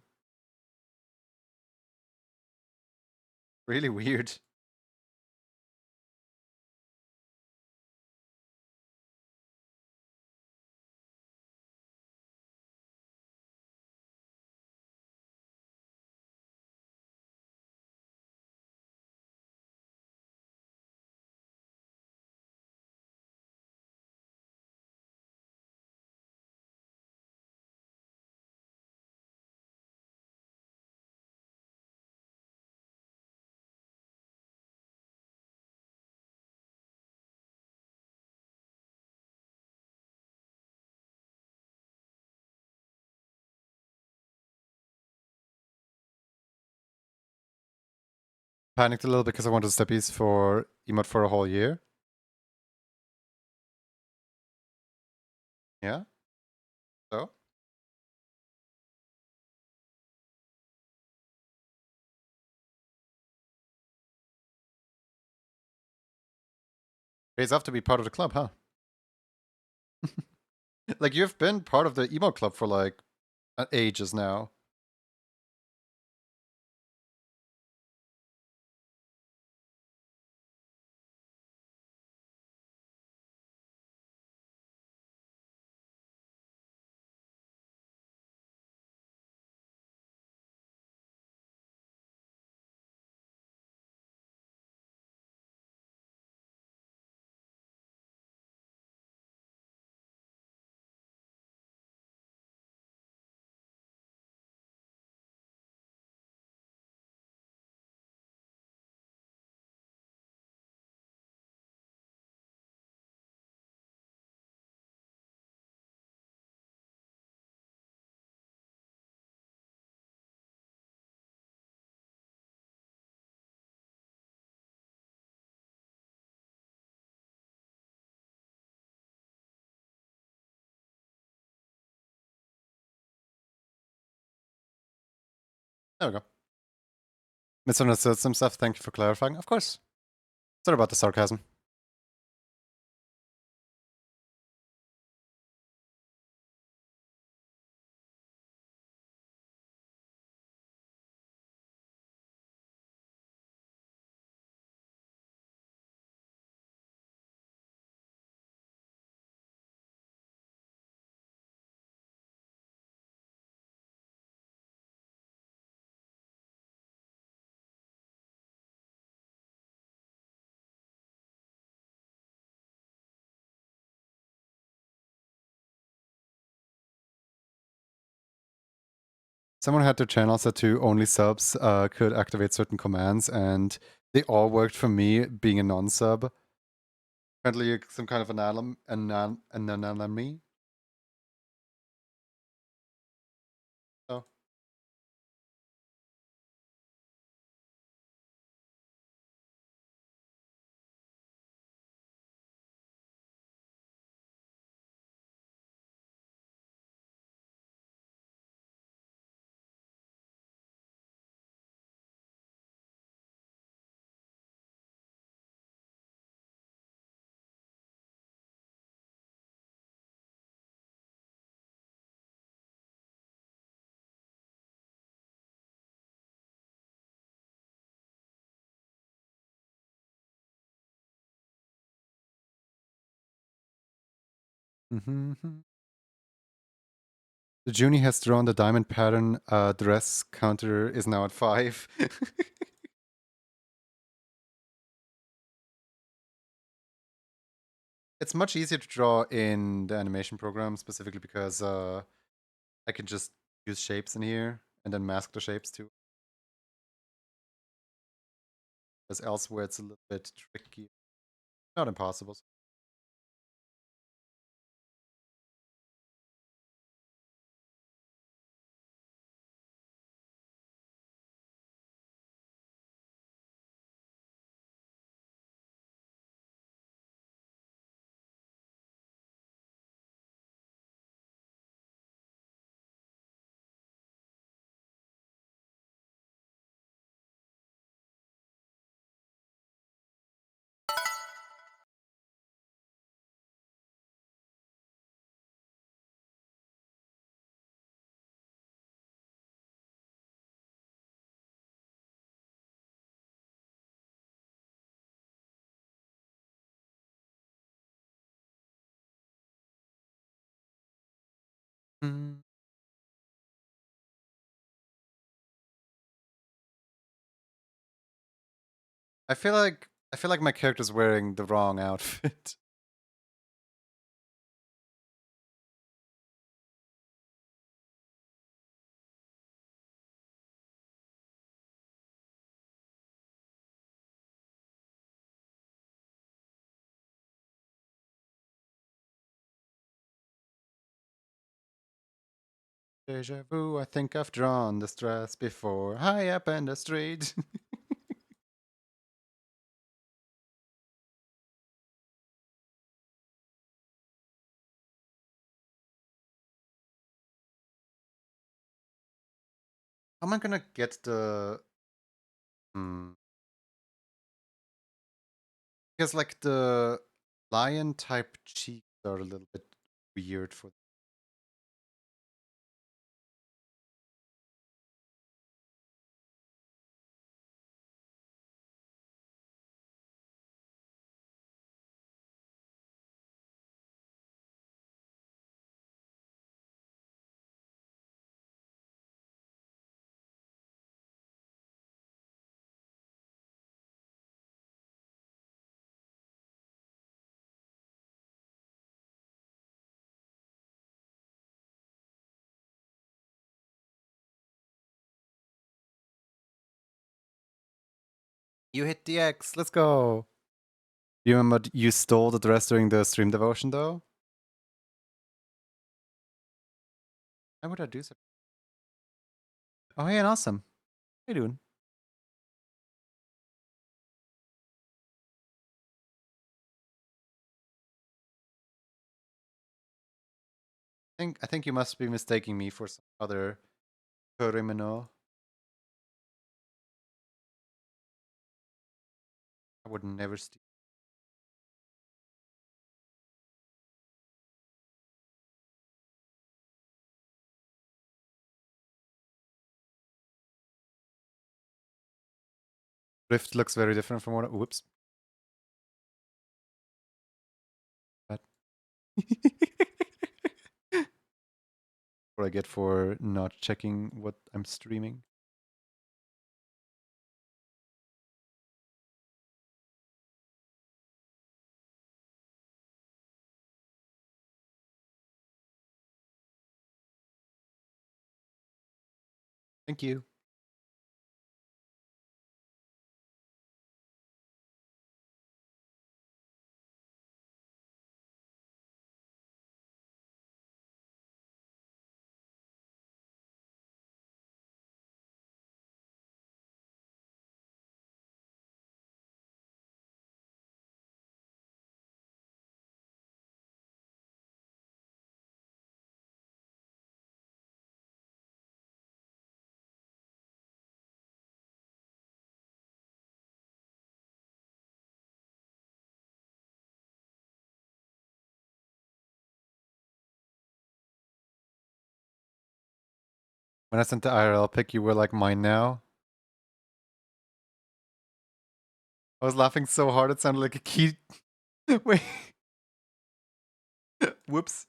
Really weird. Panicked a little because I wanted steppies for emote for a whole year. Yeah. So pays off to be part of the club, huh? Like you've been part of the emote club for like ages now. There we go. Misunderstood some stuff. Thank you for clarifying. Of course. Sorry about the sarcasm. someone had their channel set to only subs could activate certain commands, and they all worked for me being a non-sub. Apparently, some kind of anomaly. So. Mm-hmm. The Junie has drawn the diamond pattern. Dress counter is now at 5. It's much easier to draw in the animation program, specifically because I can just use shapes in here and then mask the shapes too. Because elsewhere it's a little bit tricky. Not impossible. Mm. I feel like my character's wearing the wrong outfit. Deja vu, I think I've drawn this dress before. High up in the street. How am I gonna get the... Hmm. Because like the lion type cheeks are a little bit weird for... You hit the X, let's go! You remember you stole the dress during the stream devotion though? Why would I do so? Oh hey, and awesome. How you doing? I think you must be mistaking me for some other criminal. I would never steal. Rift looks very different from what... Whoops. What I get for not checking what I'm streaming. Thank you. When I sent the IRL pic, you were like mine now. I was laughing so hard it sounded like a key. Wait. Whoops.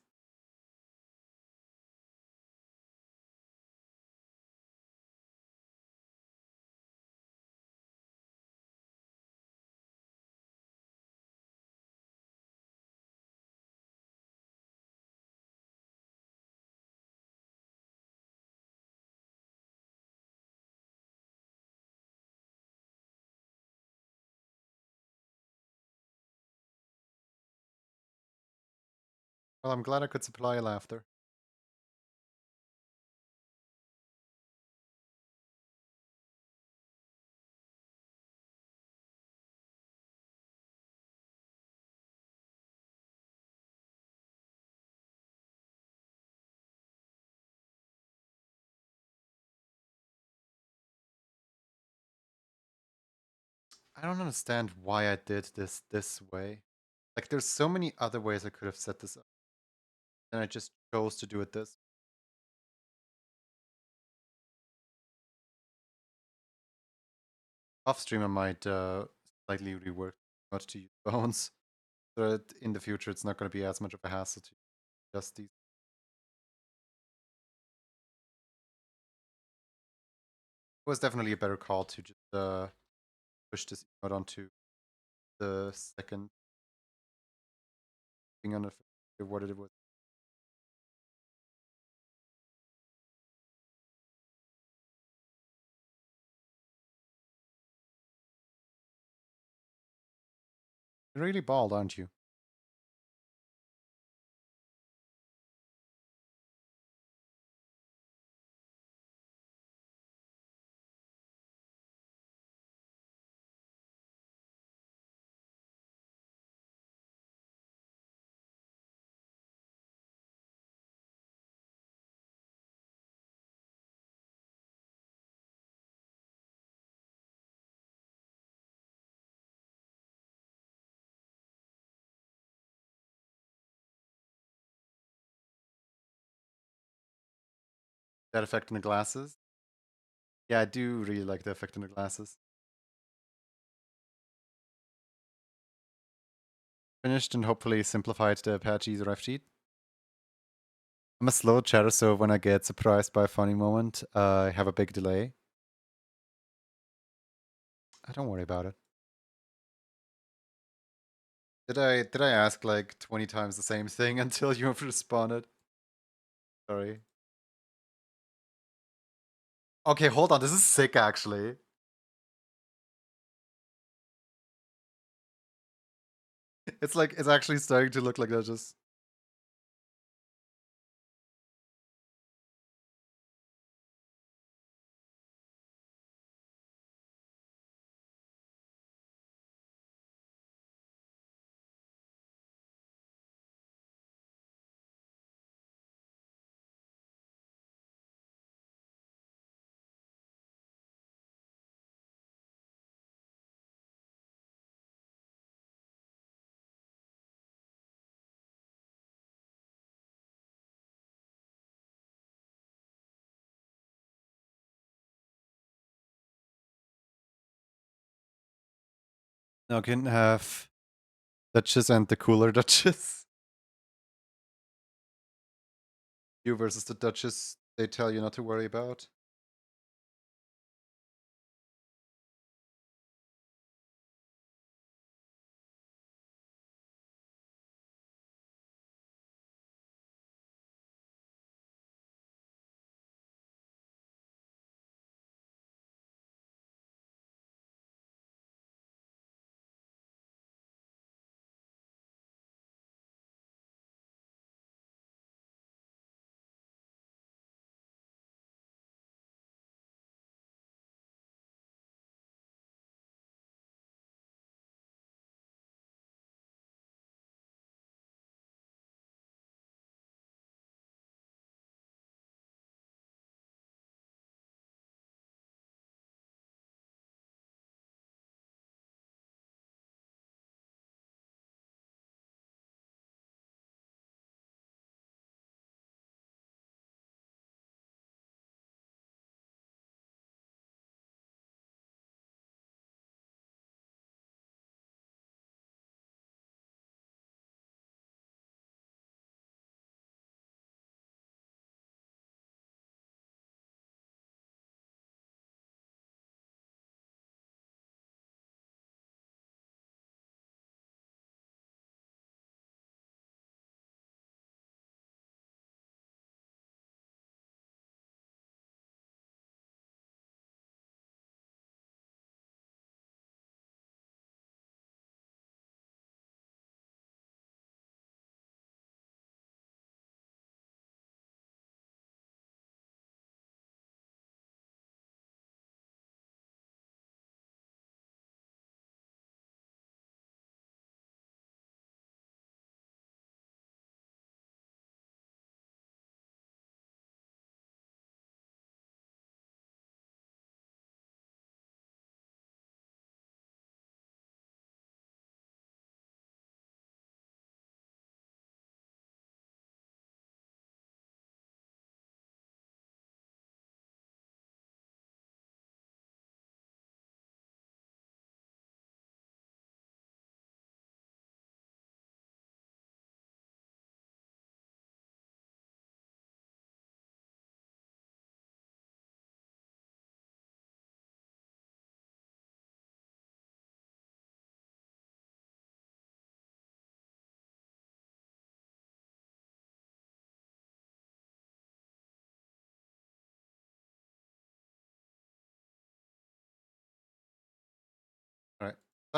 Well, I'm glad I could supply laughter. I don't understand why I did this way. Like, there's so many other ways I could have set this up, and I just chose to do it this. Off stream, I might slightly rework not to use bones, so that in the future it's not going to be as much of a hassle to just these. It was definitely a better call to just push this emote onto the second thing on what it was. You're really bald, aren't you? That effect on the glasses. Yeah, I do really like the effect on the glasses. Finished and hopefully simplified the Apache's ref sheet. I'm a slow chatter, so when I get surprised by a funny moment, I have a big delay. Don't worry about it. Did I ask like 20 times the same thing until you have responded? Sorry. Okay, hold on. This is sick, actually. It's like it's actually starting to look like that. Just now can have Duchess and the cooler Duchess. You versus the Duchess. They tell you not to worry about.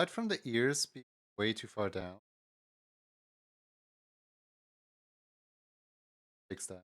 aside from the ears being way too far down, fix that.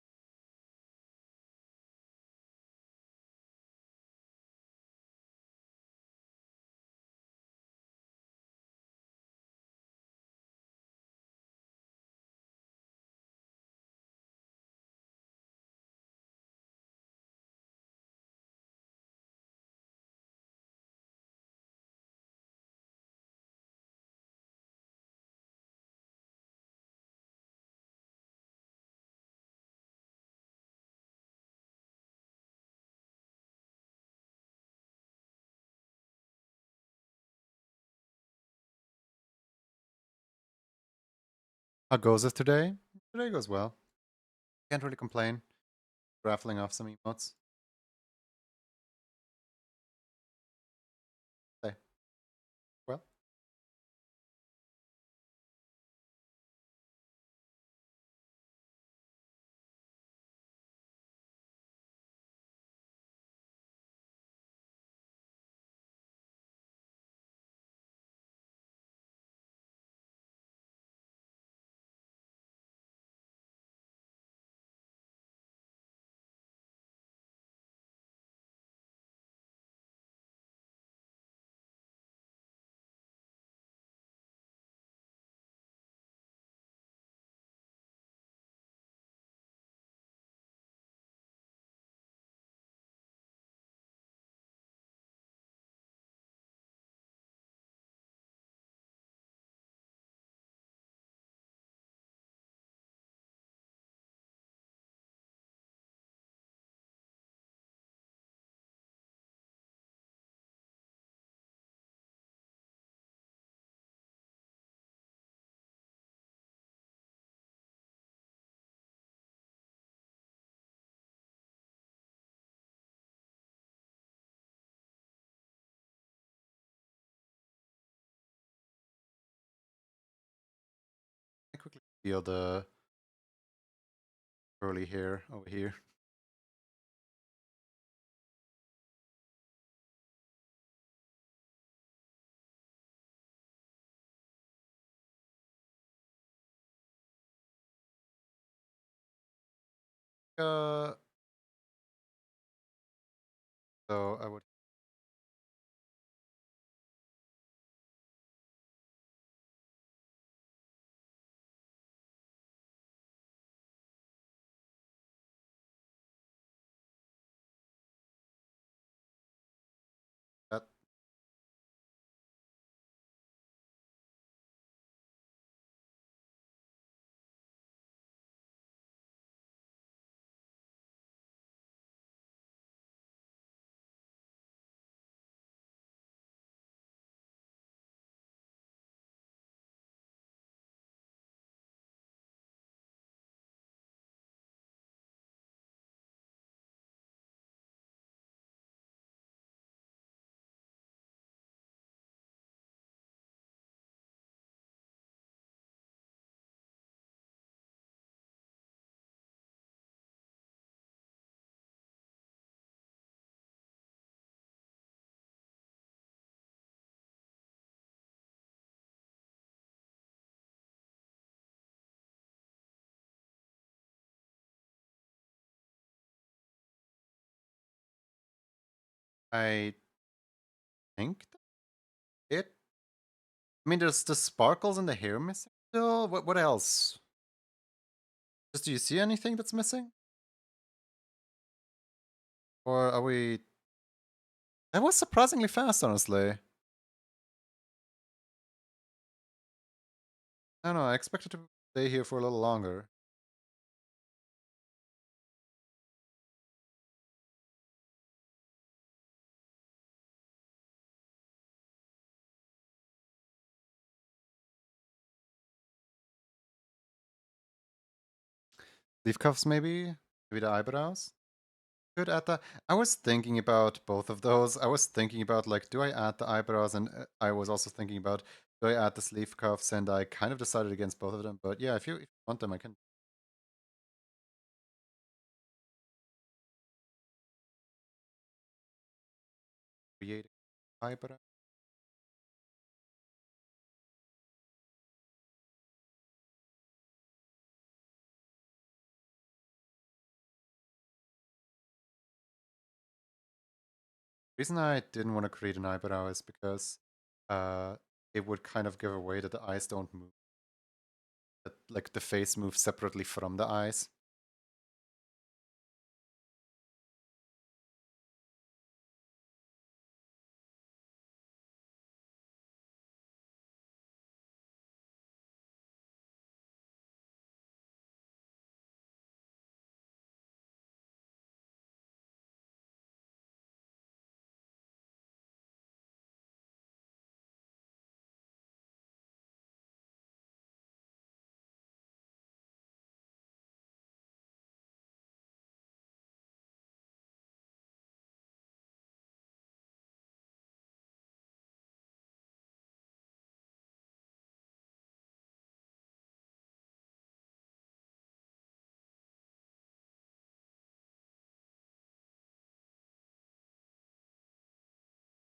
How goes it today? Today goes well. Can't really complain. Raffling off some emotes. Hey, well, I quickly feel the curly hair over here. Uh, so I would. That I think it. I mean, there's the sparkles in the hair missing still. What else? Just do you see anything that's missing? Or are we? That was surprisingly fast, honestly. I don't know. I expected to stay here for a little longer. Leaf cuffs, maybe. Maybe the eyebrows. Could add the. I was thinking about both of those. I was thinking about like, do I add the eyebrows? And I was also thinking about, do I add the sleeve cuffs? And I kind of decided against both of them. But yeah, if you want them, I can create eyebrow. The reason I didn't want to create an eyebrow is because uh, it would kind of give away that the eyes don't move. That like the face moves separately from the eyes.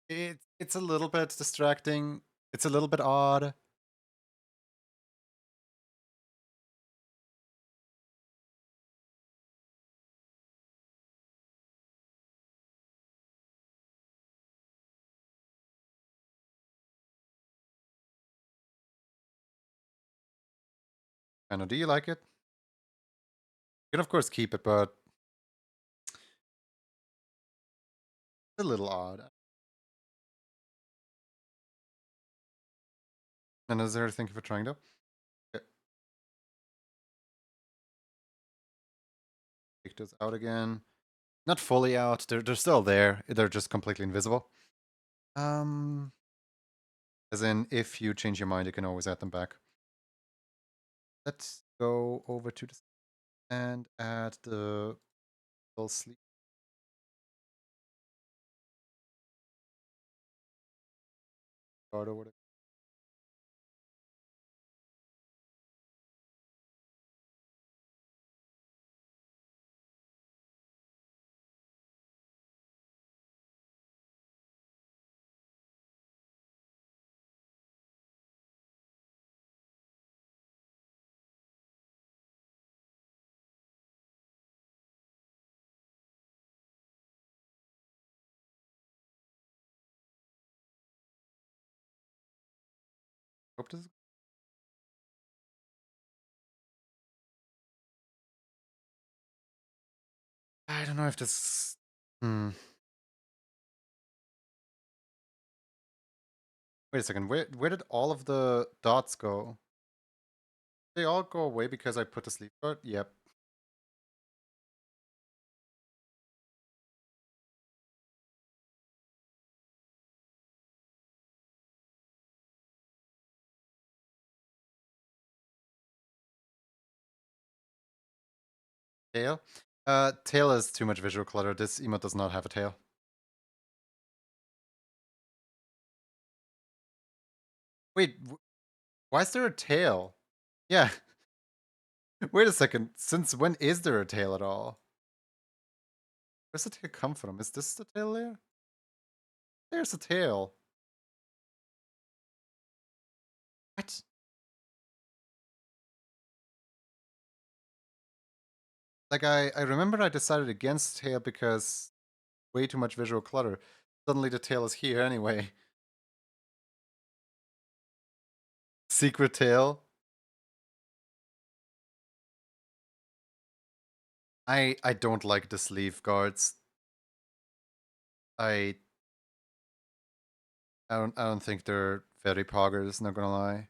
It's a little bit distracting. It's a little bit odd. I know. Do you like it? You can of course keep it, but it's a little odd. And is there? Thank you for trying though. Okay, take those out again. Not fully out. They're still there. They're just completely invisible. Um, as in, if you change your mind, you can always add them back. Let's go over to the and add the little sleep card or whatever. Hope this. I don't know if this. Hmm. Wait a second. Where did all of the dots go? They all go away because I put the sleep card? Yep. Tail? Tail is too much visual clutter. This emote does not have a tail. Wait, why is there a tail? Yeah. Wait a second. Since when is there a tail at all? Where's the tail come from? Is this the tail there? There's a tail. What? Like I remember I decided against tail because way too much visual clutter. Suddenly the tail is here anyway. Secret tail. I don't like the sleeve guards. I I don't think they're very poggers, not gonna lie.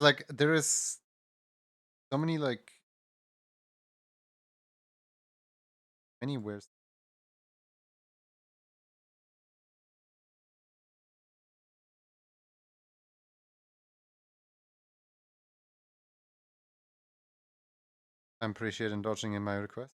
Like there is so many like anywhere. I'm appreciating indulging in my request.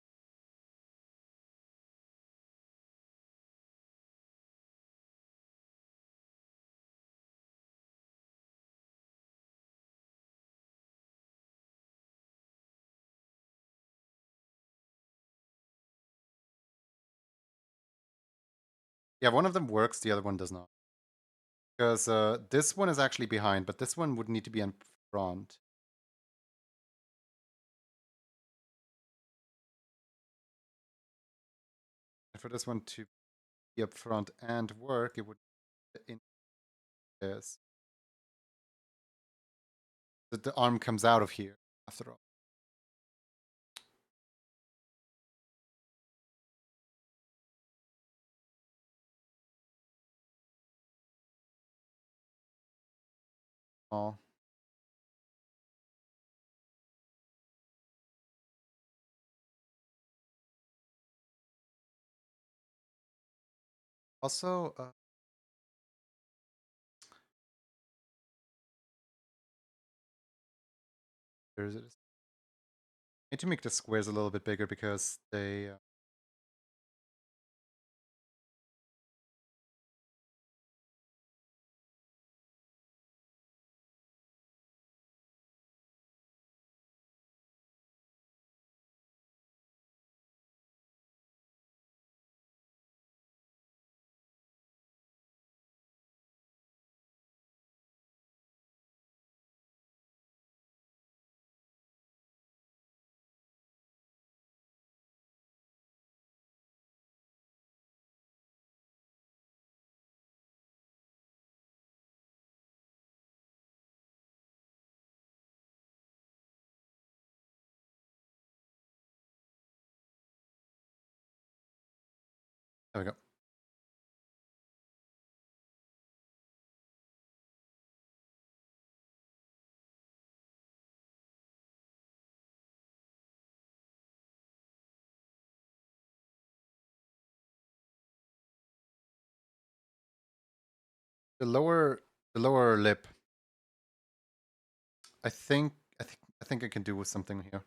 Yeah, one of them works, the other one does not. Because this one is actually behind, but this one would need to be in front. And for this one to be up front and work, it would in this. The arm comes out of here after all. Oh. Also, there's it. Need to make the squares a little bit bigger because they. There we go. The lower lip. I think I think I can do with something here.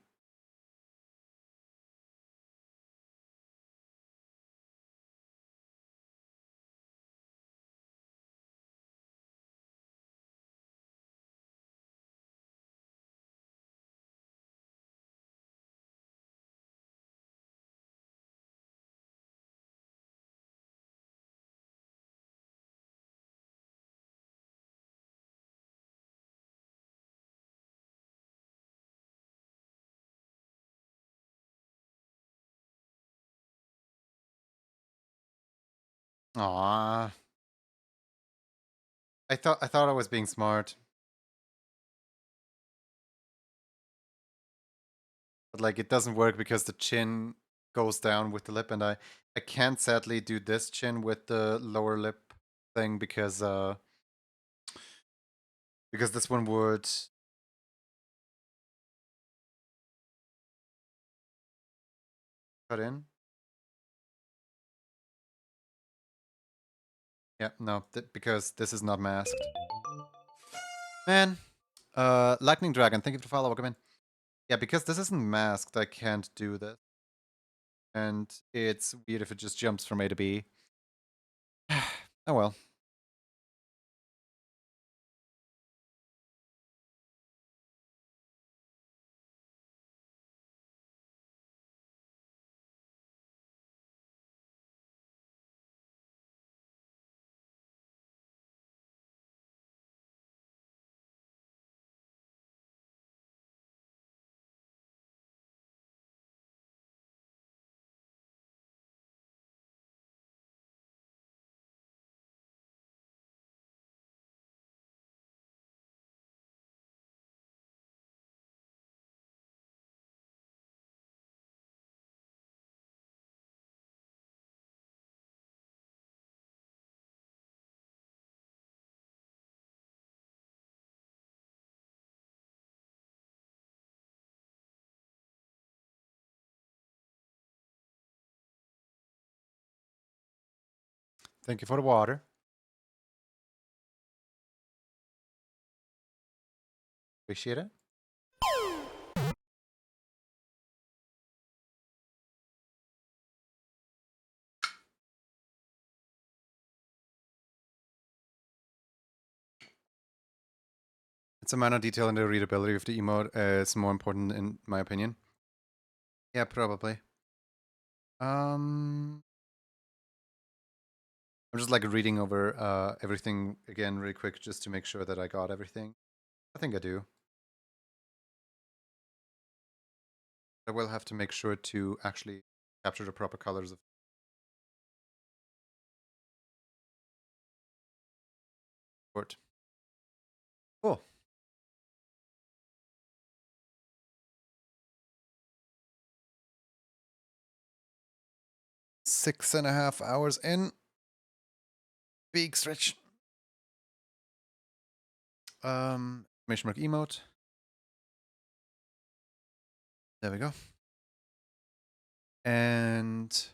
Ah, I thought I was being smart, but like it doesn't work because the chin goes down with the lip, and I can't sadly do this chin with the lower lip thing because this one would cut in. Yeah, no, because this is not masked. Man, Lightning Dragon, thank you for the follow. Welcome in. Yeah, because this isn't masked, I can't do this. And it's weird if it just jumps from A to B. Oh well. Thank you for the water. Appreciate it. It's a minor detail in the readability of the emote. It's more important in my opinion. Yeah, probably. Um, I'm just like reading over everything again really quick just to make sure that I got everything. I think I do. I will have to make sure to actually capture the proper colors of court. Cool. 6.5 hours in. Big stretch. Exclamation mark emote. There we go. And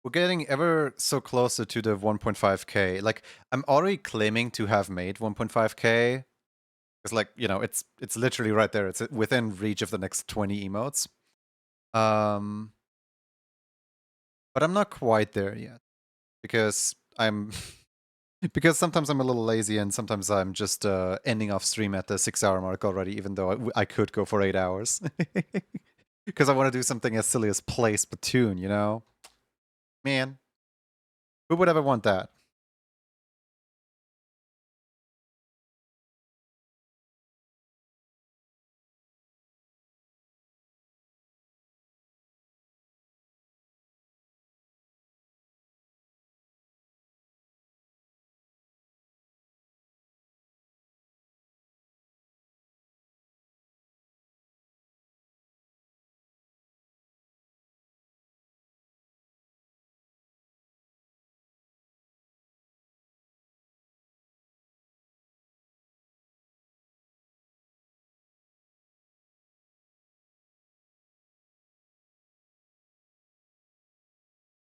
we're getting ever so closer to the 1.5k. Like, I'm already claiming to have made 1.5k. It's like, you know, it's literally right there. It's within reach of the next 20 emotes. But I'm not quite there yet because I'm because sometimes I'm a little lazy and sometimes I'm just ending off stream at the 6-hour mark already, even though I could go for 8 hours. Because I want to do something as silly as play Splatoon, you know? Man, who would ever want that?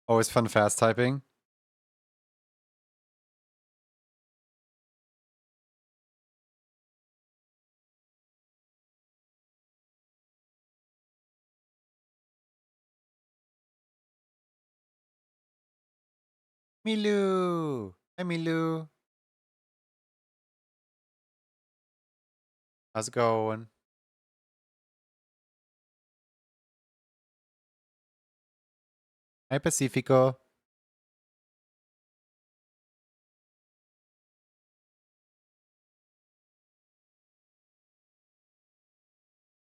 Always fun fast typing. Milu! Hi, Milu. How's it going? Hi, Pacifico.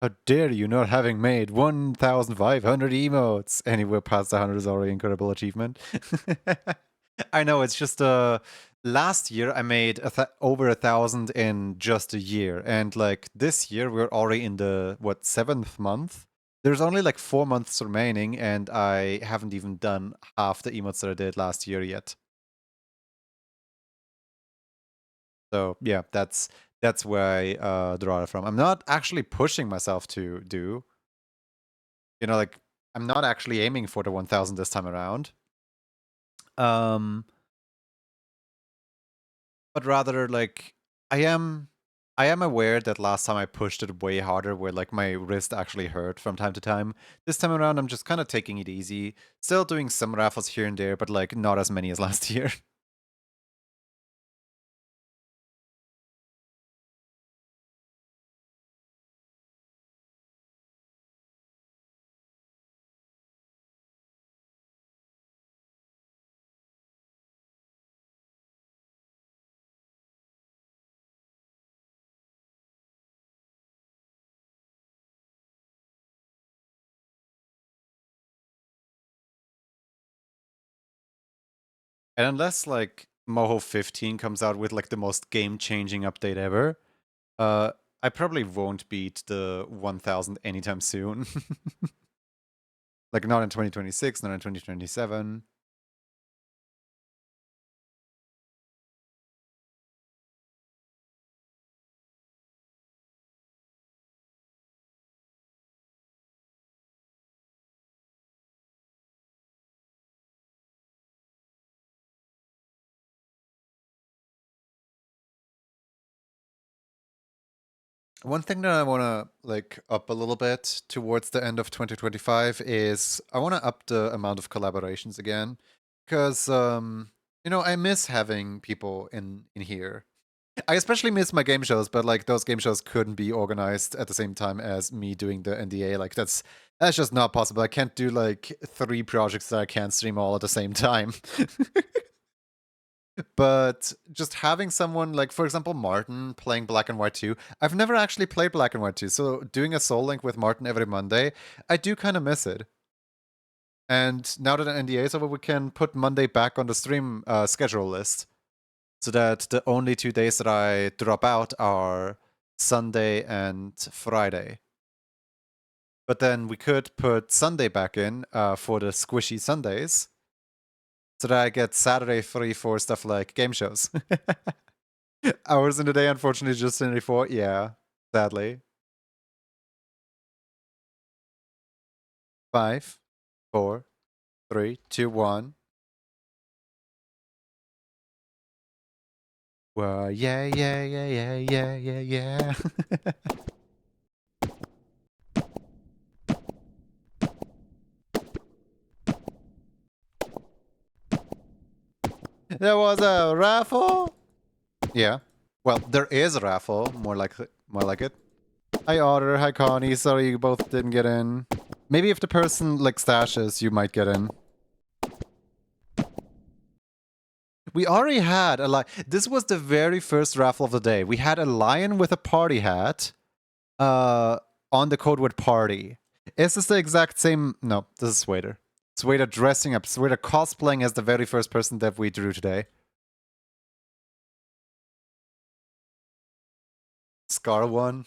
How dare you not having made 1,500 emotes? Anywhere past 100 is already an incredible achievement. I know, it's just last year I made over 1,000 in just a year. And like this year we're already in the, what, 7th month? There's only like 4 months remaining and I haven't even done half the emotes that I did last year yet. So yeah, that's where I draw it from. I'm not actually pushing myself to do. You know, like I'm not actually aiming for the 1,000 this time around. But rather like I am aware that last time I pushed it way harder where like my wrist actually hurt from time to time. This time around I'm just kind of taking it easy. Still doing some raffles here and there, but like not as many as last year. And unless like Moho 15 comes out with like the most game-changing update ever, I probably won't beat the 1,000 anytime soon. Like not in 2026, not in 2027. One thing that I want to like up a little bit towards the end of 2025 is I want to up the amount of collaborations again because you know, I miss having people in here. I especially miss my game shows, but like those game shows couldn't be organized at the same time as me doing the NDA. Like that's just not possible. I can't do like 3 projects that I can't stream all at the same time. But just having someone like, for example, Martin playing Black and White 2. I've never actually played Black and White 2, so doing a Soul Link with Martin every Monday, I do kind of miss it. And now that the NDA is over, we can put Monday back on the stream schedule list, so that the only 2 days that I drop out are Sunday and Friday. But then we could put Sunday back in for the squishy Sundays, so that I get Saturday free for stuff like game shows. Hours in the day, unfortunately, just 24. Yeah, sadly. 5, 4, 3, 2, 1. Well, yeah, yeah, yeah, yeah, yeah, yeah, yeah. There was a raffle. Yeah. Well, there is a raffle. More like it. Hi, Otter. Hi, Connie. Sorry you both didn't get in. Maybe if the person like stashes, you might get in. We already had a lion. This was the very first raffle of the day. We had a lion with a party hat on the code word party. Is this the exact same? No, this is Swader. Swader dressing up. Swader cosplaying as the very first person that we drew today. Scar one.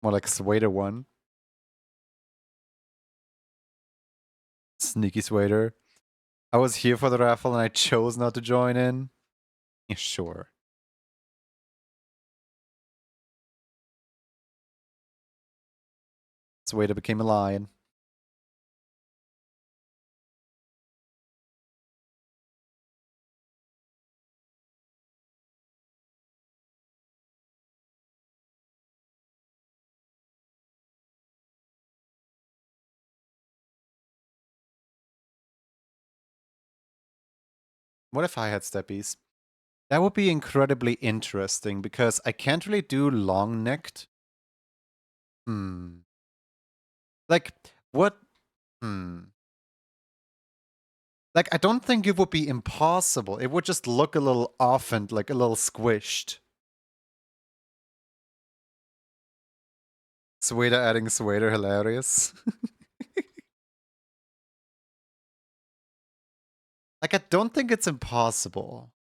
More like Swader one. Sneaky Swader. I was here for the raffle and I chose not to join in. Yeah, sure. Swader became a lion. What if I had steppies? That would be incredibly interesting because I can't really do long necked. Like, what? Like, I don't think it would be impossible. It would just look a little off and like a little squished. Swader adding Swader, hilarious. Like, I don't think it's impossible.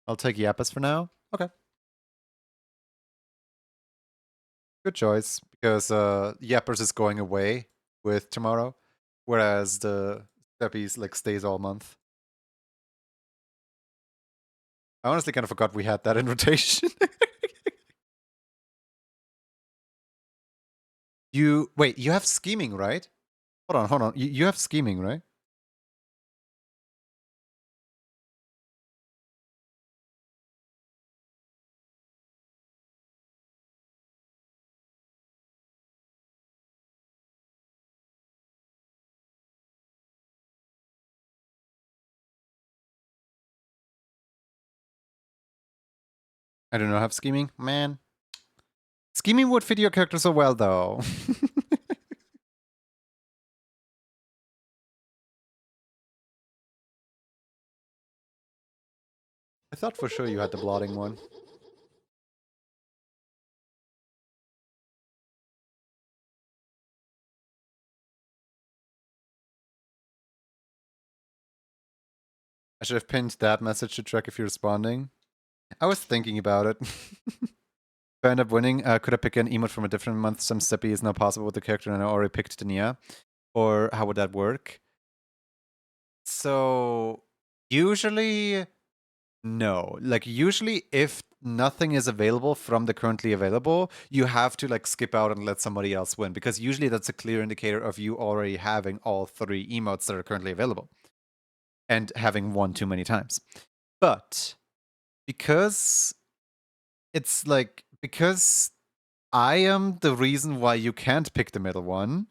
I'll take Yappas for now. Okay. Good choice, because Yappers is going away with tomorrow, whereas the Steppies like stays all month. I honestly kind of forgot we had that invitation. Wait, you have scheming, right? Hold on. You have scheming, right? I do not have scheming, man. Scheming would fit your character so well, though. I thought for sure you had the blotting one. I should have pinned that message to track if you're responding. I was thinking about it. If I end up winning, could I pick an emote from a different month? Some Steppy is not possible with the character and I already picked Dania. Or how would that work? So, usually, no. Like, usually if nothing is available from the currently available, you have to like skip out and let somebody else win, because usually that's a clear indicator of you already having all 3 emotes that are currently available and having won too many times. But because it's like, because I am the reason why you can't pick the middle one,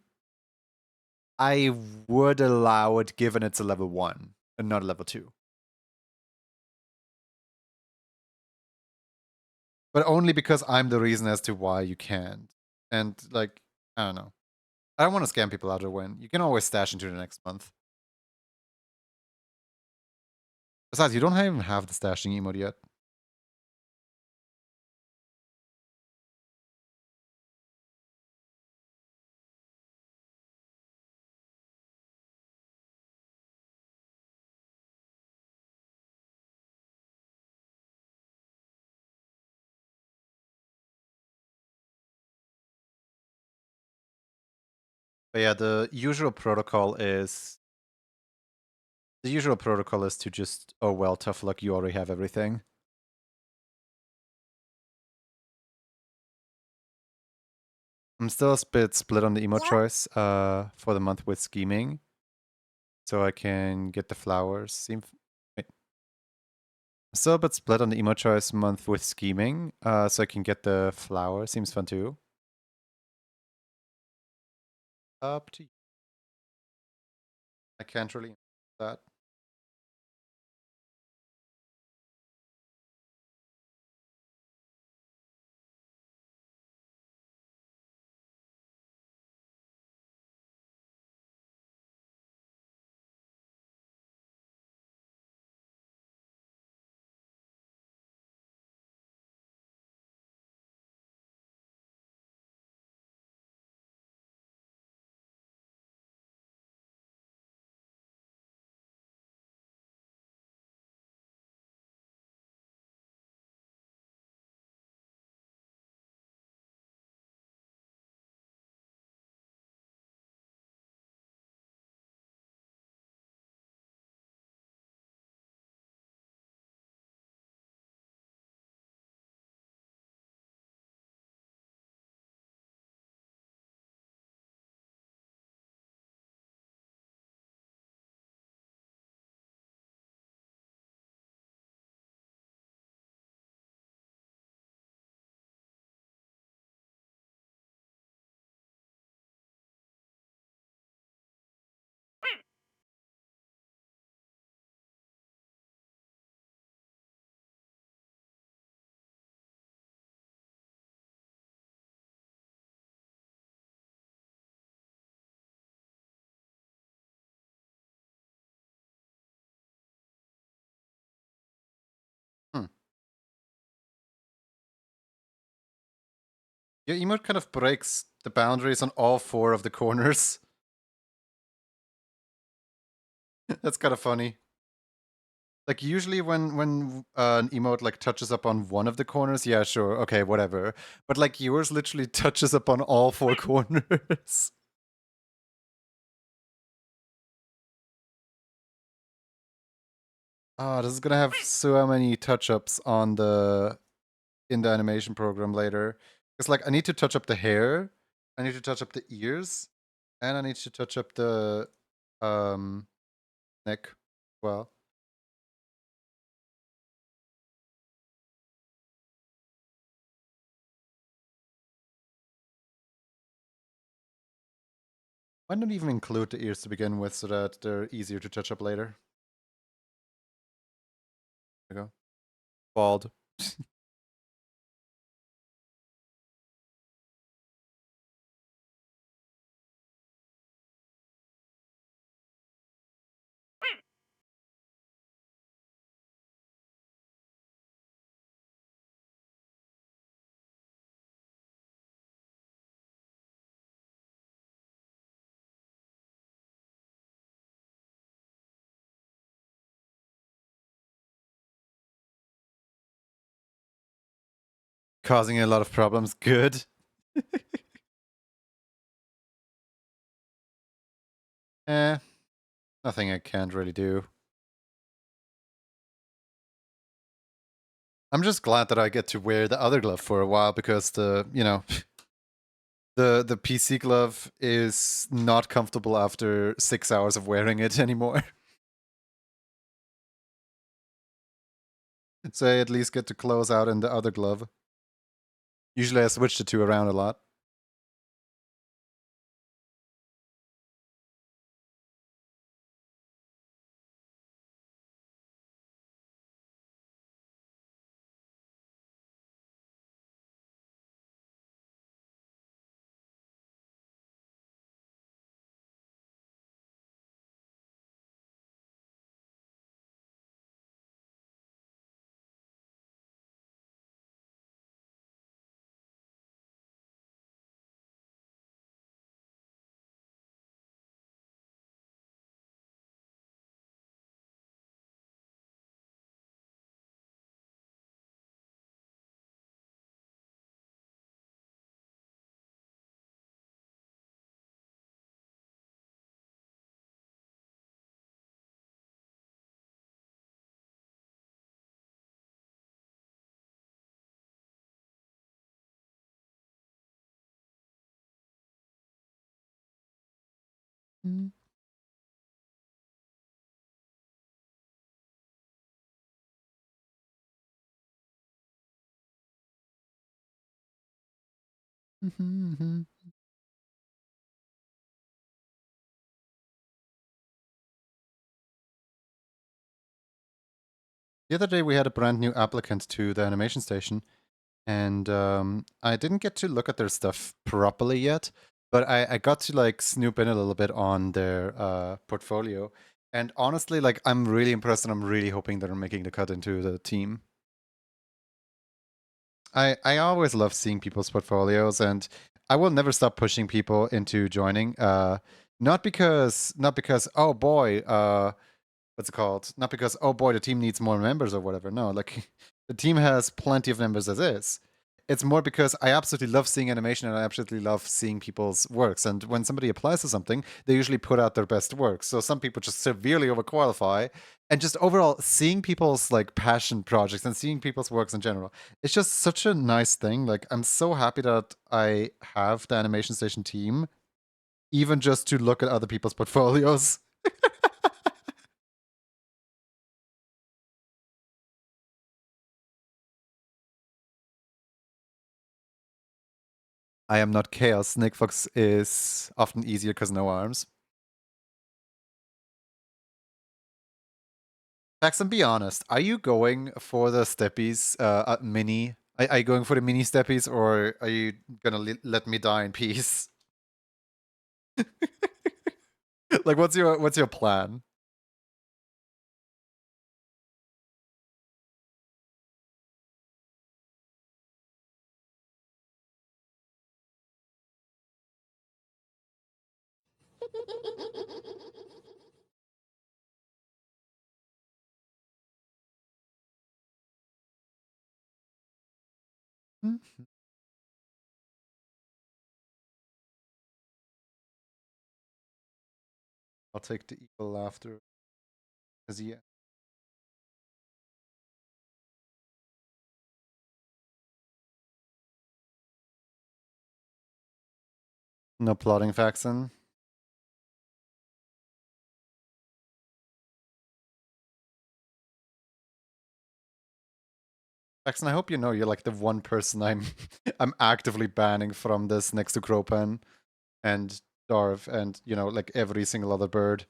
I would allow it given it's a level 1 and not a level 2. But only because I'm the reason as to why you can't. And like, I don't know. I don't want to scam people out of a win. You can always stash into the next month. Besides, you don't even have the stashing emote yet. But yeah, the usual protocol is to just, oh well, tough luck, you already have everything. I'm still a bit split on the emote choice for the month with scheming. So I can get the flowers. Wait. I'm still a bit split on the emote choice month with scheming. So I can get the flowers. Seems fun too. Up to you. I can't really that. Hmm. Your emote kind of breaks the boundaries on all 4 of the corners. That's kind of funny. Like usually when an emote like touches up on one of the corners, yeah, sure, okay, whatever. But like yours literally touches up on all 4 corners. Oh, this is gonna have so many touch-ups on in the animation program later. It's like I need to touch up the hair, I need to touch up the ears, and I need to touch up the neck as well. Why not even include the ears to begin with so that they're easier to touch up later? There you go. Bald. Causing a lot of problems. Good. Eh, nothing I can't really do. I'm just glad that I get to wear the other glove for a while because the, you know, the PC glove is not comfortable after 6 hours of wearing it anymore. So I at least get to close out in the other glove. Usually I switch the two around a lot. Mm. Mhm. The other day we had a brand new applicant to the animation station, and I didn't get to look at their stuff properly yet, but I got to like snoop in a little bit on their portfolio. And honestly, like I'm really impressed, and I'm really hoping they're making the cut into the team. I always love seeing people's portfolios, and I will never stop pushing people into joining. Not because oh boy, what's it called? Not because oh boy, the team needs more members or whatever. No, like the team has plenty of members as is. It's more because I absolutely love seeing animation, and I absolutely love seeing people's works. And when somebody applies to something, they usually put out their best work. So some people just severely overqualify, and just overall seeing people's like passion projects and seeing people's works in general, it's just such a nice thing. Like I'm so happy that I have the animation station team, even just to look at other people's portfolios. I am not chaos. Nick Fox is often easier because no arms. Paxton, be honest. Are you going for the steppies mini? Are you going for the mini steppies, or are you gonna let me die in peace? Like, what's your plan? Hmm? I'll take the equal laughter. Cause yeah, no plotting, Faxon. Faxon, I hope you know you're like the one person I'm I'm actively banning from this next to Cropan and Darv and like every single other bird.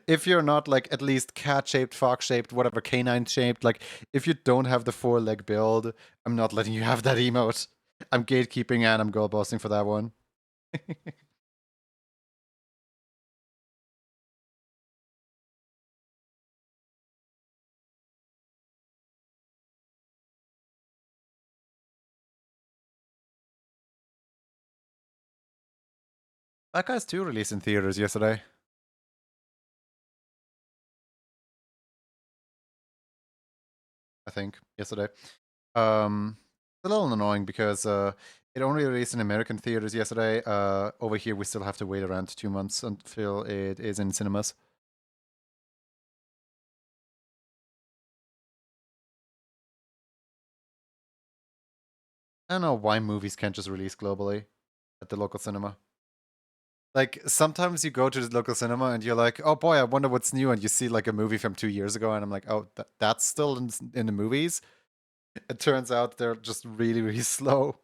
If you're not like at least cat shaped, fox shaped, whatever, canine shaped, like if you don't have the 4-leg build, I'm not letting you have that emote. I'm gatekeeping and I'm goal bossing for that one. That guy's 2 released in theaters yesterday, I think. Yesterday. It's a little annoying because it only released in American theaters yesterday. Over here, we still have to wait around 2 months until it is in cinemas. I don't know why movies can't just release globally at the local cinema. Like, sometimes you go to the local cinema and you're like, oh boy, I wonder what's new. And you see like a movie from 2 years ago, and I'm like, oh, that's still in the movies. It turns out they're just really, really slow.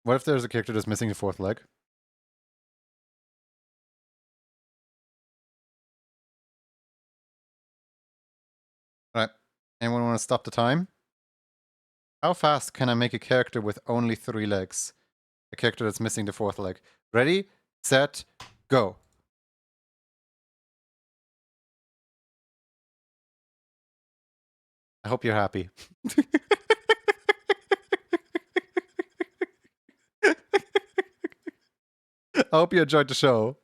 What if there's a character that's missing a fourth leg? All right. Anyone want to stop the time? How fast can I make a character with only 3 legs? A character that's missing the fourth leg. Ready, set, go. I hope you're happy. I hope you enjoyed the show.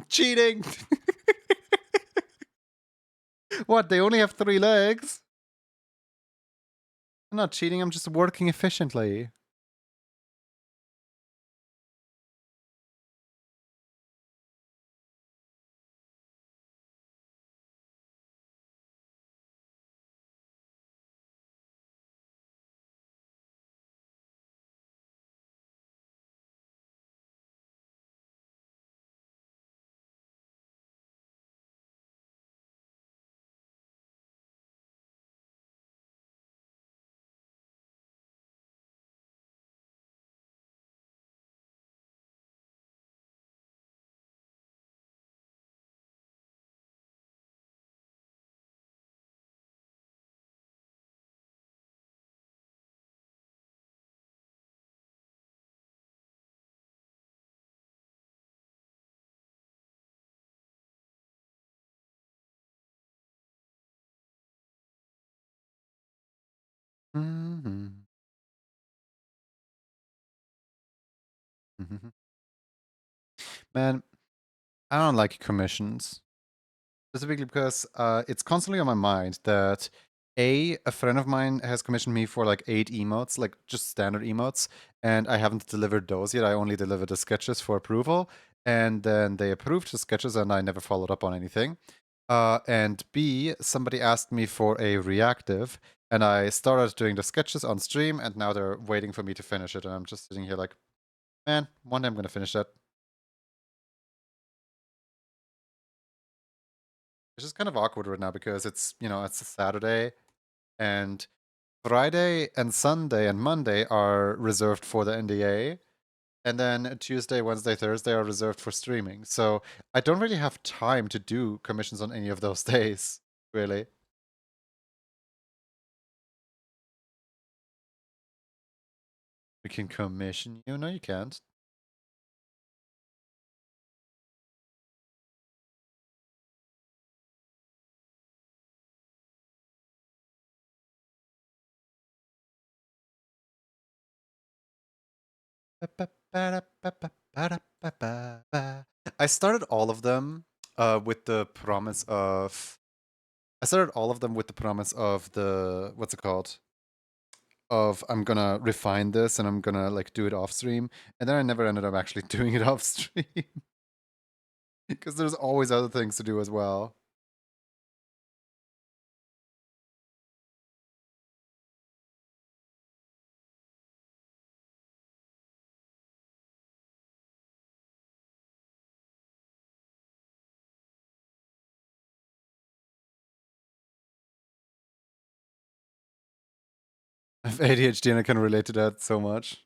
Cheating! What, they only have 3 legs? I'm not cheating, I'm just working efficiently. Mm-hmm. Mm-hmm. Man, I don't like commissions. Specifically because it's constantly on my mind that a friend of mine has commissioned me for like 8 emotes, like just standard emotes, and I haven't delivered those yet. I only delivered the sketches for approval, and then they approved the sketches, and I never followed up on anything. And B, somebody asked me for a reactive, and I started doing the sketches on stream, and now they're waiting for me to finish it, and I'm just sitting here like, man, one day I'm gonna finish that. It's just kind of awkward right now because it's, it's a Saturday, and Friday and Sunday and Monday are reserved for the NDA, and then Tuesday, Wednesday, Thursday are reserved for streaming. So I don't really have time to do commissions on any of those days, really. We can commission you? No, you can't. I started all of them with the promise of. I started all of them with the promise of the what's it called? Of I'm gonna refine this and I'm gonna like do it off stream, and then I never ended up actually doing it off stream because there's always other things to do as well. I have ADHD and I can relate to that so much.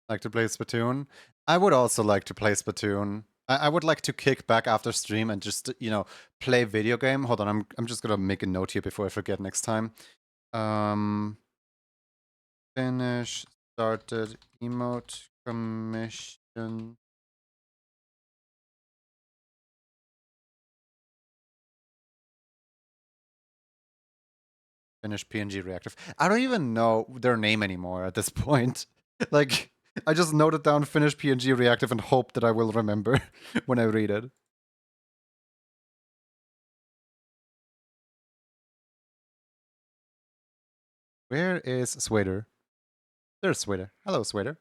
Like to play Splatoon. I would also like to play Splatoon. I would like to kick back after stream and just, play video game. Hold on, I'm just gonna make a note here before I forget next time. Finish started emote commission. Finish PNG reactive. I don't even know their name anymore at this point. Like, I just noted down finish PNG reactive and hope that I will remember when I read it. Where is Swader? There's Swader. Hello, Swader.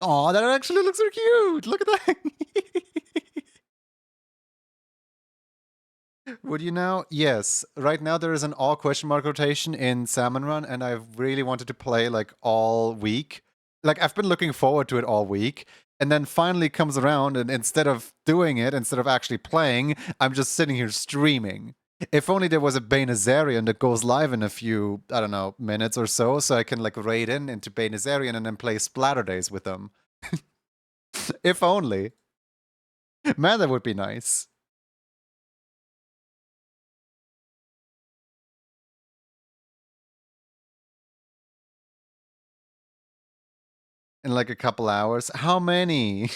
Oh, that actually looks so cute. Look at that. Would you now? Yes. Right now there is an all question mark rotation in Salmon Run, and I've really wanted to play like all week. Like I've been looking forward to it all week, and then finally comes around, and instead of doing it, instead of actually playing, I'm just sitting here streaming. If only there was a Banazarian that goes live in a few, I don't know, minutes or so I can like raid into Banazarian and then play Splatter Days with them. If only. Man, that would be nice. In like a couple hours. How many?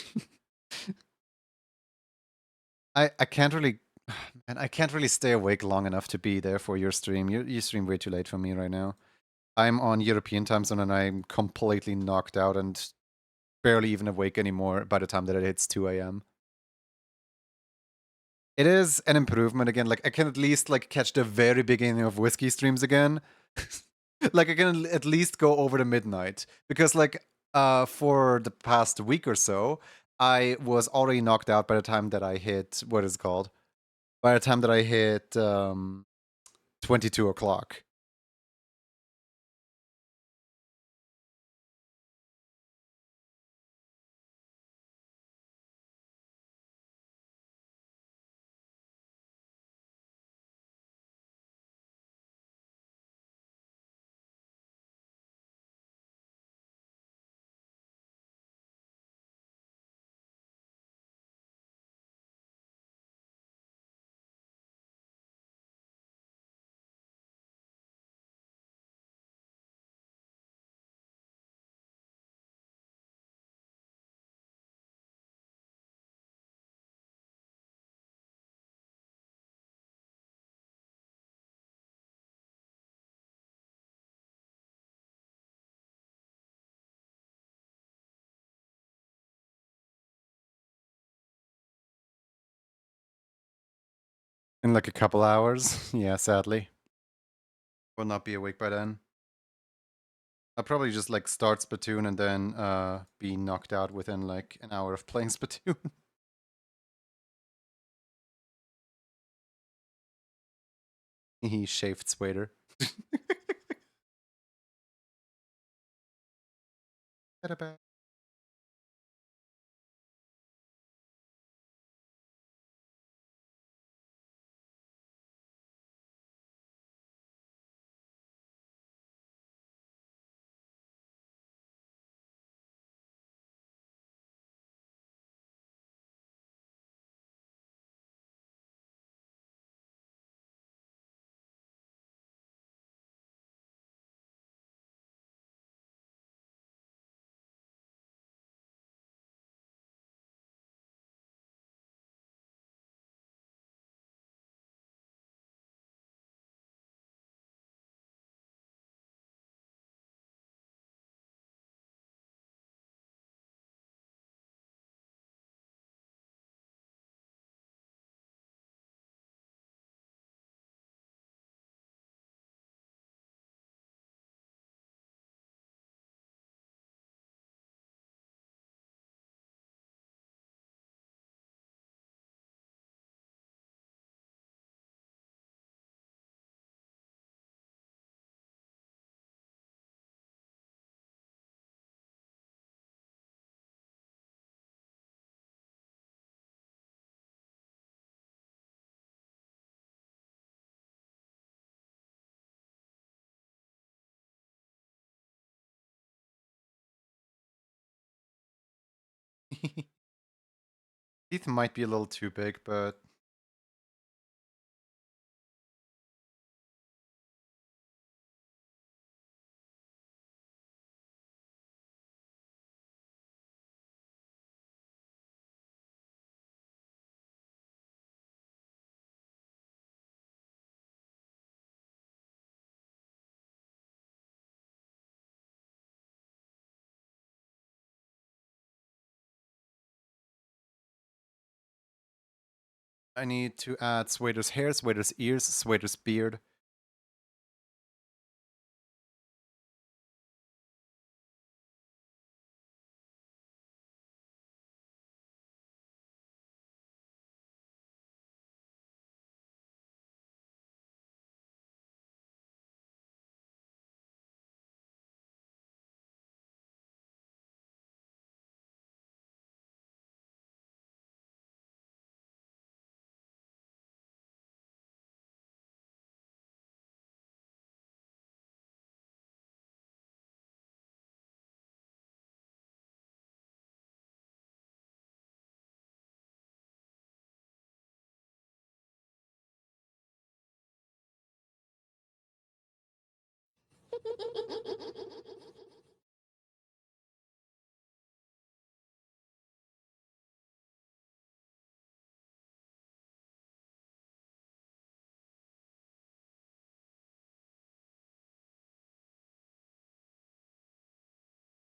I can't really man, I can't really stay awake long enough to be there for your stream. You stream way too late for me right now. I'm on European time zone and I'm completely knocked out and barely even awake anymore by the time that it hits 2 a.m. It is an improvement again. Like I can at least like catch the very beginning of whiskey streams again. Like I can at least go over the midnight because like for the past week or so I was already knocked out by the time that I hit what is it called? By the time that I hit 22 o'clock. In like a couple hours. Yeah, sadly. Will not be awake by then. I'll probably just like start Splatoon and then be knocked out within like an hour of playing Splatoon. He shaved Swader. Teeth might be a little too big, but I need to add Swader's hair, Swader's ears, Swader's beard.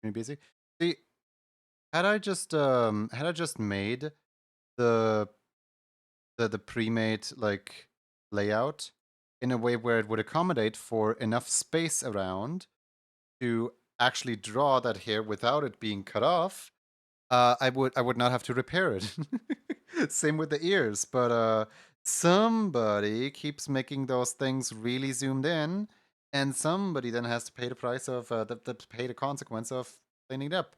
Very busy. See, had I just made the the pre-made like layout in a way where it would accommodate for enough space around to actually draw that hair without it being cut off, I would not have to repair it. Same with the ears, but somebody keeps making those things really zoomed in, and somebody then has to pay the price of pay the consequence of cleaning it up.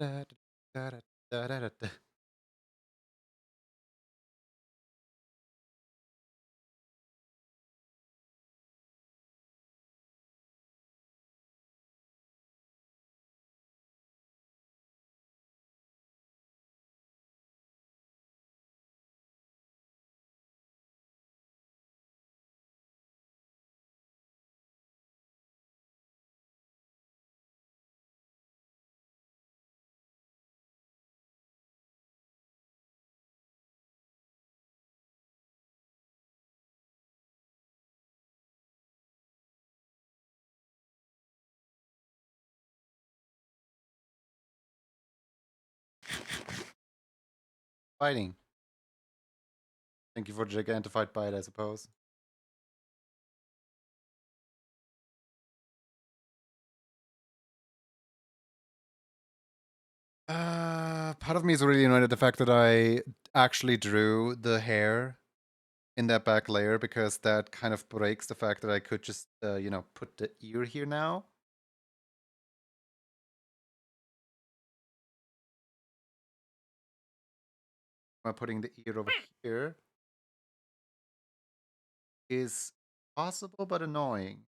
Da, da, da, da, da, da, da. Fighting. Thank you for the gigantified bite, I suppose. Part of me is really annoyed at the fact that I actually drew the hair in that back layer because that kind of breaks the fact that I could just, put the ear here now. By putting the ear over here is possible but annoying.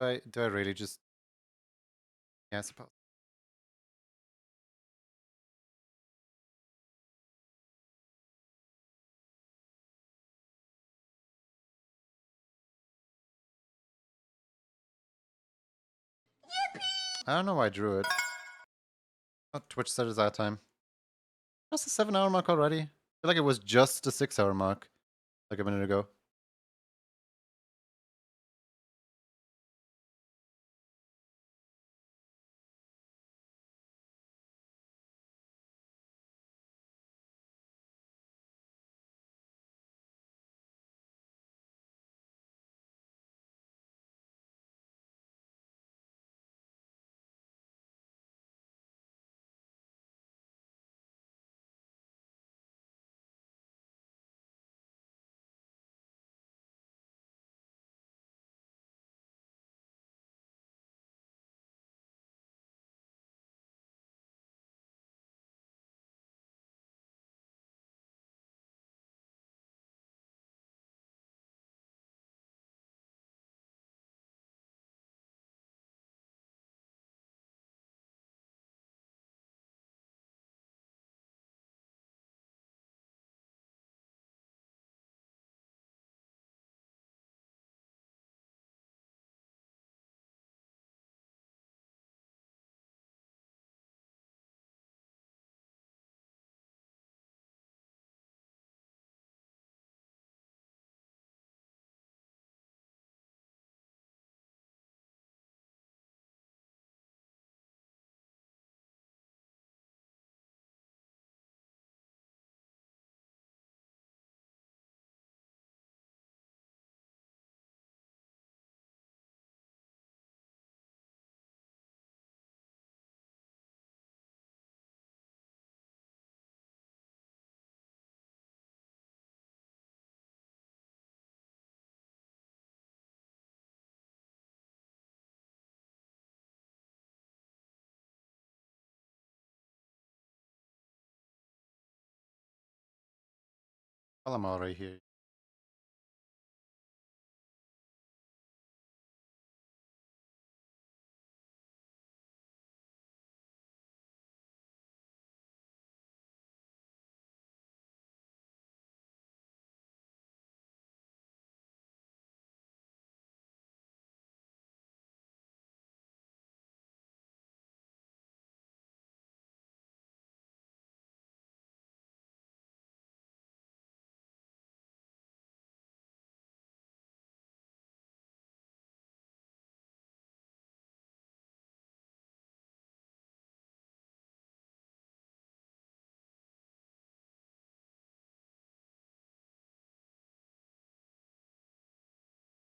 Do I really just, yeah, I suppose. I don't know why I drew it. Oh, Twitch started that time. That's the 7 hour mark already. I feel like it was just the 6 hour mark, like a minute ago. Well, I'm already here.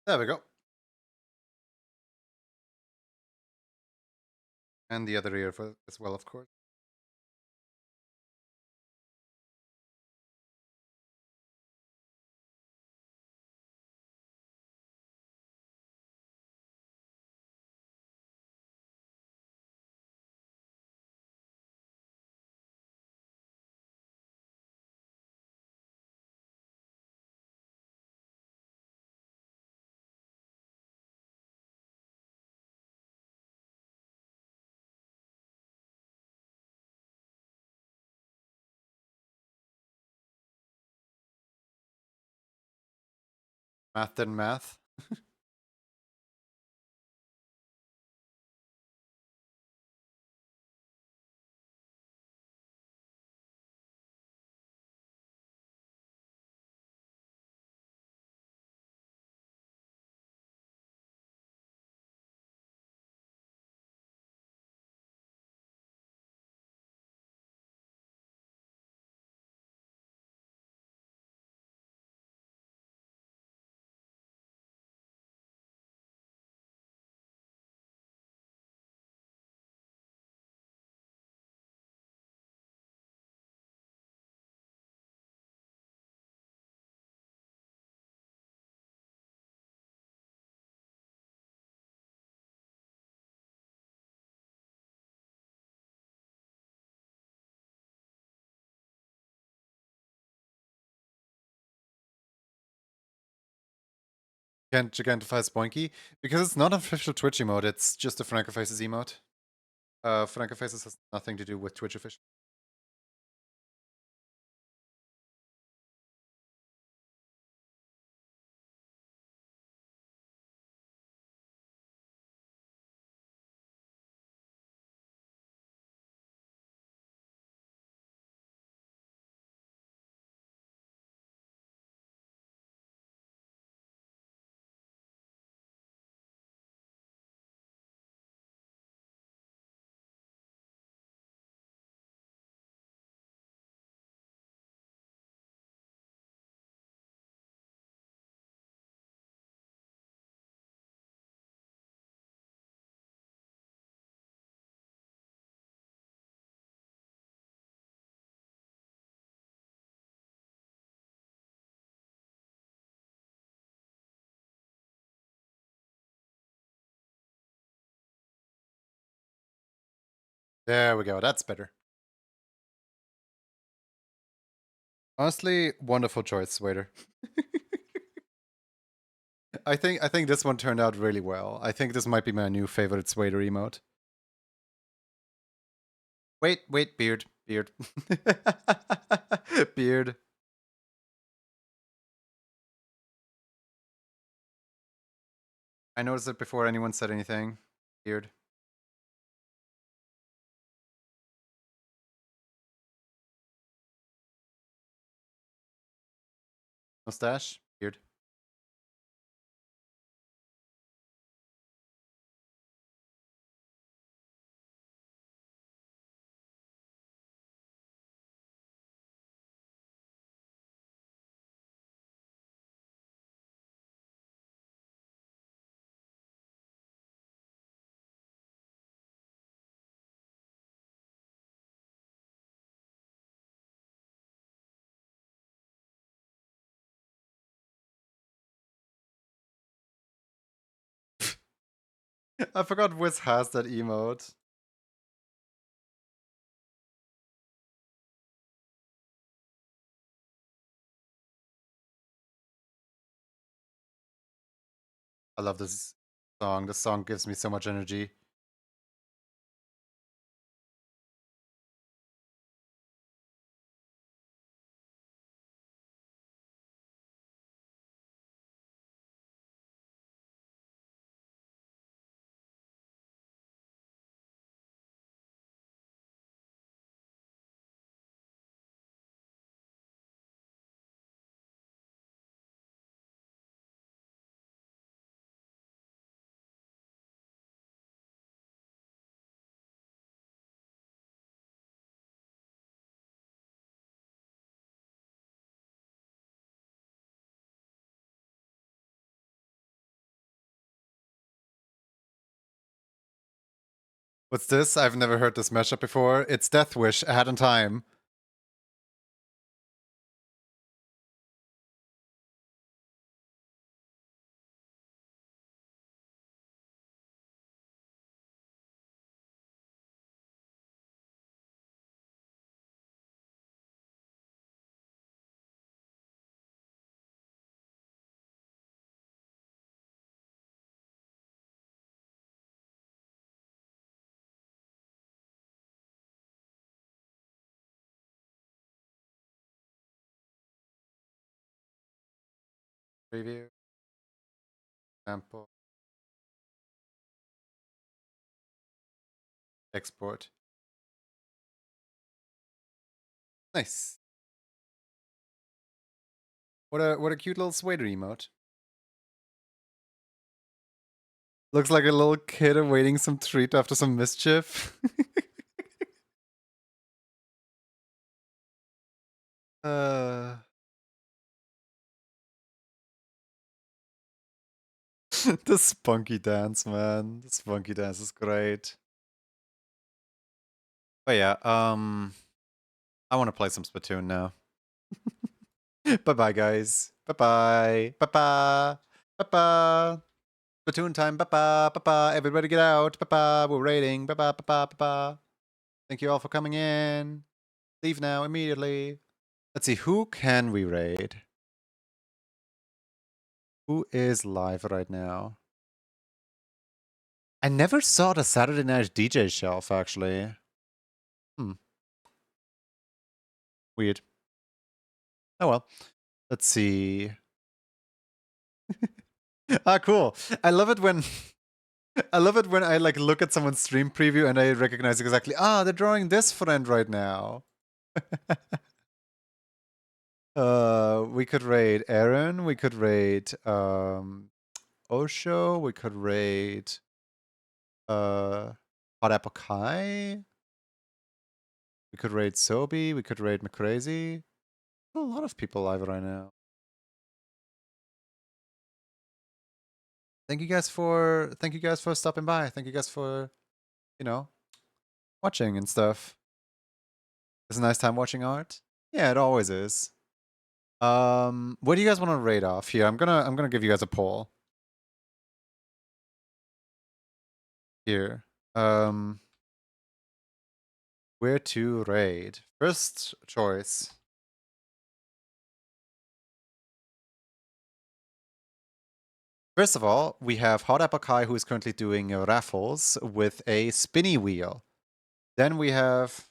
There we go. And the other ear as well, of course. Math didn't math. Can't gigantify Spoinky because it's not an official Twitch emote. It's just a Francofaces emote. Francofaces has nothing to do with Twitch official. There we go. That's better. Honestly, wonderful choice, Waiter. I think this one turned out really well. I think this might be my new favorite Swader emote. Wait, beard. Beard. I noticed it before anyone said anything. Beard. Mustache. Beard. I forgot Wiz has that emote. I love this song. This song gives me so much energy. What's this? I've never heard this mashup before. It's Death Wish, A Hat in Time. Preview. Sample. Export. Nice. What a cute little sweater emote. Looks like a little kid awaiting some treat after some mischief. uh, the spunky dance, man. The spunky dance is great. But yeah, I want to play some Splatoon now. Bye-bye, guys. Bye-bye. Bye-bye. Bye-bye. Splatoon time. Bye-bye. Bye-bye. Everybody get out. Bye-bye. We're raiding. Bye-bye. Bye-bye. Bye-bye. Thank you all for coming in. Leave now immediately. Let's see. Who can we raid? Who is live right now? I never saw the Saturday Night DJ shelf, actually. Weird. Oh well. Let's see. Ah, cool. I love it when I love it when I like look at someone's stream preview and I recognize exactly, they're drawing this friend right now. We could raid Aaron, we could raid Osho, we could raid Hot Apple Kai. We could raid Sobi, we could raid McCrazy. A lot of people live right now. Thank you guys for stopping by. Thank you guys for, watching and stuff. It's a nice time watching art. Yeah, it always is. What do you guys want to rate off here? I'm gonna give you guys a poll. Here. Where to raid? First choice. First of all, we have Hot Apple Kai, who is currently doing raffles with a spinny wheel. Then we have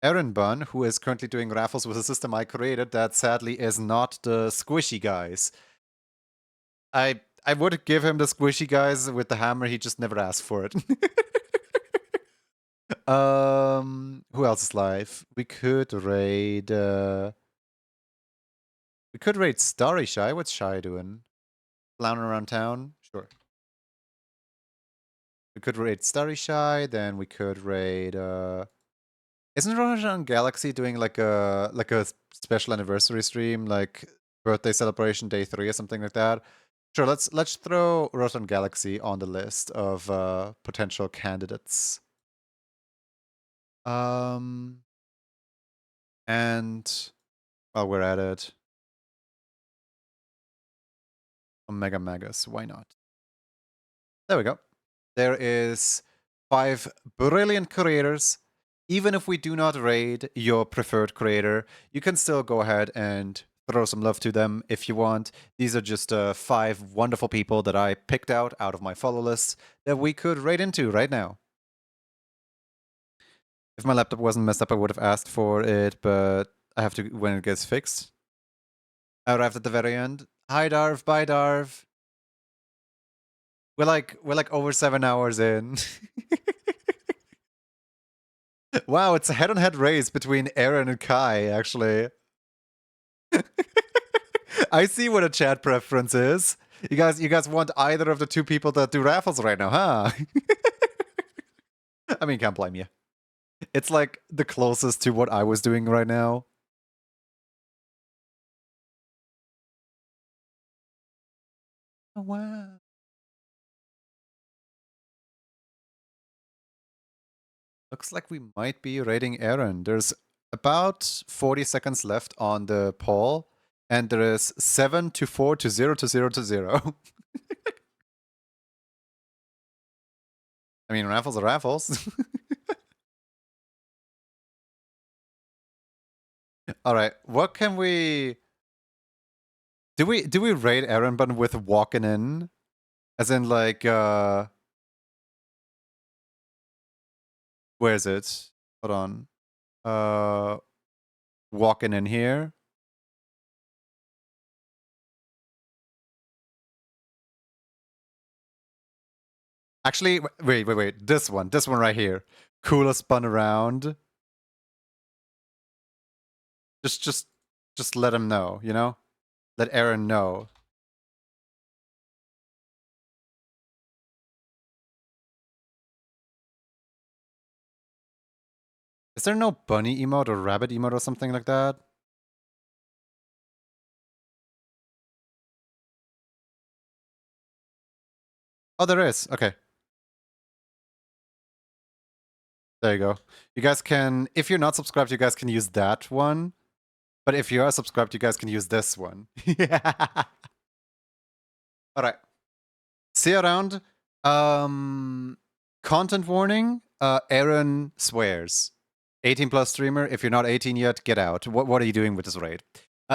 Aaron Bun, who is currently doing raffles with a system I created that sadly is not the squishy guys. I would give him the squishy guys with the hammer, he just never asked for it. Who else is live? We could raid Starry Shy. What's Shy doing? Clowning around town? Sure. We could raid Starry Shy, then we could raid isn't Rojan Galaxy doing like a special anniversary stream, like birthday celebration day 3 or something like that? Sure, let's throw Rojan Galaxy on the list of potential candidates. And while we're at it, Omega Magus, why not? There we go. There is 5 brilliant creators. Even if we do not raid your preferred creator, you can still go ahead and throw some love to them if you want. These are just 5 wonderful people that I picked out of my follow list that we could raid into right now. If my laptop wasn't messed up, I would have asked for it, but I have to when it gets fixed. I arrived at the very end. Hi Darv, bye Darv. We're like over 7 hours in. Wow, it's a head-on-head race between Aaron and Kai, actually. I see what a chat preference is. You guys want either of the 2 people that do raffles right now, huh? I mean, can't blame you. It's like the closest to what I was doing right now. Oh, wow. Looks like we might be raiding Aaron. There's about 40 seconds left on the poll, and there is 7 to 4 to 0 to 0 to 0. I mean, raffles are raffles. All right, what can we... Do we raid Aaron button with walking in? As in, like, where is it? Hold on. Walking in here. Actually, wait. This one right here. Coolest spun around. Just let him know, you know? Let Aaron know. Is there no bunny emote or rabbit emote or something like that? Oh, there is. Okay. There you go. You guys can, if you're not subscribed, you guys can use that one. But if you are subscribed, you guys can use this one. Yeah. All right. See you around. Content warning. Aaron swears. 18 plus streamer. If you're not 18 yet, get out. What are you doing with this raid?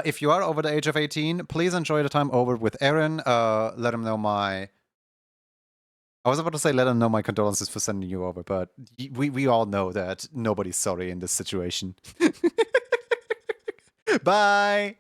If you are over the age of 18, please enjoy the time over with Aaron. Let him know my... I was about to say let him know my condolences for sending you over, but we all know that nobody's sorry in this situation. Bye!